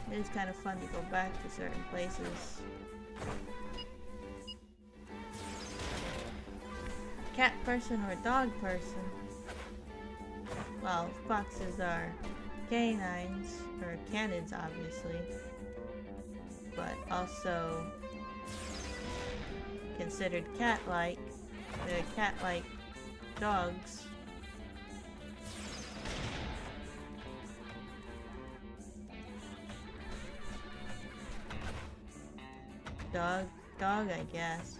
It is kind of fun to go back to certain places. Cat person or a dog person? Well, foxes are canines, or canids obviously, but also considered cat-like. They're cat-like dogs. Dog, I guess.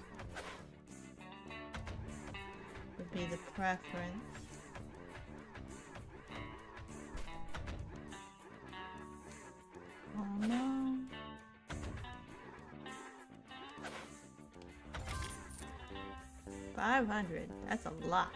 Would be the preference. Oh no. $500. That's a lot.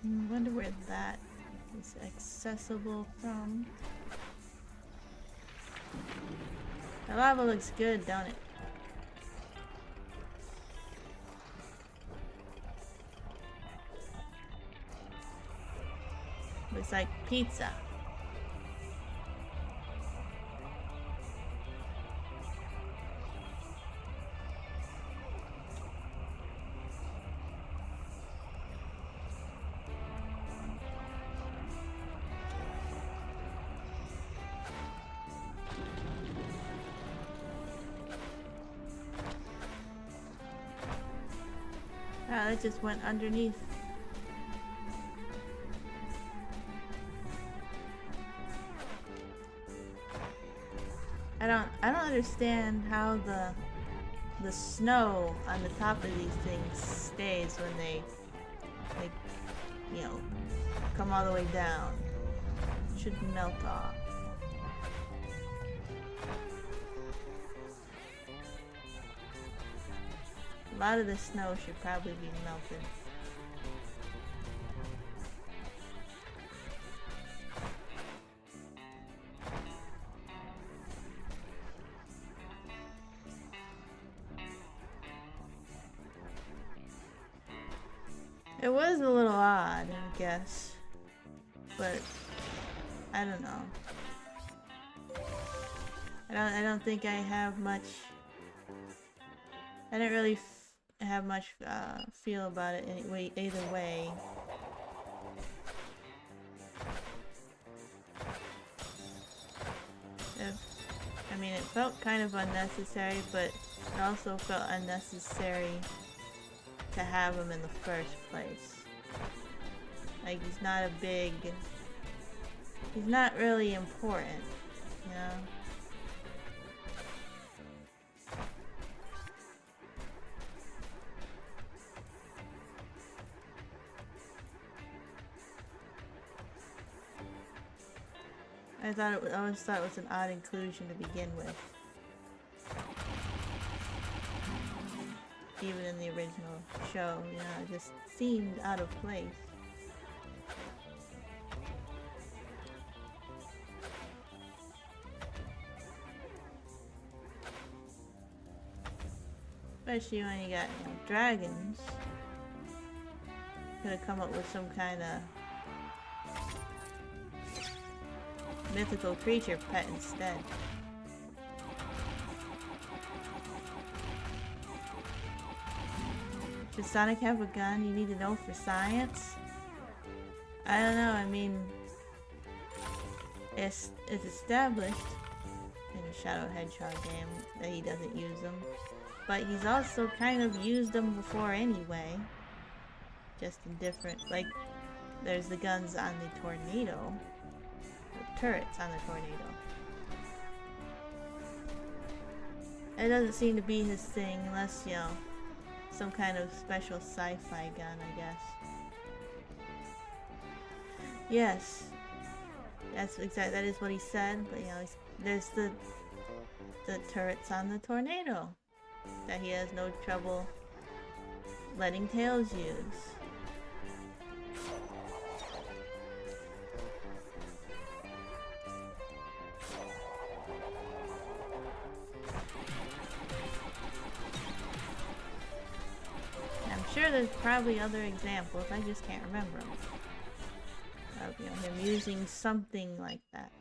I wonder where that is accessible from. The lava looks good, don't it? Looks like pizza. Ah, that just went underneath. I don't understand how the snow on the top of these things stays when they, like, you know, come all the way down. It should melt off. A lot of the snow should probably be melted. It was a little odd, I guess, but I don't know. I don't think I have much. I didn't really have much feel about it anyway. Either way. I mean, it felt kind of unnecessary, but it also felt unnecessary to have him in the first place. Like, he's not a big... He's not really important, you know? I always thought it was an odd inclusion to begin with. Even in the original show, you know, it just seemed out of place. Especially when you got, you know, dragons. Could have come up with some kind of mythical creature pet instead. Does Sonic have a gun you need to know for science? I don't know, I mean, it's established in the Shadow Hedgehog game that he doesn't use them, but he's also kind of used them before anyway, just in different, like, there's the guns on the tornado, the turrets on the tornado. It doesn't seem to be his thing unless, you know, some kind of special sci-fi gun, I guess. Yes, that is what he said. But you know, there's the turrets on the tornado that he has no trouble letting Tails use. Sure, there's probably other examples, I just can't remember them. Of, you know, him using something like that.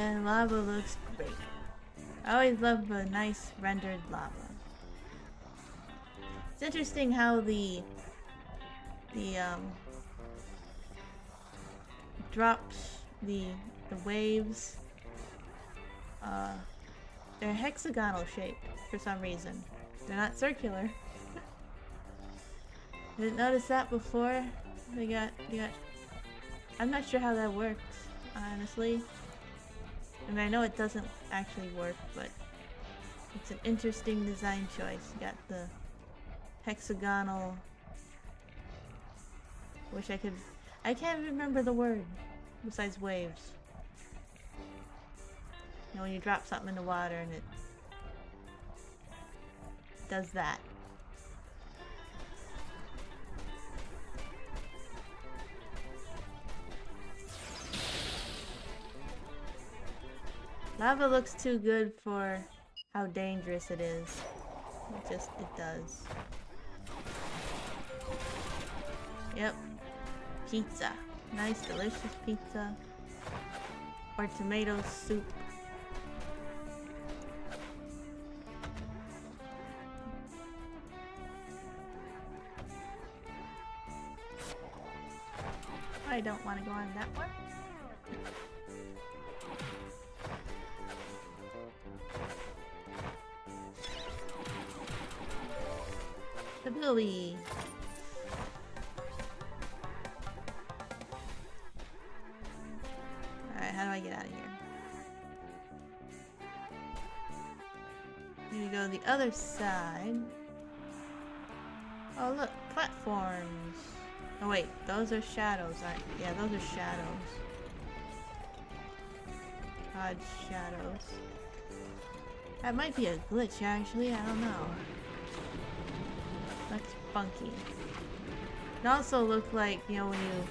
And lava looks great. I always love a nice rendered lava. It's interesting how the drops, the waves, they're hexagonal shaped for some reason. They're not circular. Didn't notice that before. They got. I'm not sure how that works, honestly. I mean, I know it doesn't actually work, but it's an interesting design choice. You got the hexagonal. I can't remember the word besides waves. You know, when you drop something in the water and it does that. Lava looks too good for how dangerous it is. It does. Yep. Pizza. Nice, delicious pizza. Or tomato soup. I don't want to go on that one. The Billy. Alright, how do I get out of here? Need to go the other side. Oh look, platforms. Oh wait, those are shadows, aren't they? Yeah, those are shadows. Odd shadows. That might be a glitch actually, I don't know. Looks funky. It also looked like, you know, when you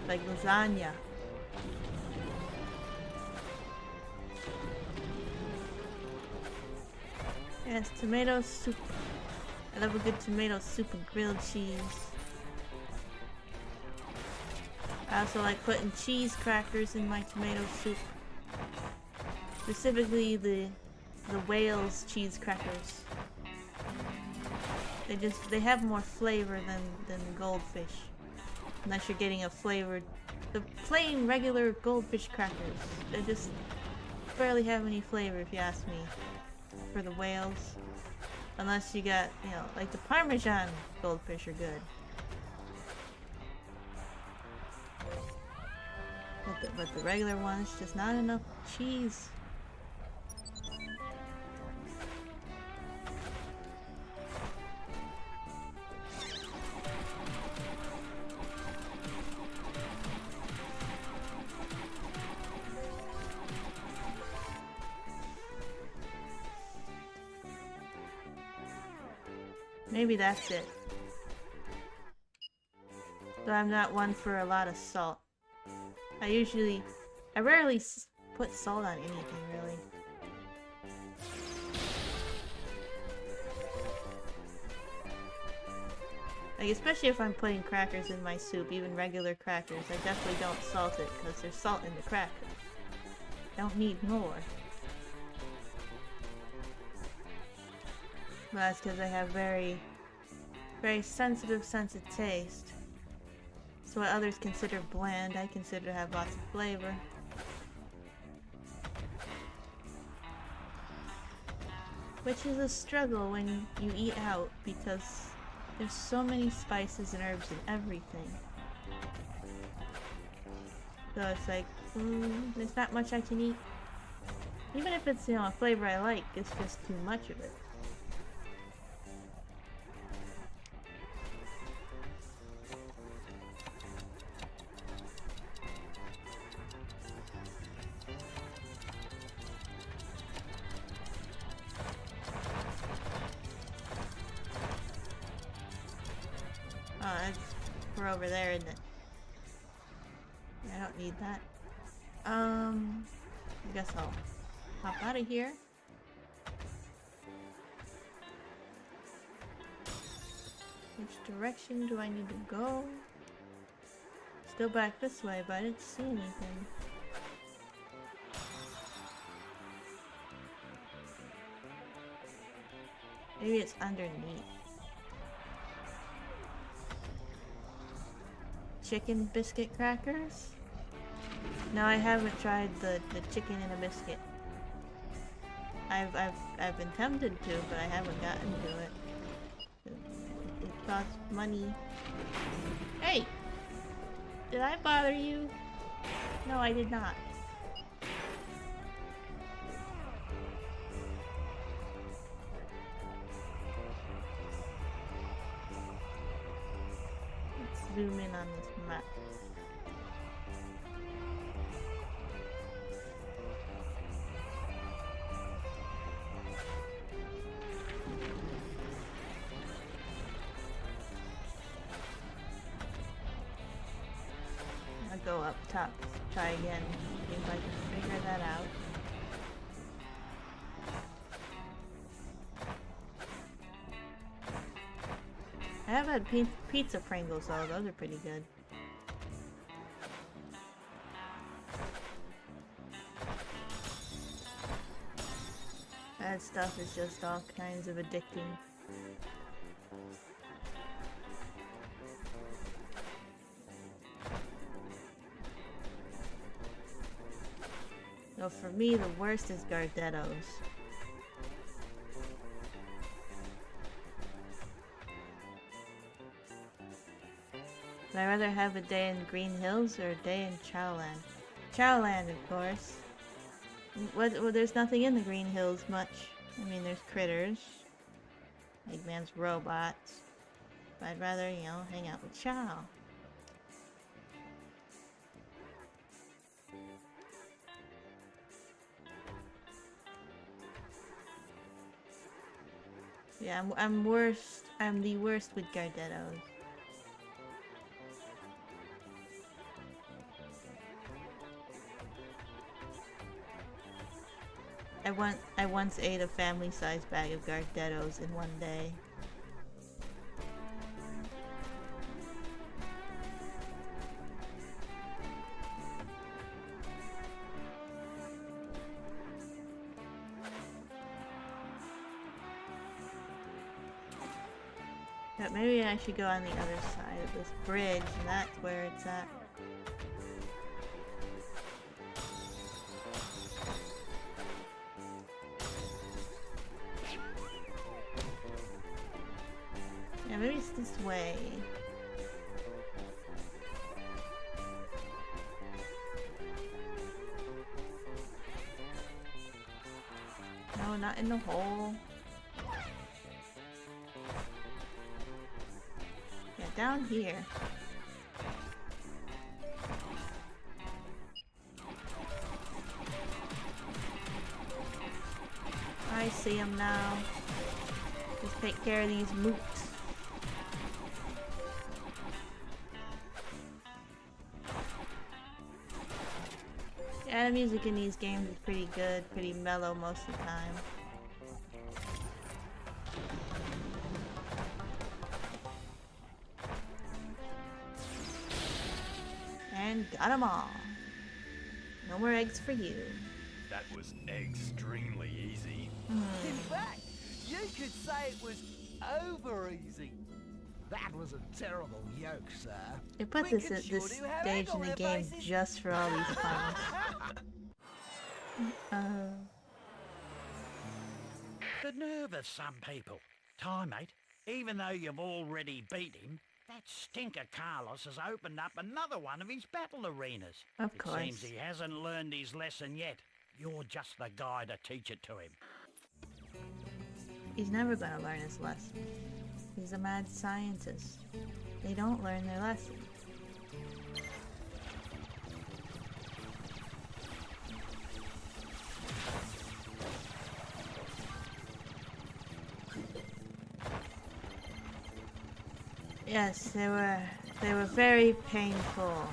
like lasagna. Yes, tomato soup. I love a good tomato soup and grilled cheese. I also like putting cheese crackers in my tomato soup. Specifically the Wales cheese crackers. They have more flavor than goldfish. Unless you're getting a flavored, the plain regular goldfish crackers. They just barely have any flavor if you ask me. For the Wales. Unless you got, you know, like the Parmesan goldfish are good. But the regular ones, just not enough cheese. Maybe that's it. Though I'm not one for a lot of salt. I rarely put salt on anything, really. Like, especially if I'm putting crackers in my soup, even regular crackers, I definitely don't salt it, because there's salt in the cracker. Don't need more. But that's because I have very sensitive sense of taste. So what others consider bland, I consider to have lots of flavor. Which is a struggle when you eat out, because there's so many spices and herbs in everything. So it's like, there's not much I can eat. Even if it's, you know, a flavor I like, it's just too much of it. We're over there, isn't it? Yeah, I don't need that. I guess I'll hop out of here. Which direction do I need to go? Still back this way, but I didn't see anything. Maybe it's underneath. Chicken biscuit crackers? No, I haven't tried the chicken in a biscuit. I've been tempted to, but I haven't gotten to it. It costs money. Hey! Did I bother you? No, I did not. Let's zoom in on this map. I'll go up top, try again, see if I can figure that out. I have had pizza Pringles though, those are pretty good. That stuff is just all kinds of addicting. So for me, the worst is Gardettos. Would I rather have a day in Green Hills or a day in Chowland? Chowland, of course. Well, there's nothing in the Green Hills much. I mean, there's critters. Eggman's robots. But I'd rather, you know, hang out with Chow. Yeah, I'm worst. I'm the worst with Gardettos. I once ate a family-sized bag of Gardettos in one day. But maybe I should go on the other side of this bridge, and that's where it's at. Yeah, maybe it's this way. No, not in the hole. Yeah, down here. I see him now. Just take care of these mooks. Yeah, the music in these games is pretty good, pretty mellow most of the time. And got them all. No more eggs for you. That was extremely easy. In fact, you could say it was over easy. That was a terrible yoke, sir. They put this stage in the game just for all these puns. The nerve of some people. Ty, mate, even though you've already beat him, that stinker Carlos has opened up another one of his battle arenas. Of course. It seems he hasn't learned his lesson yet. You're just the guy to teach it to him. He's never gonna learn his lesson. He's a mad scientist. They don't learn their lesson. Yes, they were very painful.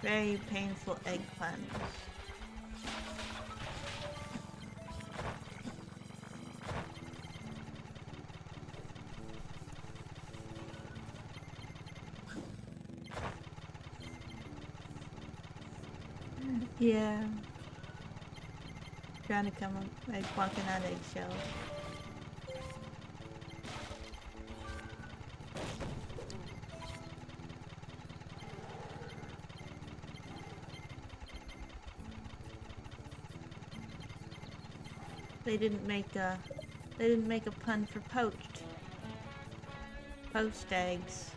Very painful egg puns. Yeah. Trying to come up, like walking on eggshells. They didn't make a pun for poached. Poached eggs.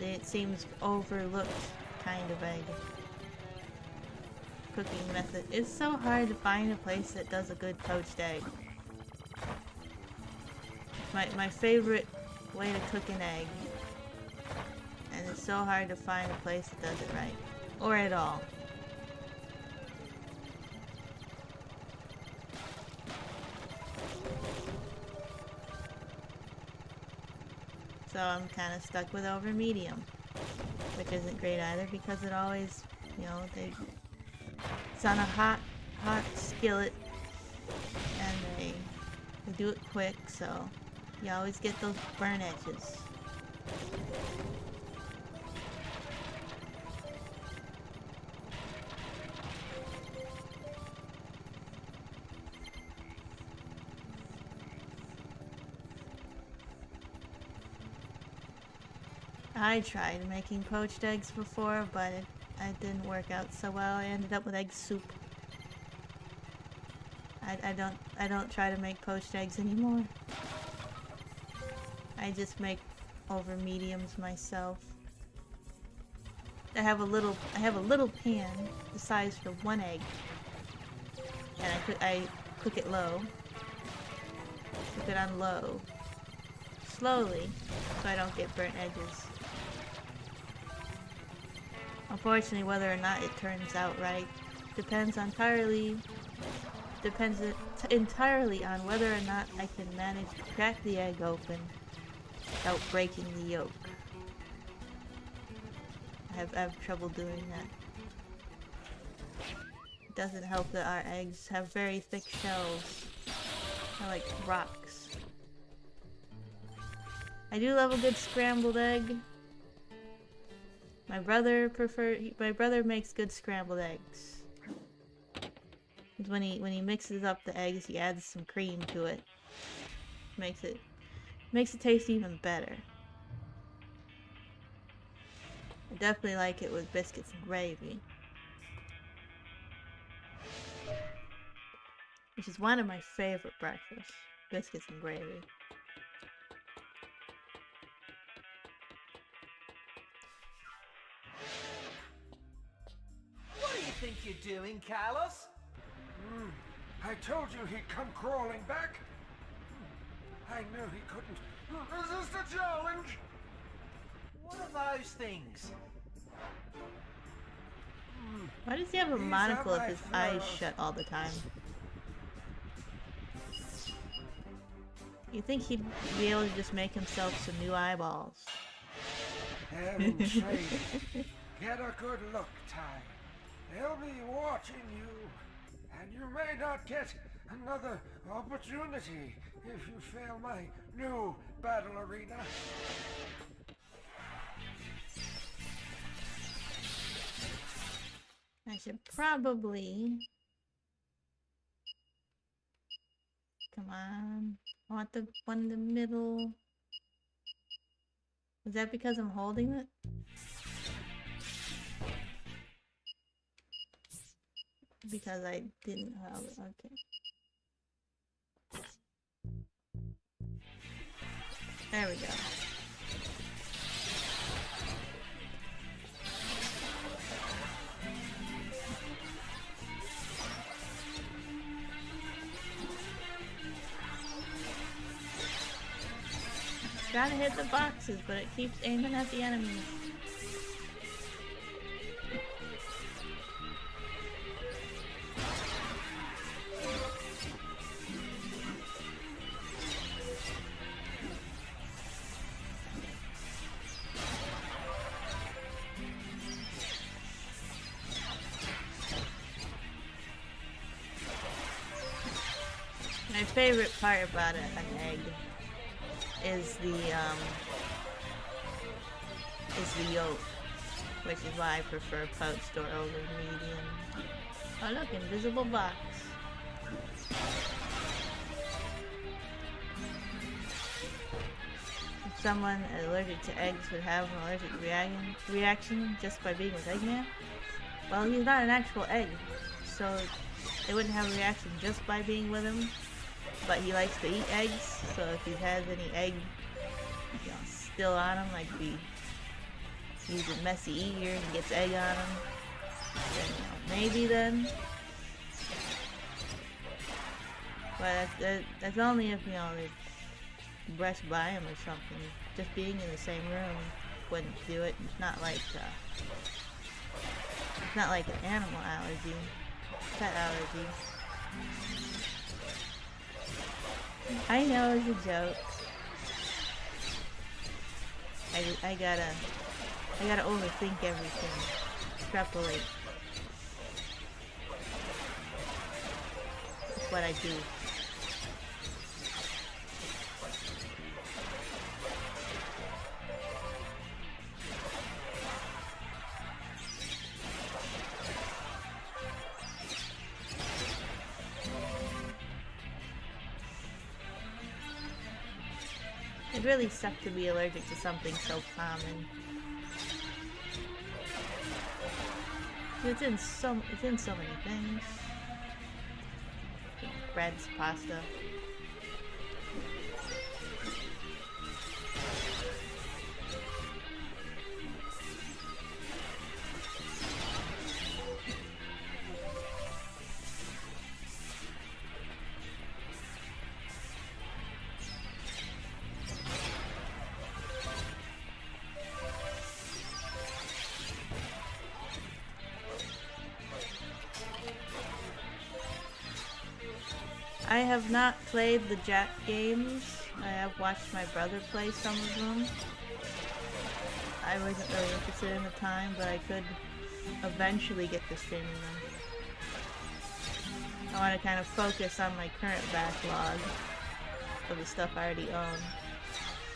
It seems overlooked kind of egg cooking method. It's so hard to find a place that does a good poached egg. My favorite way to cook an egg. And it's so hard to find a place that does it right. Or at all. So I'm kind of stuck with over medium. Which isn't great either because it always, you know, it's on a hot skillet. And they do it quick, so you always get those burn edges. I tried making poached eggs before, but it didn't work out so well. I ended up with egg soup. I don't try to make poached eggs anymore. I just make over mediums myself. I have a little pan the size for one egg, and I cook it low. Cook it on low, slowly, so I don't get burnt edges. Unfortunately, whether or not it turns out right depends entirely on whether or not I can manage to crack the egg open without breaking the yolk. I have trouble doing that. It doesn't help that our eggs have very thick shells. They're like rocks. I do love a good scrambled egg. My brother makes good scrambled eggs. When he mixes up the eggs, he adds some cream to it. Makes it taste even better. I definitely like it with biscuits and gravy. Which is one of my favorite breakfasts. Biscuits and gravy. What do you think you're doing, Carlos? I told you he'd come crawling back. I knew he couldn't resist a challenge. What are those things? Why does he have a monocle if his eyes shut all the time? You think he'd be able to just make himself some new eyeballs? Having traded. Get a good look, Ty. They'll be watching you. And you may not get another opportunity if you fail my new battle arena. I should probably... Come on. I want the one in the middle. Is that because I'm holding it? Because I didn't have it. Okay. There we go. Trying to hit the boxes, but it keeps aiming at the enemies. My favorite part about an egg is the yolk, which is why I prefer pouched or over medium. Oh look, invisible box. If someone allergic to eggs would have an allergic reaction just by being with Eggman, well, he's not an actual egg, so they wouldn't have a reaction just by being with him. But he likes to eat eggs, so if he has any egg, still on him, like if he's a messy eater and he gets egg on him, then maybe then. But that's only if they brush by him or something. Just being in the same room wouldn't do it. It's not like an animal allergy, pet allergy. I know it's a joke. I gotta overthink everything. Extrapolate. That's what I do. It really sucked to be allergic to something so common. It's in so many things. Breads, pasta. I have not played the Jack games. I have watched my brother play some of them. I wasn't really interested in the time, but I could eventually get to streaming them. I want to kind of focus on my current backlog of the stuff I already own.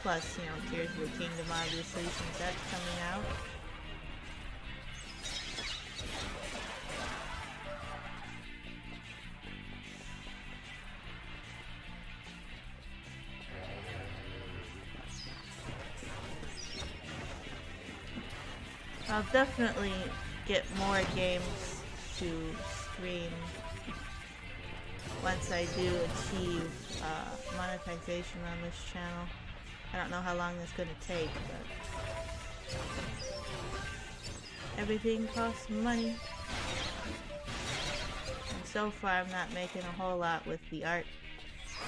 Plus, Tears of the Kingdom, obviously, since that's coming out. I'll definitely get more games to stream once I do achieve monetization on this channel. I don't know how long that's going to take, but everything costs money. And so far I'm not making a whole lot with the art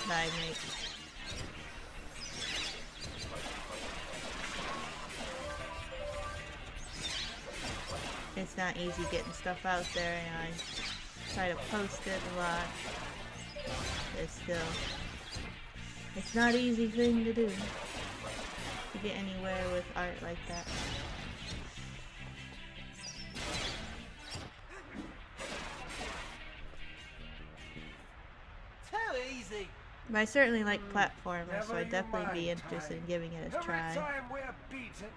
that I make. It's not easy getting stuff out there, and I try to post it a lot. It's not an easy thing to do, to get anywhere with art like that. Too easy. But I certainly like platformers, so I'd definitely be interested in giving it a try. Every time we're beaten,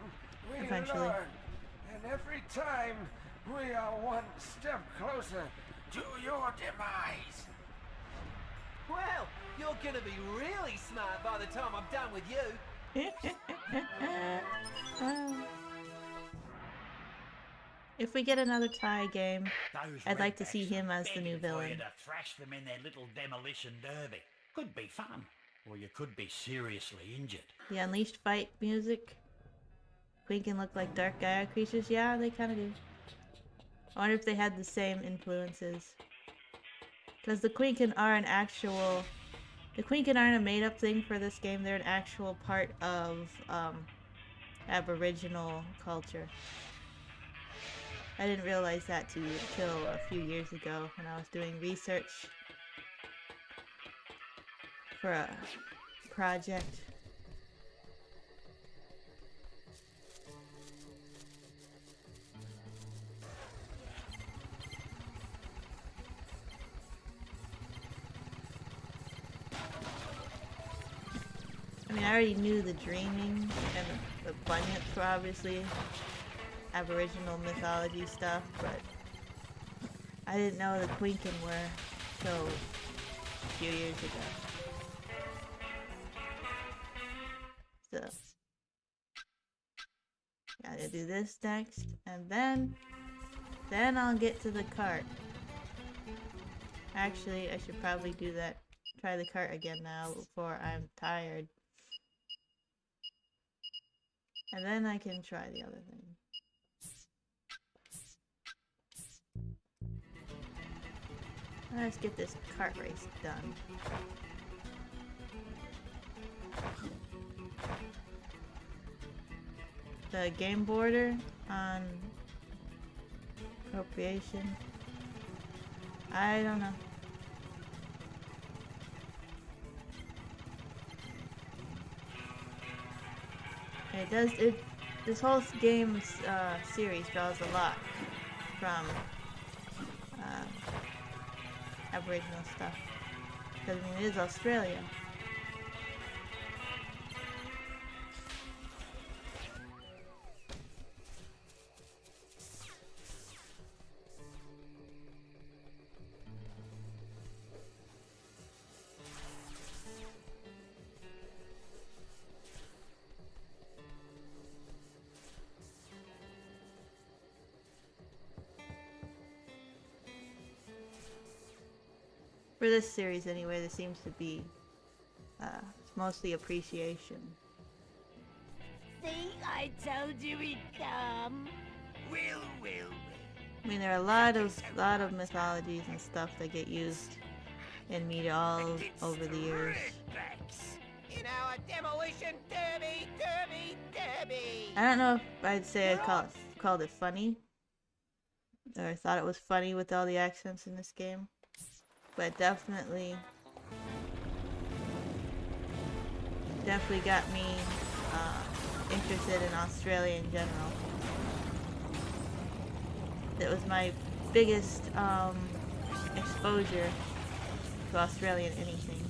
we Eventually. learn. And every time we are one step closer to your demise. Well, you're gonna be really smart by the time I'm done with you. If we get another Thai game, Those I'd like to see redbacks him are as the new begging for you villain. to thrash them in their little demolition derby. Could be fun, or you could be seriously injured. The Unleashed fight music. Queen can look like dark Gaia creatures. Yeah, they kind of do. I wonder if they had the same influences. Because the Queenkin are an actual... The Queenkin aren't a made-up thing for this game. They're an actual part of Aboriginal culture. I didn't realize that till a few years ago when I was doing research for a project. I mean, I already knew the dreaming and the bunyips were obviously Aboriginal mythology stuff, but I didn't know the Quinkin were till a few years ago. So, gotta do this next, and then I'll get to the cart. Actually, I should probably do that. Try the cart again now before I'm tired. And then I can try the other thing. Let's get this cart race done. The game border on appropriation. I don't know. This whole game's series draws a lot from Aboriginal stuff. Because I mean, it is Australia. For this series anyway, there seems to be it's mostly appreciation. See, I told you he'd come. Will. I mean, there are a lot of mythologies and stuff that get used in media all over the years. In our demolition derby. I don't know if I'd say I called it funny, or I thought it was funny with all the accents in this game. But definitely got me interested in Australia in general. It was my biggest exposure to Australian anything.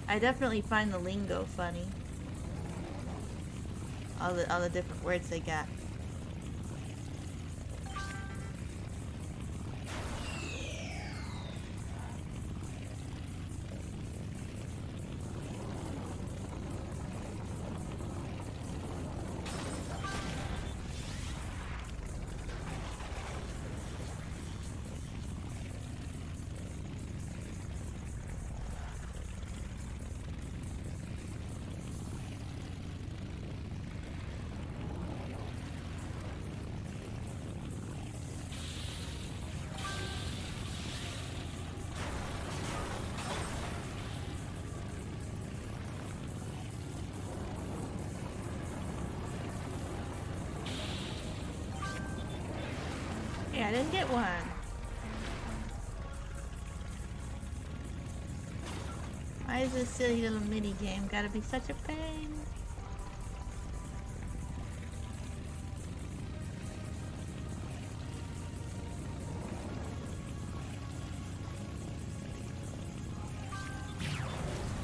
I definitely find the lingo funny. All the different words they got. Yeah, I didn't get one. Why is this silly little mini game gotta be such a pain?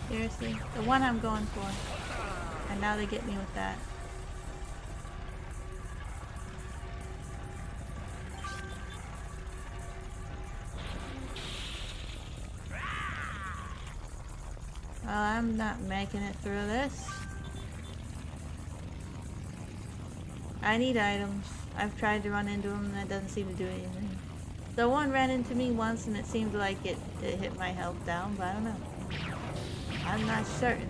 Seriously, the one I'm going for. And now they get me with that. Well, I'm not making it through this. I need items. I've tried to run into them and that doesn't seem to do anything. The one ran into me once and it seemed like it hit my health down, but I don't know. I'm not certain.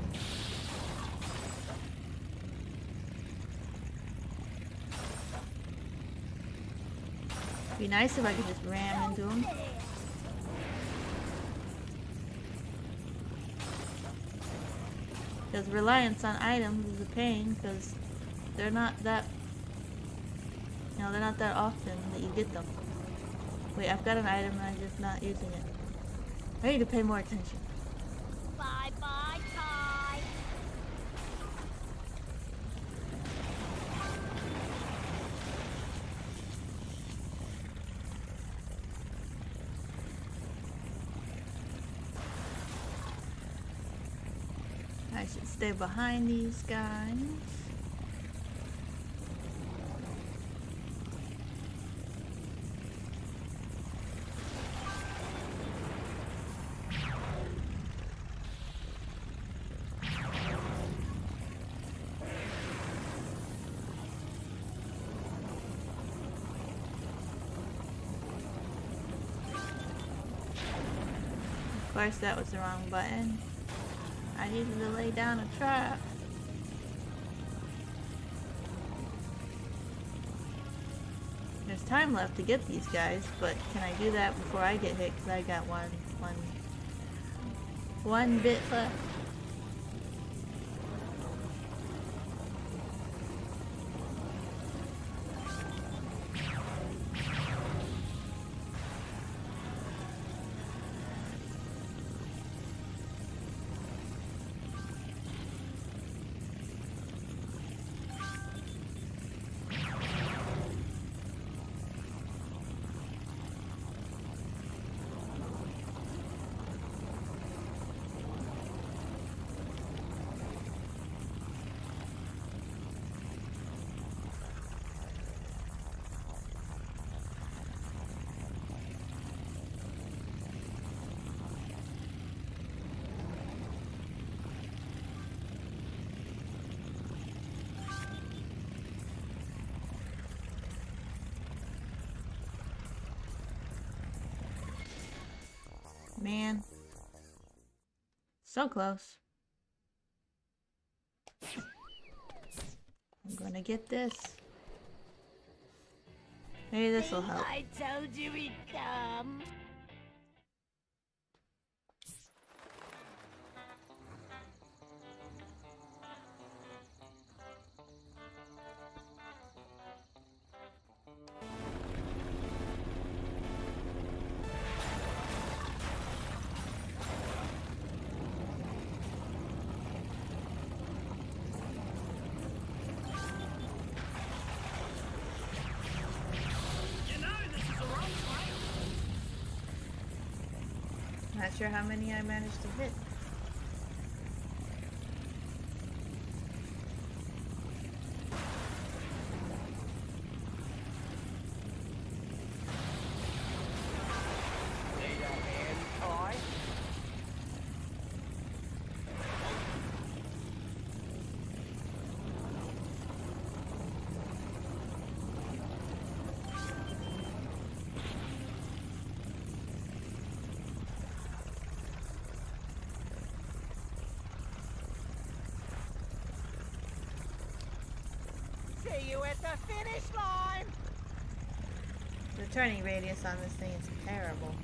It'd be nice if I could just ram into them. Because reliance on items is a pain, because they're not that, they're not that often that you get them. Wait, I've got an item and I'm just not using it. I need to pay more attention. Bye-bye, Ty. should stay behind these guys. Of course, that was the wrong button. I needed to lay down a trap. There's time left to get these guys, but can I do that before I get hit? Because I got one bit left. Man. So close. I'm gonna get this. Maybe this will help. I told you he'd come. Not sure how many I managed to hit. Need a hand tie? See you at the finish line! The turning radius on this thing is terrible.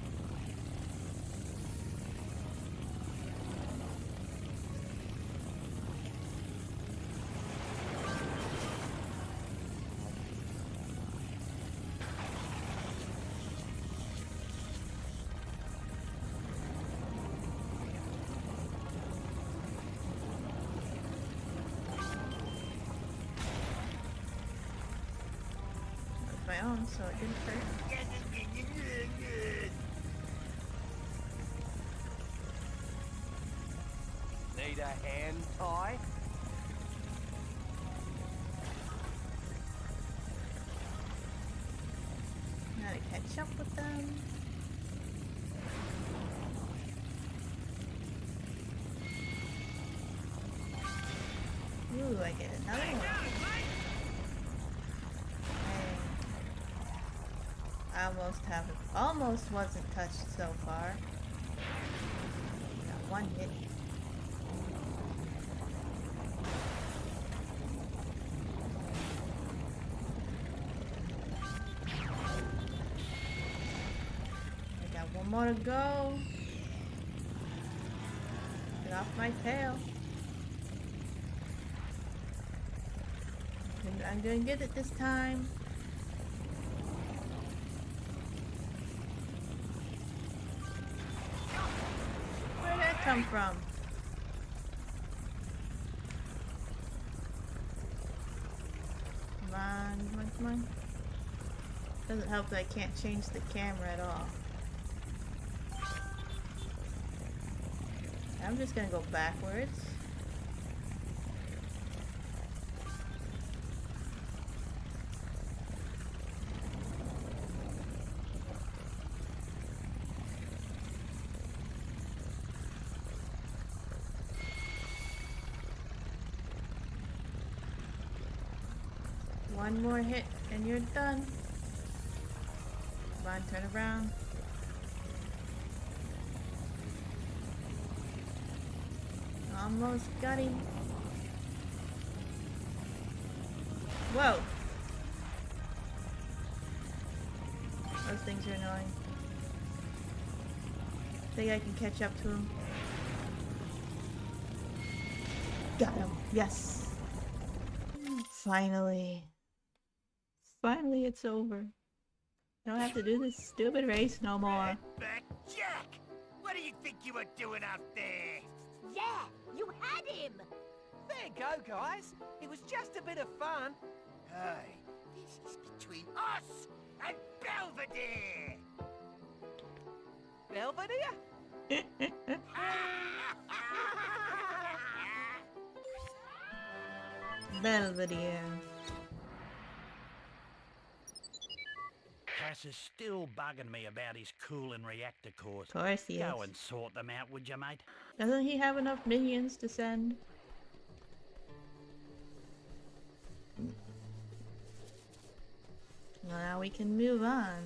My own, so it didn't hurt. Need a hand tie? Gotta catch up with them. Ooh, I get another one. I almost wasn't touched so far. Got one hit. I got one more to go. Get off my tail. I'm gonna get it this time. Come from? Come on, come on, come on. Doesn't help that I can't change the camera at all. I'm just gonna go backwards. One more hit and you're done. Come on, turn around. Almost got him. Whoa! Those things are annoying. Think I can catch up to him. Got him. Yes. Finally. Finally it's over. I don't have to do this stupid race no more. Redback Jack! What do you think you were doing out there? Yeah, you had him! There you go, guys. It was just a bit of fun. Hey, this is between us and Belvedere! Belvedere? Belvedere. Cass is still bugging me about his cooling reactor cores. Of course he Go is. and sort them out, would you, mate? Doesn't he have enough minions to send? Well, now we can move on.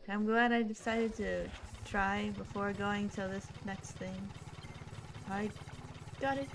I'm glad I decided to try before going to this next thing. I got it.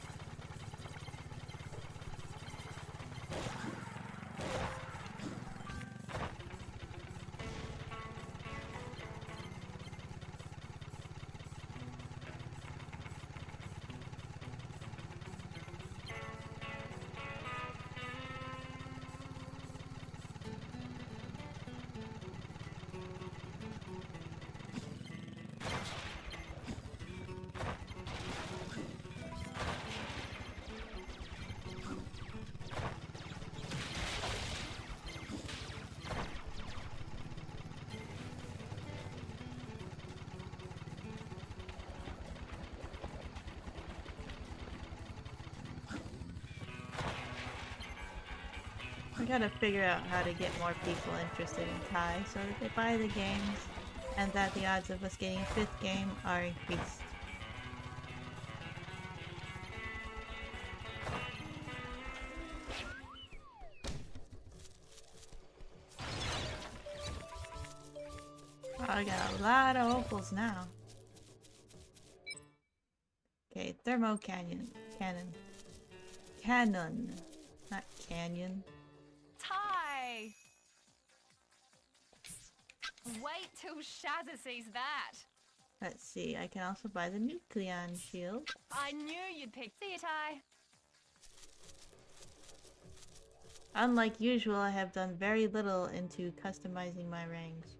I gotta figure out how to get more people interested in Thai so that they buy the games and that the odds of us getting a 5th game are increased. I got a lot of opals now. Okay, thermo cannon. Cannon. Not canyon. Ty! Wait till Shazza sees that. Let's see, I can also buy the Nucleon shield. I knew you'd pick. See you, Ty. Unlike usual, I have done very little into customizing my ranks.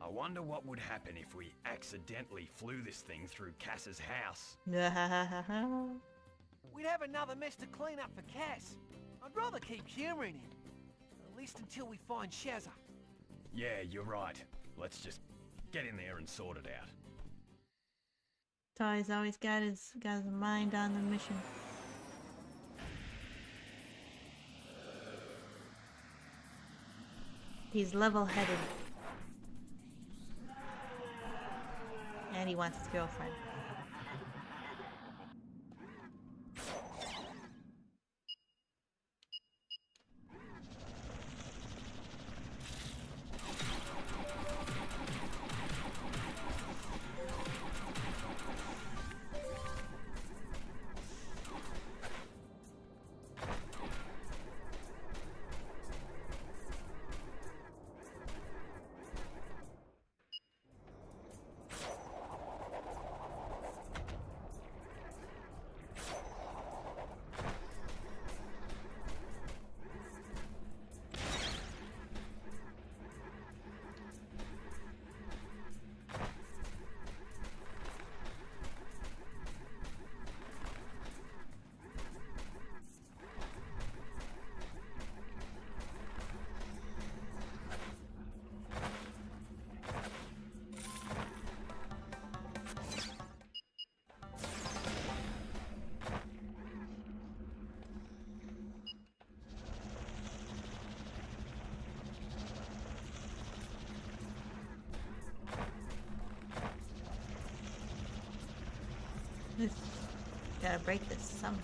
I wonder what would happen if we accidentally flew this thing through Cass's house. We'd have another mess to clean up for Cass. I'd rather keep humouring him. At least until we find Shazza. Yeah, you're right. Let's just get in there and sort it out. Ty's always got his mind on the mission. He's level-headed. And he wants his girlfriend. Gotta break this somehow.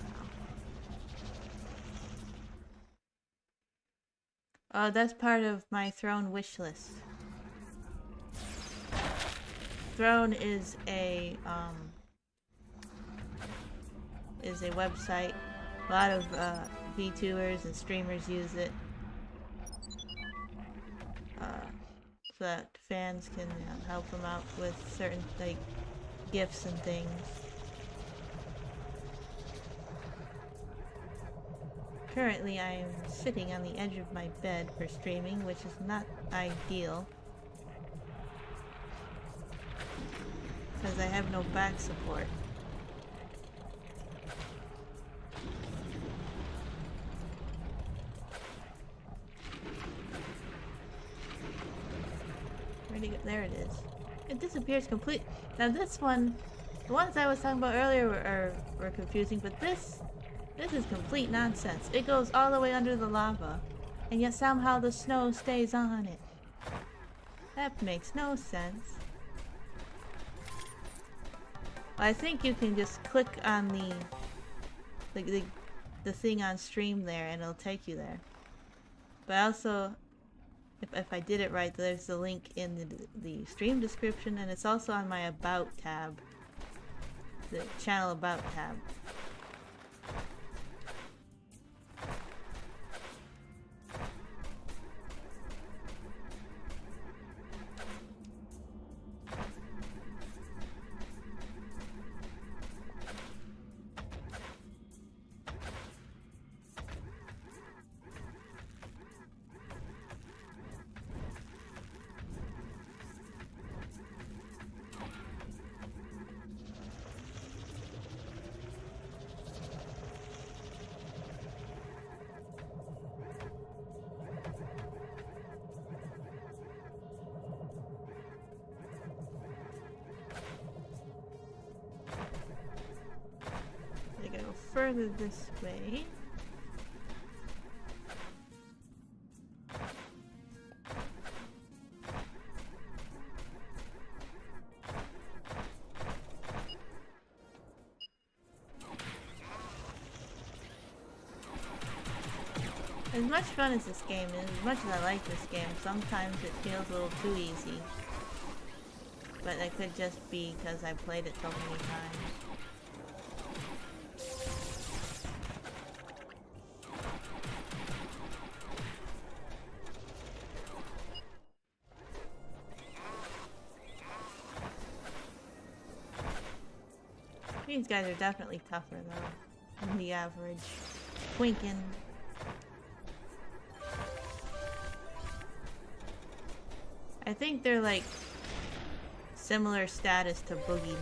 Oh, that's part of my Throne wish list. Throne is a website. A lot of VTubers and streamers use it. So that fans can help them out with certain like gifts and things. Currently I am sitting on the edge of my bed for streaming, which is not ideal. Because I have no back support. Where'd it go? There it is. It disappears complete. Now this one, the ones I was talking about earlier were confusing, but this is complete nonsense. It goes all the way under the lava, and yet somehow the snow stays on it. That makes no sense. I think you can just click on the thing on stream there and it'll take you there. But also, if I did it right, there's the link in the stream description, and it's also on my About tab. The channel About tab. Further this way. As much fun as this game is, as much as I like this game, sometimes it feels a little too easy. But that could just be because I played it so many times. These guys are definitely tougher though than the average Quinkin. I think they're like similar status to boogeymen.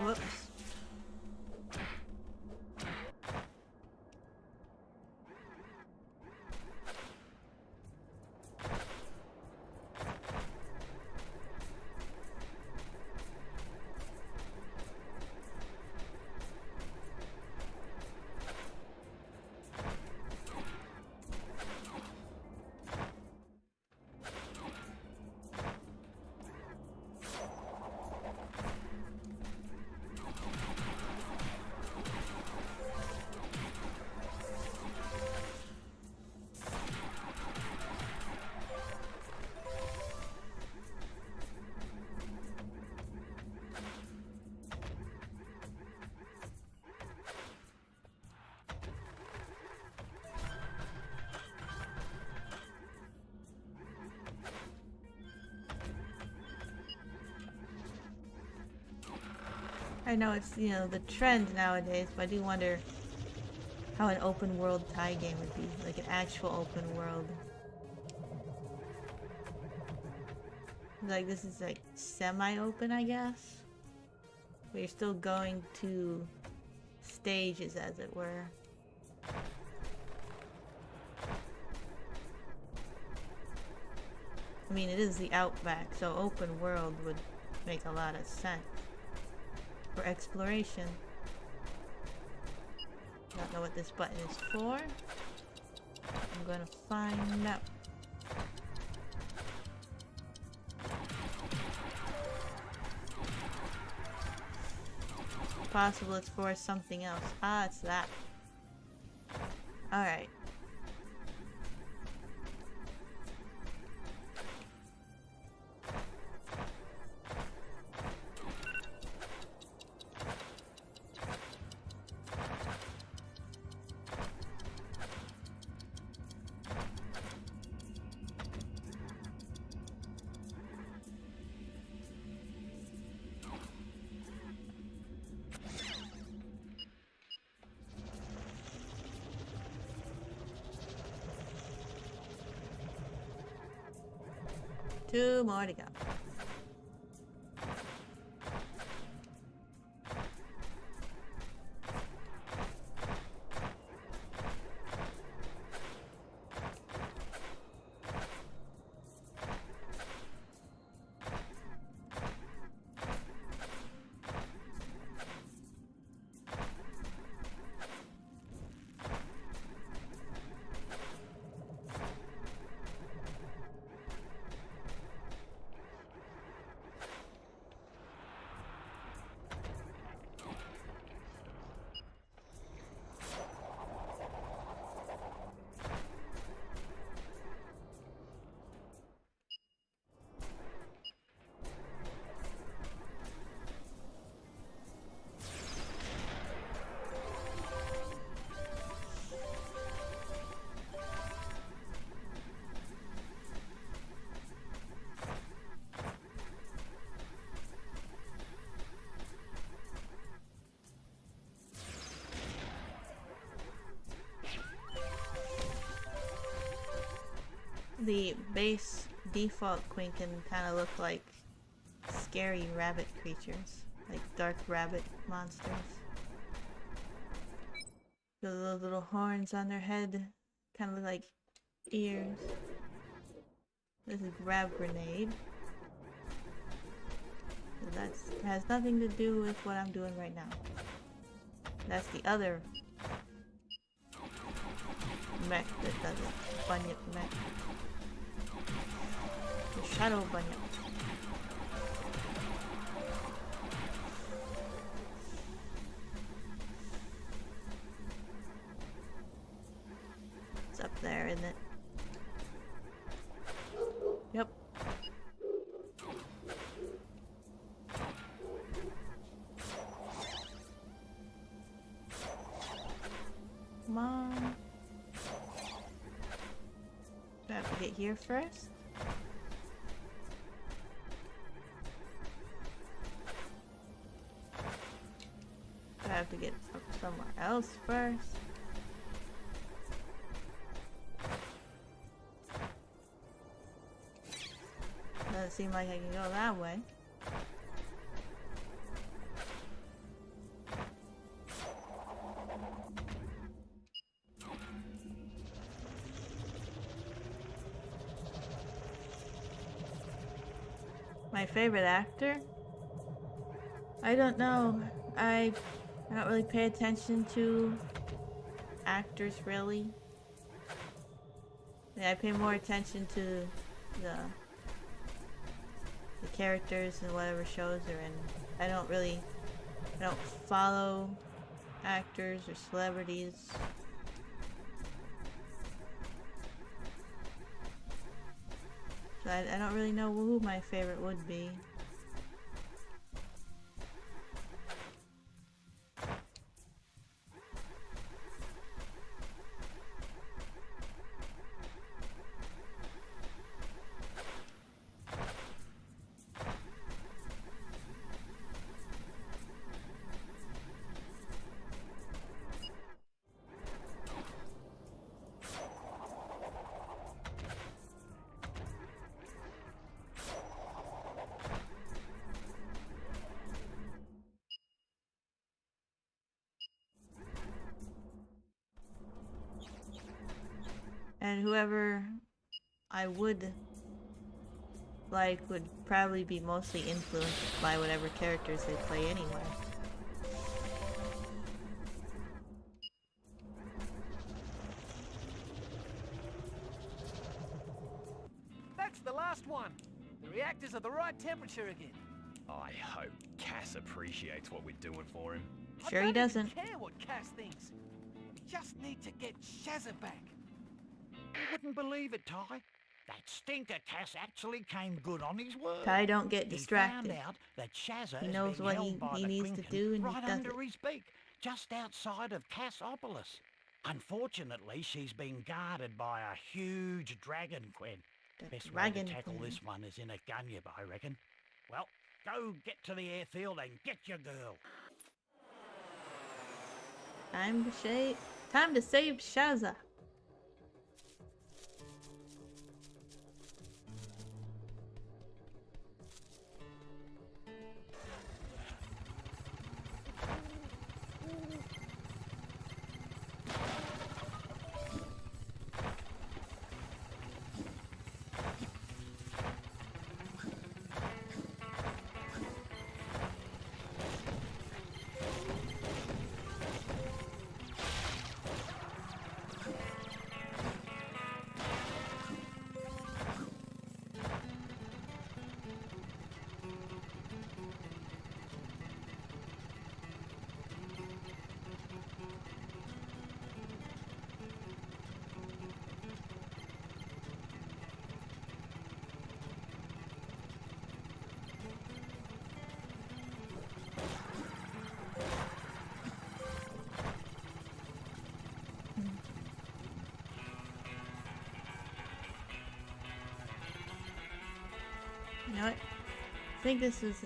Whoops. I know it's, you know, the trend nowadays, but I do wonder how an open world tie game would be, like an actual open world. Like, this is like semi-open, I guess. But you're still going to stages, as it were. I mean, it is the Outback, so open world would make a lot of sense for exploration. Don't know what this button is for. I'm gonna find out. Possible it's for something else. Ah, it's that. Alright. Two more to go. The base default Quinkin kind of look like scary rabbit creatures, like dark rabbit monsters. The little horns on their head kind of look like ears. This is grab grenade. So that has nothing to do with what I'm doing right now. That's the other mech that does it. Bunyip mech. The Shadow Bunyip. It's up there, isn't it? Yep. Come on. Do I have to get here first? Do I have to get up somewhere else first? Doesn't seem like I can go that way. My favorite actor? I don't know. I don't really pay attention to actors, really. Yeah, I pay more attention to the characters in whatever shows they're in. I don't follow actors or celebrities. So I don't really know who my favorite would be. And whoever I would like would probably be mostly influenced by whatever characters they play anyway. That's the last one. The reactors are the right temperature again. I hope Cass appreciates what we're doing for him. Sure he doesn't. I don't care what Cass thinks. We just need to get Shazza back. You wouldn't believe it, Ty. That stinker Cass actually came good on his word. Ty, don't get distracted. He found out that Shazza He knows is being what held by he the needs to Quinken do and he right does under it. his beak, just outside of Cassopolis. Unfortunately, she's been guarded by a huge dragon, Quinn. Best way dragon to tackle queen. this one is in a gunyah, I reckon. Well, go get to the airfield and get your girl. Time to save Shazza. You know what? I think this is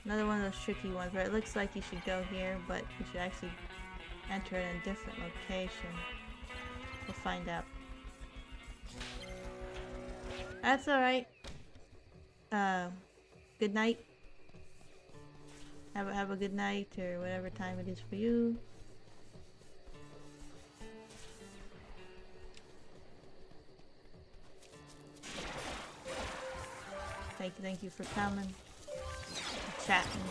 another one of those tricky ones where it looks like you should go here, but you should actually enter it in a different location. We'll find out. That's alright. Good night. Have a good night, or whatever time it is for you. Thank you for coming, chatting.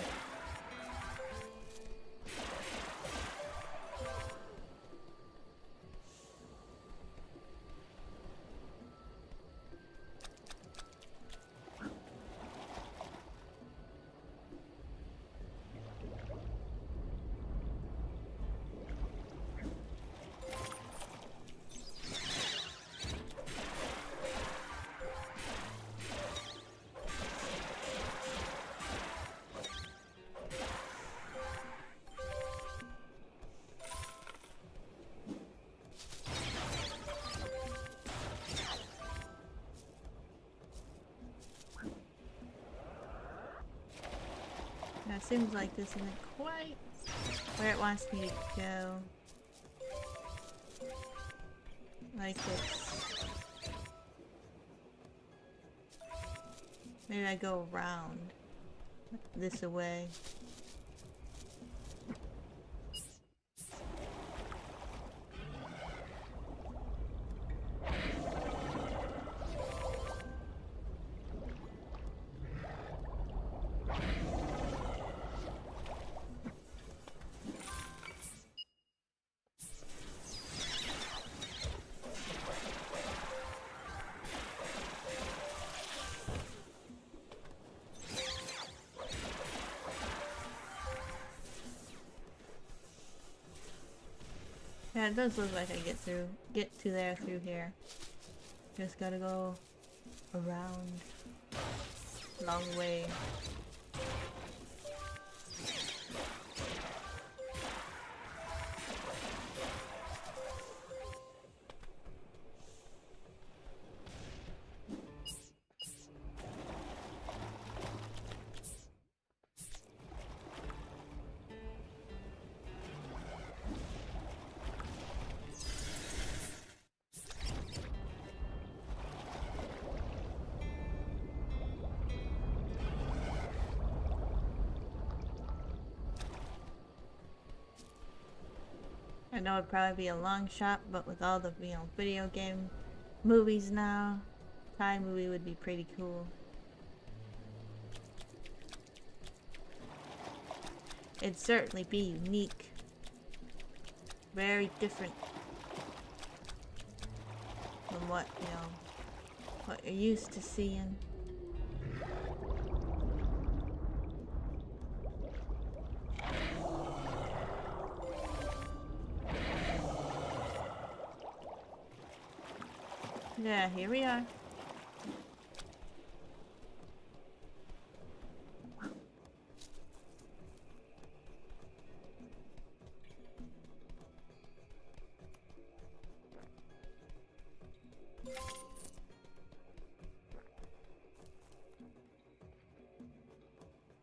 Now it seems like this isn't quite where it wants me to go. Like this. Maybe I go around this away. Yeah, it does look like I get to there through here. Just gotta go around. Long way. I know it'd probably be a long shot, but with all the, you know, video game movies now, Thai movie would be pretty cool. It'd certainly be unique. Very different from what, you know, what you're used to seeing. Yeah, here we are.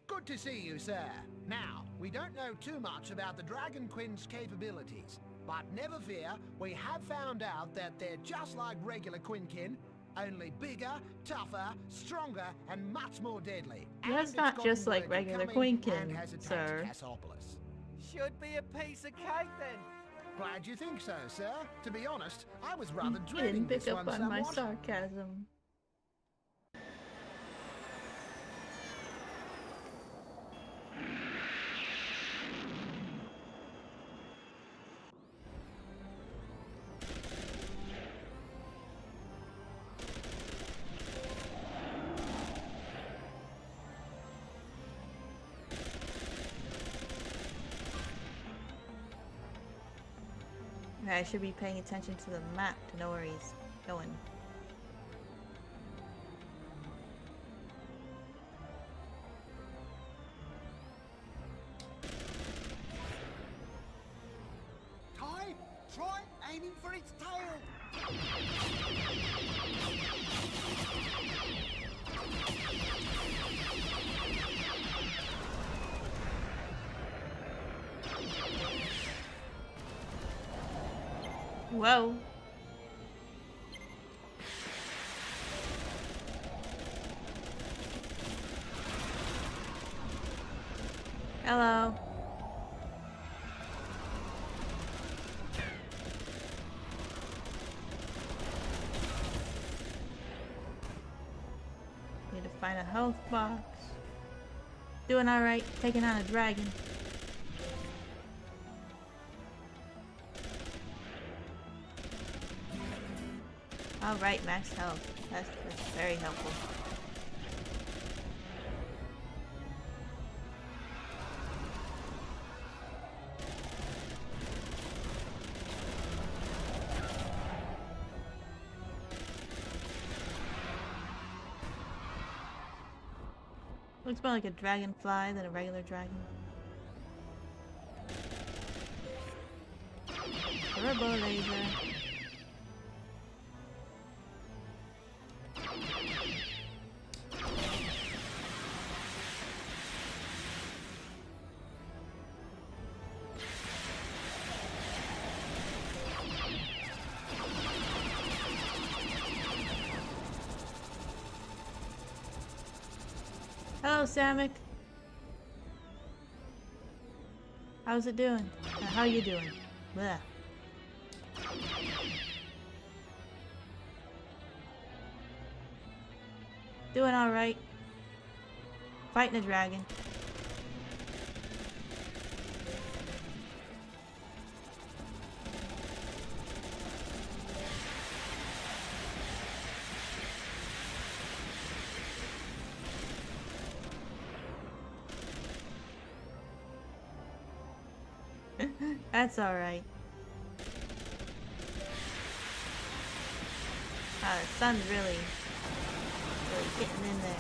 Good to see you, sir. Now, we don't know too much about the Dragon Queen's capabilities, but never fear, we have found out that they're just like regular Quinkin, only bigger, tougher, stronger, and much more deadly. That's And not it's just gotten like word you're regular coming Quinkin, and has attacked sir. Cassopolis. Should be a piece of cake then. Glad you think so, sir. To be honest, I was rather You dreading didn't pick this up one on my somewhat. sarcasm. I should be paying attention to the map to know where he's going. Ty, try aiming for its tail. Whoa. Hello. Need to find a health box. Doing alright, taking on a dragon. Alright, max health. That's very helpful. Looks more like a dragonfly than a regular dragon. Turbo laser. Hello, Samek. How's it doing? How you doing? Blech. Doing alright. Fighting a dragon. That's alright. The sun's really getting in there.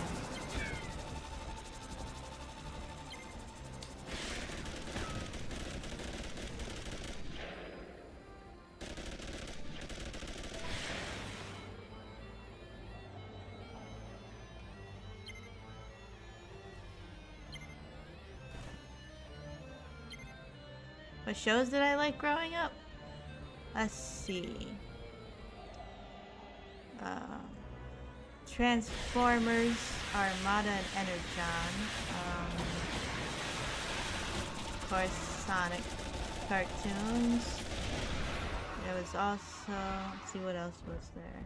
What shows did I like growing up? Let's see. Transformers, Armada, and Energon. Of course, Sonic cartoons. There was also, let's see what else was there.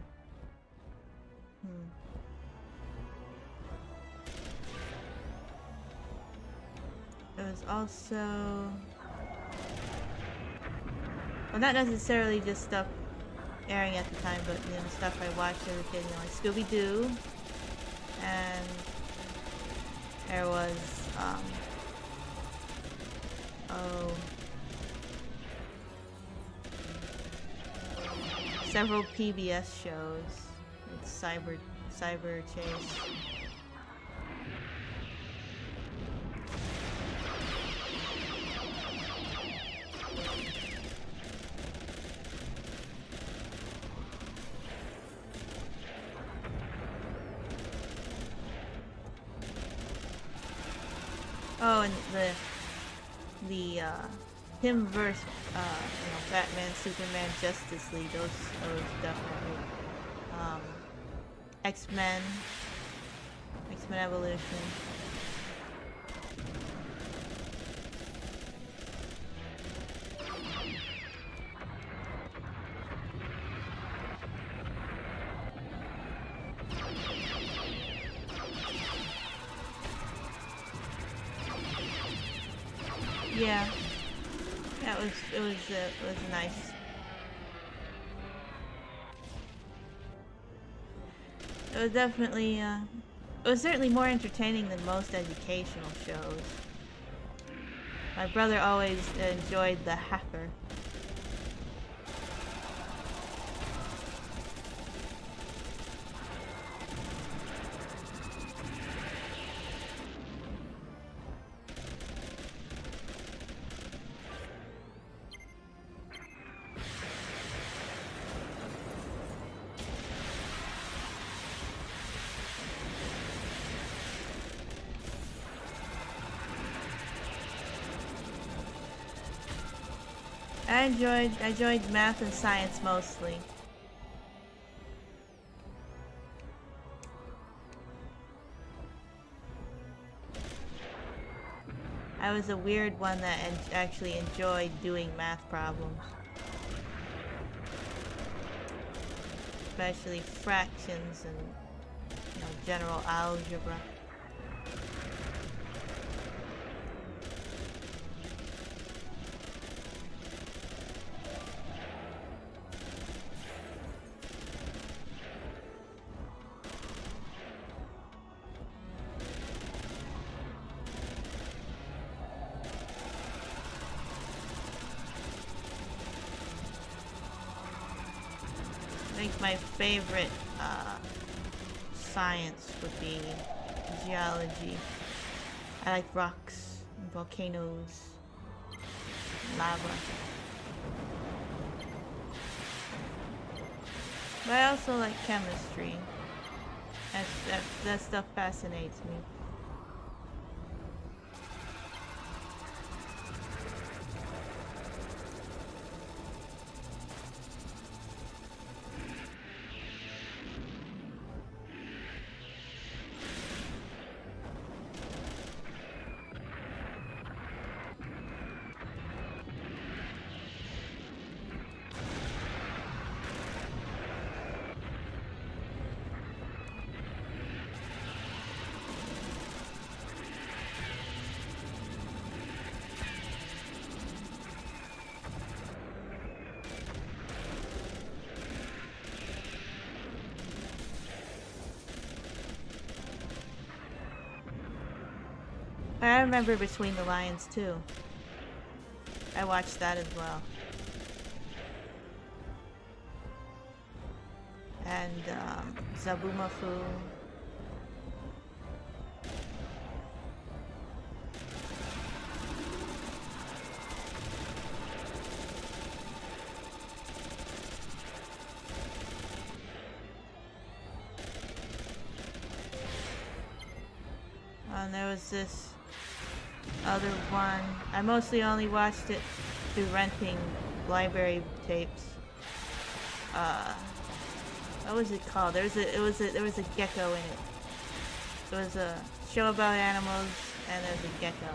There was also, well, not necessarily just stuff airing at the time, but you know, stuff I watched as a kid, you know, like Scooby-Doo, and there was several PBS shows, like Cyber Chase. Oh, and the him versus you know, Batman, Superman, Justice League. Those definitely. X-Men Evolution. Yeah, it was nice. It was definitely it was certainly more entertaining than most educational shows. My brother always enjoyed The Hacker. I enjoyed math and science mostly. I was a weird one that actually enjoyed doing math problems. Especially fractions and, you know, general algebra. I think my favorite science would be geology. I like rocks, and volcanoes, lava. But I also like chemistry. That stuff fascinates me. I remember Between the Lions too. I watched that as well. And Zabumafu. And there was this other one. I mostly only watched it through renting library tapes. What was it called? There was a gecko in it. It was a show about animals, and there was a gecko.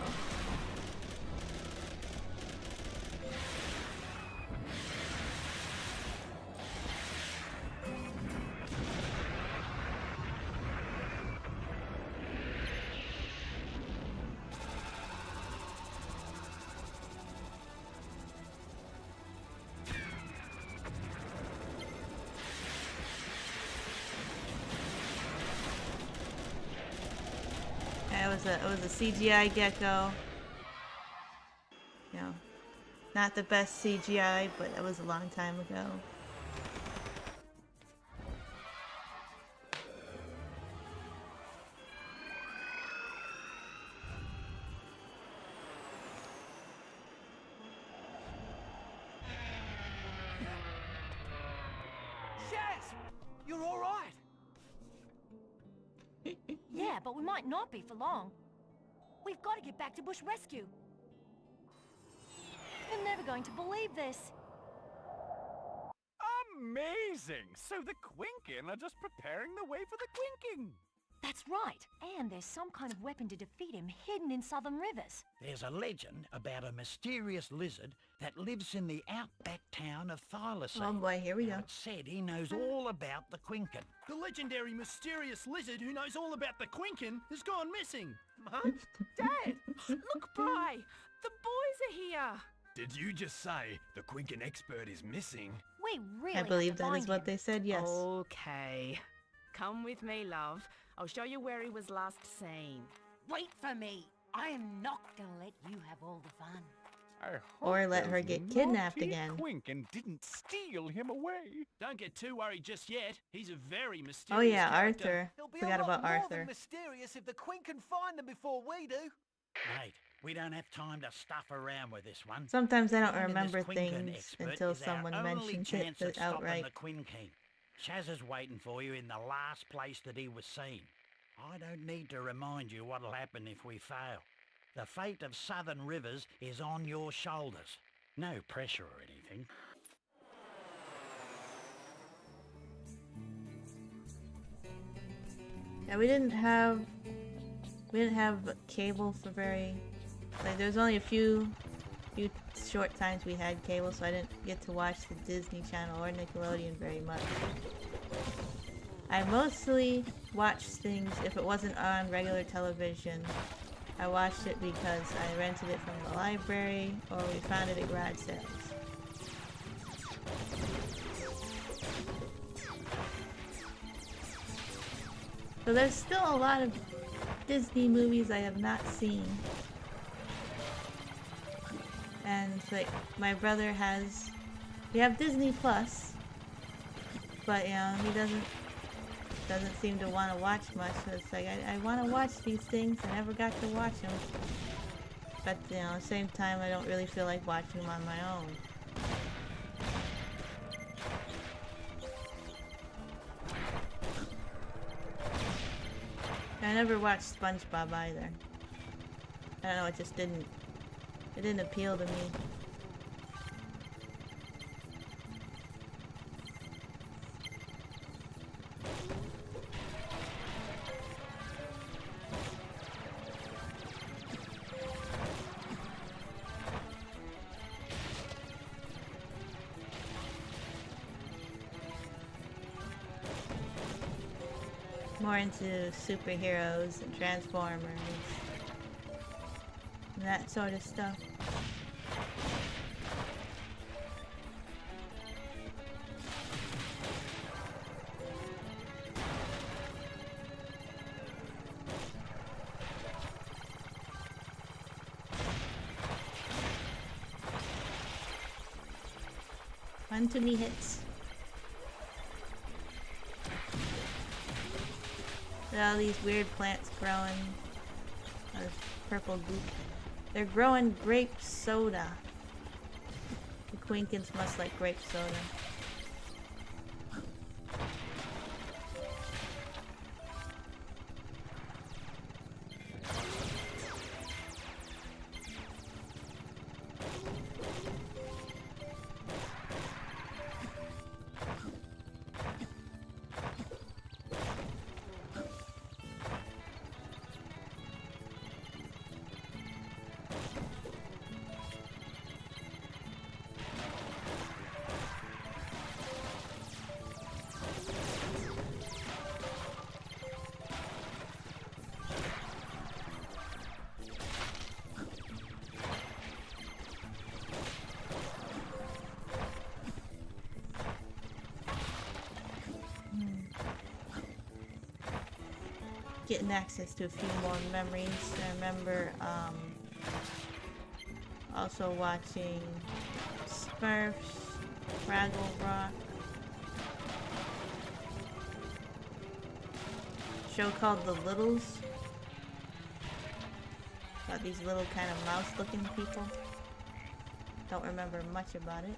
was a CGI gecko. You know, not the best CGI, but that was a long time ago. Shaz! You're all right! Yeah, but we might not be for long. We've got to get back to Bush Rescue. You're never going to believe this. Amazing! So the Quinkin are just preparing the way for the Quinkin. That's right. And there's some kind of weapon to defeat him hidden in Southern Rivers. There's a legend about a mysterious lizard that lives in the outback town of Thylacine. Oh boy, here we go. It's said he knows all about the Quinkin. The legendary mysterious lizard who knows all about the Quinkin has gone missing. Mum? Dad! Look, Bri! The boys are here! Did you just say the Quinkin expert is missing? We really I believe have to that is find what him. they said, yes. Okay. Come with me, love. I'll show you where he was last seen. Wait for me. I am not gonna let you have all the fun. I hope Or let her those get kidnapped naughty again. Quinkin didn't steal him away. Don't get too worried just yet. He's a very mysterious Oh yeah, character. Arthur. It'll be Forgot a lot about more Arthur. than mysterious if the Queen can find them before we do. Mate, we don't have time to stuff around with this one. Sometimes I don't Finding this remember Quinkin things expert until is our someone only mentions chance it of stopping outright. the Quinkin. Shaz is waiting for you in the last place that he was seen. I don't need to remind you what'll happen if we fail. The fate of Southern Rivers is on your shoulders. No pressure or anything. Yeah, we didn't have cable for very, like, there's only a few short times we had cable, so I didn't get to watch the Disney Channel or Nickelodeon very much. I mostly watched things if it wasn't on regular television. I watched it because I rented it from the library or we found it at garage sales. So there's still a lot of Disney movies I have not seen. And like my brother has, we have Disney Plus, but you know, he doesn't seem to want to watch much, so it's like I want to watch these things. I never got to watch them, but you know, at the same time I don't really feel like watching them on my own. I never watched SpongeBob either. I don't know, it didn't appeal to me. More into superheroes and Transformers and that sort of stuff. One too many hits. Look at all these weird plants growing. Oh, this purple goop. They're growing grape soda. The Quinkins must like grape soda. getting access to a few more memories. I remember also watching Smurfs, Fraggle Rock, a show called The Littles, about these little kind of mouse looking people. Don't remember much about it.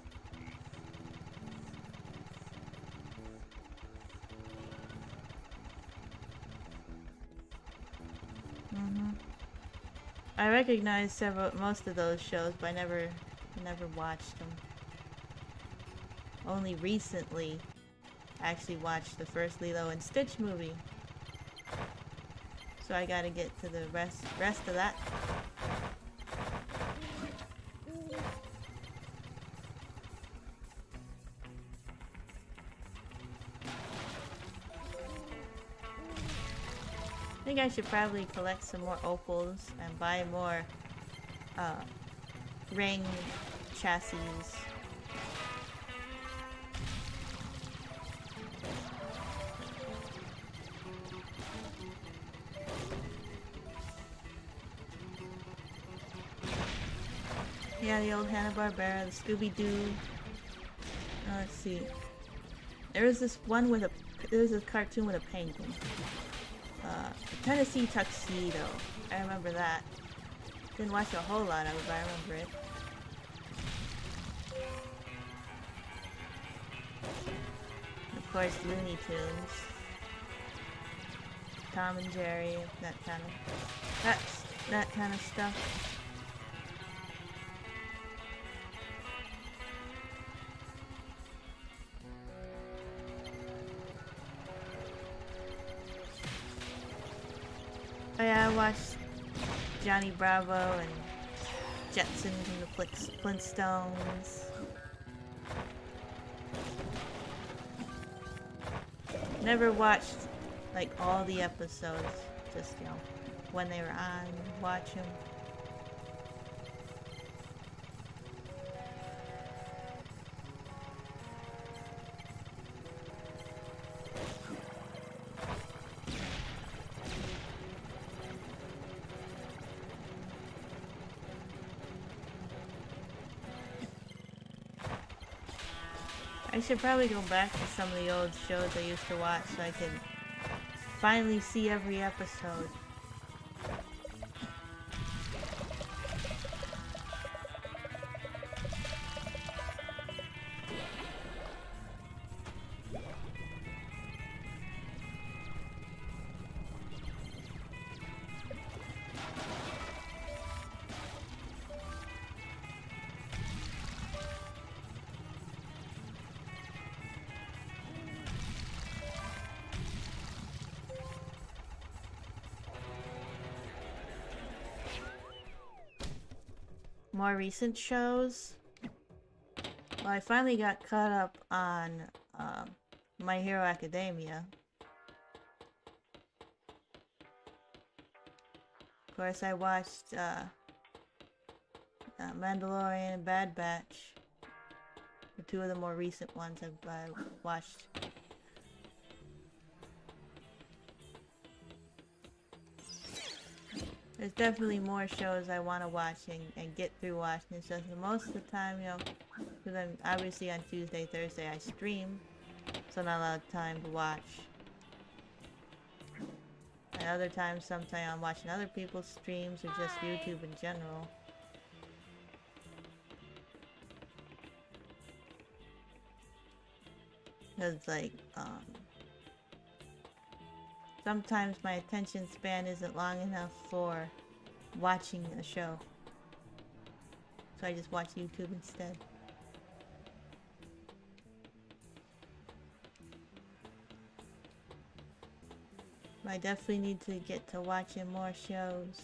I recognize most of those shows, but I never watched them. Only recently, I actually watched the first Lilo and Stitch movie. So I gotta get to the rest of that. I think I should probably collect some more opals and buy more ring chassis. Yeah, the old Hanna-Barbera, the Scooby-Doo. Let's see. There was this one with there was a cartoon with a penguin. Tennessee Tuxedo. I remember that. Didn't watch a whole lot of it, but I remember it. Of course, Looney Tunes. Tom and Jerry, that kind of stuff. Oh yeah, I watched Johnny Bravo and Jetsons and the Flintstones. Never watched like all the episodes, just when they were on, watch them. I should probably go back to some of the old shows I used to watch so I can finally see every episode. More recent shows. Well, I finally got caught up on My Hero Academia. Of course, I watched Mandalorian and Bad Batch. The two of the more recent ones I've watched. There's definitely more shows I want to watch and get through watching. It's just most of the time, because I'm obviously on Tuesday, Thursday I stream, so not a lot of time to watch. And other times, sometimes I'm watching other people's streams or just YouTube in general. Because like, sometimes my attention span isn't long enough for watching a show. So I just watch YouTube instead. I definitely need to get to watching more shows.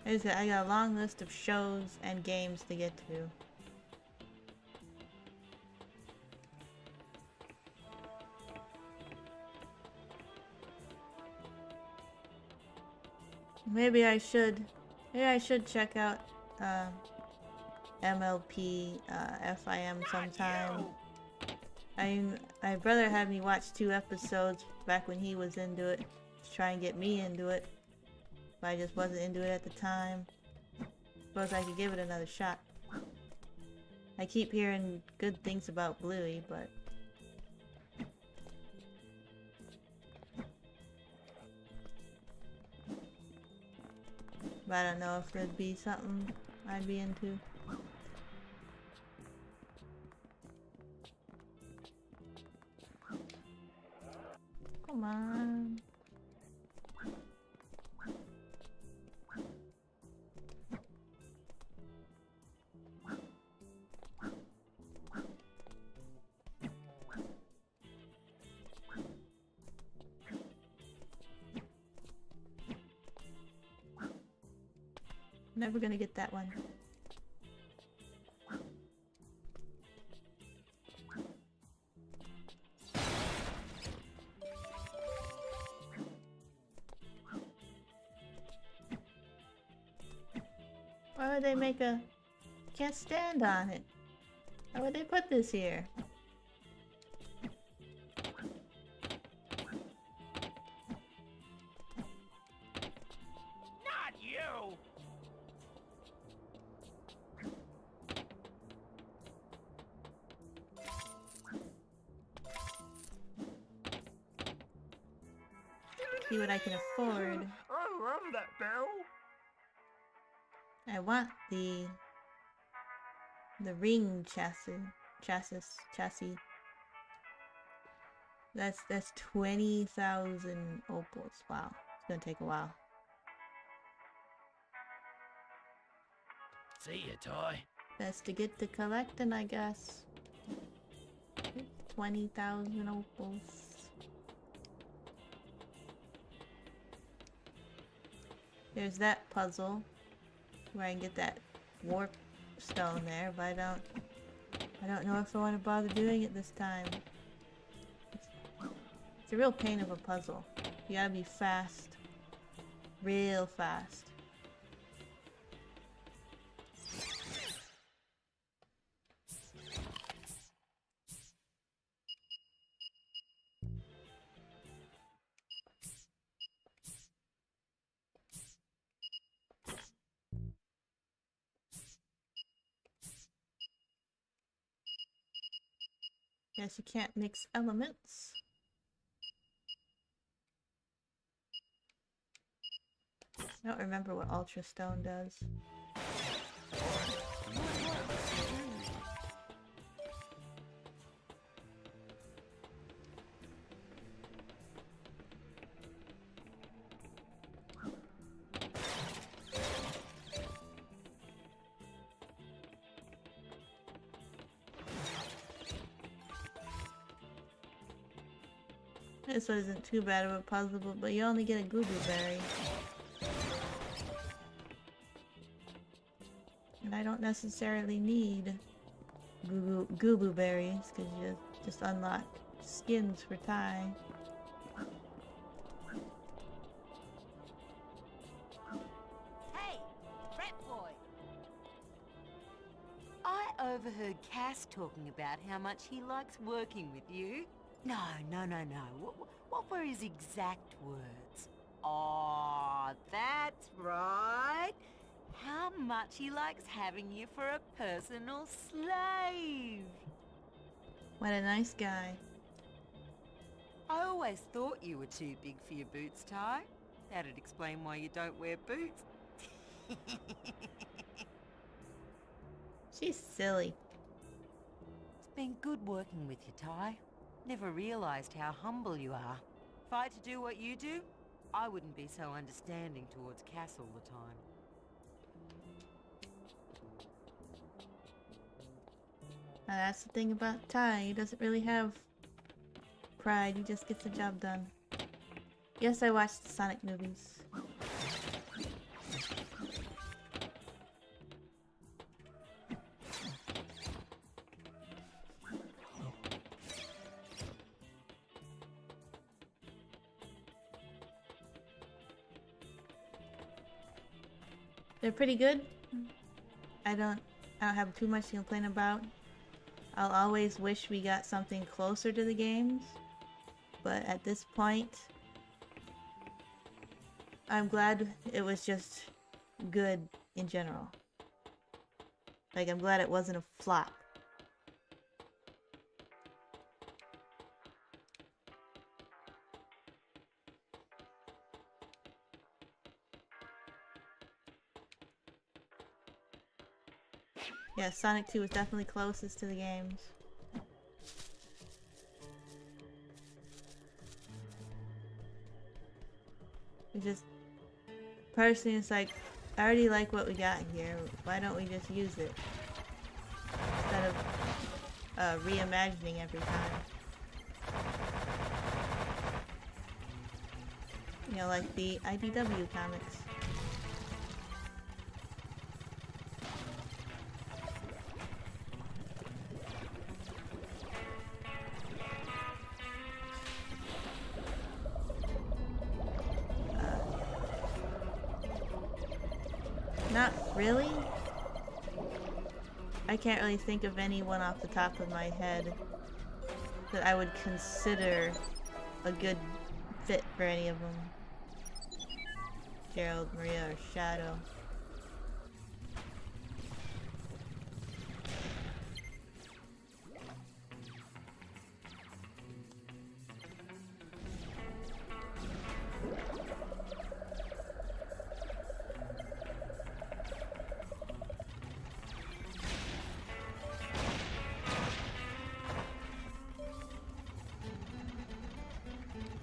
I got a long list of shows and games to get to. Maybe I should check out MLP, FIM sometime. My brother had me watch 2 episodes back when he was into it to try and get me into it, but I just wasn't into it at the time. Suppose I could give it another shot. I keep hearing good things about Bluey, but I don't know if it'd be something I'd be into. Come on. Never gonna get that one. Why would they make a... Can't stand on it. Why would they put this here? Not you! See what I can afford. I love that bell. I want the ring chassis. That's 20,000 opals. Wow, it's gonna take a while. See ya, Ty. Best to get to collecting, I guess. 20,000 opals. There's that puzzle where I can get that warp stone there, but I don't know if I want to bother doing it this time. It's a real pain of a puzzle. You gotta be fast. Real fast. Guess you can't mix elements. I don't remember what Ultra Stone does. This wasn't too bad of a puzzle, but you only get a Goo Goo Berry. And I don't necessarily need Goo Goo Berries, because you just unlock skins for Ty. Hey, rat boy! I overheard Cass talking about how much he likes working with you. No. What were his exact words? Oh, that's right. How much he likes having you for a personal slave. What a nice guy. I always thought you were too big for your boots, Ty. That'd explain why you don't wear boots. She's silly. It's been good working with you, Ty. Never realised how humble you are. If I had to do what you do, I wouldn't be so understanding towards Cass all the time. Now that's the thing about Ty. He doesn't really have pride. He just gets the job done. Yes, I watched the Sonic movies. They're pretty good. I don't I don't have too much to complain about. I'll always wish we got something closer to the games, but at this point, I'm glad it was just good in general. Like, I'm glad it wasn't a flop. Yeah, Sonic 2 was definitely closest to the games. It just, personally, it's like, I already like what we got here. Why don't we just use it? Instead of reimagining every time. You know, like the IDW comics. Not really. I can't really think of anyone off the top of my head that I would consider a good fit for any of them. Gerald, Maria, or Shadow.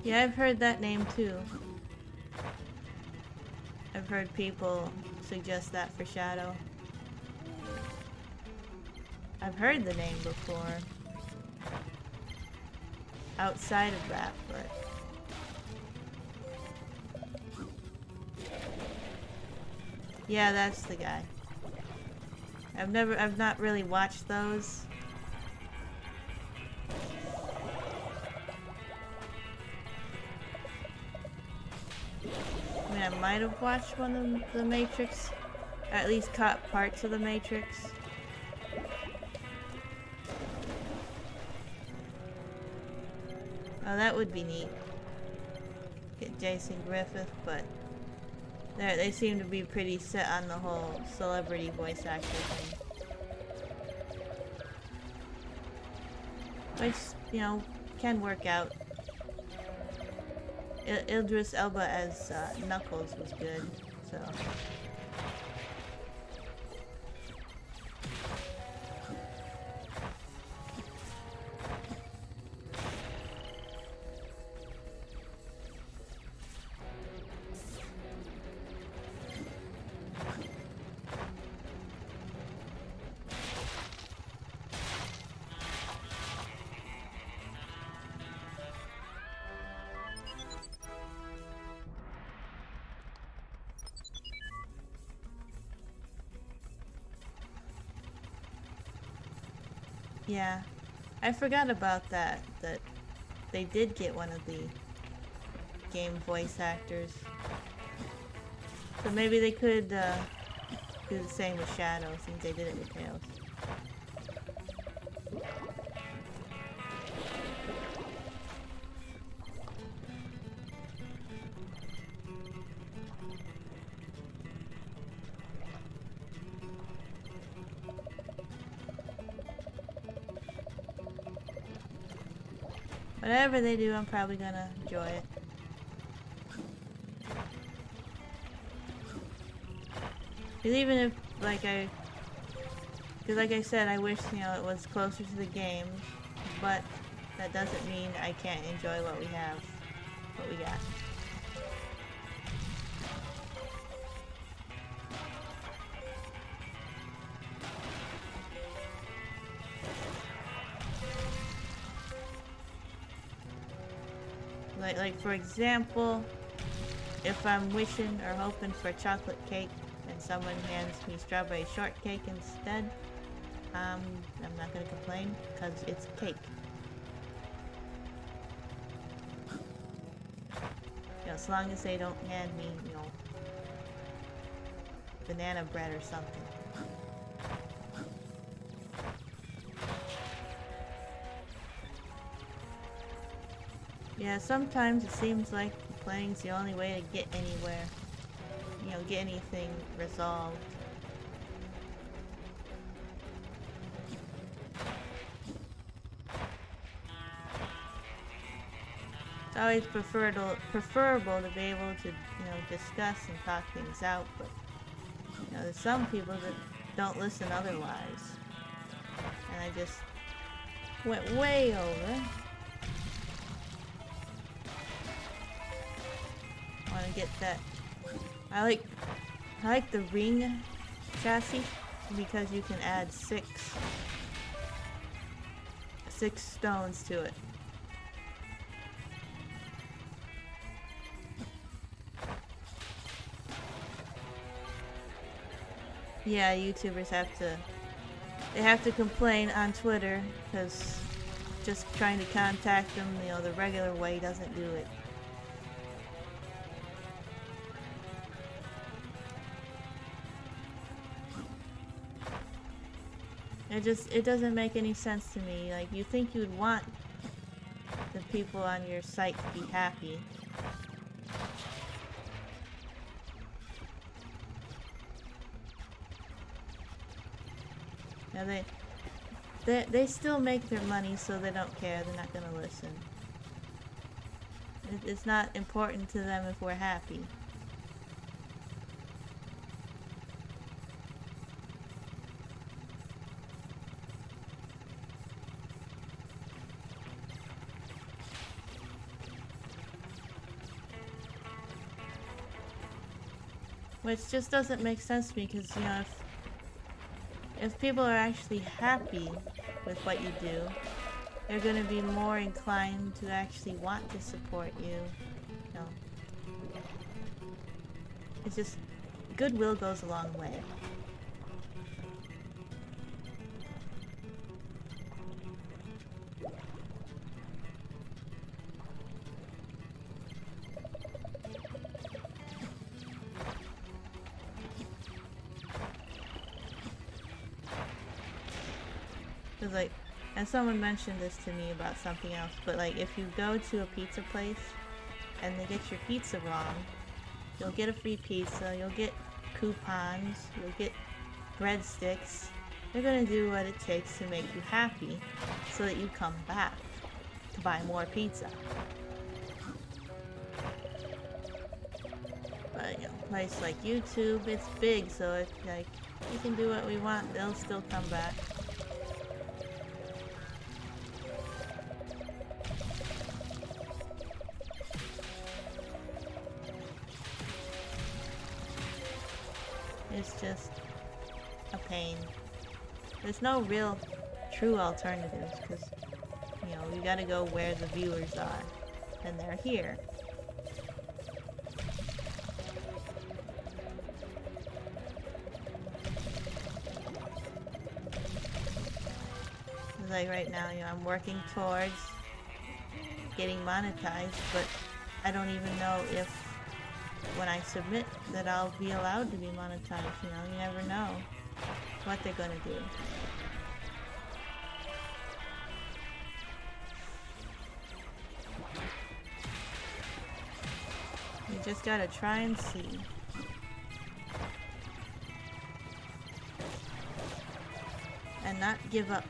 Yeah, I've heard that name too. I've heard people suggest that for Shadow. I've heard the name before. Outside of that, but... yeah, that's the guy. I've not really watched those. I mean, I might have watched one of the Matrix, or at least caught parts of the Matrix. Oh, that would be neat. Get Jason Griffith, but they seem to be pretty set on the whole celebrity voice actor thing. Which, you know, can work out. Idris Elba as Knuckles was good, so... Yeah, I forgot about that they did get one of the game voice actors. So maybe they could do the same with Shadow, since they did it with Tails. Whatever they do, I'm probably gonna enjoy it. Because even if, like I said, I wish, you know, it was closer to the games, but that doesn't mean I can't enjoy what we have, what we got. Like for example, if I'm wishing or hoping for chocolate cake and someone hands me strawberry shortcake instead, I'm not gonna complain because it's cake. You know, as long as they don't hand me, you know, banana bread or something. Yeah, sometimes it seems like playing's the only way to get anywhere. You know, get anything resolved. It's always preferable to be able to, you know, discuss and talk things out, but, you know, there's some people that don't listen otherwise. And I just went way over. I want to get that. I like the ring chassis because you can add six stones to it. Yeah, YouTubers have to complain on Twitter because just trying to contact them, you know, the regular way doesn't do it. It doesn't make any sense to me. Like, you think you'd want the people on your site to be happy. Now they still make their money, so they don't care. They're not gonna listen. It's not important to them if we're happy. Which just doesn't make sense to me, because, you know, if people are actually happy with what you do, they're going to be more inclined to actually want to support you. You know, it's just, goodwill goes a long way. Like, and someone mentioned this to me about something else, but like, if you go to a pizza place and they get your pizza wrong, you'll get a free pizza, you'll get coupons, you'll get breadsticks. They're gonna do what it takes to make you happy so that you come back to buy more pizza. But, you know, a place like YouTube, it's big, so it's like, we can do what we want, they'll still come back. It's just a pain. There's no real true alternatives, because, you know, you gotta go where the viewers are, and they're here. Like right now, you know, I'm working towards getting monetized, but I don't even know if when I submit that I'll be allowed to be monetized. You know, you never know what they're gonna do. You just gotta try and see. And not give up.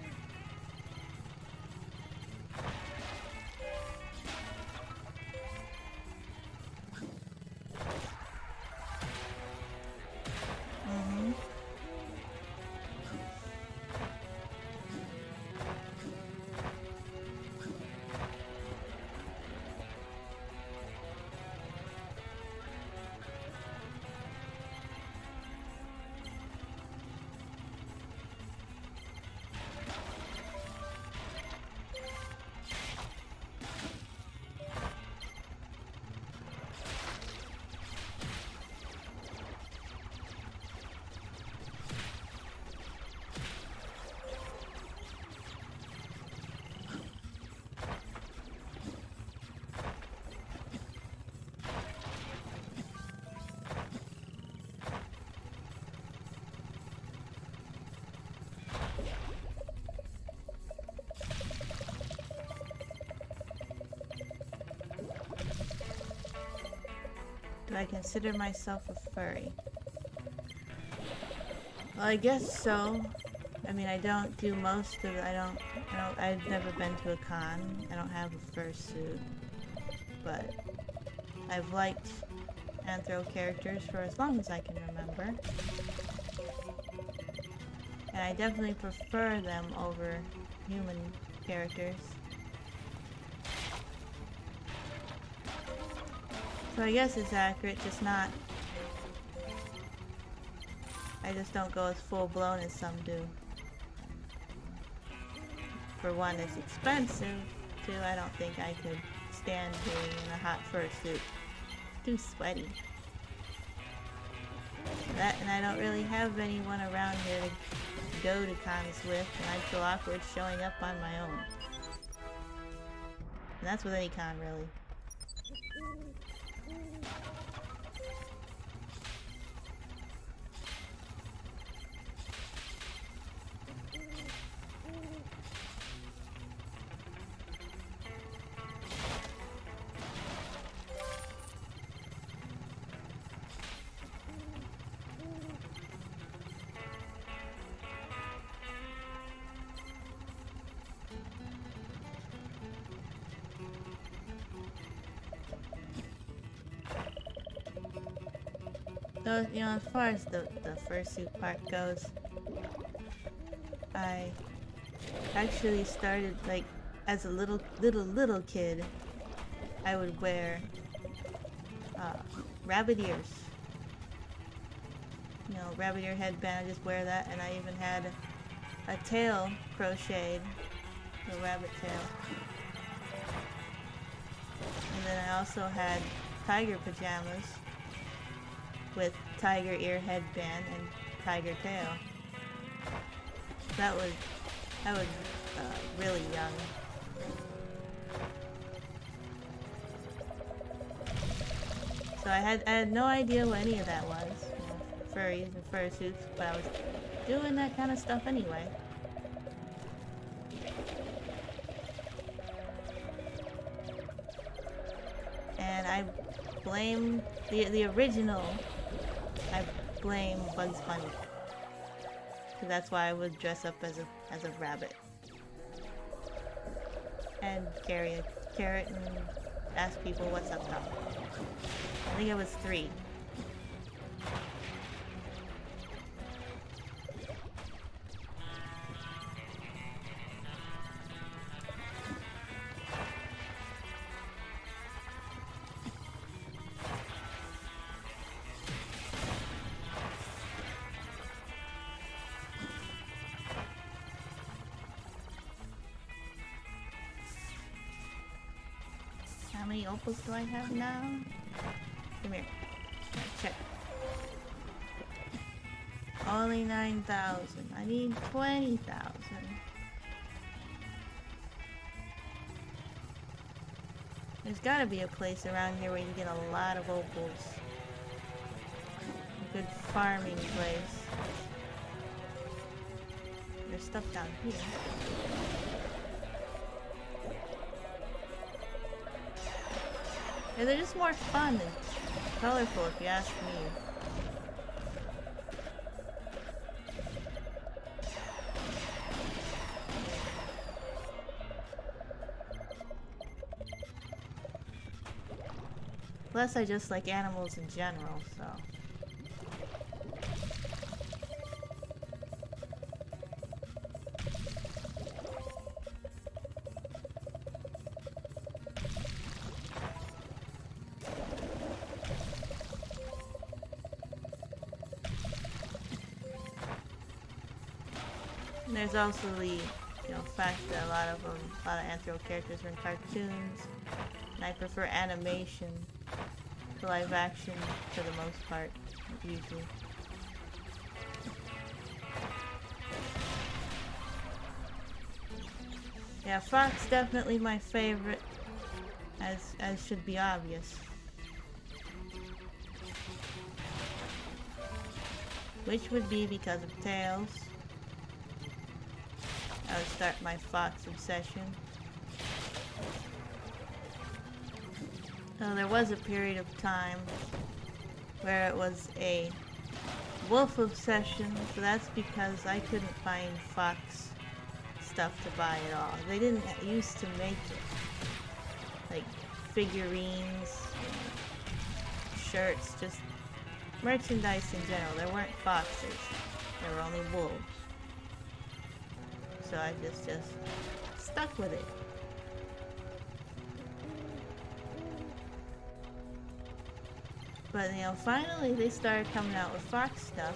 Do I consider myself a furry? Well, I guess so. I mean, I don't do most of it. I've never been to a con. I don't have a fursuit. But I've liked anthro characters for as long as I can remember. And I definitely prefer them over human characters. So I guess it's accurate, just not... I just don't go as full-blown as some do. For one, it's expensive. Two, I don't think I could stand being in a hot fursuit. Too sweaty. That, and I don't really have anyone around here to go to cons with, and I'd feel awkward showing up on my own. And that's with any con, really. So, you know, as far as the fursuit part goes, I actually started, like, as a little kid, I would wear rabbit ears. You know, rabbit ear headband, I just wear that, and I even had a tail crocheted, a rabbit tail. And then I also had tiger pajamas with tiger ear headband and tiger tail. I was really young. So I had no idea what any of that was, you know, furries and fursuits, but I was doing that kind of stuff anyway. And I blame the original. I blame Bugs Bunny, because that's why I would dress up as a rabbit and carry a carrot and ask people what's up top. I think I was 3. How many opals do I have now? Come here. Let's check. Only 9,000. I need 20,000. There's gotta be a place around here where you get a lot of opals. A good farming place. There's stuff down here. Yeah, they're just more fun and colorful, if you ask me. Plus, I just like animals in general, so... And there's also the, fact that a lot of anthro characters are in cartoons, and I prefer animation to live action for the most part, usually. Yeah, Fox definitely my favorite, as should be obvious. Which would be because of Tails. I would start my Fox obsession. So there was a period of time where it was a wolf obsession, so that's because I couldn't find fox stuff to buy at all. They didn't used to make it. Like figurines, shirts, just merchandise in general. There weren't foxes. There were only wolves. So I just stuck with it. But you know, finally they started coming out with fox stuff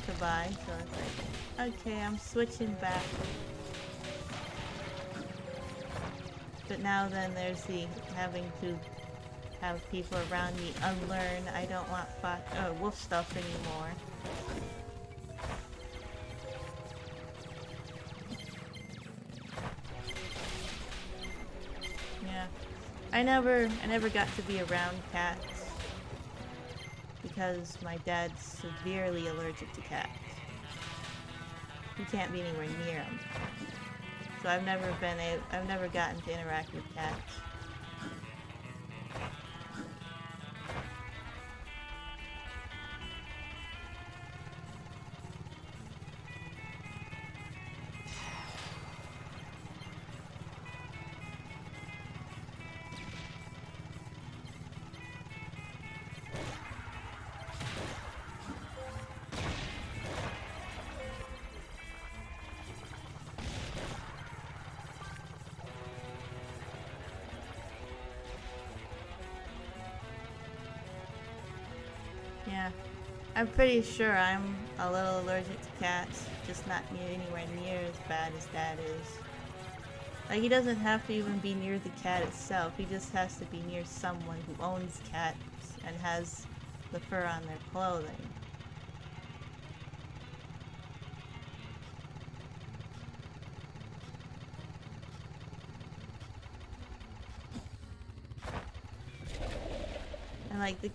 to buy, so it's like, okay, I'm switching back. But now then there's the having to have people around me unlearn I don't want wolf stuff anymore. Yeah. I never got to be around cats because my dad's severely allergic to cats. He can't be anywhere near them. So I've never gotten to interact with cats. Yeah, I'm pretty sure I'm a little allergic to cats, just not anywhere near as bad as Dad is. Like, he doesn't have to even be near the cat itself, he just has to be near someone who owns cats and has the fur on their clothing. And like, the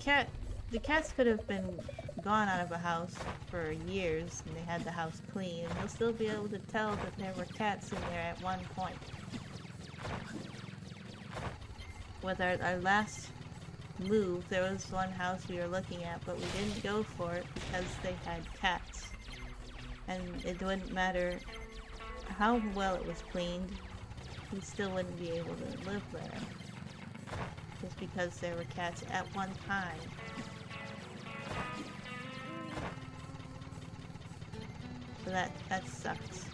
cats could have been gone out of a house for years and they had the house clean, and you'll still be able to tell that there were cats in there at one point. With our last move, there was one house we were looking at, but we didn't go for it because they had cats. And it wouldn't matter how well it was cleaned, we still wouldn't be able to live there. Just because there were cats at one time. So that sucks.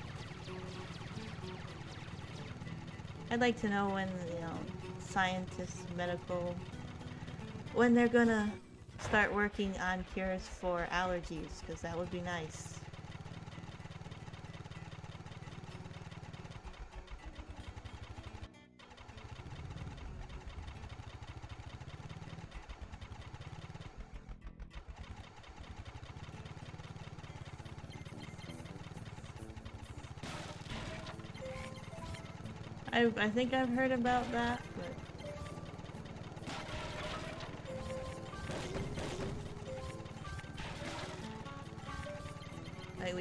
I'd like to know when, you know, scientists, when they're gonna start working on cures for allergies, because that would be nice. I think I've heard about that, but like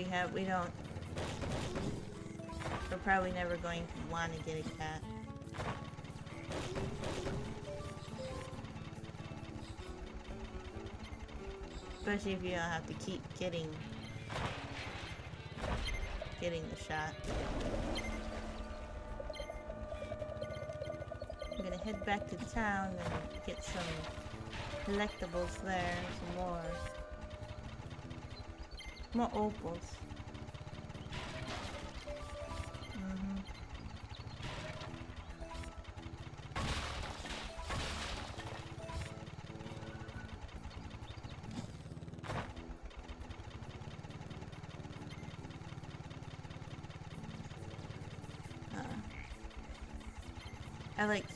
we're probably never going to want to get a cat. Especially if you don't have to keep getting the shot. I'm gonna head back to town and get some collectibles there, some more opals. I like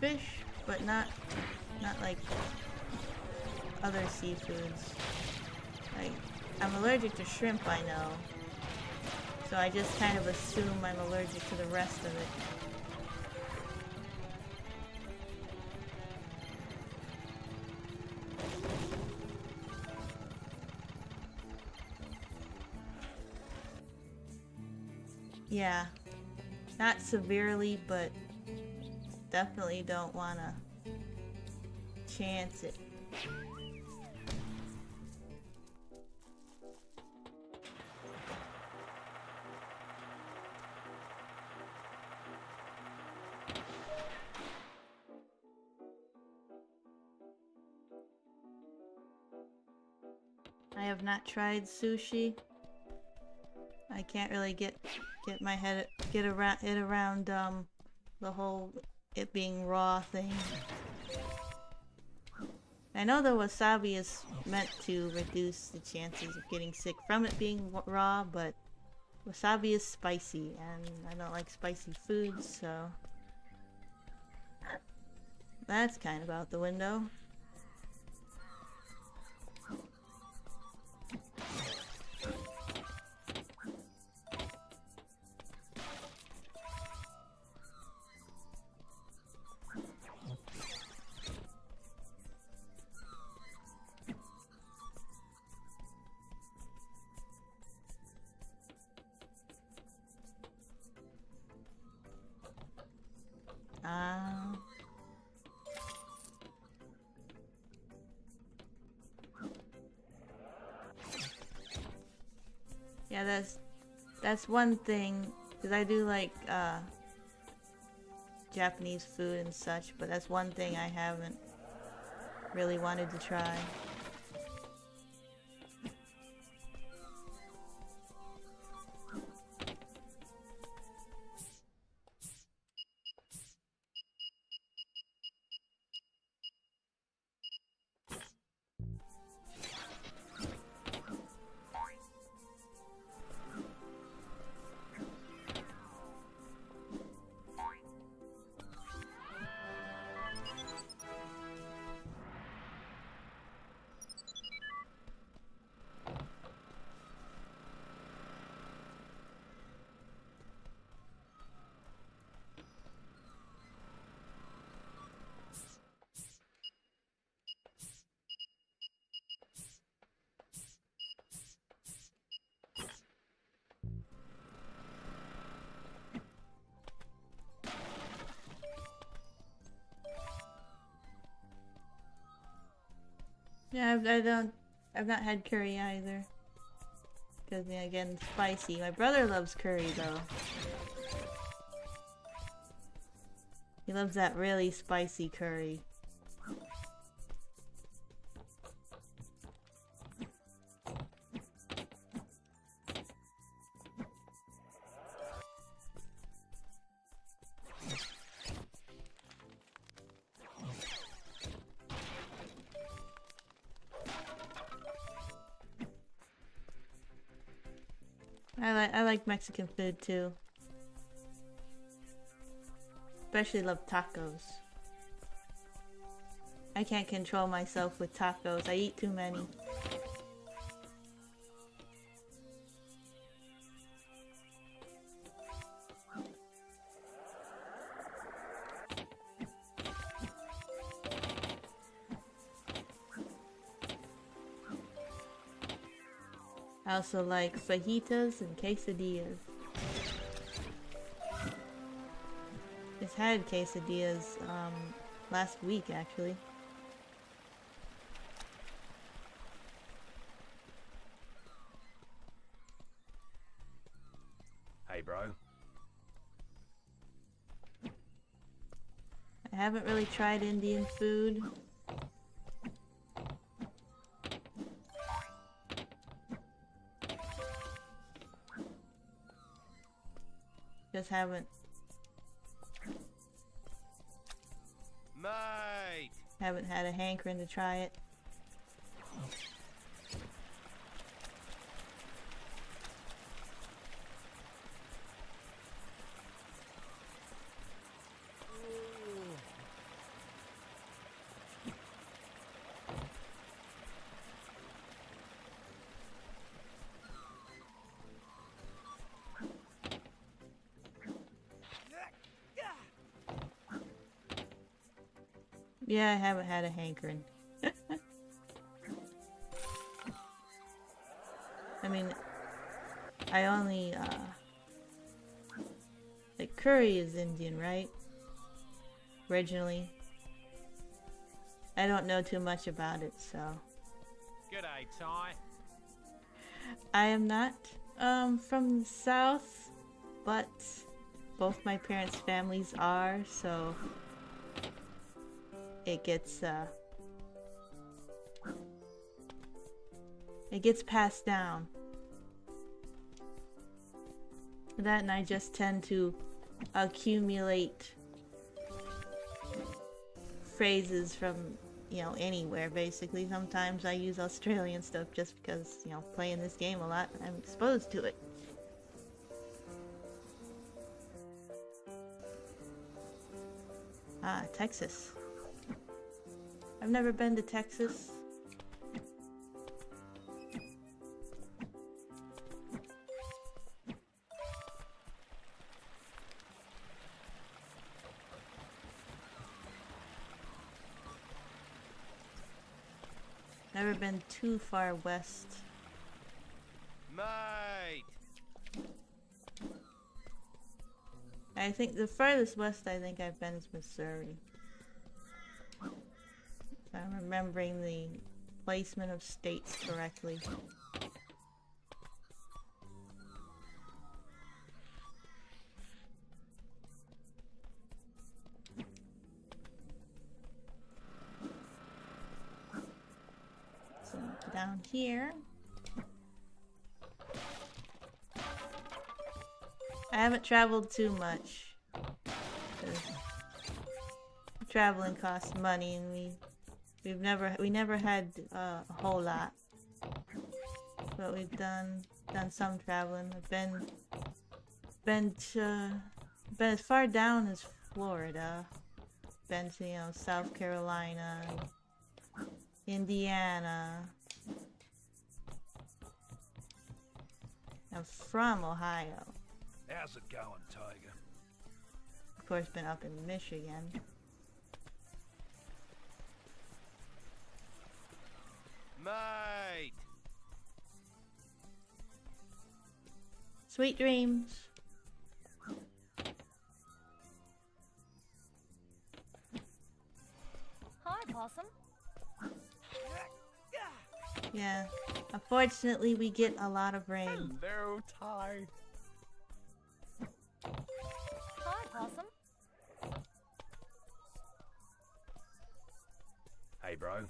fish, but not like other seafoods. Like, I'm allergic to shrimp, I know. So I just kind of assume I'm allergic to the rest of it. Yeah, not severely, but definitely don't wanna chance it. I have not tried sushi. I can't really get my head around the whole it being raw thing. I know the wasabi is meant to reduce the chances of getting sick from it being raw, but wasabi is spicy and I don't like spicy foods, so that's kind of out the window. Yeah, that's one thing, because I do like Japanese food and such, but that's one thing I haven't really wanted to try. Yeah, I've not had curry either. Because, yeah, again, spicy. My brother loves curry, though. He loves that really spicy curry. I like Mexican food too. Especially love tacos. I can't control myself with tacos. I eat too many. I also like fajitas and quesadillas. Just had quesadillas last week actually. Hey, bro. I haven't really tried Indian food. Just haven't had a hankering to try it. Yeah, I haven't had a hankering. I mean, I only, like, curry is Indian, right? Originally. I don't know too much about it, so. G'day, Ty. I am not from the south, but both my parents' families are, so it gets passed down. That, and I just tend to accumulate phrases from, you know, anywhere basically. Sometimes I use Australian stuff just because, you know, playing this game a lot, I'm exposed to it. Ah, Texas. I've never been to Texas. Never been too far west. Mate! I think the farthest west I think I've been is Missouri. If I'm remembering the placement of states correctly. So down here. I haven't traveled too much. 'Cause traveling costs money, and we never had a whole lot. But we've done some traveling. I've been as far down as Florida. Been to, you know, South Carolina, Indiana. I'm from Ohio. How's it going, Tiger? Of course, been up in Michigan. Mate! Sweet dreams. Hi, Possum. Yeah. Unfortunately, we get a lot of rain. Hello, Ty. Hi, Possum. Hey, bro.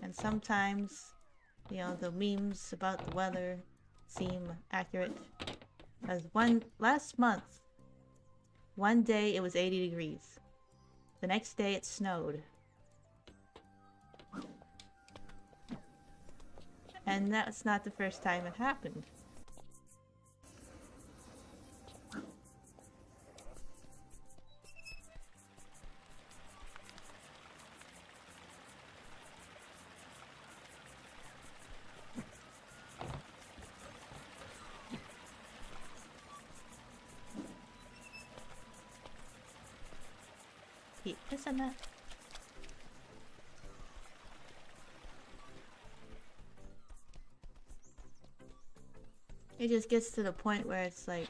And sometimes, you know, the memes about the weather seem accurate. As last month, one day it was 80 degrees. The next day it snowed. And that's not the first time it happened. Keep pressing that. It just gets to the point where it's like,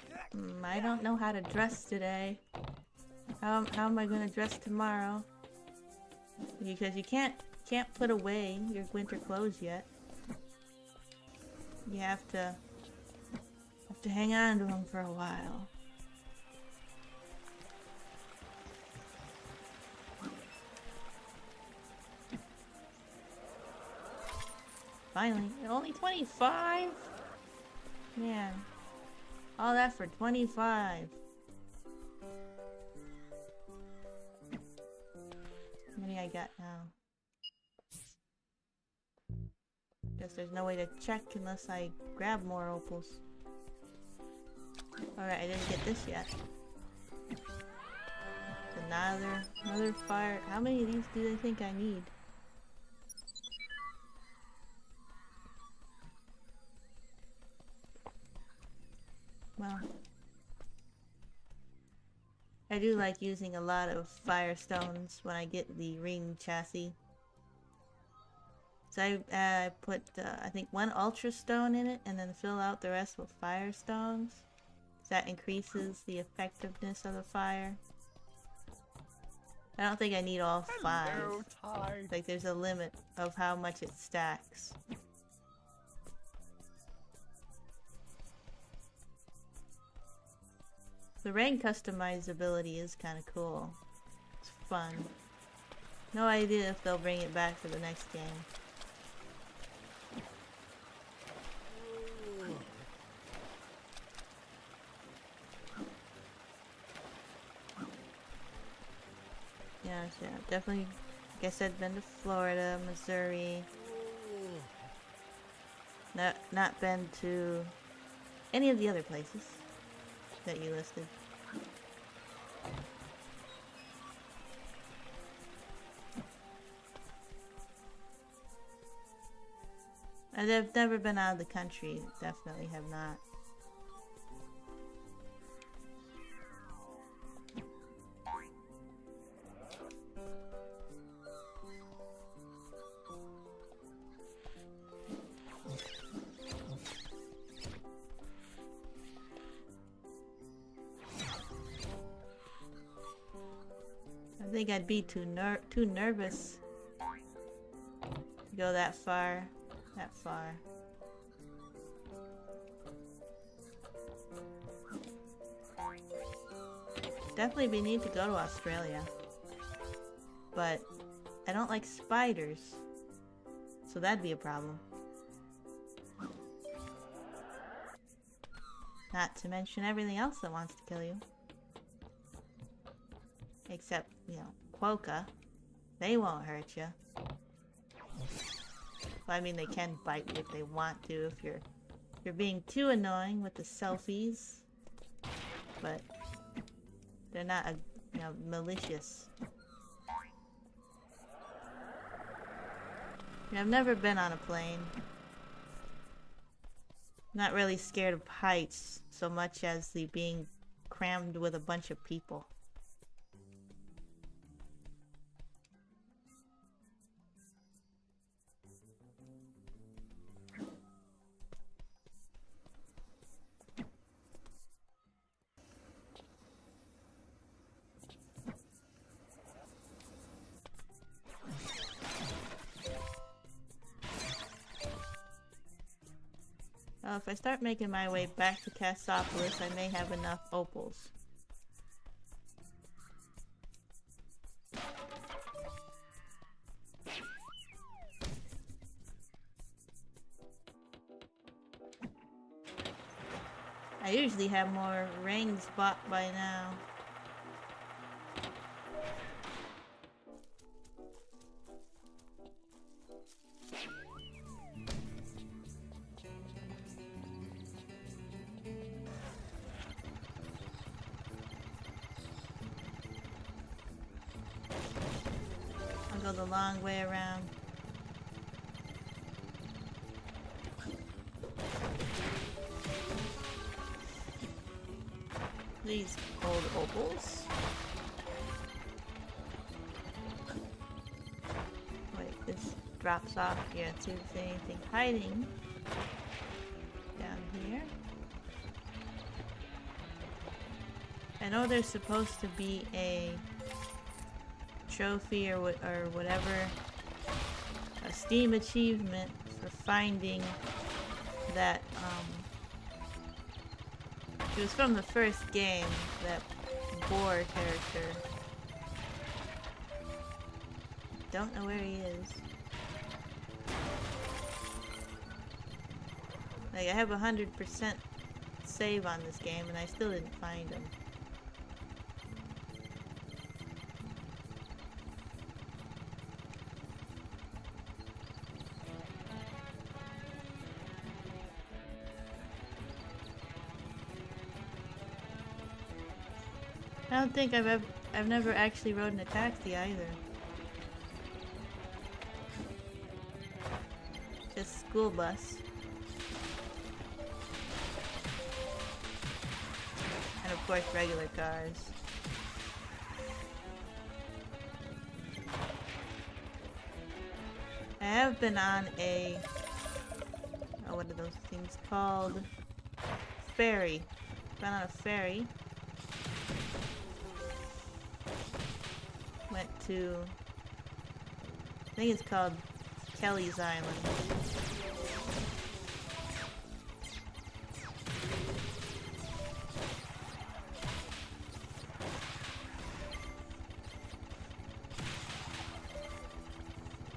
I don't know how to dress today. How am I gonna dress tomorrow? Because you can't put away your winter clothes yet. You have to hang on to them for a while. Finally, only 25? Man, all that for 25. How many I got now? Guess there's no way to check unless I grab more opals. Alright, I didn't get this yet. Another fire. How many of these do they think I need? Well, I do like using a lot of firestones when I get the ring chassis. So I put, I think, 1 ultra stone in it and then fill out the rest with firestones. That increases the effectiveness of the fire. I don't think I need all 5. Hello, Ty. Like there's a limit of how much it stacks. The rank customizability is kind of cool. It's fun. No idea if they'll bring it back for the next game. Yes, yeah, definitely. Like I said, been to Florida, Missouri. Not been to any of the other places that you listed. I've never been out of the country. Definitely have not. I think I'd be too nervous to go that far. Definitely we need to go to Australia. But I don't like spiders. So that'd be a problem. Not to mention everything else that wants to kill you. Except, you know, Quokka. They won't hurt you. Well, I mean, they can bite you if they want to, if you're being too annoying with the selfies. But they're not, you know, malicious. Yeah, I've never been on a plane. Not really scared of heights so much as the being crammed with a bunch of people. Well, if I start making my way back to Cassopolis, I may have enough opals. I usually have more rings bought by now. I'll go the long way around. These old opals. Wait, this drops off here. See if there's anything hiding down here. I know there's supposed to be a trophy or whatever, a Steam achievement for finding that, it was from the first game, that boar character. Don't know where he is. Like, I have 100% save on this game and I still didn't find him. I don't think I've never actually rode in a taxi either. Just school bus. And of course regular cars. I have been on a, oh, what are those things called? Ferry. Been on a ferry. Went to, I think it's called Kelly's Island.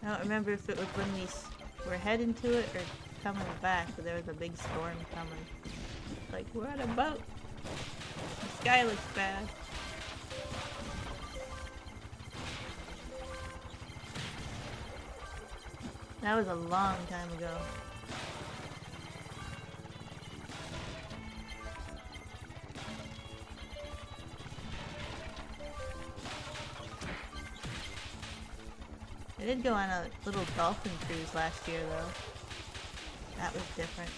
I don't remember if it was when we were heading to it or coming back, but there was a big storm coming. Like, we're on a boat. The sky looks bad. That was a long time ago. I did go on a little dolphin cruise last year though. That was different.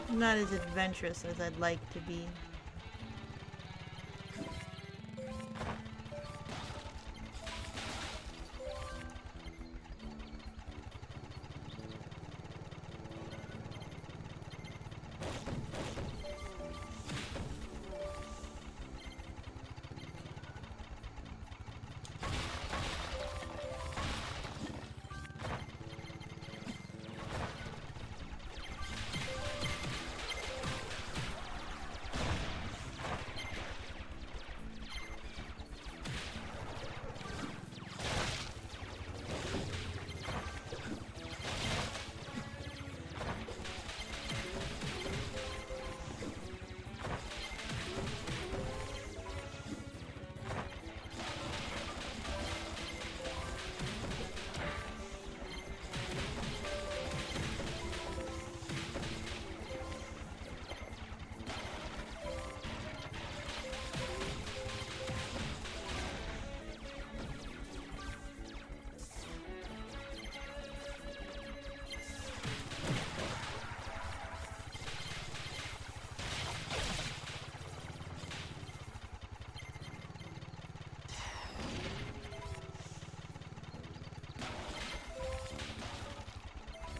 I'm not as adventurous as I'd like to be.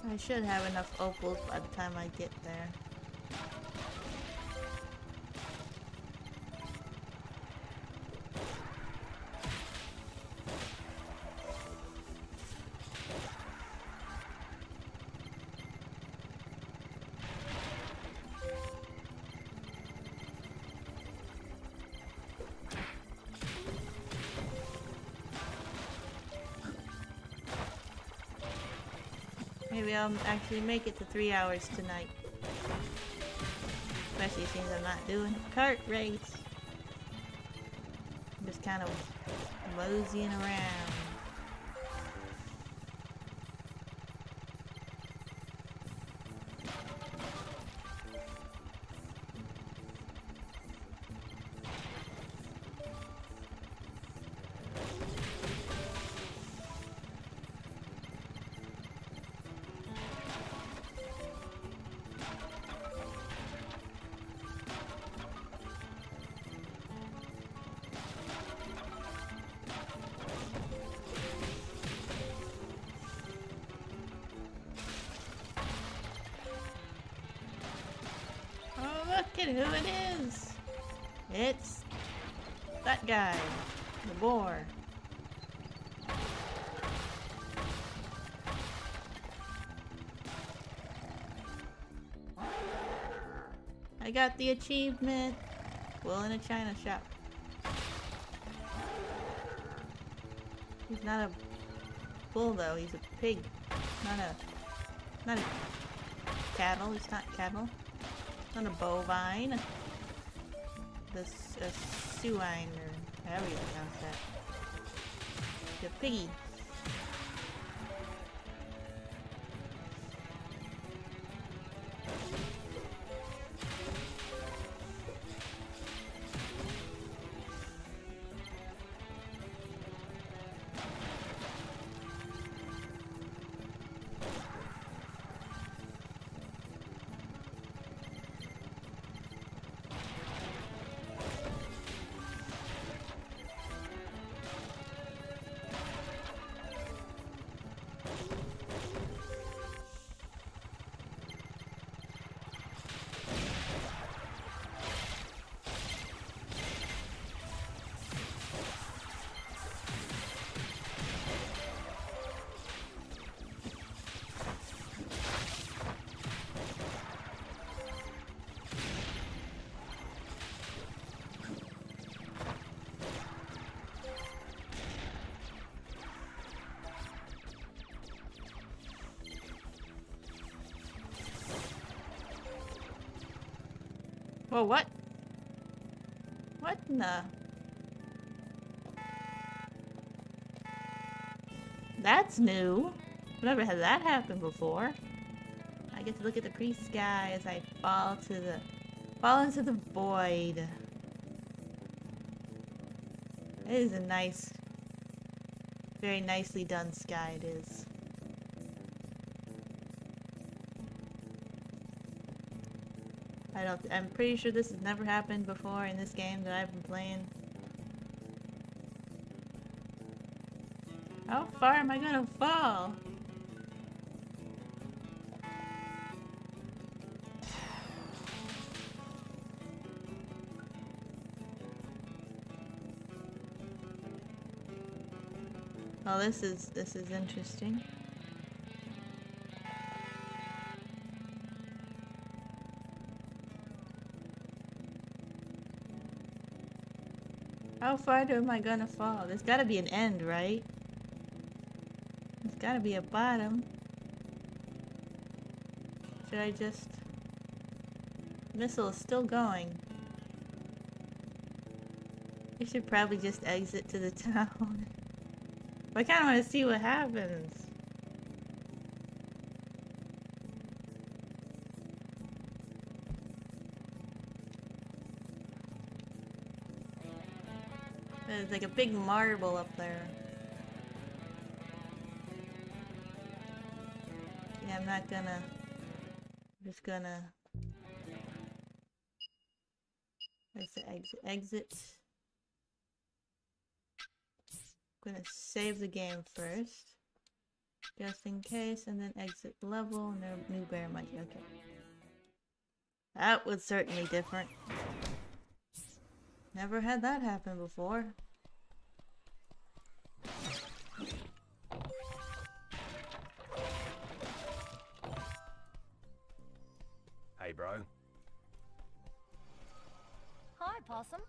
I should have enough opals by the time I get there. Maybe I'll actually make it to 3 hours tonight. Especially since I'm not doing kart race. I'm just kind of moseying around. Look at who it is! It's that guy, the boar. I got the achievement. Bull in a china shop. He's not a bull though, he's a pig. Not a cattle, it's not cattle. Not a bovine. The suine, or however you pronounce that. The piggy. Whoa, what? What in the... That's new. I've never had that happen before. I get to look at the pretty sky as I fall into the void. It is a nice, very nicely done sky it is. I'm pretty sure this has never happened before in this game that I've been playing. How far am I gonna fall? Well, this is interesting. How far am I gonna fall? There's gotta be an end, right? There's gotta be a bottom. Should I just... Missile is still going. I should probably just exit to the town. I kinda wanna see what happens. There's like a big marble up there. Yeah, I'm not gonna... I'm just gonna... Where's the exit? Exit. I'm gonna save the game first. Just in case, and then exit level, no new bear monkey. Okay. That was certainly different. Never had that happen before. Hey, bro. Hi, Possum.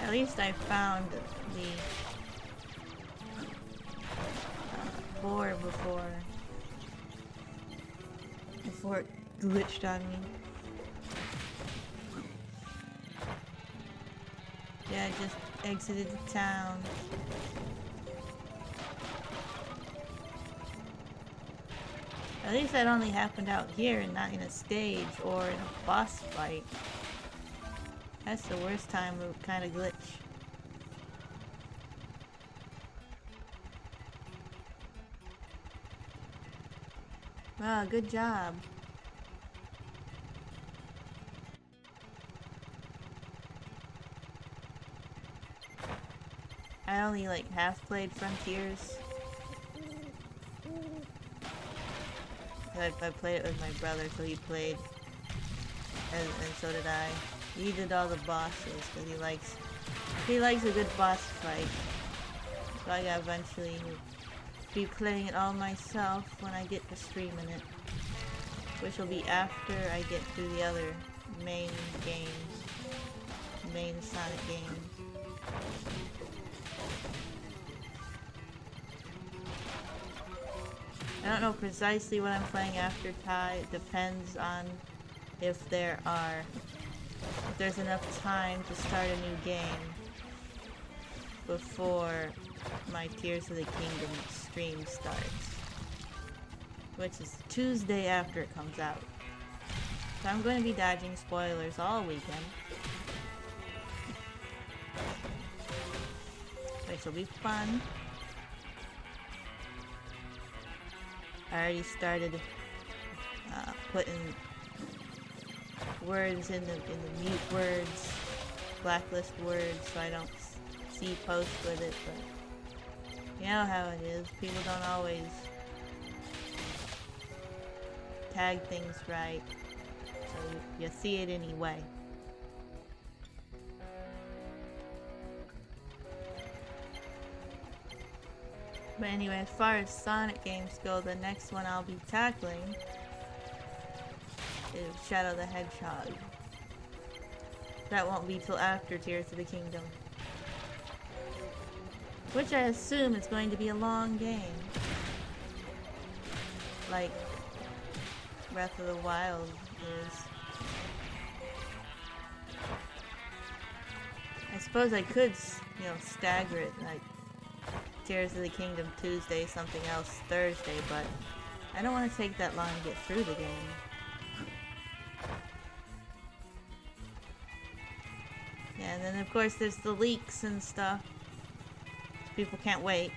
At least I found the board before it glitched on me. Yeah, I just exited the town. At least that only happened out here and not in a stage or in a boss fight. That's the worst time it kind of glitch. Wow, good job. I only like half played Frontiers. I played it with my brother, so he played, and so did I. He did all the bosses because he likes a good boss fight. So I gotta eventually be playing it all myself when I get to streaming it, which will be after I get through the other main Sonic games. I don't know precisely what I'm playing after Ty. It depends on if there's enough time to start a new game before my Tears of the Kingdom stream starts, which is Tuesday after it comes out. So I'm going to be dodging spoilers all weekend, which will be fun. I already started putting words in the mute words, blacklist words, so I don't see posts with it, but you know how it is. People don't always tag things right, so you see it anyway. But anyway, as far as Sonic games go, the next one I'll be tackling is Shadow the Hedgehog. That won't be till after Tears of the Kingdom, which I assume is going to be a long game, like Breath of the Wild is. I suppose I could, you know, stagger it, like Tears of the Kingdom Tuesday, something else Thursday, but I don't want to take that long to get through the game. Yeah, and then of course there's the leaks and stuff. People can't wait.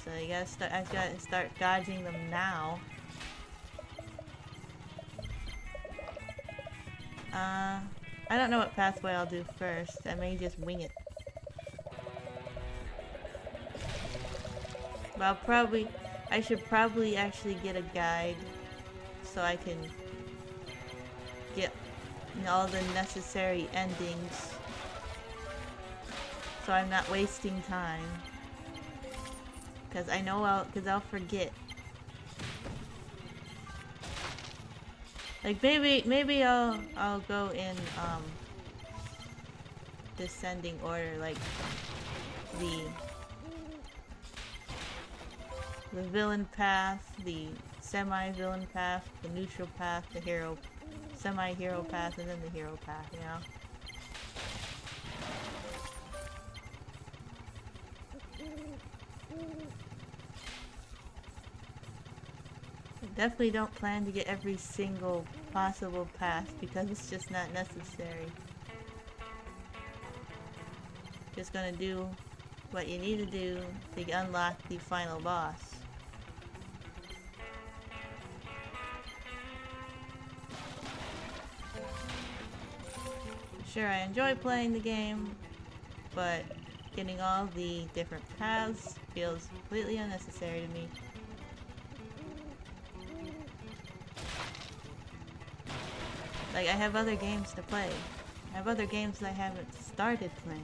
So you gotta I gotta start dodging them now. I don't know what pathway I'll do first. I may just wing it. But I should probably actually get a guide so I can get, you know, all the necessary endings, so I'm not wasting time. Cause I know I'll forget. Like maybe I'll go in descending order, like the villain path, the semi-villain path, the neutral path, the hero, semi-hero path, and then the hero path, you know? I definitely don't plan to get every single possible path because it's just not necessary. Just gonna do what you need to do to unlock the final boss. Sure, I enjoy playing the game, but getting all the different paths feels completely unnecessary to me. Like, I have other games to play. I have other games that I haven't started playing.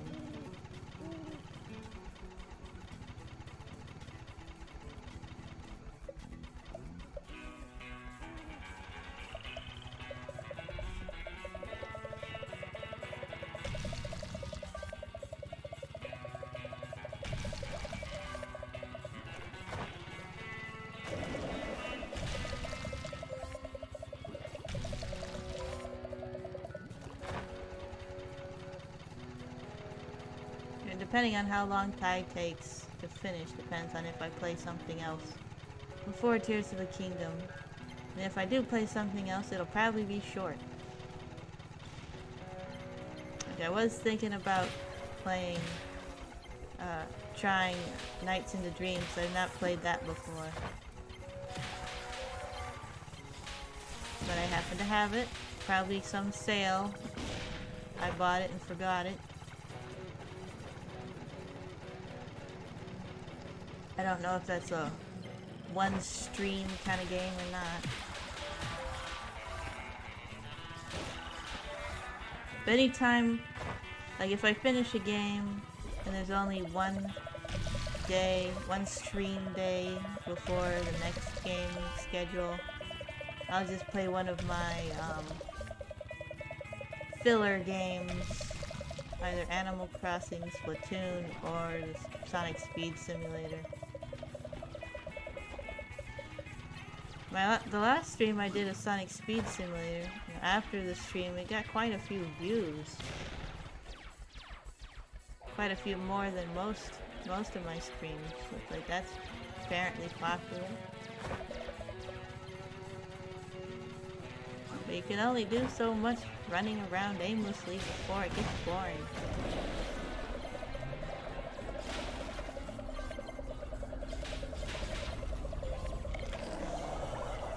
Depending on how long Tide takes to finish, depends on if I play something else before Tears of the Kingdom. And if I do play something else, it'll probably be short. Like I was thinking about playing, trying Nights into Dreams. I've not played that before. But I happen to have it. Probably some sale. I bought it and forgot it. I don't know if that's a one stream kind of game or not. But anytime, like if I finish a game and there's only one day, one stream day before the next game schedule, I'll just play one of my filler games, either Animal Crossing, Splatoon, or the Sonic Speed Simulator. The last stream I did a Sonic Speed Simulator. After the stream, it got quite a few views. Quite a few more than most of my streams. So it's like that's apparently popular. But you can only do so much running around aimlessly before it gets boring.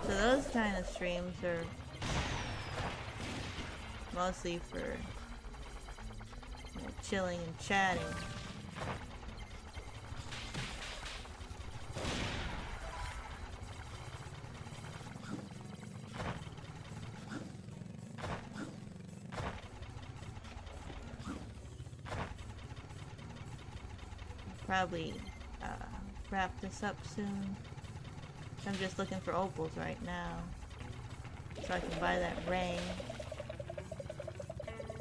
So those kind of streams are mostly for chilling and chatting. Probably wrap this up soon. I'm just looking for opals right now, so I can buy that ring.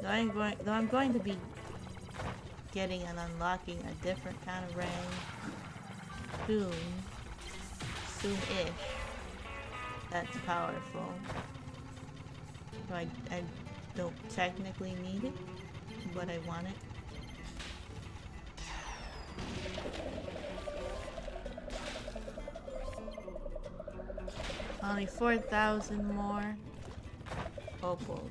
Though I'm going to be getting and unlocking a different kind of ring soon-ish. That's powerful. So I don't technically need it, but I want it. Only 4,000 more opals.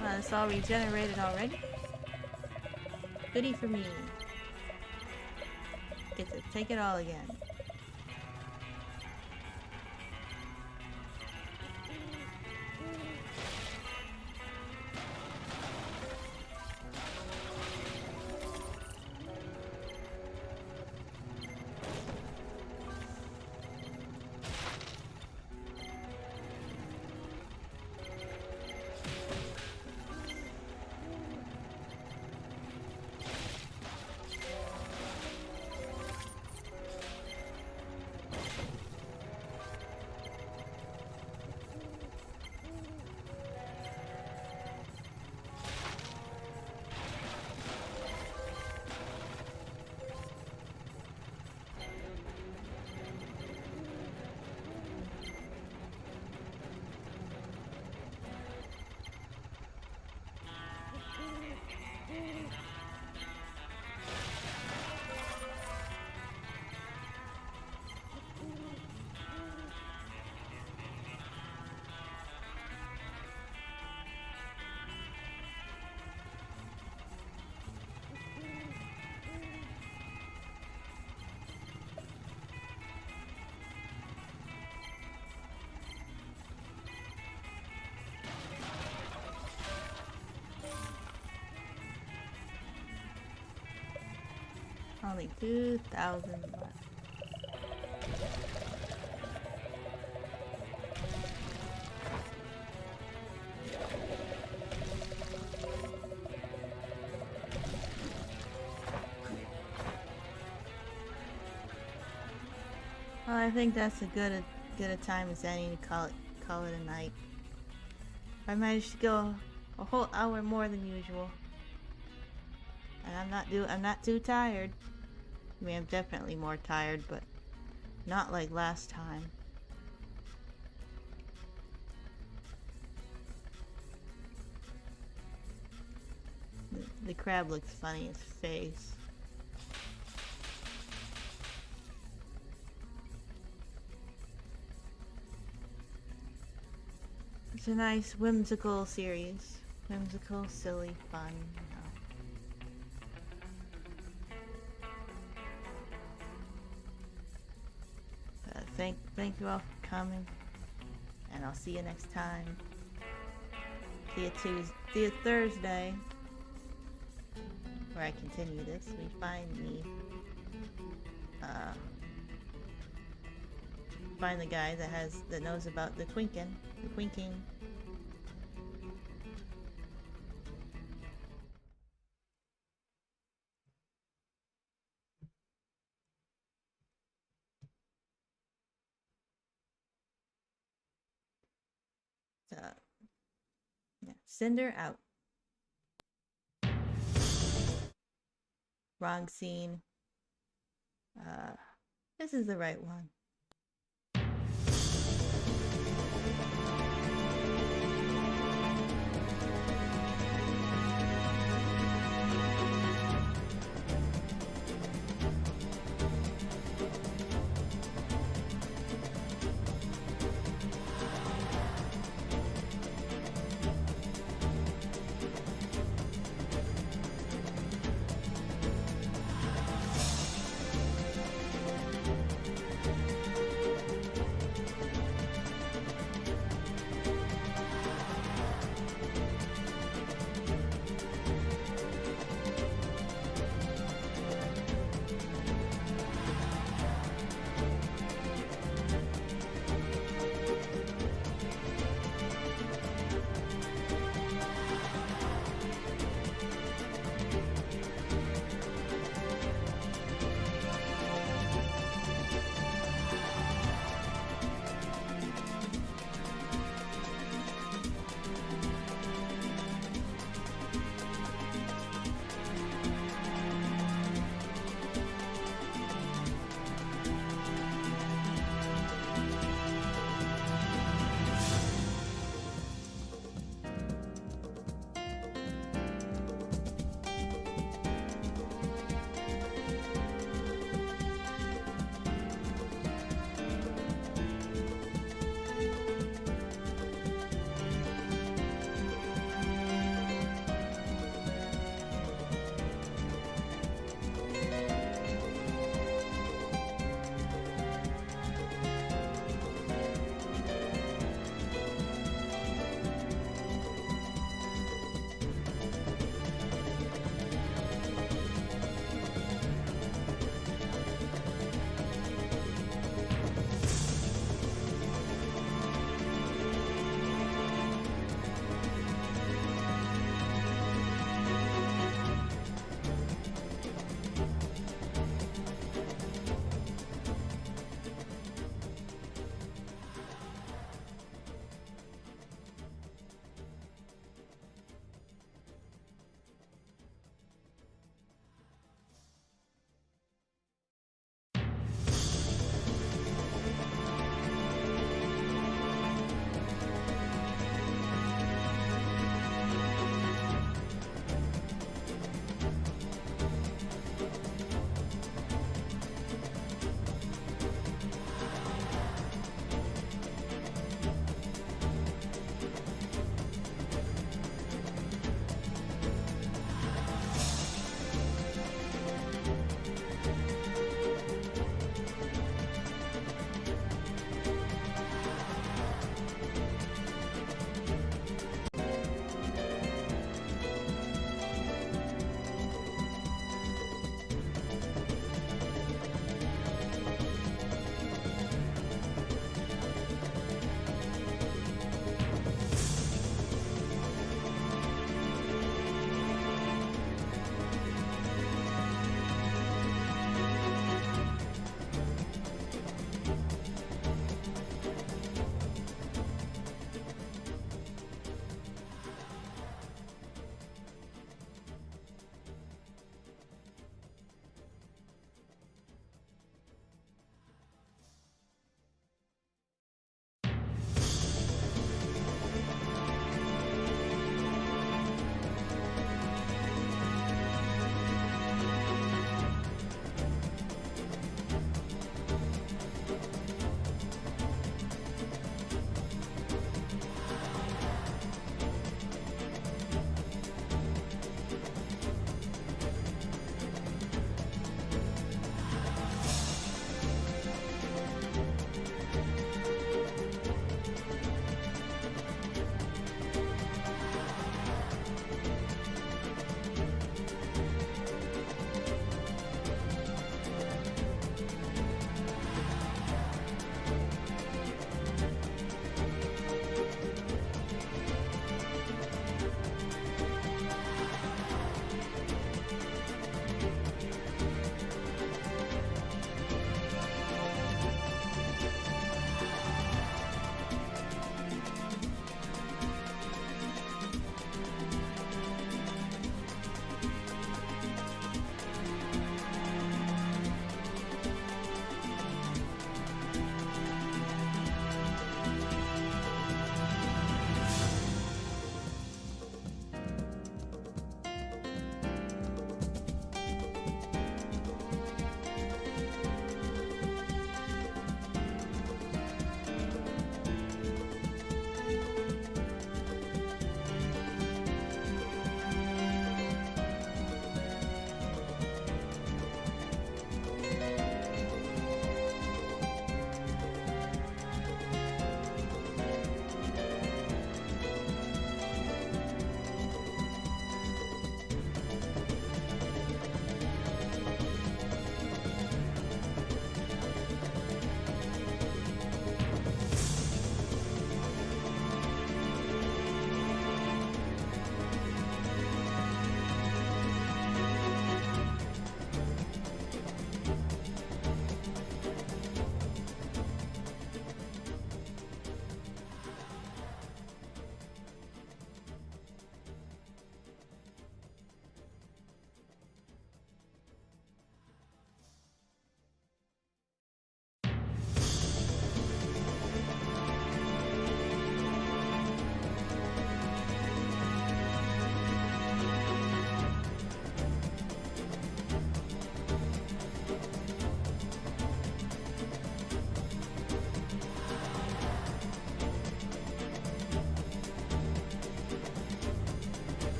Well, it's all regenerated already. Goody for me. Get to take it all again. Only 2,000 left. Well, I think that's a good a time as any to call it a night. I managed to go a whole hour more than usual, and I'm not too tired. I mean, I'm definitely more tired, but not like last time. The crab looks funny, his face. It's a nice whimsical series. Whimsical, silly, fun, you know. Thank you all for coming, and I'll see you next time. See you Thursday, where I continue this. We find the guy that knows about the quinking. Yeah, Cinder out. Wrong scene. This is the right one.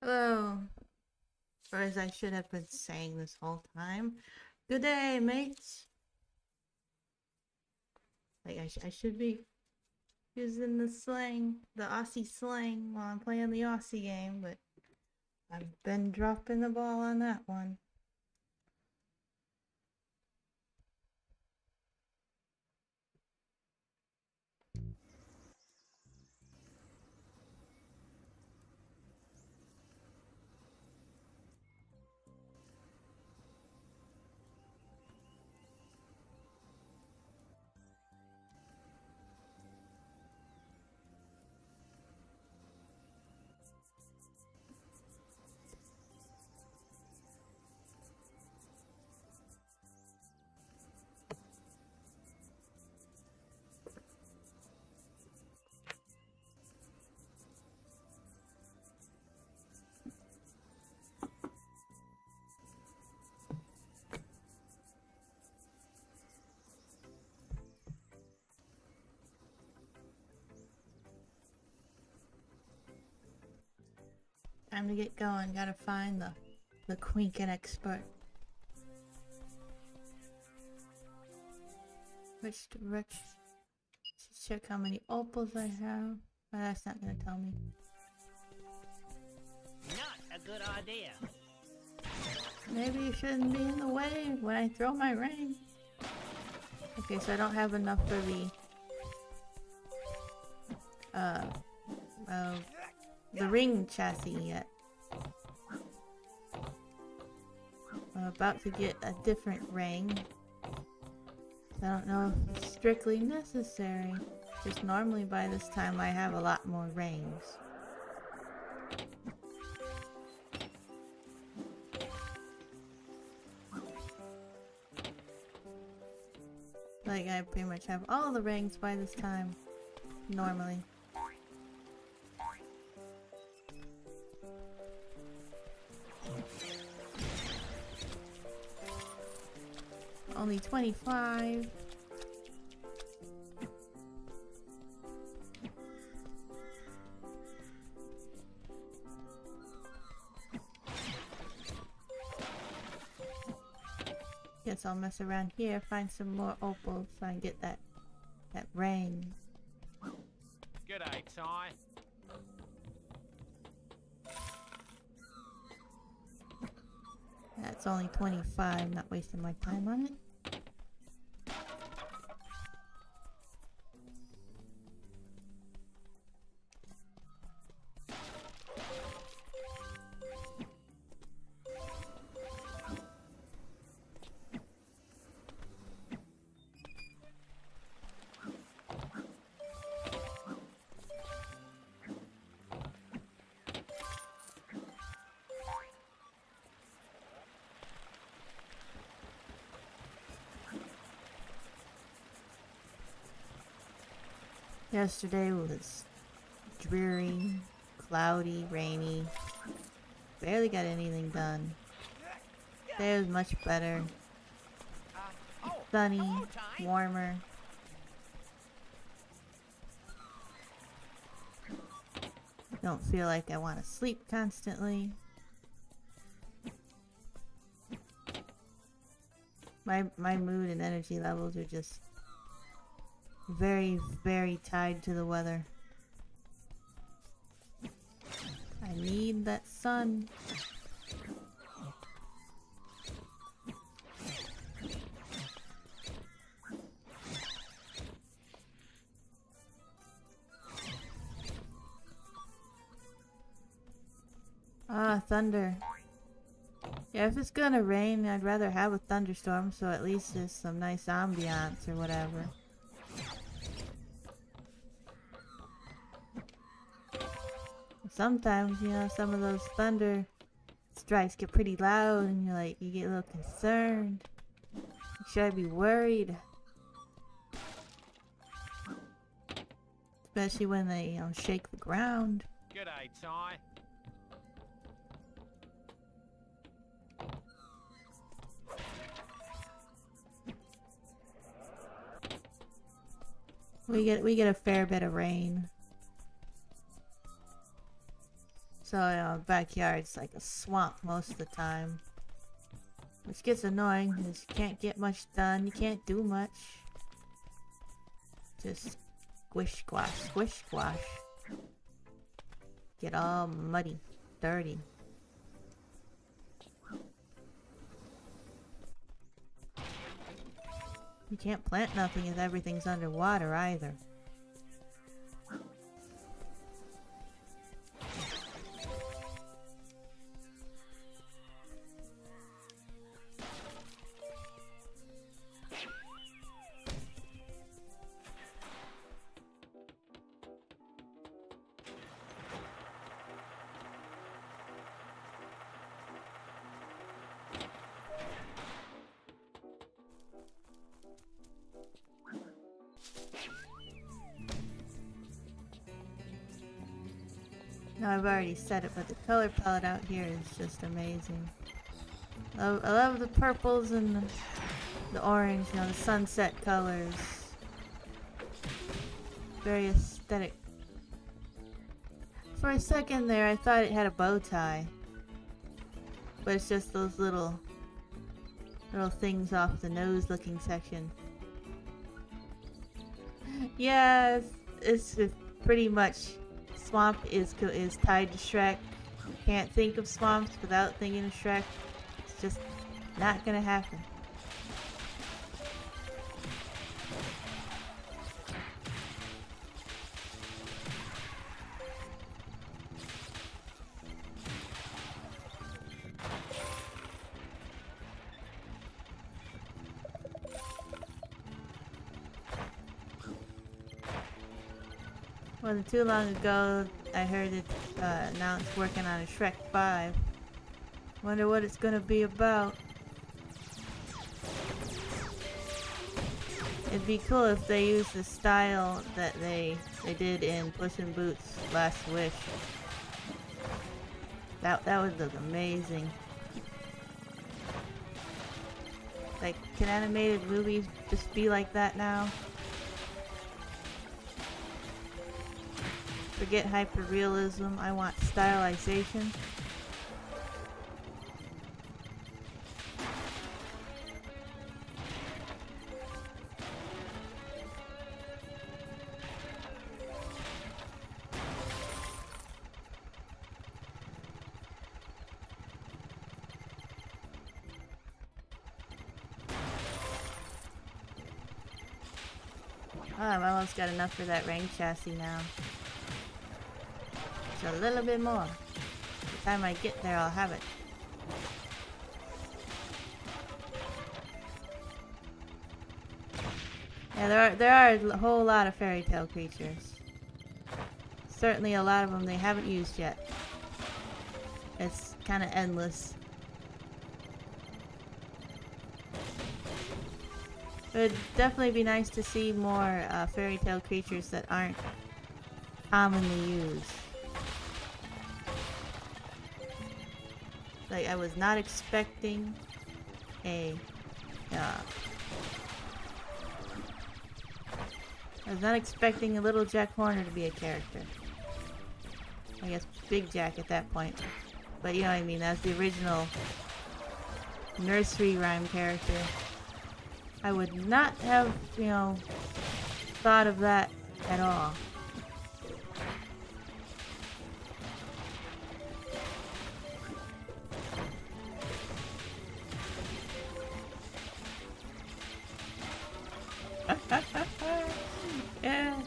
Hello. Or as I should have been saying this whole time. Good day, mates. Like, I should be using the slang, the Aussie slang, while I'm playing the Aussie game, but I've been dropping the ball on that one. Time to get going. Gotta find the Quinkin expert. Which direction? Let's check how many opals I have. But that's not gonna tell me. Not a good idea. Maybe you shouldn't be in the way when I throw my ring. Okay, so I don't have enough for the ring chassis yet. I'm about to get a different ring. I don't know if it's strictly necessary. Just normally by this time I have a lot more rings. Like I pretty much have all the rings by this time. Normally. Only 25. Guess I'll mess around here, find some more opals so I can get that ring. G'day, Ty. That's only 25, not wasting my time on it. Yesterday was dreary, cloudy, rainy. Barely got anything done. Today was much better. Sunny, warmer. Don't feel like I want to sleep constantly. My mood and energy levels are just very, very tied to the weather. I need that sun. Ah, thunder. Yeah, if it's gonna rain, I'd rather have a thunderstorm so at least there's some nice ambiance or whatever. Sometimes, you know, some of those thunder strikes get pretty loud and you get a little concerned. Should I be worried? Especially when they, you know, shake the ground. G'day, Ty. We get a fair bit of rain. So, backyard's like a swamp most of the time. Which gets annoying because you can't get much done, you can't do much. Just squish squash, squish squash. Get all muddy, dirty. You can't plant nothing if everything's underwater either. Now I've already said it, but the color palette out here is just amazing. I love the purples and the orange, you know, the sunset colors. Very aesthetic. For a second there, I thought it had a bow tie. But it's just those little things off the nose looking section. Yeah, it's pretty much swamp is tied to Shrek. You can't think of swamps without thinking of Shrek. It's just not gonna happen. Wasn't too long ago, I heard it announced working on a Shrek 5. Wonder what it's gonna be about. It'd be cool if they used the style that they did in Puss in Boots' Last Wish. That would look amazing. Like, can animated movies just be like that now? Forget hyperrealism, I want stylization. Oh, I've almost got enough for that rank chassis now. Just a little bit more. The time I get there, I'll have it. Yeah, there are a whole lot of fairy tale creatures. Certainly a lot of them they haven't used yet. It's kind of endless. It would definitely be nice to see more fairy tale creatures that aren't commonly used. Like, I was not expecting a Little Jack Horner to be a character. I guess Big Jack at that point. But you know what I mean, that's the original nursery rhyme character. I would not have, you know, thought of that at all. Yeah.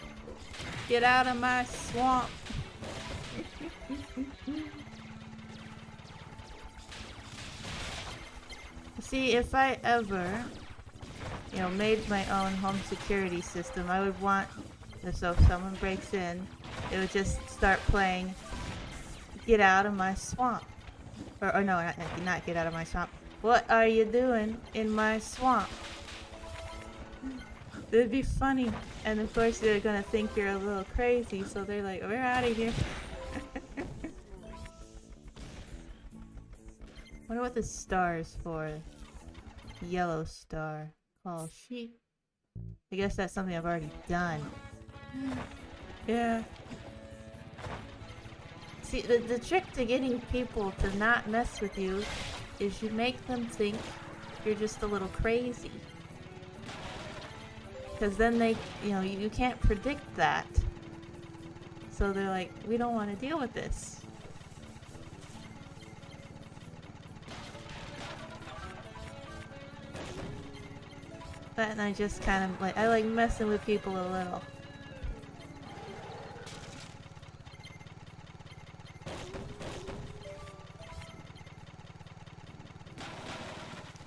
Get out of my swamp. See, if I ever, you know, made my own home security system, I would want, so if someone breaks in, it would just start playing Get Out of My Swamp. Or no, not Get Out of My Swamp. What are you doing in my swamp? It'd be funny. And of course they're gonna think you're a little crazy, so they're like, we're out of here. Wonder what the star is for. Yellow star. Call sheep. I guess that's something I've already done. Yeah. See, the trick to getting people to not mess with you is you make them think you're just a little crazy. Because then they, you can't predict that. So they're like, we don't want to deal with this. And I just kind of I like messing with people a little.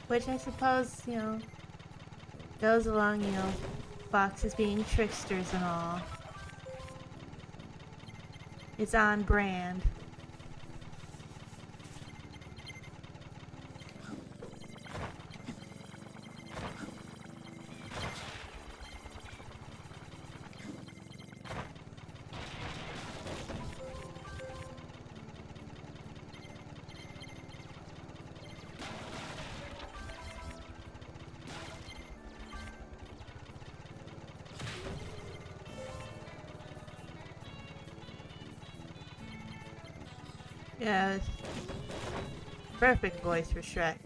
Which I suppose, goes along, foxes being tricksters and all. It's on brand. Yeah, perfect voice for Shrek.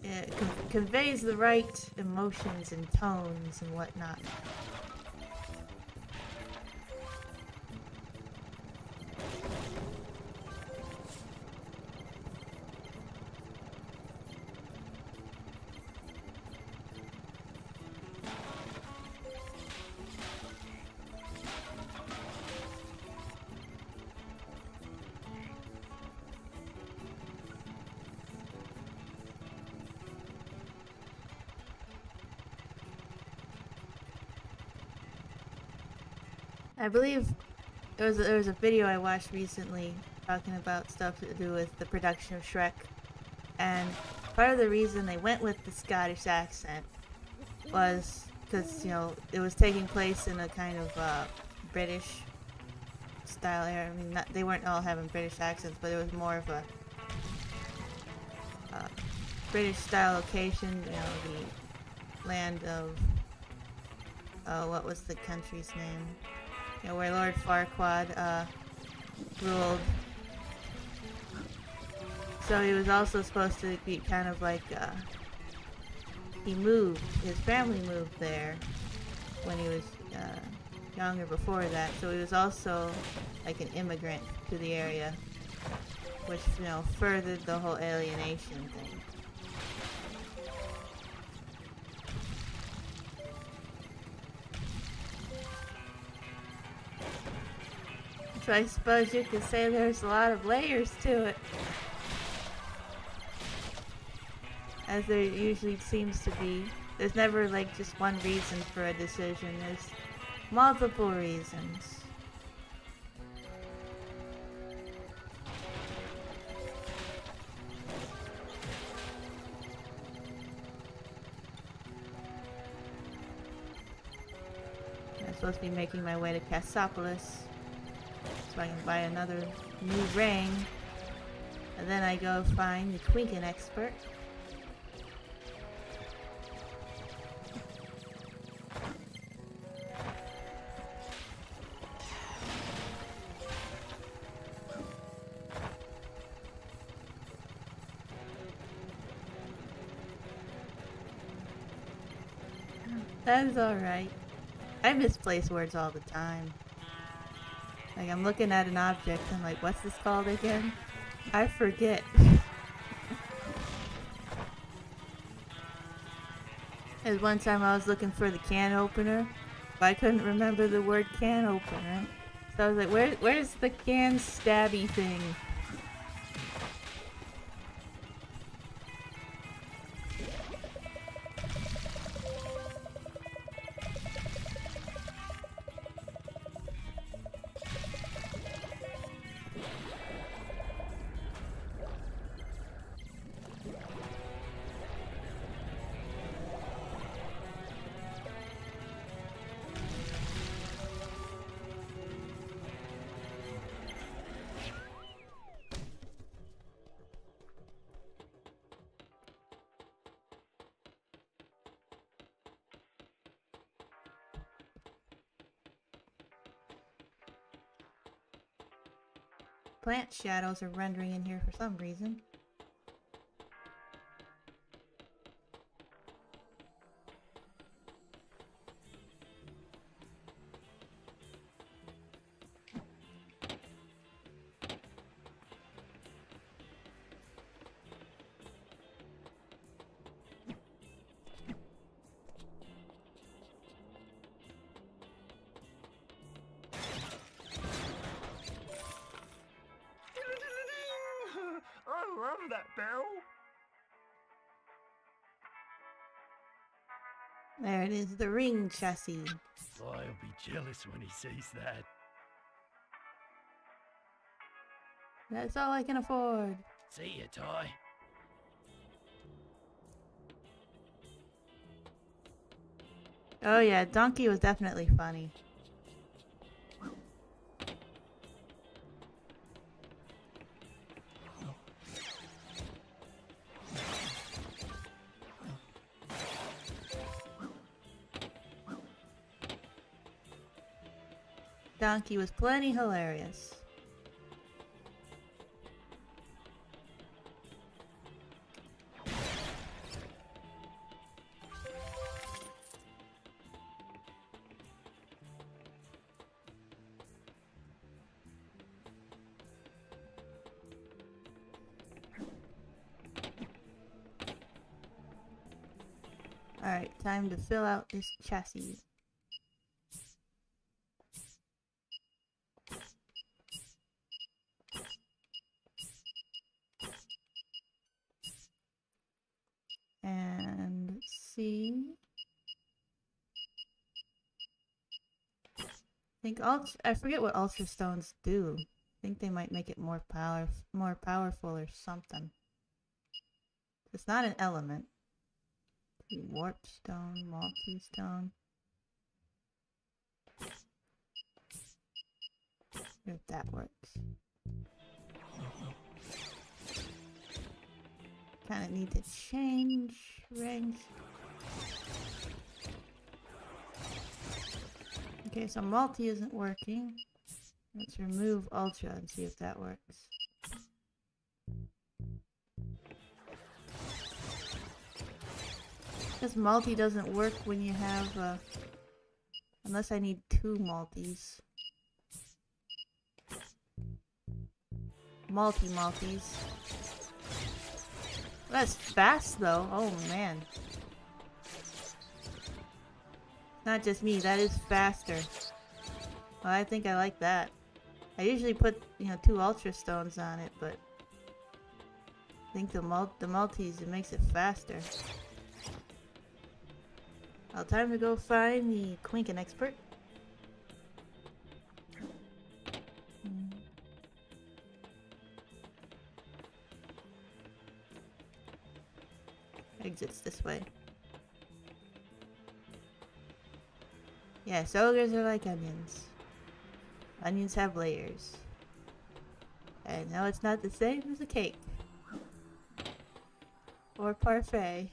It conveys the right emotions and tones and whatnot. I believe there was a video I watched recently talking about stuff to do with the production of Shrek, and part of the reason they went with the Scottish accent was because it was taking place in a kind of British style area. I mean, they weren't all having British accents, but it was more of a British style location. The land of what was the country's name? Where Lord Farquaad ruled. So he was also supposed to be kind of like, his family moved there when he was younger before that, so he was also like an immigrant to the area, which, furthered the whole alienation thing. So I suppose you could say there's a lot of layers to it. As there usually seems to be. There's never like just one reason for a decision. There's multiple reasons. I'm supposed to be making my way to Cassopolis, so I can buy another new ring, and then I go find the Quinken expert. That's alright. I misplace words all the time. Like, I'm looking at an object, I'm like, what's this called again? I forget. There's one time I was looking for the can opener, but I couldn't remember the word can opener. So I was like, where's the can stabby thing? plant shadows are rendering in here for some reason. I love that bell. There it is, the ring chassis. I'll be jealous when he sees that. That's all I can afford. See ya, Ty. Oh yeah, Donkey was definitely funny. Donkey was plenty hilarious. Alright, time to fill out this chassis. And let's see. I forget what ultra stones do. I think they might make it more powerful or something. It's not an element. Warp stone, multi-stone. If that works. Kind of need to change rings. Okay, so multi isn't working. Let's remove ultra and see if that works. This multi doesn't work when you have, unless I need 2 multis. Multis. That's fast though, oh man. Not just me, that is faster. Well, I think I like that. I usually put, 2 ultra stones on it, but I think the multis, it makes it faster. Well, time to go find the Quinkin expert. Exits this way. Yes, ogres are like onions. Onions have layers. And no, it's not the same as a cake. Or parfait.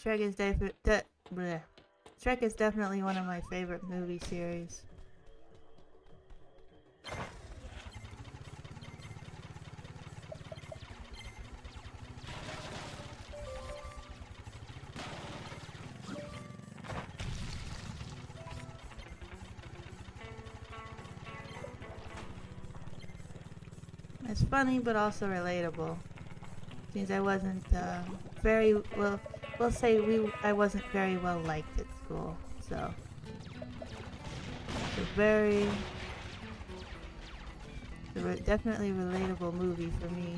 Shrek is definitely one of my favorite movie series. It's funny but also relatable. Since I wasn't very well, we'll say I wasn't very well liked at school, so it's a definitely relatable movie for me.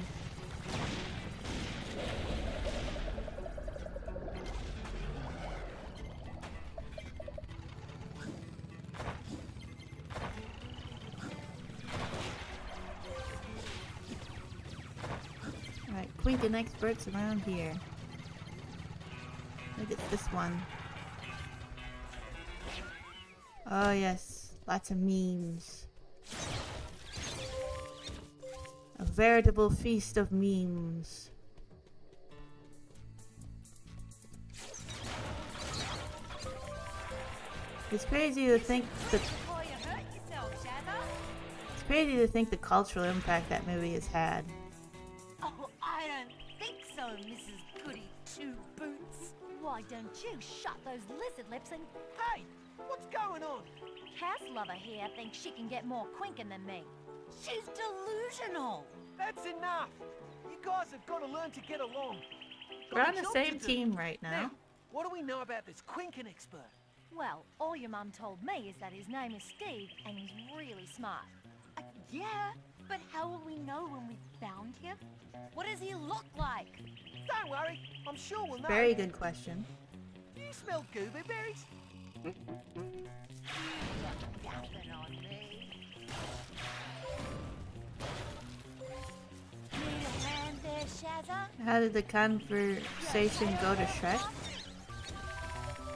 Alright, Quinkin experts around here. I think it's this one. Oh yes, lots of memes. A veritable feast of memes. It's crazy to think the cultural impact that movie has had. Oh, I don't think so, Mrs. Goody Two Boots. Why don't you shut those lizard lips and... Hey, what's going on? Cass Lover here thinks she can get more quinkin than me. She's delusional. That's enough. You guys have got to learn to get along. We're on the same team right now. What do we know about this quinkin expert? Well, all your mum told me is that his name is Steve and he's really smart. Yeah, but how will we know when we found him? What does he look like? Don't worry, I'm sure we'll know. Very good question. Do you smell goober berries? Nothing on me. Need a hand there, Shazza? How did the conversation go to Shrek?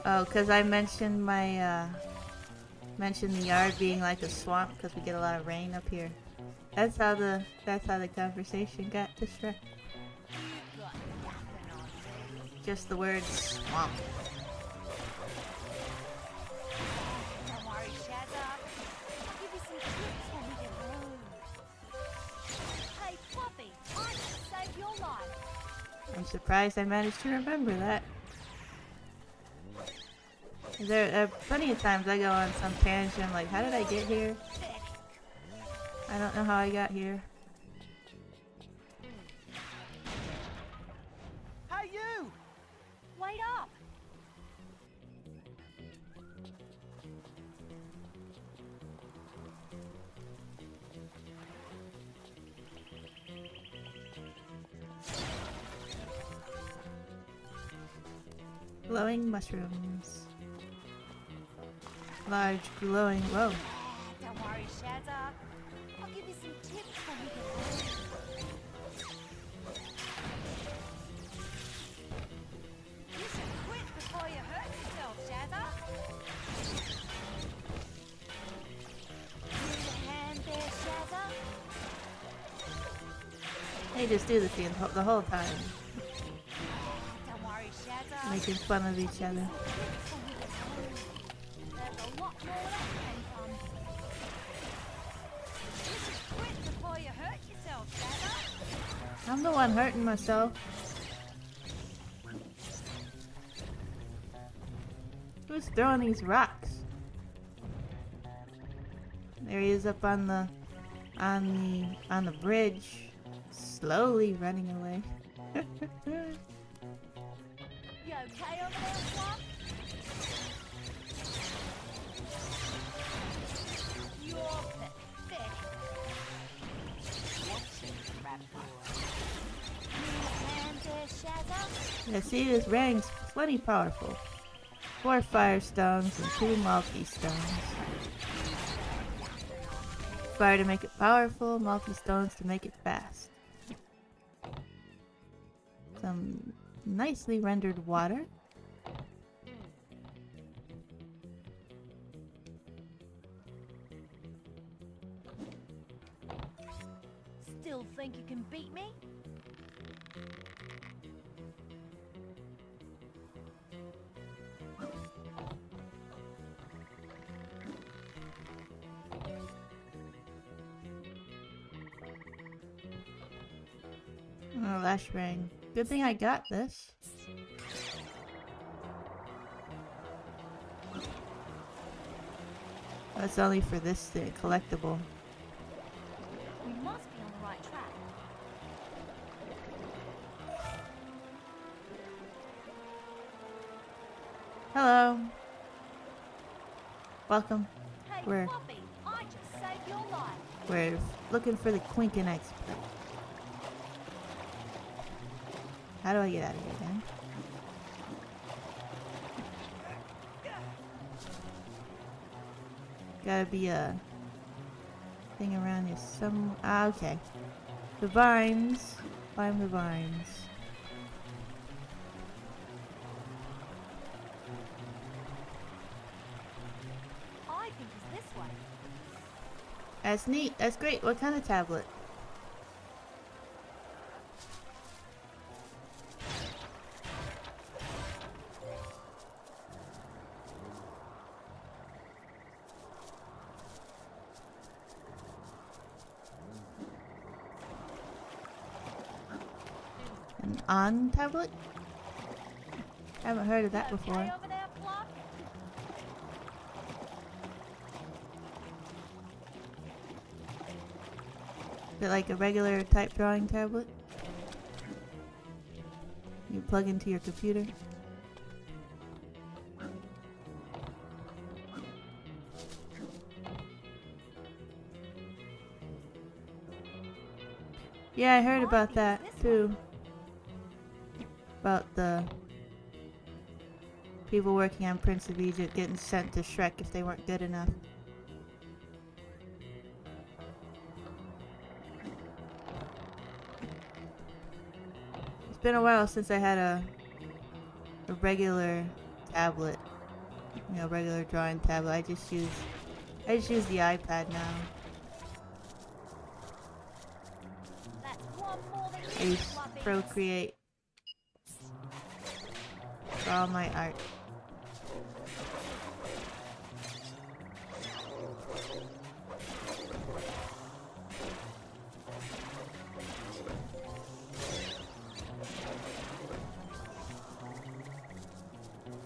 Oh, because I mentioned my, mentioned the yard being like a swamp because we get a lot of rain up here. That's how the conversation got to Shrek. Just the word swamp. Don't worry, Shazza. I'll give you some tips when we get home. Hey, Fluffy, I just saved your life. I'm surprised I managed to remember that. There are plenty of times I go on some tangent, I'm like, how did I get here? I don't know how I got here. Hey, you! Wait up! Glowing mushrooms. Large glowing. Whoa. Don't worry, Shazza. I'll give you some tips when we get home. You should quit before you hurt yourself, Shazza. Need a hand there, Shazza? They just do this the whole time. Don't worry, Shazza. Making fun of each other. There's a lot more where that came from. You should quit before you hurt yourself, Shazza. I'm the one hurting myself. Who's throwing these rocks? There he is up on the bridge, slowly running away. You okay over there, Swamp? You're pathetic. Watch it, rat boy. Need a hand there, Shazza? Yeah, see, this ring's plenty powerful. 4 fire stones and 2 multi-stones. Fire to make it powerful, multi-stones to make it fast. Some nicely rendered water. Still think you can beat me? Oh, lash ring. Good thing I got this. That's only for this thing, collectible. We must be on the right track. Hello. Welcome. Hey, We're Fluffy, I just saved your life. we're looking for the Quinkin expert. How do I get out of here, then? Gotta be a thing around here some. Ah, okay. The vines. Climb the vines. I think it's this way. That's neat. That's great. What kind of tablet? on tablet? I haven't heard of that Okay before. over there, Fluff? Is it like a regular type drawing tablet? You plug into your computer? Yeah, I heard about that too. About the people working on Prince of Egypt getting sent to Shrek if they weren't good enough. It's been a while since I had a regular tablet. You know, regular drawing tablet. I just use the iPad now. I use Procreate for all my art.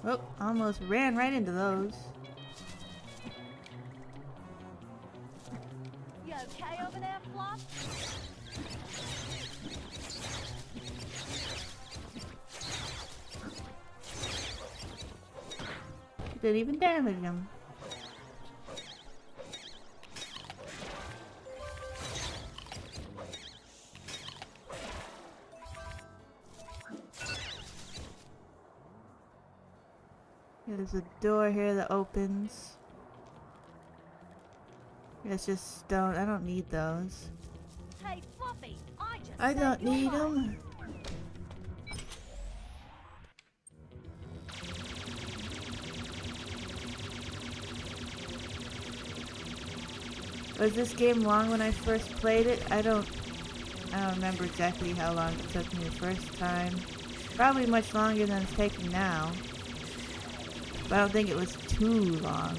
Oh, almost ran right into those. You okay over there, Fluff? Didn't even damage him. There's a door here that opens. It's just stone. I don't need those. Hey, Fluffy, I don't need them. Was this game long when I first played it? I don't remember exactly how long it took me the first time. Probably much longer than it's taking now. But I don't think it was too long.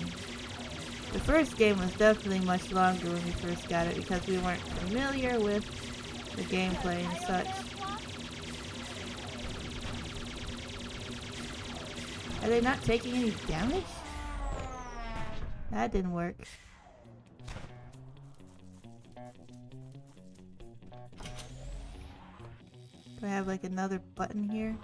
The first game was definitely much longer when we first got it because we weren't familiar with the gameplay and such. Are they not taking any damage? That didn't work. Do I have like another button here?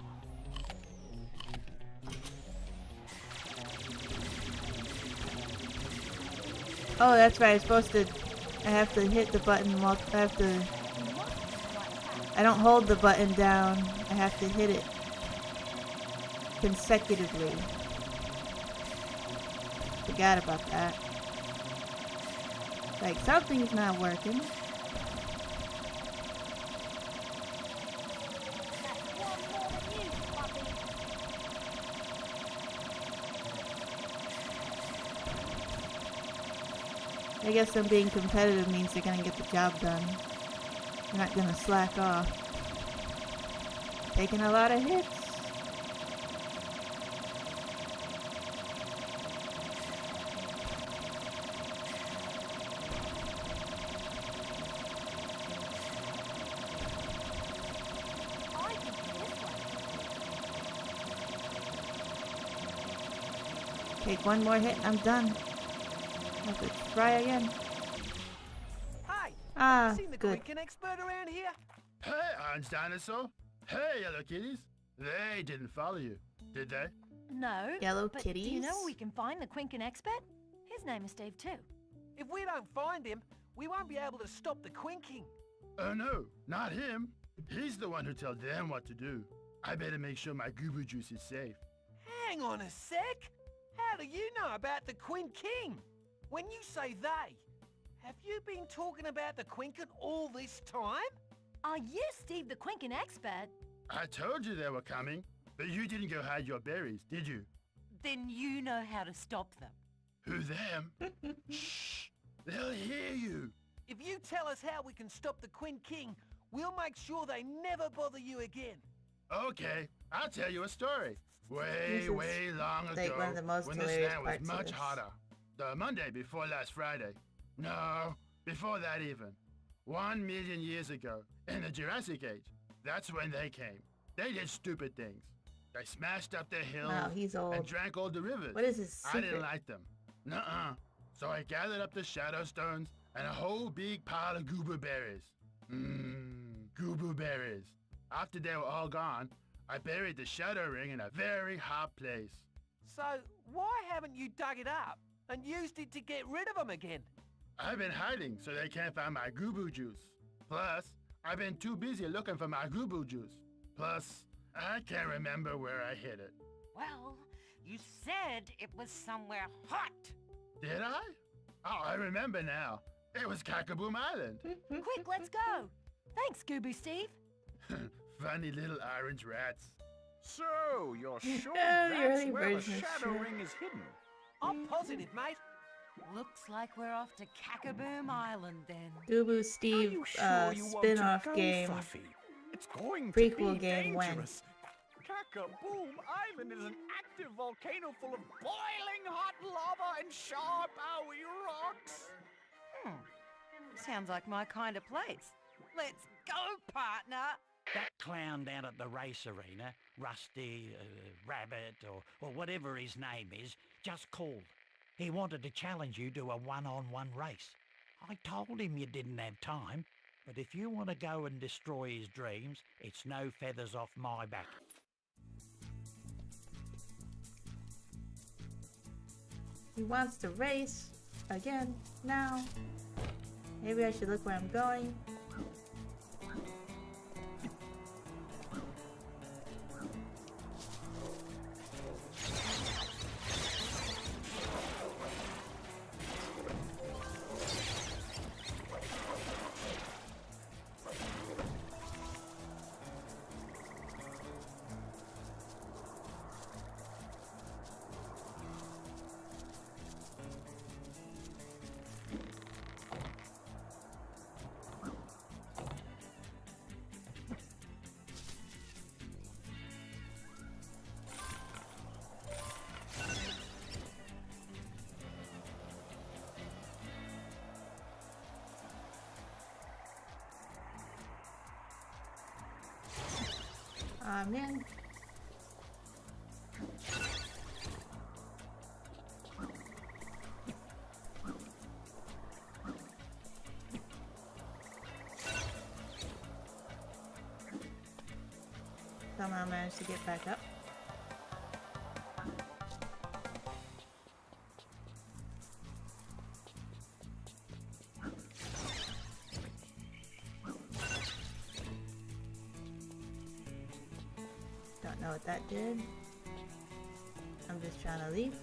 Oh, that's right. I have to hit the button while I don't hold the button down. I have to hit it consecutively. Forgot about that. Like, something's not working. I guess them being competitive means they're gonna get the job done. They're not gonna slack off. Taking a lot of hits. Take one more hit and I'm done. Have to try again. Hey! Ah, seen the good. Quinkin expert around here? Hey, Orange Dinosaur. Hey, Yellow Kitties. They didn't follow you, did they? No. Yellow but kitties? Do you know where we can find the Quinkin expert? His name is Steve too. If we don't find him, we won't be able to stop the Quinking. Oh no, not him. He's the one who tells them what to do. I better make sure my goober juice is safe. Hang on a sec. How do you know about the Quinking? When you say they, have you been talking about the Quinkin all this time? Are you Steve the Quinkin expert? I told you they were coming, but you didn't go hide your berries, did you? Then you know how to stop them. Who, them? Shh! They'll hear you. If you tell us how we can stop the Quinking, we'll make sure they never bother you again. Okay, I'll tell you a story. This is Way long ago, like one of the most when this hilarious land was parts of much this. hotter. The Monday before last Friday. No, before that even. 1 million years ago, in the Jurassic Age. That's when they came. They did stupid things. They smashed up the hills Wow, he's old. and drank all the rivers. What is his I secret? didn't like them. Nuh-uh. So I gathered up the shadow stones and a whole big pile of goober berries. Goober berries. After they were all gone, I buried the shadow ring in a very hot place. So, why haven't you dug it up and used it to get rid of them again? I've been hiding so they can't find my goober juice. Plus, I've been too busy looking for my goober juice. Plus, I can't remember where I hid it. Well, you said it was somewhere hot. Did I? Oh, I remember now. It was Cackaboom Island. Quick, let's go. Thanks, Goobu Steve. Funny little orange rats. So, you're sure Yeah, the that's early where the version is shadow true. ring is hidden? I'm positive, mate. Looks like we're off to Cackaboom Island then. Goobu Steve spin-off game. Fluffy? It's going Prequel to be game when? dangerous. Cackaboom Island is an active volcano full of boiling hot lava and sharp, owie rocks. Sounds like my kind of place. Let's go, partner. That clown down at the race arena, Rusty, Rabbit, or whatever his name is, just called. He wanted to challenge you to a one-on-one race. I told him you didn't have time, but if you want to go and destroy his dreams, it's no feathers off my back. He wants to race again now. Maybe I should look where I'm going. I'm in. Somehow managed to get back up. Don't know what that did. I'm just trying to leave.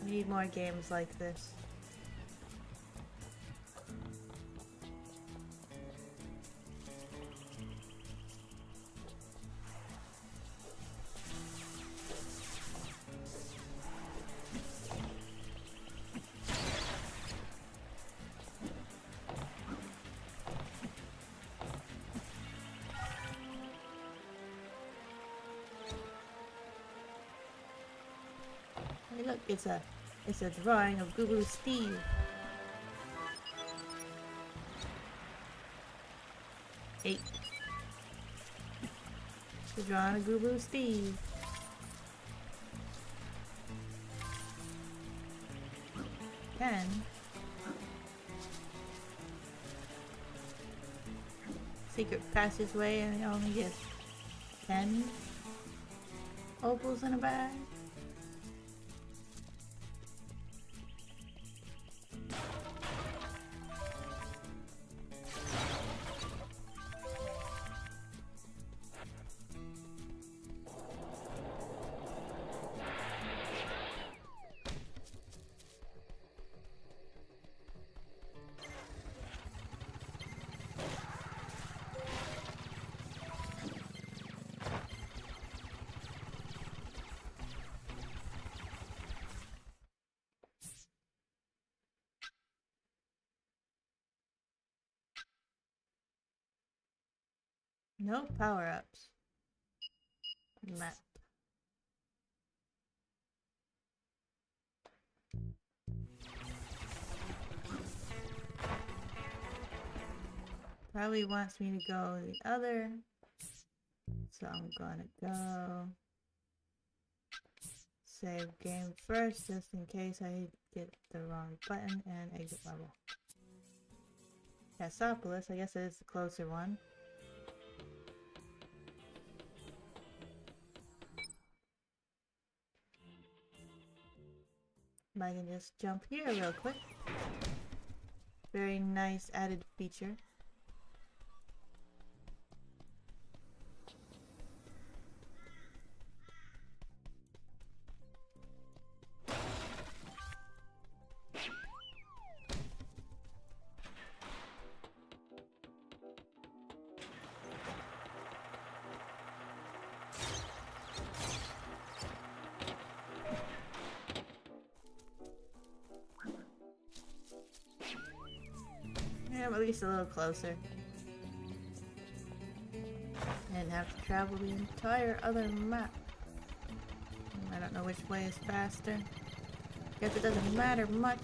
We need more games like this. Hey, look, it's a drawing of Google Steve. Eight. It's a drawing of Google Steve. Ten. Secret passageway, and it only gets 10 opals in a bag. No power-ups. Map. Probably wants me to go the other. So I'm gonna go save game first just in case I get the wrong button and exit level. Cassopolis, I guess it is the closer one. I can just jump here real quick. Very nice added feature. Yeah, I'm at least a little closer. And have to travel the entire other map. I don't know which way is faster. Guess it doesn't matter much.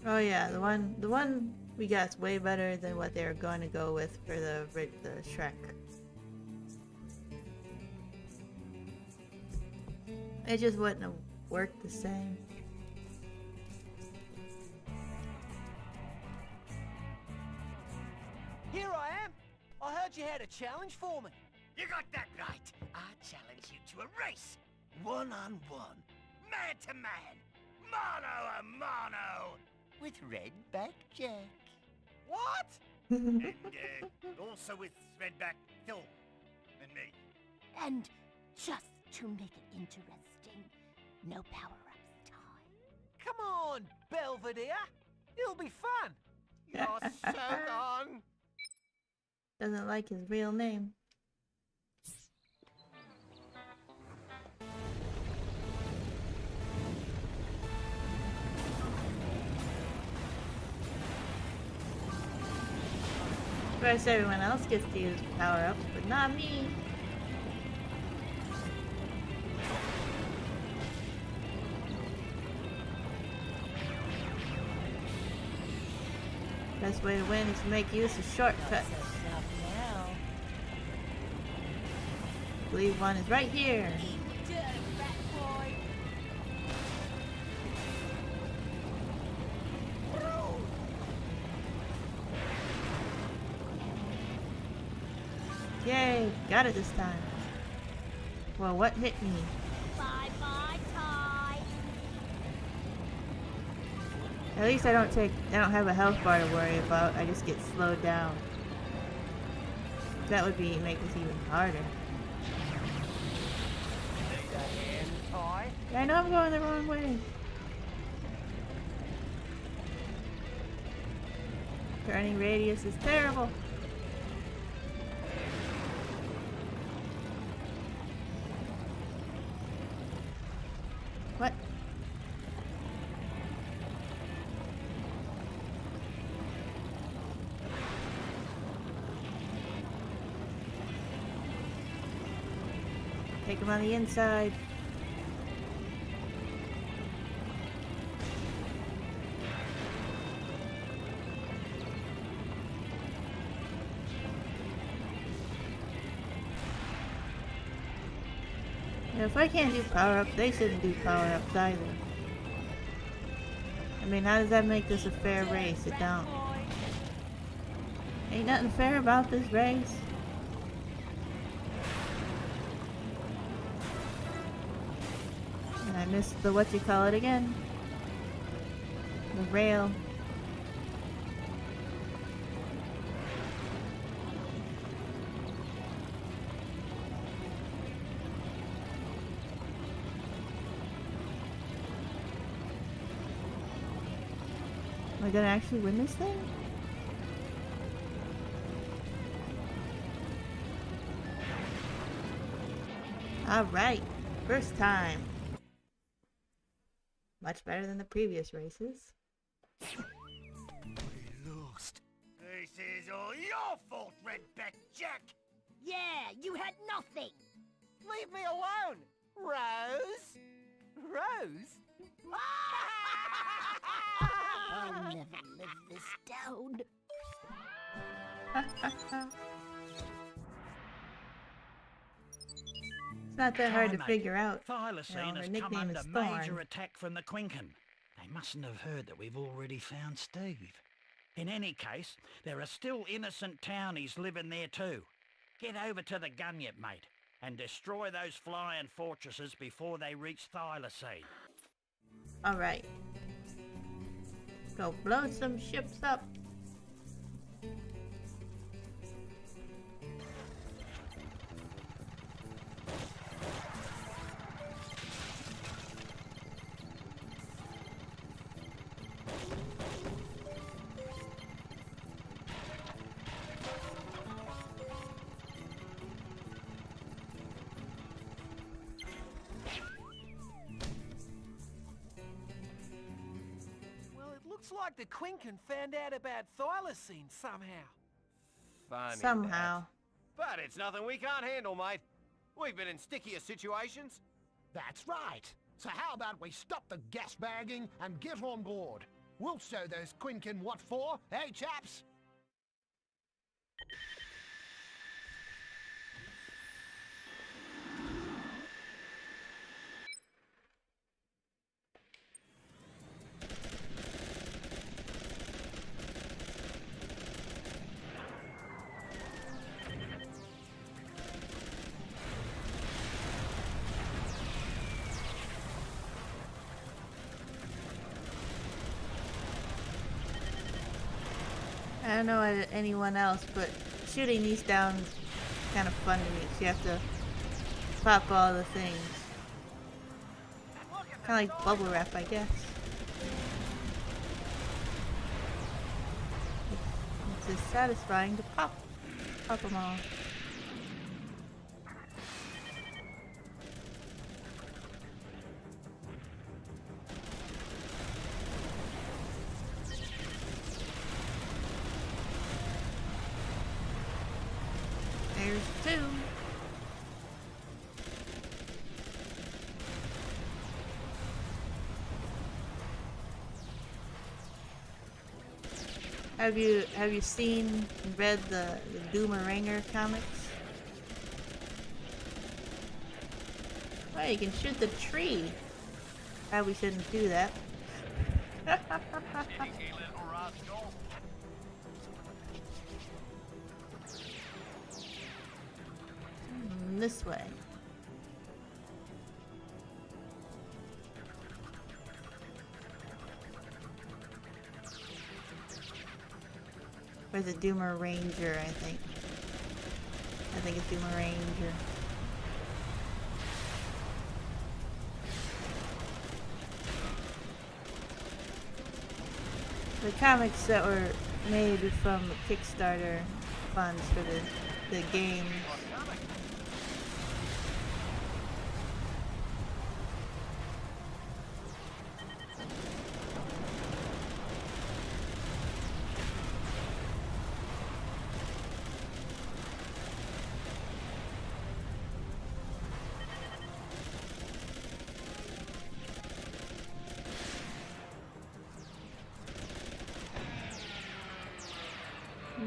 Oh yeah, the one we got's way better than what they were going to go with for the Shrek. It just wouldn't have worked the same. Here I am. I heard you had a challenge for me. You got that right. I challenge you to a race. One-on-one. Man-to-man. Mano-a-mano. With Redback Jack. What? And also with Redback Hill. And me. And just to make it interesting, no power-ups time. Come on, Belvedere. It'll be fun. You're so gone. Doesn't like his real name. Of course, everyone else gets to use power-ups, but not me. Best way to win is to make use of shortcuts. I believe one is right here. Yay, got it this time. Well, what hit me? Bye-bye, Ty. At least I don't have a health bar to worry about. I just get slowed down. That would make this even harder. Need a hand, Ty? Yeah, I know I'm going the wrong way. Turning radius is terrible. What? Take him on the inside. If I can't do power-ups, they shouldn't do power-ups either. I mean, how does that make this a fair race? It don't. Ain't nothing fair about this race. And I missed the what-you-call-it again. The rail. Am I gonna actually win this thing? Alright, first time. Much better than the previous races. We lost. This is all your fault, Redback Jack! Yeah, you had nothing. Leave me alone! Rose? Rose? I'll never live this down. It's not that hard to figure out. Thylacine her has come nickname under is Thorn. major attack from the Quinken. They mustn't have heard that we've already found Steve. In any case, there are still innocent townies living there too. Get over to the Gunyip, mate, and destroy those flying fortresses before they reach Thylacine. Alright. Go blow some ships up. Looks like the Quinken found out about Thylacine somehow. Funny Somehow. that. But it's nothing we can't handle, mate. We've been in stickier situations. That's right. So how about we stop the gas bagging and get on board? We'll show those Quinken what for, eh, chaps? I don't know anyone else, but shooting these down is kind of fun to me. So you have to pop all the things. Kind of like bubble wrap, I guess. It's just satisfying to pop them all. There's two. Have you seen and read the Doomer comics? Oh, you can shoot the tree. Probably shouldn't do that. This way. Where's the Doomer Ranger, I think. I think it's Doomer Ranger. The comics that were made from Kickstarter funds for the game.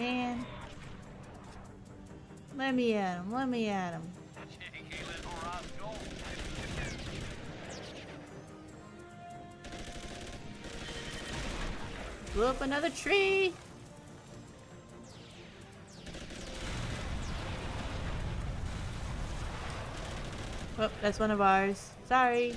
man. Let me at him. Let me at him. Cheeky little rascal. Blew up another tree. Oh, that's one of ours. Sorry.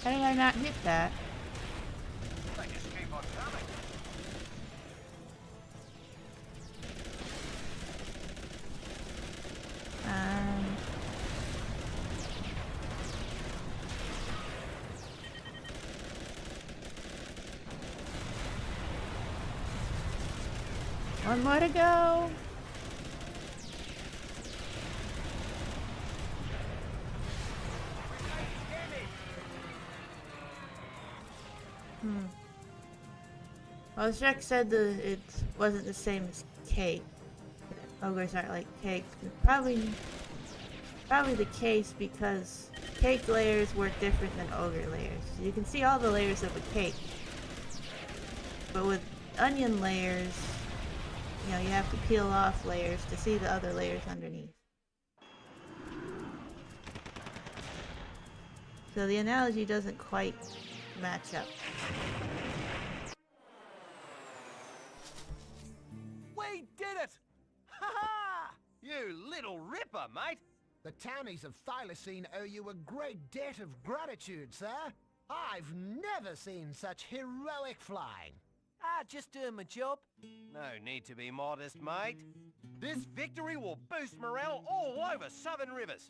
How did I not hit that? They just keep on coming. One more to go. Well, Shrek said it wasn't the same as cake. Ogres aren't like cakes. Probably the case because cake layers work different than ogre layers. You can see all the layers of a cake, but with onion layers, you know, you have to peel off layers to see the other layers underneath. So the analogy doesn't quite match up. We did it! Ha ha! You little ripper, mate! The townies of Thylacine owe you a great debt of gratitude, sir. I've never seen such heroic flying. I just doing my job. No need to be modest, mate. This victory will boost morale all over Southern Rivers.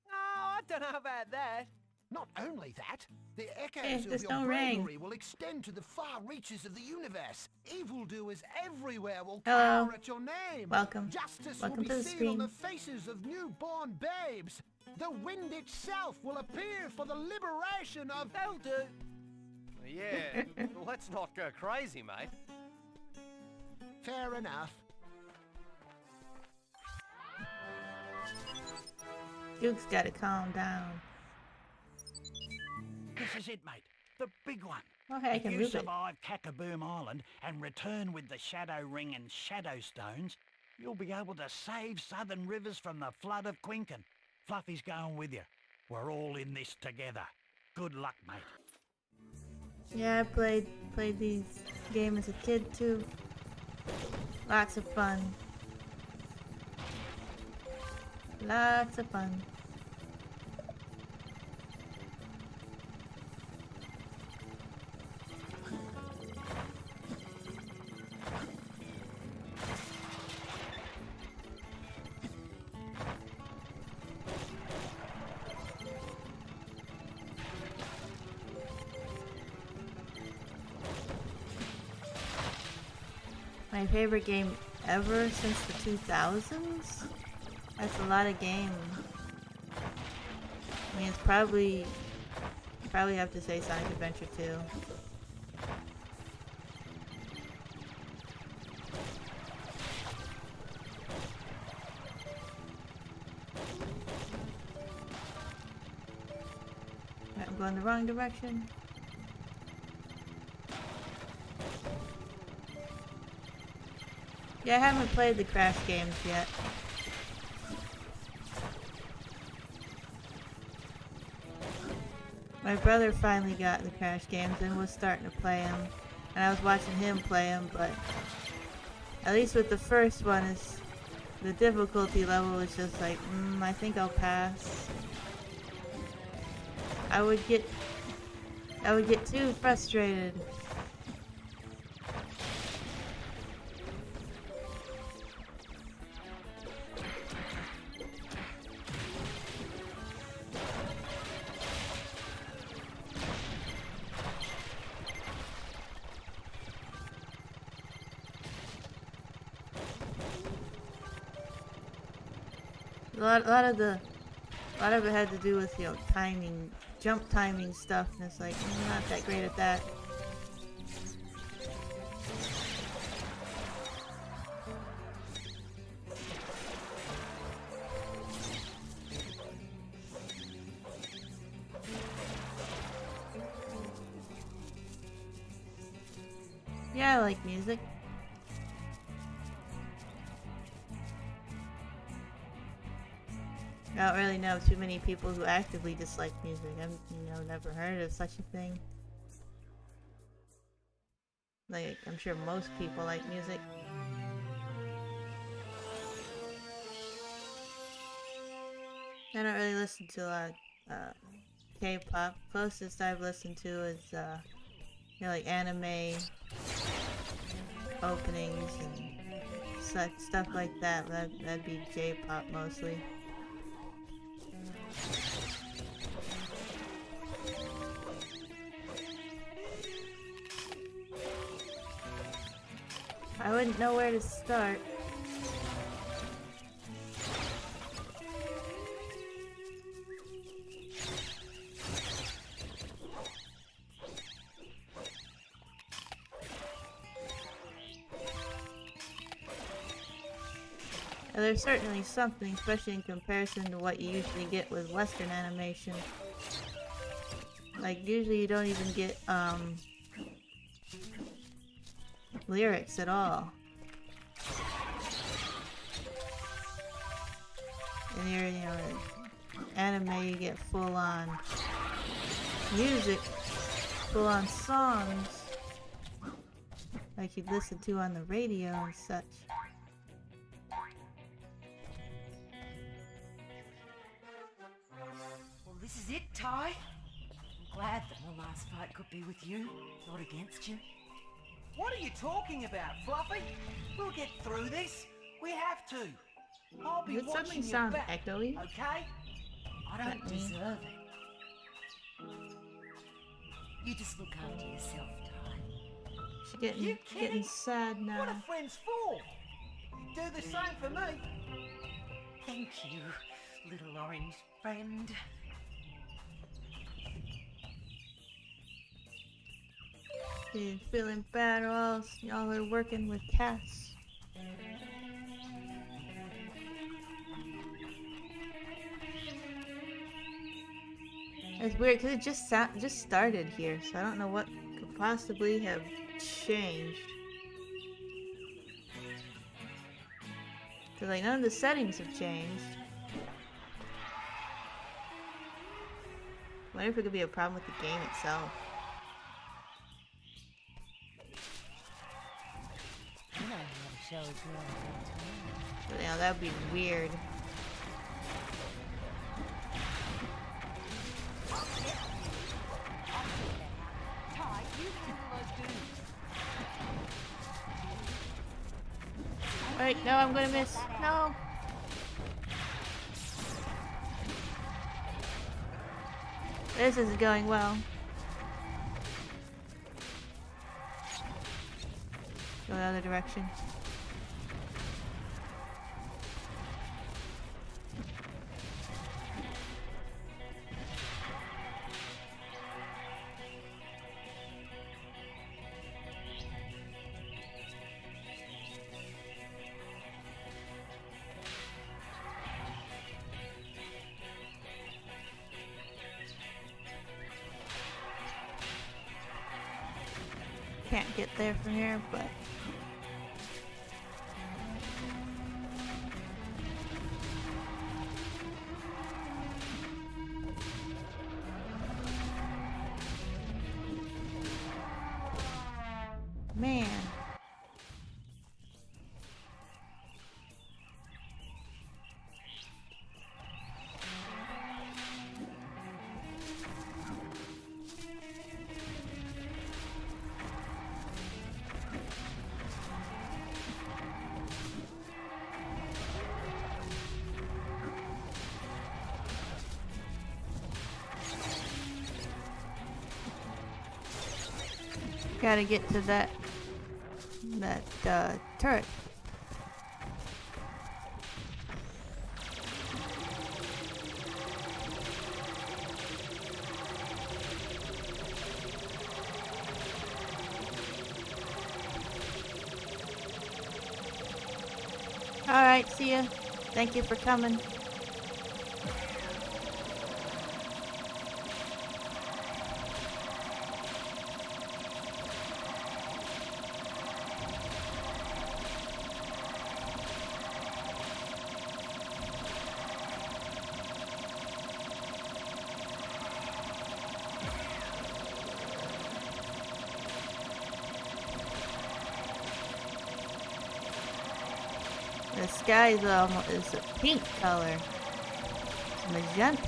No, I don't know about that. Not only that, the echoes of there's your no rain. bravery will extend to the far reaches of the universe. Evildoers everywhere will Hello. cower at your name. Welcome. Justice Welcome will to be the seen on screen. the faces of newborn babes. The wind itself will appear for the liberation of... They'll do. Yeah, let's not go crazy, mate. Fair enough. Duke's gotta calm down. This is it, mate. The big one. Oh, hey, I can if you move it. survive Cackaboom Island and return with the Shadow Ring and Shadow Stones, you'll be able to save Southern Rivers from the flood of Quinken. Fluffy's going with you. We're all in this together. Good luck, mate. Yeah, I played these games as a kid too. Lots of fun. Lots of fun. My favorite game ever since the 2000s? That's a lot of games. I mean, it's probably have to say Sonic Adventure 2. I'm going the wrong direction. Yeah, I haven't played the Crash games yet. My brother finally got the Crash games and was starting to play them. And I was watching him play them, but at least with the first one, the difficulty level was just like, I think I'll pass. I would get too frustrated. A lot of it had to do with, you know, timing jump timing stuff, and it's like, I'm not that great at that. Yeah, I like music. I don't really know too many people who actively dislike music. I've never heard of such a thing. Like, I'm sure most people like music. I don't really listen to a lot of K-pop. Closest I've listened to is like anime openings and such stuff like that. That'd be J-pop mostly. I wouldn't know where to start. There's certainly something, especially in comparison to what you usually get with Western animation. Like, usually you don't even get, lyrics at all. And you're, anime, you get full-on music, full-on songs, like you'd listen to on the radio and such. Well, this is it, Ty. I'm glad that my last fight could be with you, not against you. What are you talking about, Fluffy? We'll get through this. We have to. I'll be Did watching something your sound back, echoey? okay? I don't deserve it. You just look after yourself, Ty. She's getting sad now. What are friends for? Do the same for me. Thank you, little orange friend. She's feeling bad, or else y'all are working with Cass. It's weird because it just started here, so I don't know what could possibly have changed. Because like none of the settings have changed. I wonder if it could be a problem with the game itself. You know how to show a girl a good time. But, that would be weird. Ty, you handle those dudes. Wait, no, I'm gonna miss. No. This isn't going well. Go the other direction. Can't get there from here, but man. Gotta get to that turret. Alright, see ya. Thank you for coming. The sky is a pink color. It's magenta.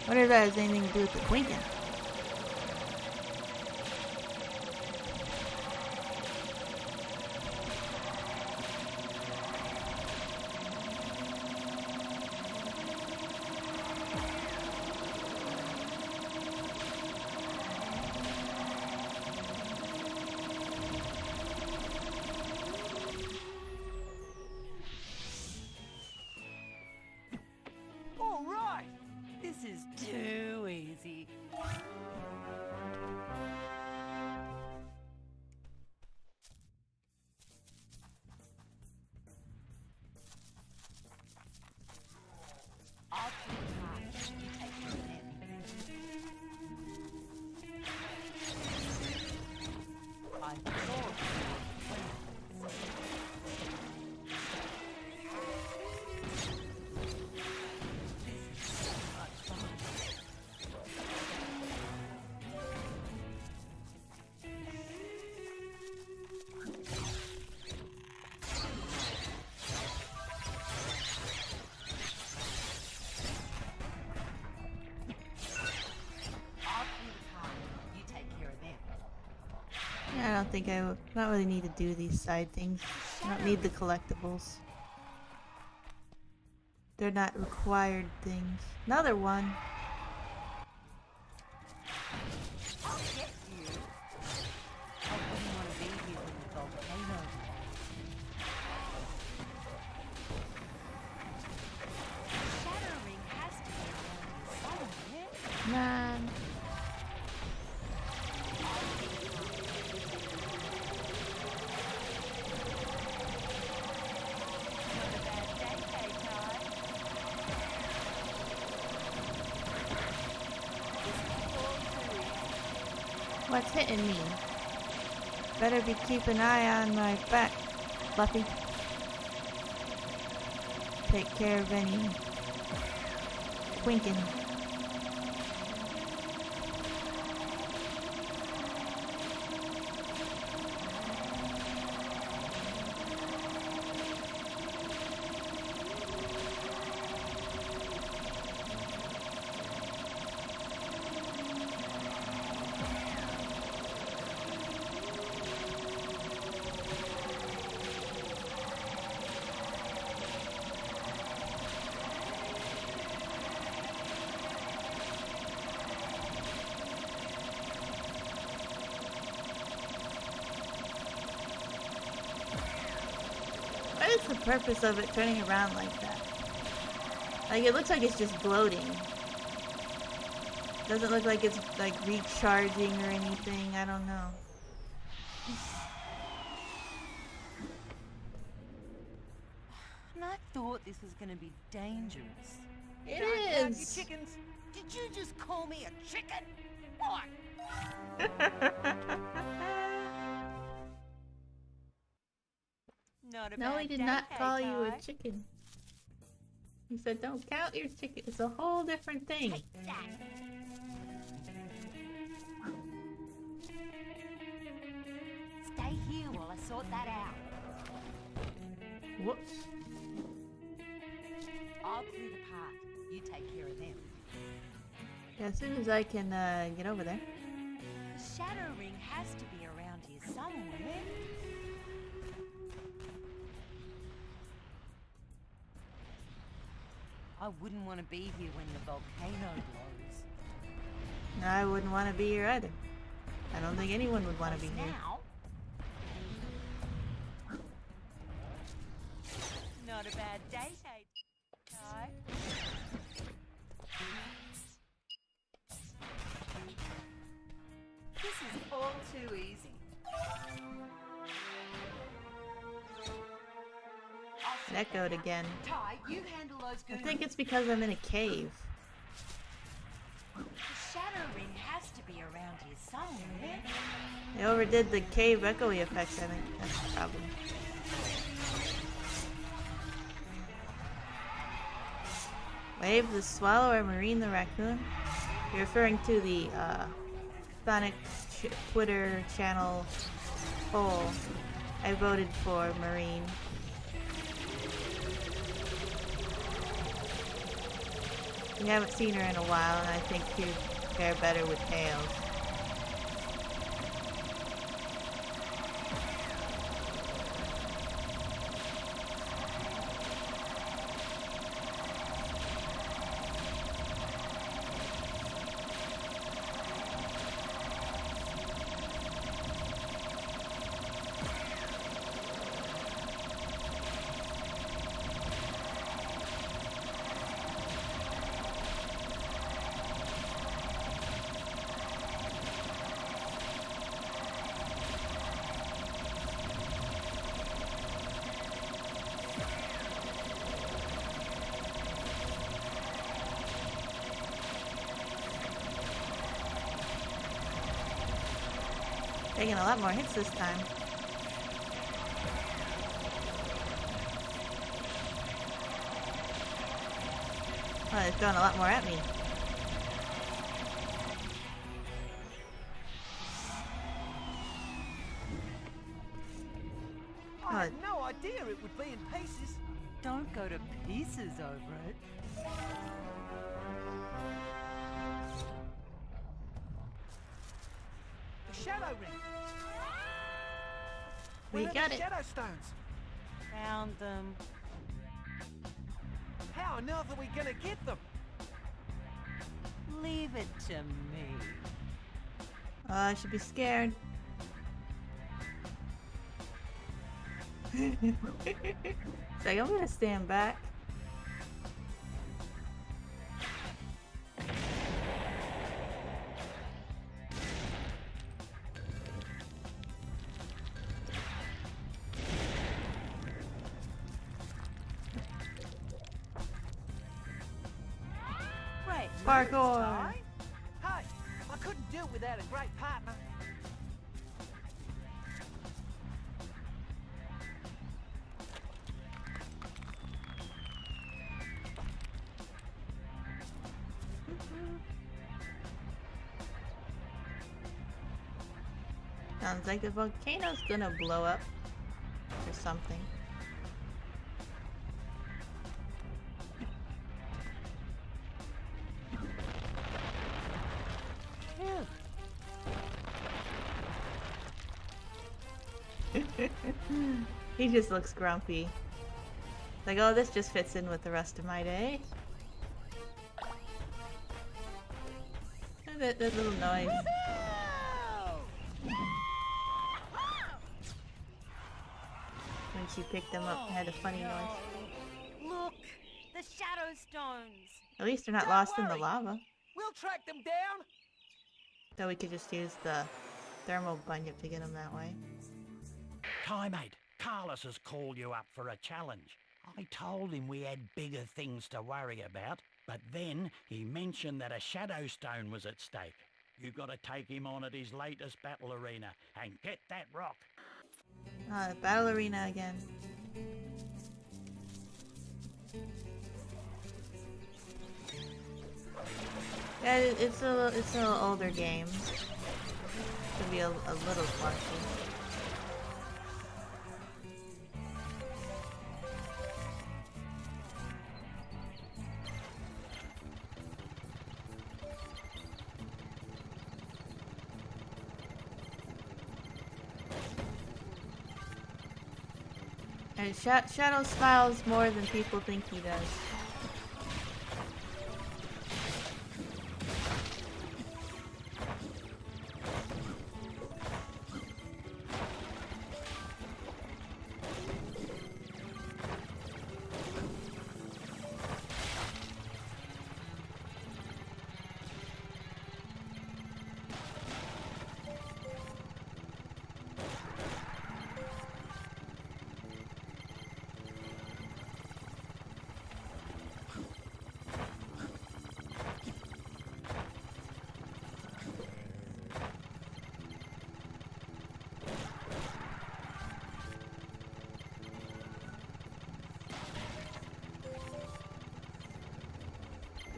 What if that has anything to do with the Quinkin? All right. This is too easy. I'll do the part. You take care of them. I thought you were friends. Yeah, I don't think I don't really need to do these side things. I don't need the collectibles. They're not required things. Another one. I'll get you. I wouldn't want to be here when the volcano blows. Shattering has to be around here somewhere. Man. What's hitting me? Better be keeping an eye on my back, Fluffy. Take care of any Quinkin. What is the purpose of it turning around like that? Like, it looks like it's just gloating. Doesn't look like it's, like, recharging or anything. I don't know. And I thought this was going to be dangerous. It Don't count is. your chickens. Did you just call me a chicken? What? Not a No, bad he did day, not call you a Ty. chicken. He said, don't count your chicken. It's a whole different thing. Stay here while I sort that out. Whoops. I'll clear the path. You take care of them. Yeah, as soon as I can get over there. The shadow ring has to be around here somewhere. I wouldn't want to be here when the volcano blows. I wouldn't want to be here either. I don't think anyone would want to be here. Now. Not a bad day, Ty. This is all too easy. echoed again. Ty, you handle those I goons. think it's because I'm in a cave. The shadow ring has to be around here somewhere. They overdid the cave echoey effects, I think. That's the problem. Wave the swallow or Marine the raccoon? You're referring to the Sonic Twitter channel poll. I voted for Marine. We haven't seen her in a while, and I think she'd fare better with Tails. Taking a lot more hits this time. Oh, they're throwing a lot more at me. I had no idea it would be in pieces. Don't go to pieces over it. The shadow ring. We Where are got the it. shadow stones? Found them. How on earth are we gonna get them? Leave it to me. I should be scared. It's like, I'm gonna stand back. Great. Parkour. Ty. Hey, I couldn't do it without a great partner. Sounds like the volcano's gonna blow up or something. He just looks grumpy. Like, oh, this just fits in with the rest of my day. That little noise. When she picked them up, it had a funny noise. Look, the shadow stones. At least they're not Don't lost in the worry. lava. We'll track them down. So we could just use the thermal bunyip to get them that way. Ty, mate, Carlos has called you up for a challenge. I told him we had bigger things to worry about, but then he mentioned that a shadow stone was at stake. You've got to take him on at his latest battle arena and get that rock. Ah, the battle arena again. Yeah, it's a little older game. Could be a little clunky. And Shadow smiles more than people think he does.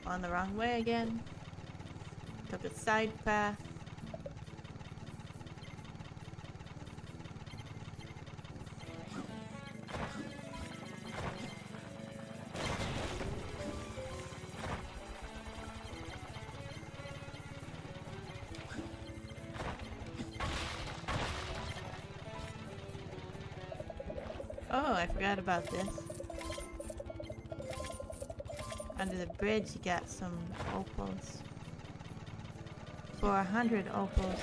on the wrong way again. Took a side path. Oh, I forgot about this. Under the bridge, you got some opals. For 100 opals.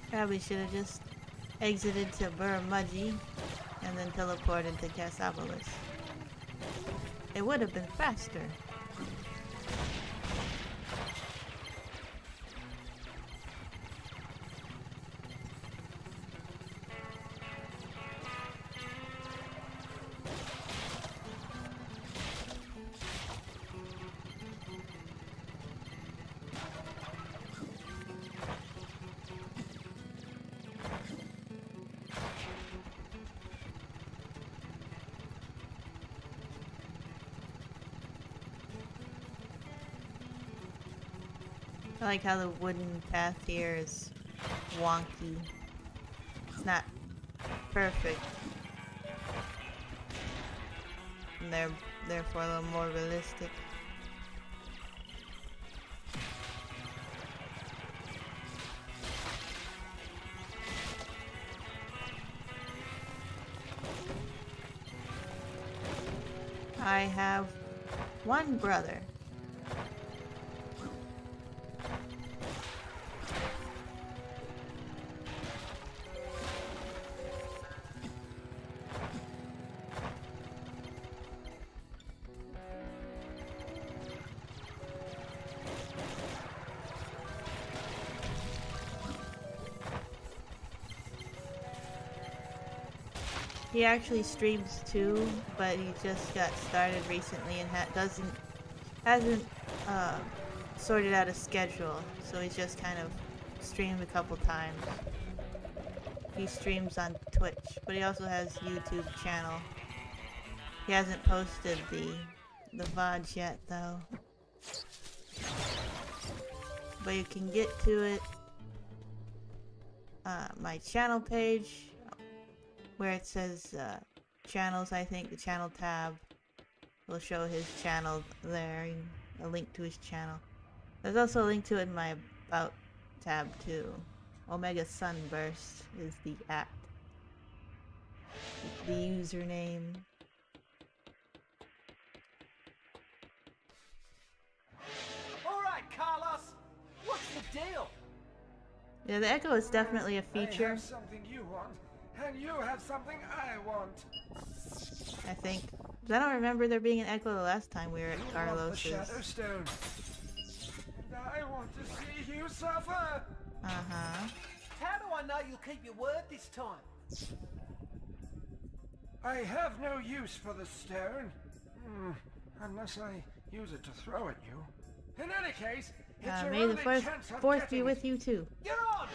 Probably should have just exited to Burramudgee and then teleported to Cassopolis. It would have been faster. I like how the wooden path here is wonky. It's not perfect. And they're therefore a little more realistic. I have one brother. He actually streams too, but he just got started recently and hasn't sorted out a schedule, so he's just kind of streamed a couple times. He streams on Twitch, but he also has YouTube channel. He hasn't posted the VODs yet though. But you can get to it my channel page where it says channels. I think the channel tab will show his channel there, a link to his channel. There's also a link to it in my About tab too. Omega Sunburst is the username. Alright, Carlos! What's the deal? Yeah, the Echo is definitely a feature. I have something you want, and you have something I want. I think. 'Cause I don't remember there being an Echo the last time we were at Carlos's. You want the Shadow Stone. And I want to see you suffer. Uh-huh. How do I know you'll keep your word this time? I have no use for the stone. Unless I use it to throw at you. In any case, it's your May only the chance of fourth be getting with you too. Get on!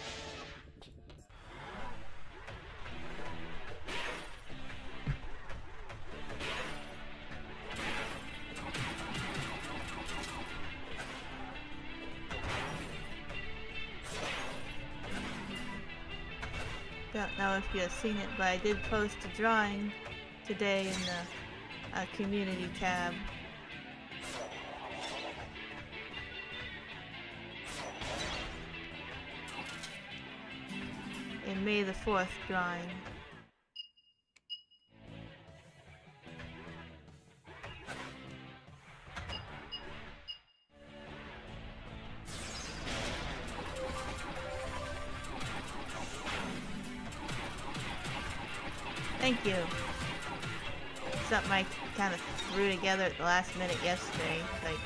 Don't know if you have seen it, but I did post a drawing today in the community tab. A May the 4th drawing. Thank you. Something I kind of threw together at the last minute yesterday. Like,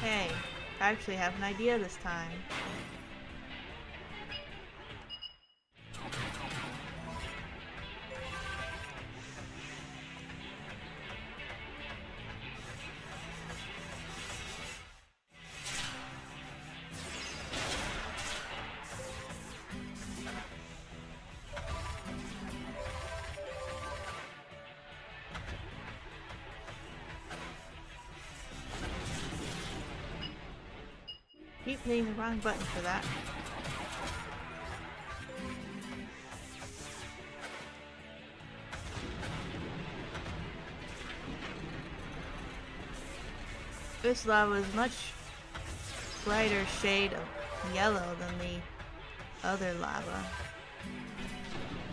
hey, I actually have an idea this time. Keep hitting the wrong button for that. This lava is much brighter shade of yellow than the other lava,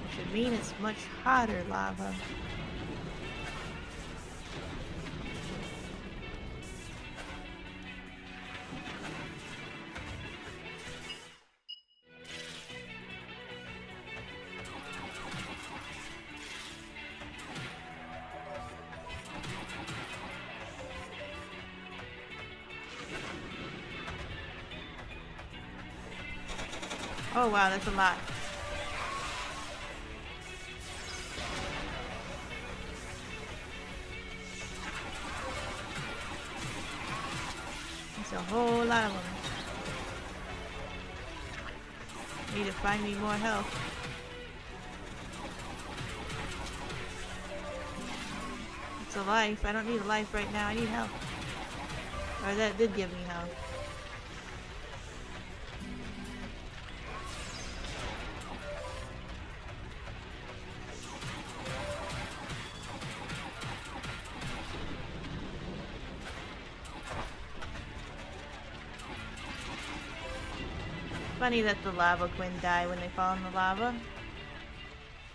which would mean it's much hotter lava. Oh wow, that's a lot. That's a whole lot of them. Need to find me more health. It's a life. I don't need a life right now. I need health. Or that did give me health. Funny that the lava queen die when they fall in the lava.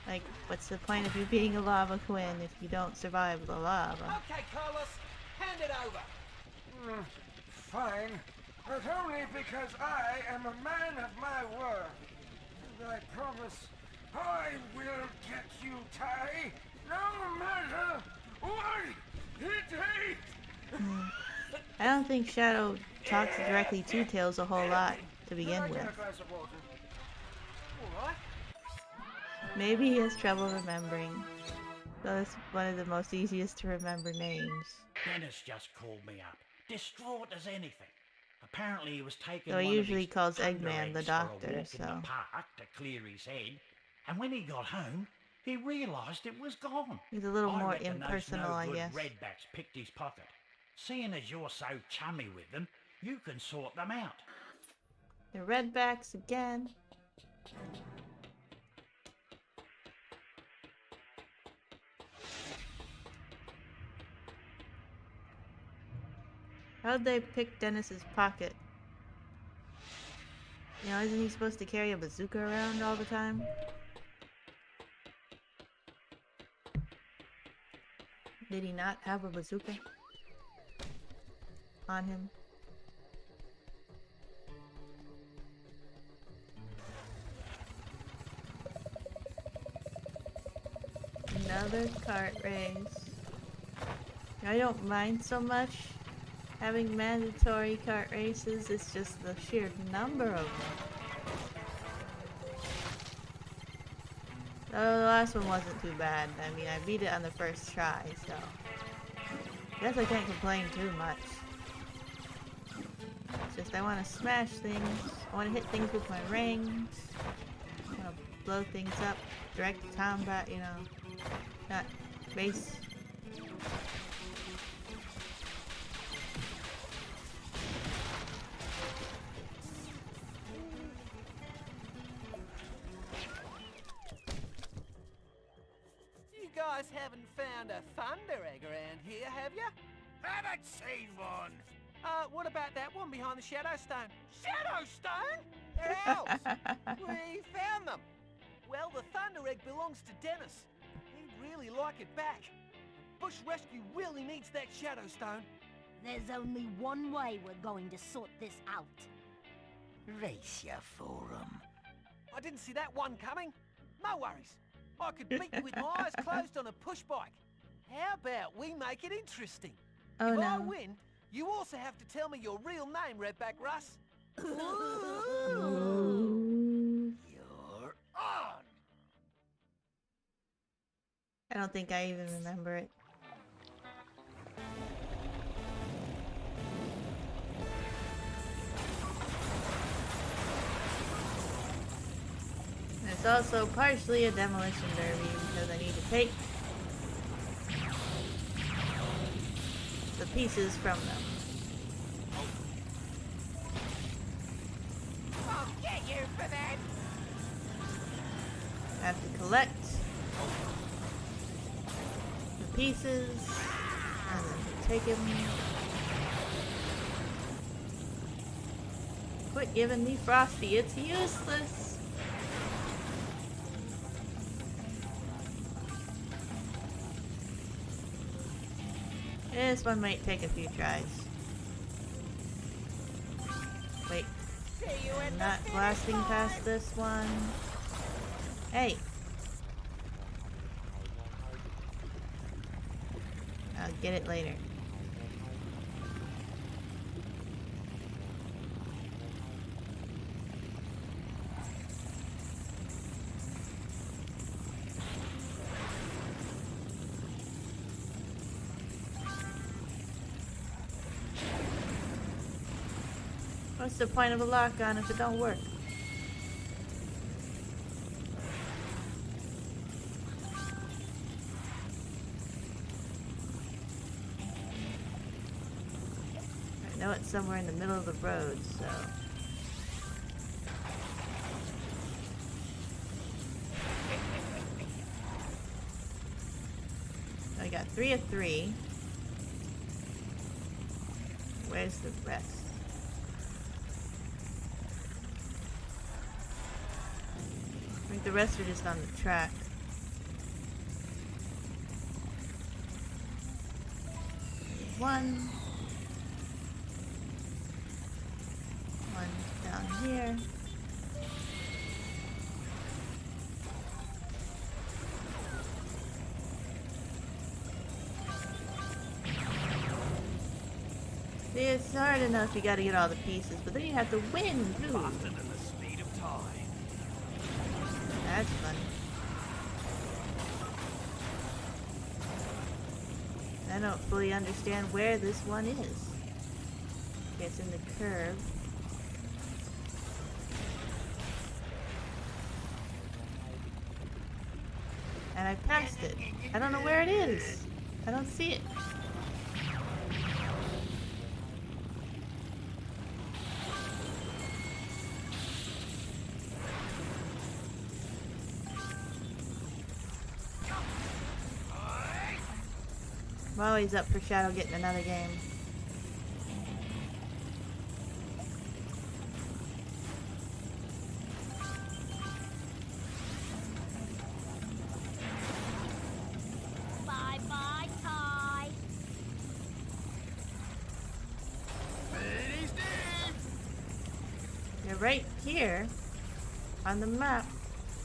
Like, what's the point of you being a lava queen if you don't survive the lava? Okay, Carlos, hand it over. Fine, but only because I am a man of my word. And I promise I will get you, Ty, no matter what it takes. I don't think Shadow talks directly to Tails a whole lot to begin with. Maybe he has trouble remembering. So it's one of the most easiest to remember names. Dennis just called me up, distraught as anything. Apparently he was taking So he one usually of his calls thunder Eggman the eggs for a doctor, walk in the so... park to clear his head, and when he got home, he realised it was gone. He's a little more reckon impersonal, I those no guess. good redbacks picked his pocket. Seeing as you're so chummy with them, you can sort them out. The redbacks again. How'd they pick Dennis's pocket? You know, isn't he supposed to carry a bazooka around all the time? Did he not have a bazooka on him? Another kart race. I don't mind so much having mandatory kart races, it's just the sheer number of them. Oh, the last one wasn't too bad. I mean, I beat it on the first try, so... I guess I can't complain too much. It's just I want to smash things. I want to hit things with my rings. I want to blow things up. Direct combat, you know. Not base. You guys haven't found a thunder egg around here, have you? Haven't seen one. What about that one behind the Shadow Stone? Shadow Stone? Where else? We found them. Well, the thunder egg belongs to Dennis. He'd really like it back. Bush Rescue really needs that Shadow Stone. There's only one way we're going to sort this out. Race ya for 'em. I didn't see that one coming. No worries. I could beat you with my eyes closed on a push bike. How about we make it interesting? Oh, if I no. win, you also have to tell me your real name, Redback Russ. Ooh. You're on! I don't think I even remember it. And it's also partially a demolition derby because I need to take the pieces from them. I'll get you for that! I have to collect the pieces and then take them. Quit giving me Frosty, it's useless. This one might take a few tries. Wait, I'm not blasting past this one. Hey! I'll get it later. What's the point of a lock-on if it don't work? I know it's somewhere in the middle of the road, so... I got 3 of 3. Where's the rest? I think the rest are just on the track. One down here. See, it's hard enough you gotta get all the pieces, but then you have to win too. Faster than the speed of time. That's funny. I don't fully understand where this one is. It's in the curve. And I passed it. I don't know where it is. I don't see it. I'm always up for Shadow getting another game. Bye-bye, Ty. They're right here on the map,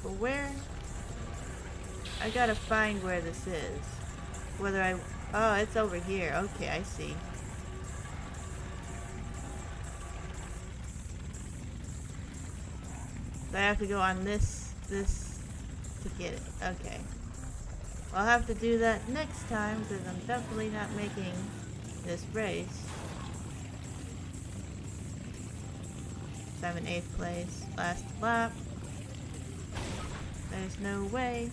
but where? I gotta find where this is. Whether I... Oh, it's over here. Okay, I see. So I have to go on this to get it. Okay. I'll have to do that next time because I'm definitely not making this race. So I'm in 8th place. Last lap. There's no way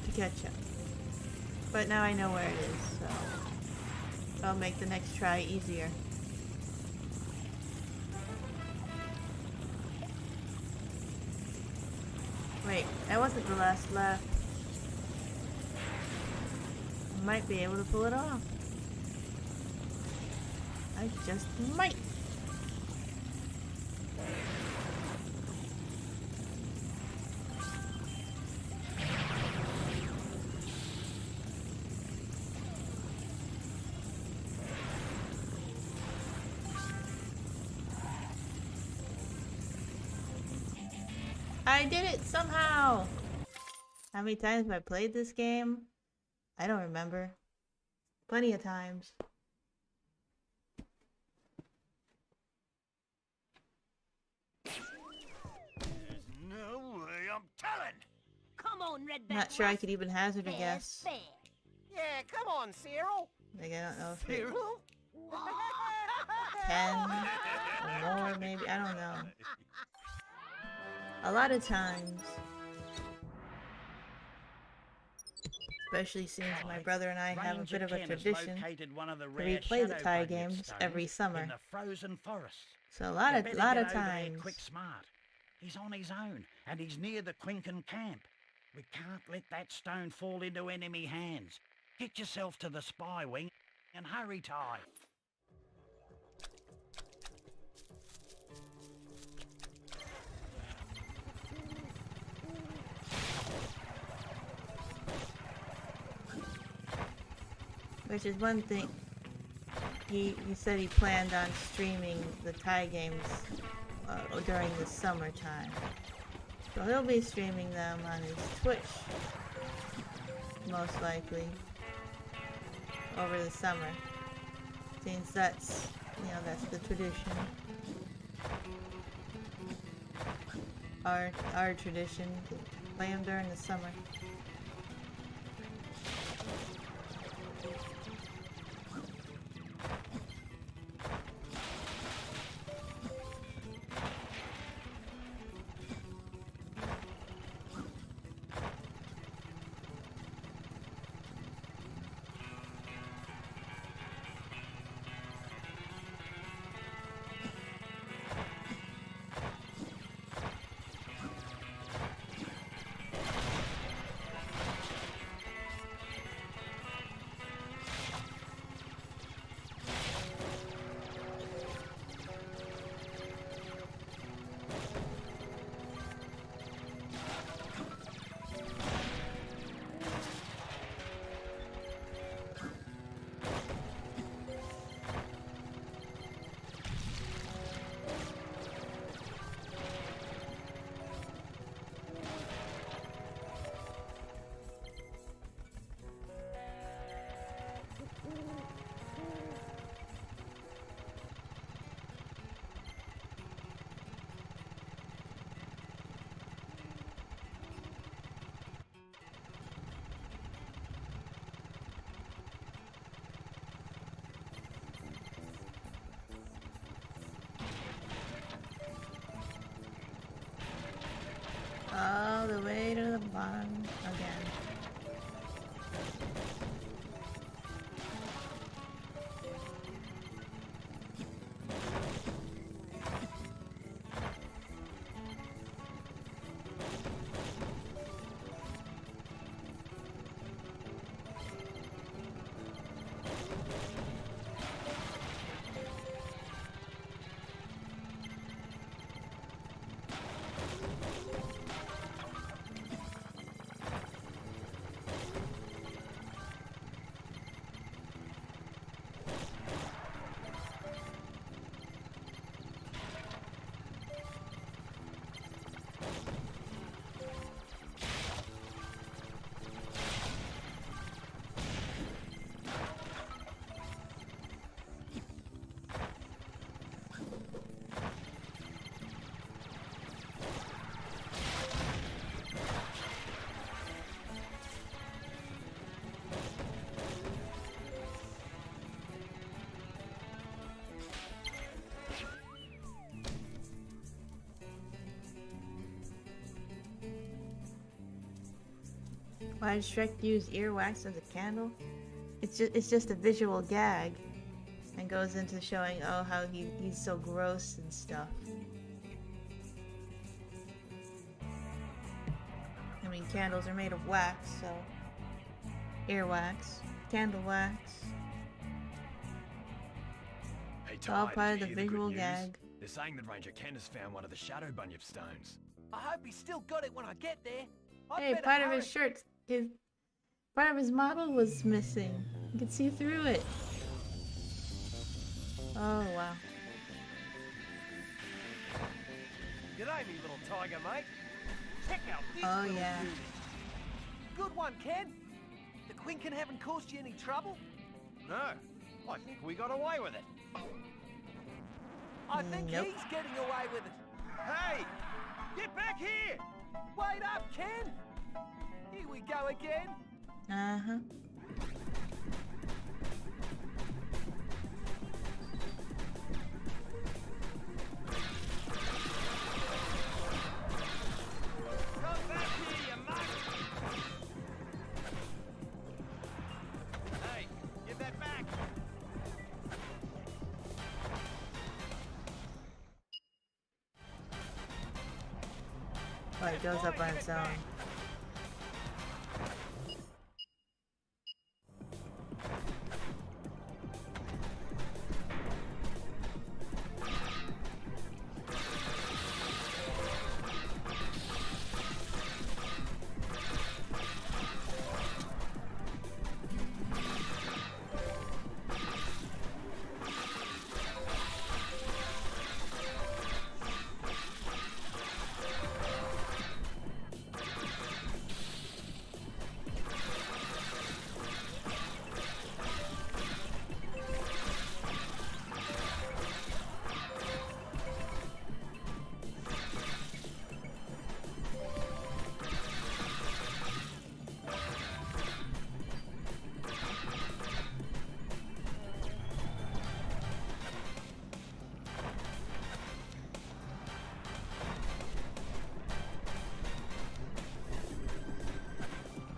to catch up. But now I know where it is, so I'll make the next try easier. Wait, that wasn't the last lap. I might be able to pull it off. I just might. I did it somehow! How many times have I played this game? I don't remember. Plenty of times. No way, I'm telling! Come on, Redback. Not sure I could even hazard a Fair's guess. fair. Yeah, come on, Cyril. Like, I don't know if it... Cyril? 10 or more, maybe. I don't know. A lot of times. Especially since my brother and I have a bit of a tradition to replay the tie games every summer. In the frozen forest. So a lot of times. Quick smart. He's on his own, and he's near the Quinken camp. We can't let that stone fall into enemy hands. Get yourself to the spy wing, and hurry, Ty. Which is one thing. He said he planned on streaming the tie games during the summertime. So he'll be streaming them on his Twitch, most likely, over the summer. Since that's, you know, that's the tradition. Our tradition to play them during the summer. All the way to the bottom again. Why did Shrek use earwax as a candle? It's just a visual gag, and goes into showing how he's so gross and stuff. I mean, candles are made of wax, so earwax, candle wax. Hey, It's all Ty, part of did the you hear visual good news? gag. They're saying that Ranger Ken has found one of the Shadow Bunyip stones. I hope he's still got it when I get there. I'd Hey, better part of hurry. his shirt, part of his model was missing. You could see through it. Oh wow. G'day, me little tiger, mate. Check out this Oh, little yeah. unit. Good one, Ken. The Quinkin haven't caused you any trouble? No, I think we got away with it. I think Nope. he's getting away with it. Hey, get back here! Wait up, Ken! Here we go again. Uh-huh. Come back here, you mug! Hey, give that back! Oh, it goes up on its own.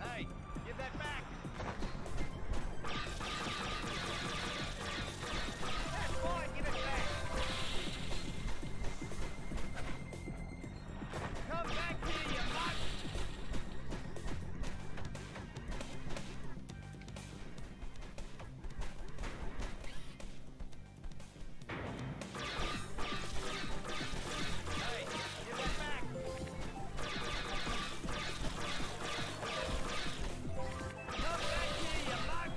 Hey, give that back! That's fine, give it back! Come back here, you mug! Hey, give that back! Come back here, you mug!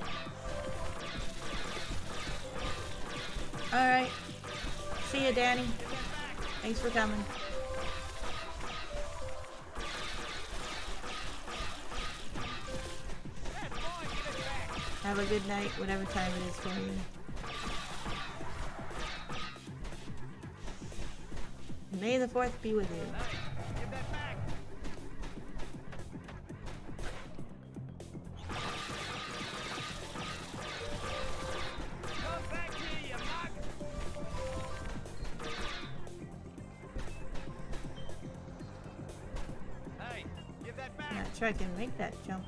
Alright. See ya, Danny. Thanks for coming. Have a good night, whatever time it is for you. May the 4th be with you. Give that back! Come back here, you mug! Hey, give that back! Not sure I can make that jump.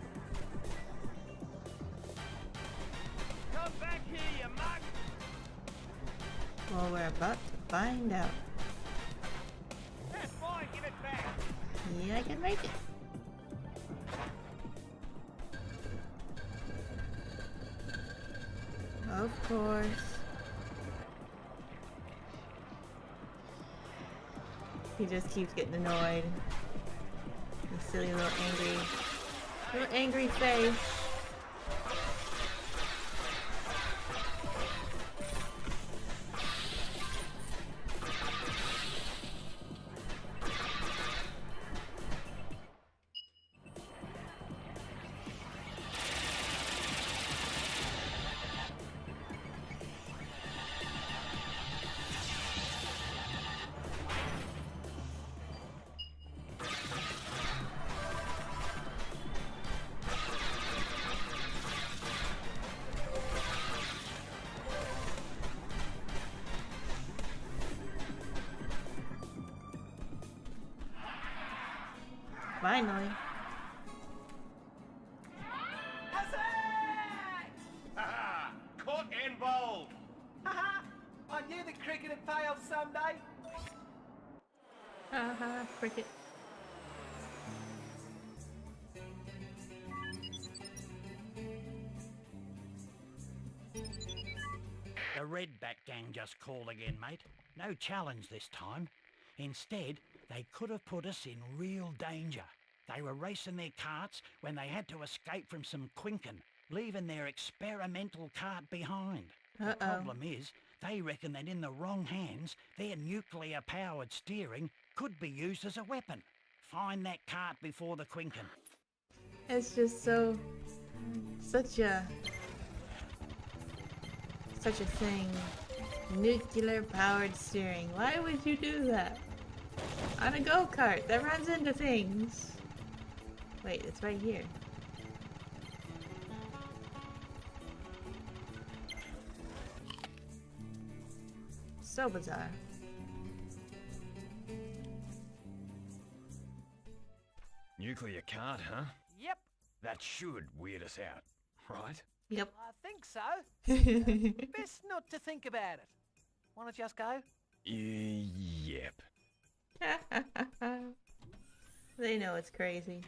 Come back here, you mug! Well, we're about to find out. That's fine, give it back! Yeah, I can make it. Of course. He just keeps getting annoyed. His silly little angry face. Finally. Haha! Caught and bowled! Haha! I knew the cricket had failed someday. Haha, cricket. The Redback gang just called again, mate. No challenge this time. Instead, they could have put us in real danger. They were racing their carts when they had to escape from some Quinkin, leaving their experimental cart behind. The problem is, they reckon that in the wrong hands, their nuclear-powered steering could be used as a weapon. find that cart before the Quinkin. It's just such a thing. Nuclear powered steering. Why would you do that? On a go-kart that runs into things. Wait, it's right here. So bizarre. Nuclear cart, huh? Yep, That should weird us out, right? Yep. I think so. Best not to think about it. Wanna just go? Yep. They know it's crazy.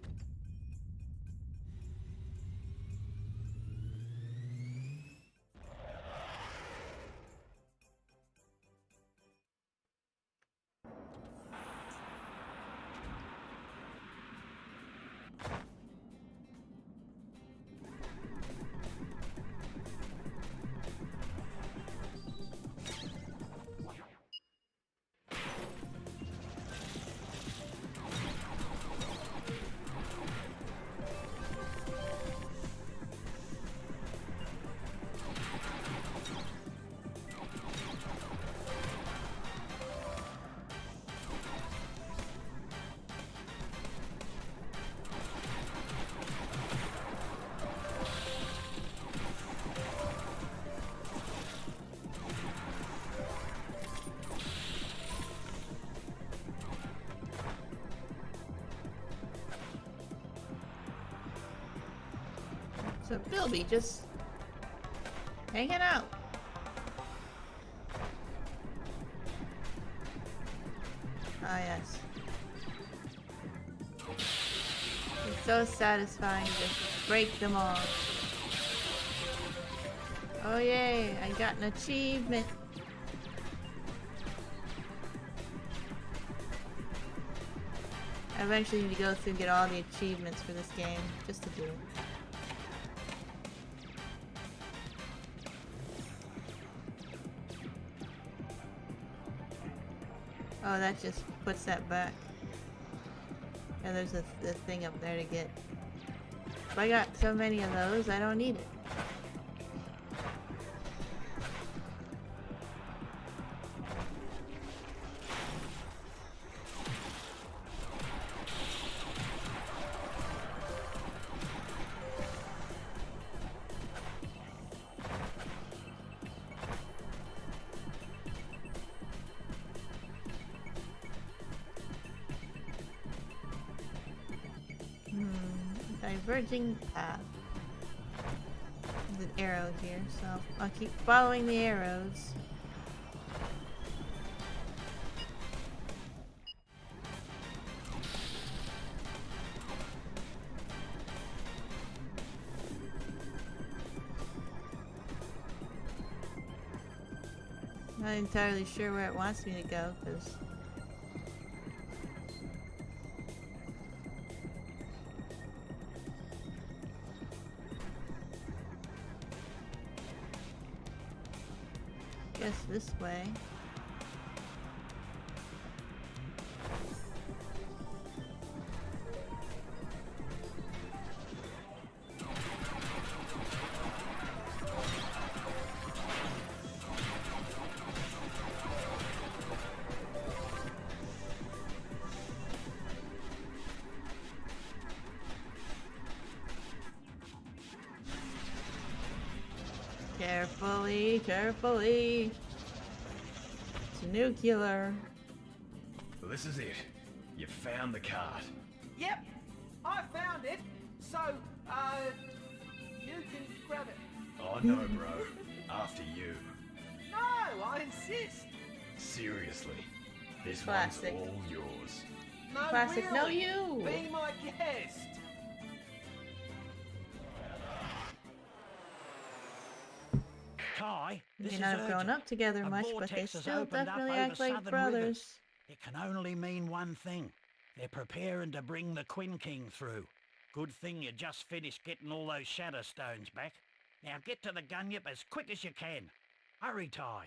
So Bilby just hanging out. Ah yes. It's so satisfying to just break them all. Oh yay, I got an achievement. I eventually need to go through and get all the achievements for this game, just to do it. Oh, that just puts that back. Yeah, there's a thing up there to get. If I got so many of those, I don't need it. Diverging path. There's an arrow here, so I'll keep following the arrows. Not entirely sure where it wants me to go, because guess this way. Carefully, carefully. It's nuclear. Well, this is it. You found the cart. Yep, I found it. So, you can grab it. Oh no, bro. After you. No, I insist. Seriously. This Classic. one's all yours. No, Classic, really. no you. Be my guest. Kai, They this may is not have grown urgent. up together A much, but they vortex has still opened up definitely over act like southern brothers. rivers. It can only mean one thing. They're preparing to bring the Quin King through. Good thing you just finished getting all those shadow stones back. Now get to the gunyip as quick as you can. Hurry, Ty.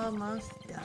almost done.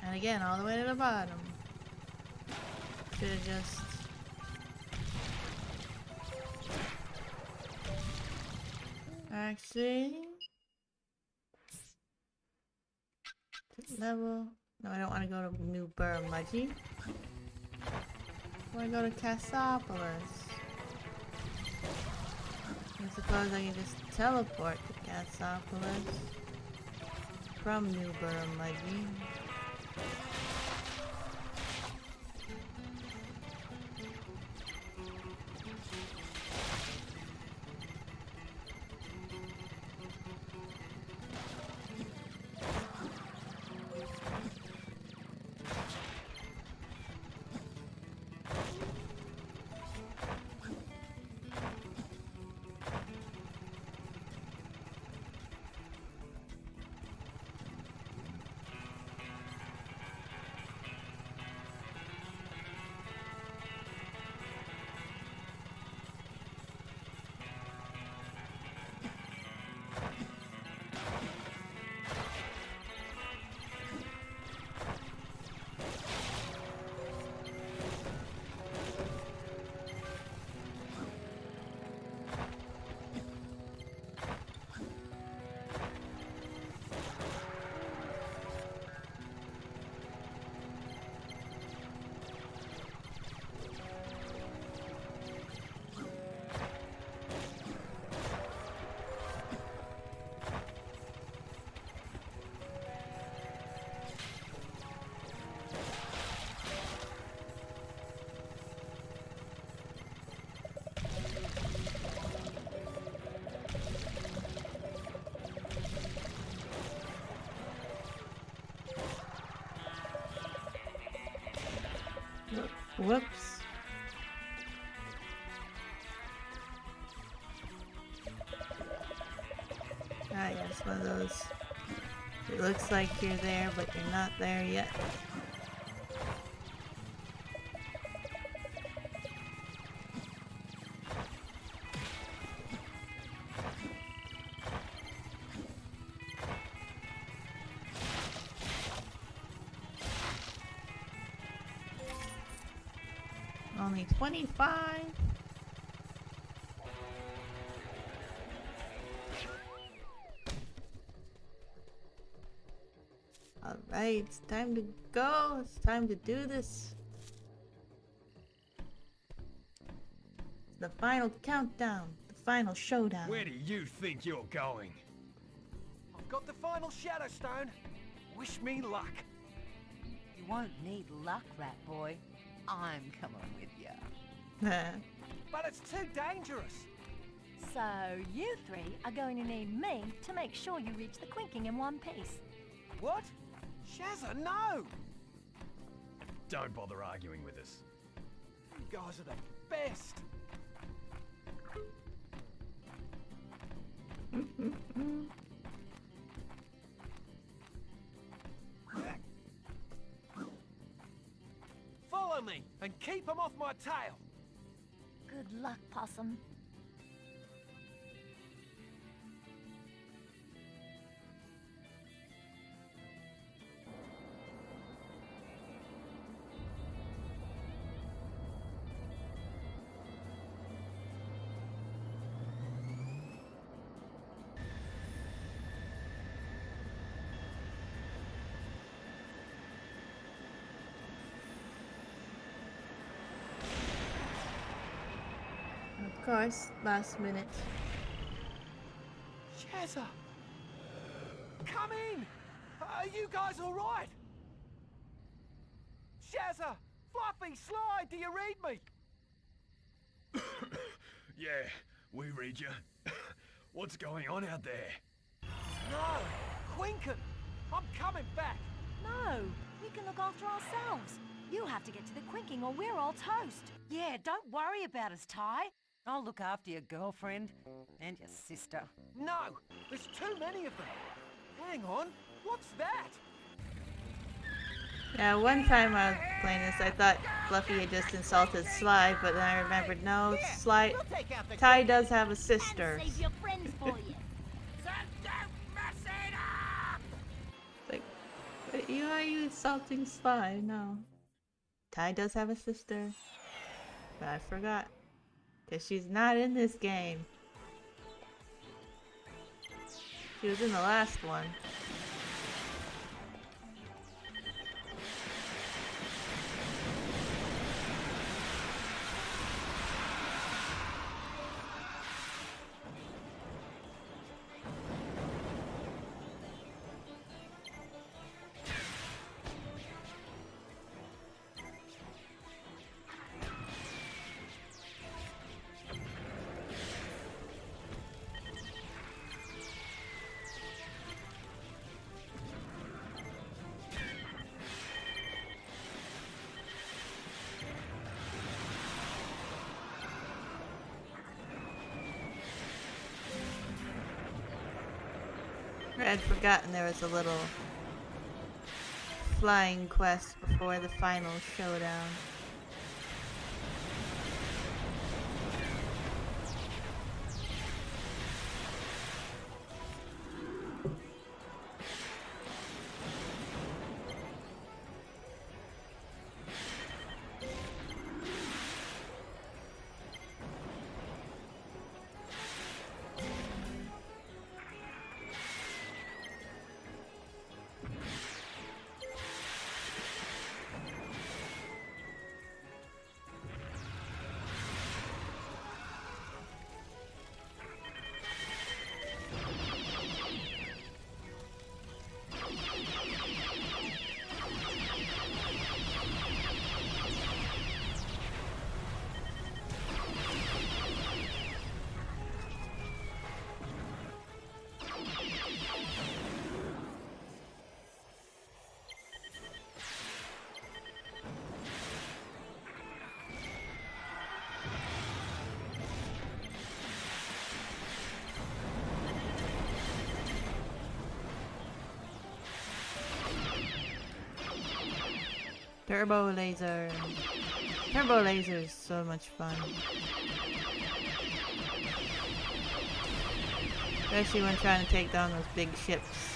And again, all the way to the bottom. Should've just... Actually... Level... No, I don't want to go to New Burramudgee. I want to go to Cassopolis. I suppose I can just teleport to Cassopolis from New Burramudgee. Whoops. Ah, yes, one of those. It looks like you're there, but you're not there yet. Only 25. Alright, it's time to go. It's time to do this. The final countdown. The final showdown. Where do you think you're going? I've got the final Shadow Stone. Wish me luck. You won't need luck, rat boy. I'm coming with you. But it's too dangerous. So you three are going to need me to make sure you reach the Quinking in one piece. What? Shazza, no! Don't bother arguing with us. You guys are the best. Follow me and keep them off my tail. Good luck, Possum. course, last minute. Shazza! Come in! Are you guys alright? Shazza! Fluffy, Sly, do you read me? Yeah, we read you. What's going on out there? No! Quinken! I'm coming back! No, we can look after ourselves. You have to get to the Quinking or we're all toast. Yeah, don't worry about us, Ty. I'll look after your girlfriend and your sister. No! There's too many of them! Hang on, what's that? Yeah, one time I was playing this, I thought Fluffy had just insulted Sly, but then I remembered, no, Sly, Ty does have a sister. Save your friends for you. Like, but why are you insulting Sly? No. Ty does have a sister. But I forgot. Because she's not in this game. She was in the last one. I'd forgotten there was a little flying quest before the final showdown. Turbo laser. Turbo laser is so much fun. Especially when trying to take down those big ships.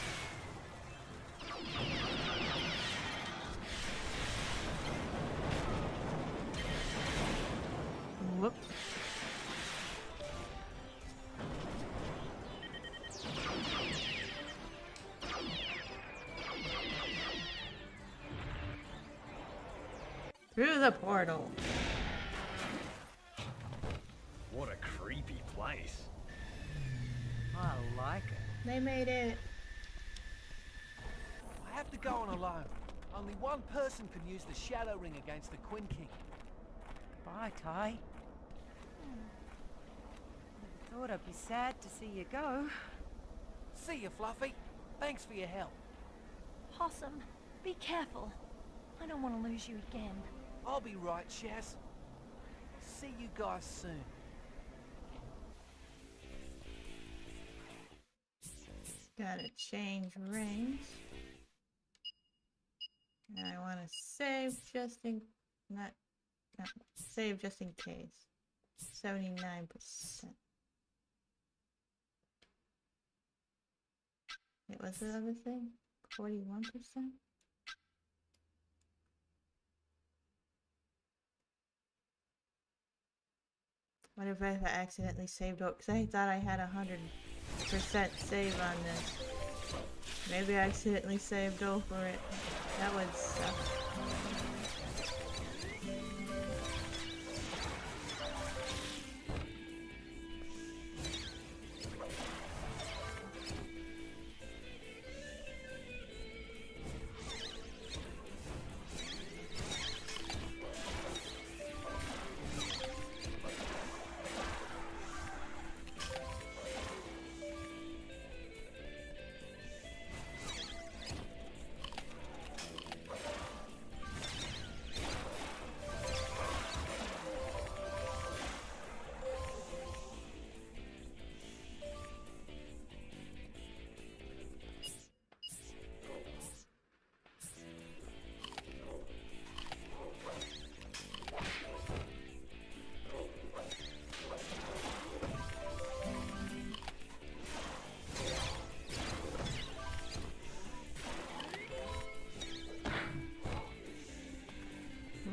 Whoops. Through the portal. What a creepy place. I like it. They made it. I have to go on alone. Only one person can use the Shadow Ring against the Quinking. Bye, Ty. Thought I'd be sad to see you go. See you, Fluffy. Thanks for your help. Possum, be careful. I don't want to lose you again. I'll be right, Shaz. See you guys soon. Gotta change range. And I want to save just in... not... save just in case. 79%. Wait, what's the other thing? 41%? What if I accidentally saved up? Because I thought I had 100% save on this. Maybe I accidentally saved over it. That would suck.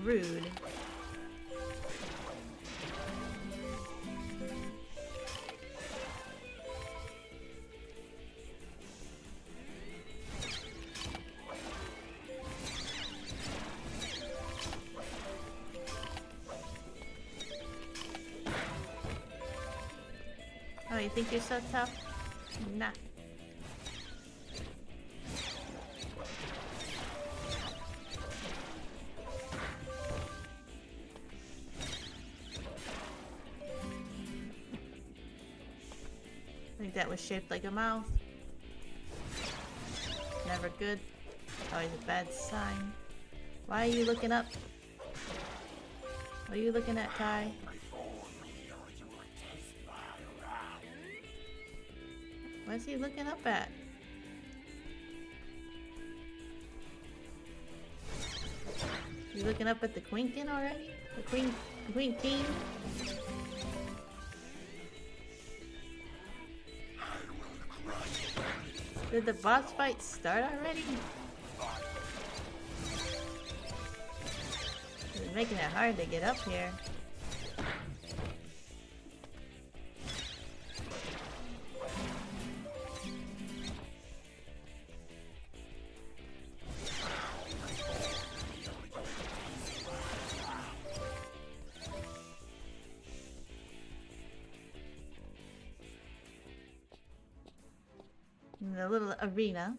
rude. Oh, you think you're so tough? Nah. I think that was shaped like a mouth. Never good. Always a bad sign. Why are you looking up? What are you looking at, Kai? What's he looking up at? You looking up at the Quinkin already? The Queen King? Did the boss fight start already? It's making it hard to get up here. In the little arena.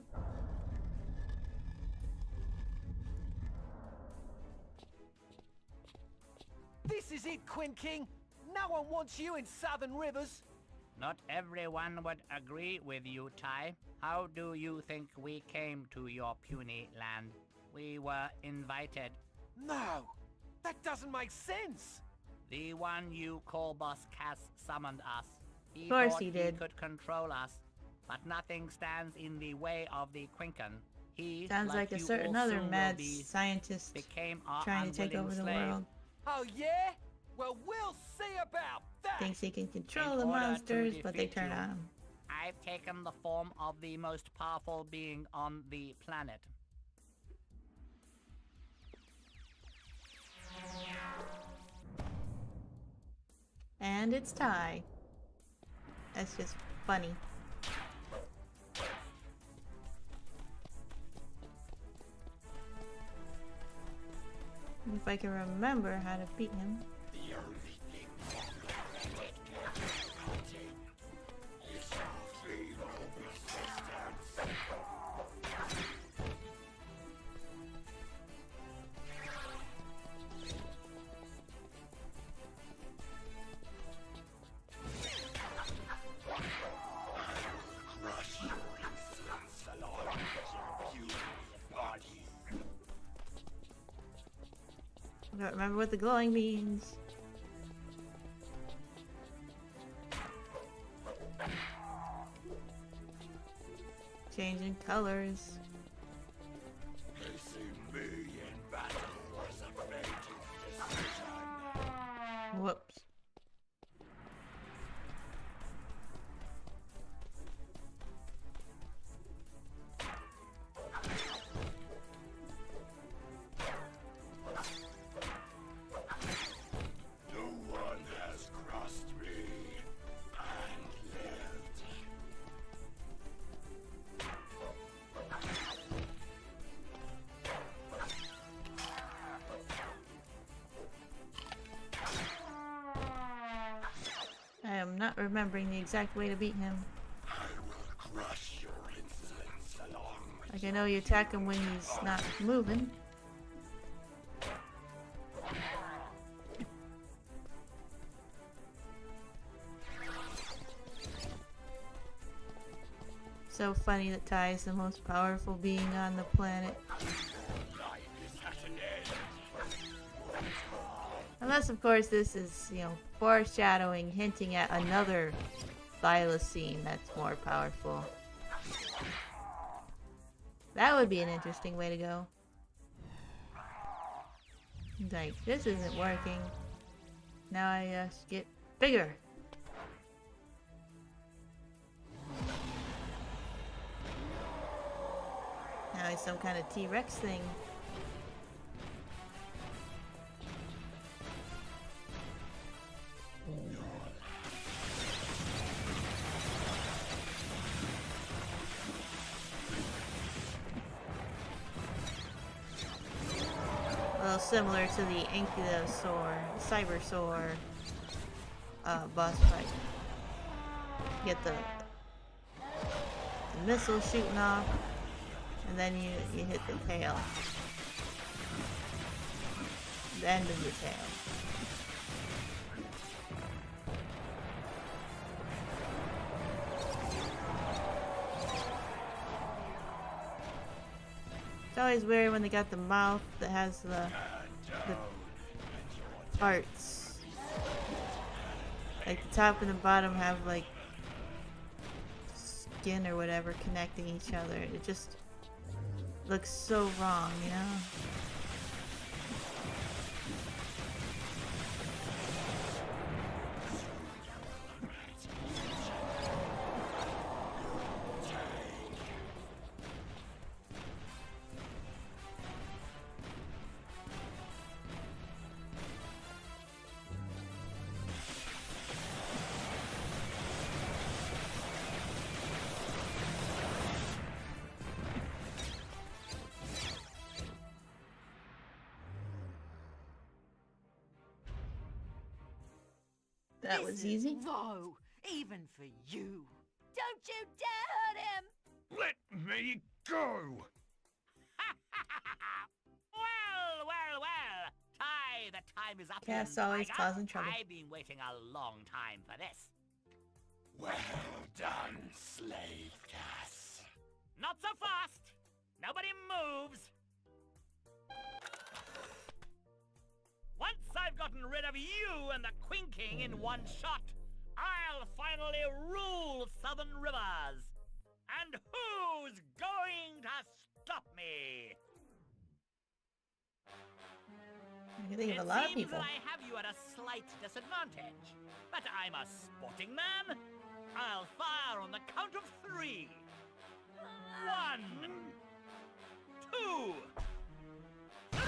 This is it, Quin King. No one wants you in Southern Rivers. Not everyone would agree with you, Ty. How do you think we came to your puny land? We were invited. No, that doesn't make sense. The one you call Boss Cass summoned us. Of course thought he did. could control us, but nothing stands in the way of the Quinkin. He, Sounds like a you certain all other soon will mad be, scientist became our trying to take unwilling over the slave. world. Oh yeah? Well, we'll see about that. Thinks he can control In the order to monsters, but they defeat turn you, on him. I've taken the form of the most powerful being on the planet. And it's Ty. That's just funny. If I can remember how to beat him. The only thing it is your evil persistence. Crush your insolence along with your beautiful body. I don't remember what the glowing means. Changing colors. Facing me in battle was a fated decision. Whoops. No one has crossed me and lived. I am not remembering the exact way to beat him. I will crush your insolence along with Like I know you attack him when he's not moving. So funny that Ty is the most powerful being on the planet. life is at an end. Unless, of course, this is, you know, foreshadowing, hinting at another Thylacine that's more powerful. That would be an interesting way to go. Like, this isn't working. Now I just get bigger. Now he's some kind of T-Rex thing. little similar to the Ankylosaur, Cybersaur boss fight. You get the missile shooting off, and then you hit the tail. The end of the tail. It's always weird when they got the mouth that has the parts. Like the top and the bottom have like skin or whatever connecting each other. It just looks so wrong, you know? That was easy. Low, even for you. Don't you dare hurt him! Let me go! Well. Ty, the time is up. Cass and always Tiger. causing trouble. I've been waiting a long time for this. Well done, slave Cass. Not so fast. Nobody moves. Once I've gotten rid of you and the Queen King in one shot, I'll finally rule Southern Rivers. And who's going to stop me? You think of a lot of It seems people. that I have you at a slight disadvantage, but I'm a sporting man. I'll fire on the count of 3. 1, 2, 3!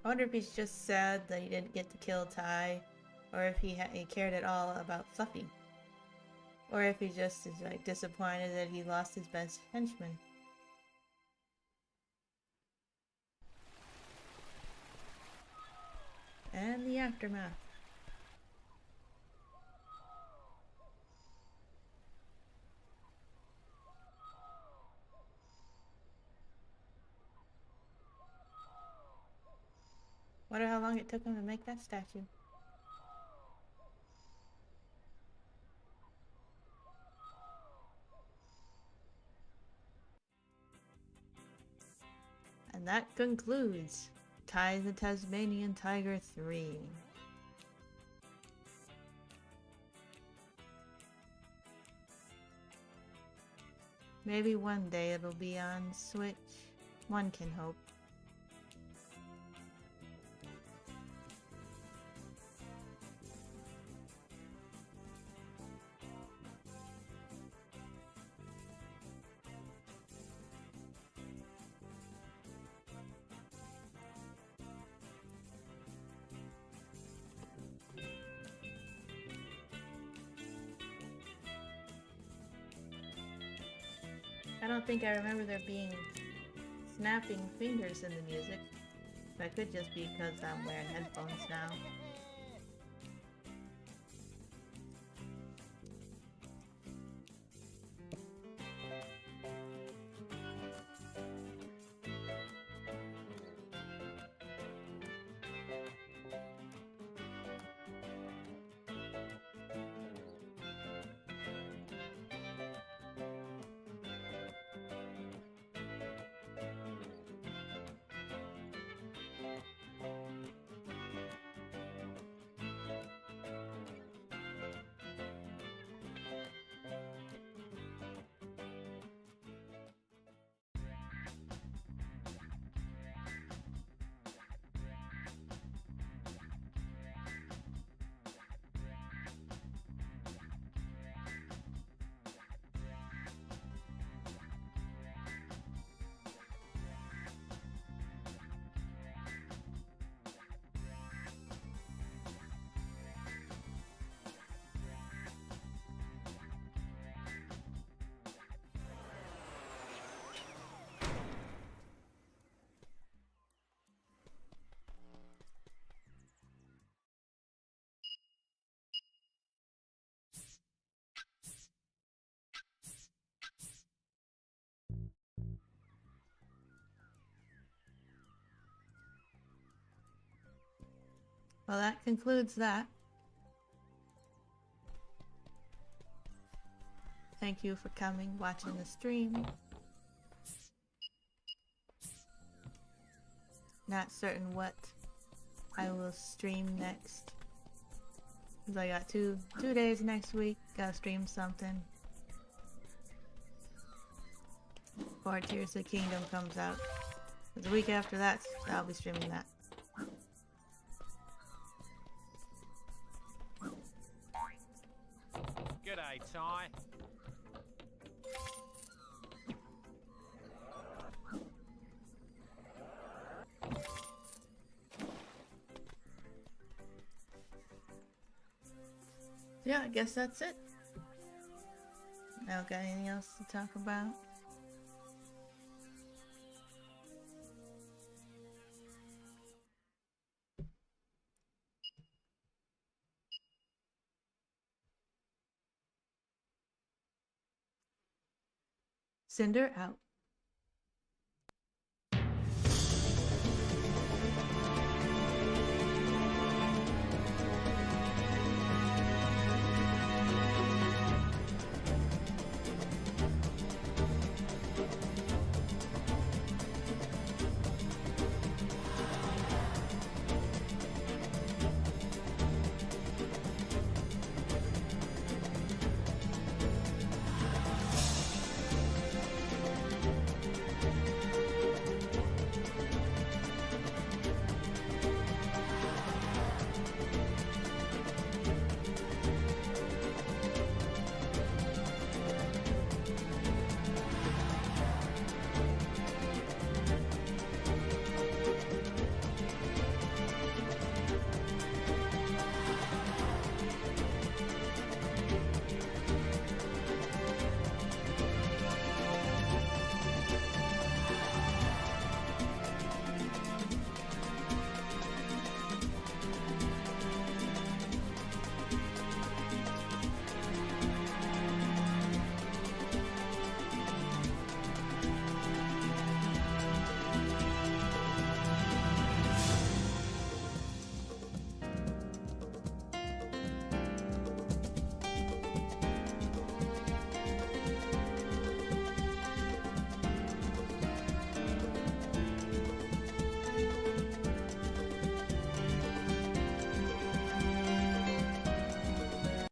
I wonder if he's just sad that he didn't get to kill Ty, or if he cared at all about Fluffy, or if he just is like disappointed that he lost his best henchman. And the aftermath. Wonder how long it took him to make that statue. And that concludes Ty the Tasmanian Tiger 3. Maybe one day it'll be on Switch. One can hope. I don't think I remember there being snapping fingers in the music. That could just be because I'm wearing headphones now. Well, that concludes that. Thank you for coming, watching the stream. Not certain what I will stream next. Cause I got two days next week. Gotta stream something. Before Tears of the Kingdom comes out. Cause the week after that, I'll be streaming that. G'day, Ty. Yeah, I guess that's it. I don't got anything else to talk about. Cinder out.